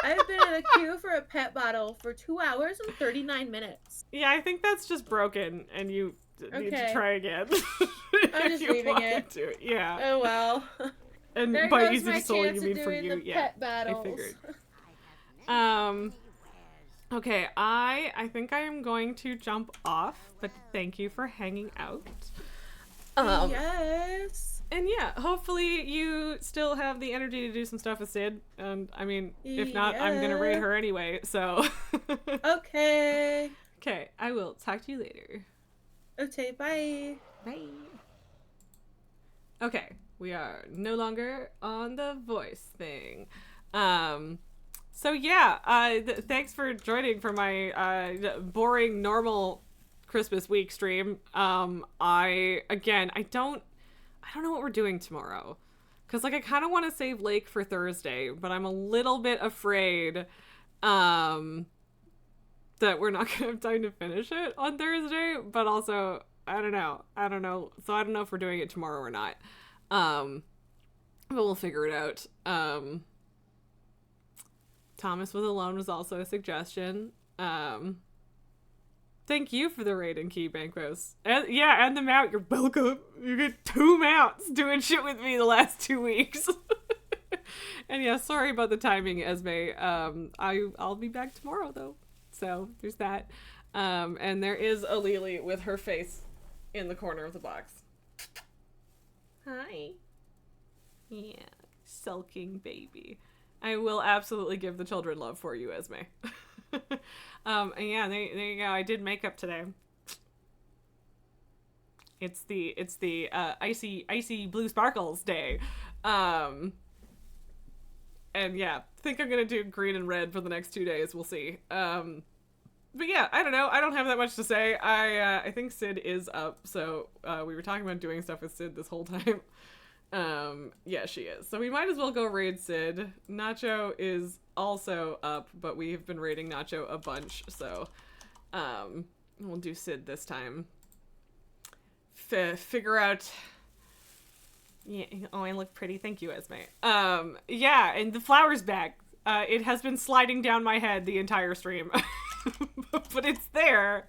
I've been in a queue for a pet battle for 2 hours and 39 minutes. Yeah, I think that's just broken, and you need to Okay. try again. I'm just leaving it. To. Yeah. Oh well. And There by goes easy my to solo, chance you of mean for doing you. the Yeah, pet battles. I figured. Okay, I think I am going to jump off, but thank you for hanging out. Yes. And yeah, hopefully you still have the energy to do some stuff with Sid. And I mean, if not, I'm gonna raid Yeah. her anyway, so. Okay. Okay, I will talk to you later. Okay, bye. Bye. Okay, we are no longer on the voice thing. So yeah, thanks for joining for my boring normal Christmas week stream. I don't know what we're doing tomorrow, cause like I kind of want to save Lake for Thursday, but I'm a little bit afraid that we're not gonna have time to finish it on Thursday. But also I don't know. So I don't know if we're doing it tomorrow or not. But we'll figure it out. Thomas with Alone was also a suggestion. Thank you for the raid and key, Banquos. And yeah, and the mount. You're welcome. You get 2 mounts doing shit with me the last 2 weeks. And yeah, sorry about the timing, Esme. I'll be back tomorrow though. So there's that. And there is a Lily with her face in the corner of the box. Hi. Yeah, sulking baby. I will absolutely give the children love for you, Esme. And yeah, there you go. I did makeup today. It's the icy blue sparkles day. And yeah, think I'm gonna do green and red for the next 2 days. We'll see. But yeah, I don't know. I don't have that much to say. I think Sid is up. So we were talking about doing stuff with Sid this whole time. Yeah, she is. So we might as well go raid Sid. Nacho is also up, but we've been raiding Nacho a bunch, so we'll do Sid this time. figure out. Yeah. Oh, I look pretty. Thank you, Esme. Yeah, and the flower's back. It has been sliding down my head the entire stream, but it's there.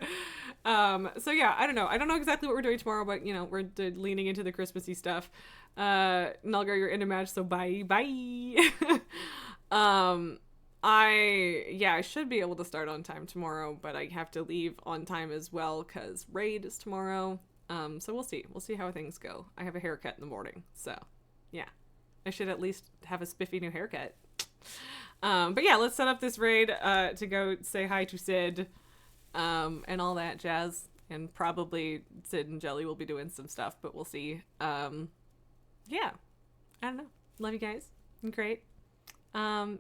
So yeah, I don't know. I don't know exactly what we're doing tomorrow, but you know, we're leaning into the Christmassy stuff. Nulgar, you're in a match, so bye. I should be able to start on time tomorrow, but I have to leave on time as well because raid is tomorrow. So we'll see. We'll see how things go. I have a haircut in the morning, so yeah, I should at least have a spiffy new haircut. But yeah, let's set up this raid to go say hi to Sid, and all that jazz. And probably Sid and Jelly will be doing some stuff, but we'll see. Yeah, I don't know. Love you guys. Great. And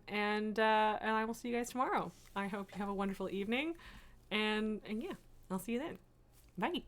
I will see you guys tomorrow. I hope you have a wonderful evening, and yeah, I'll see you then. Bye.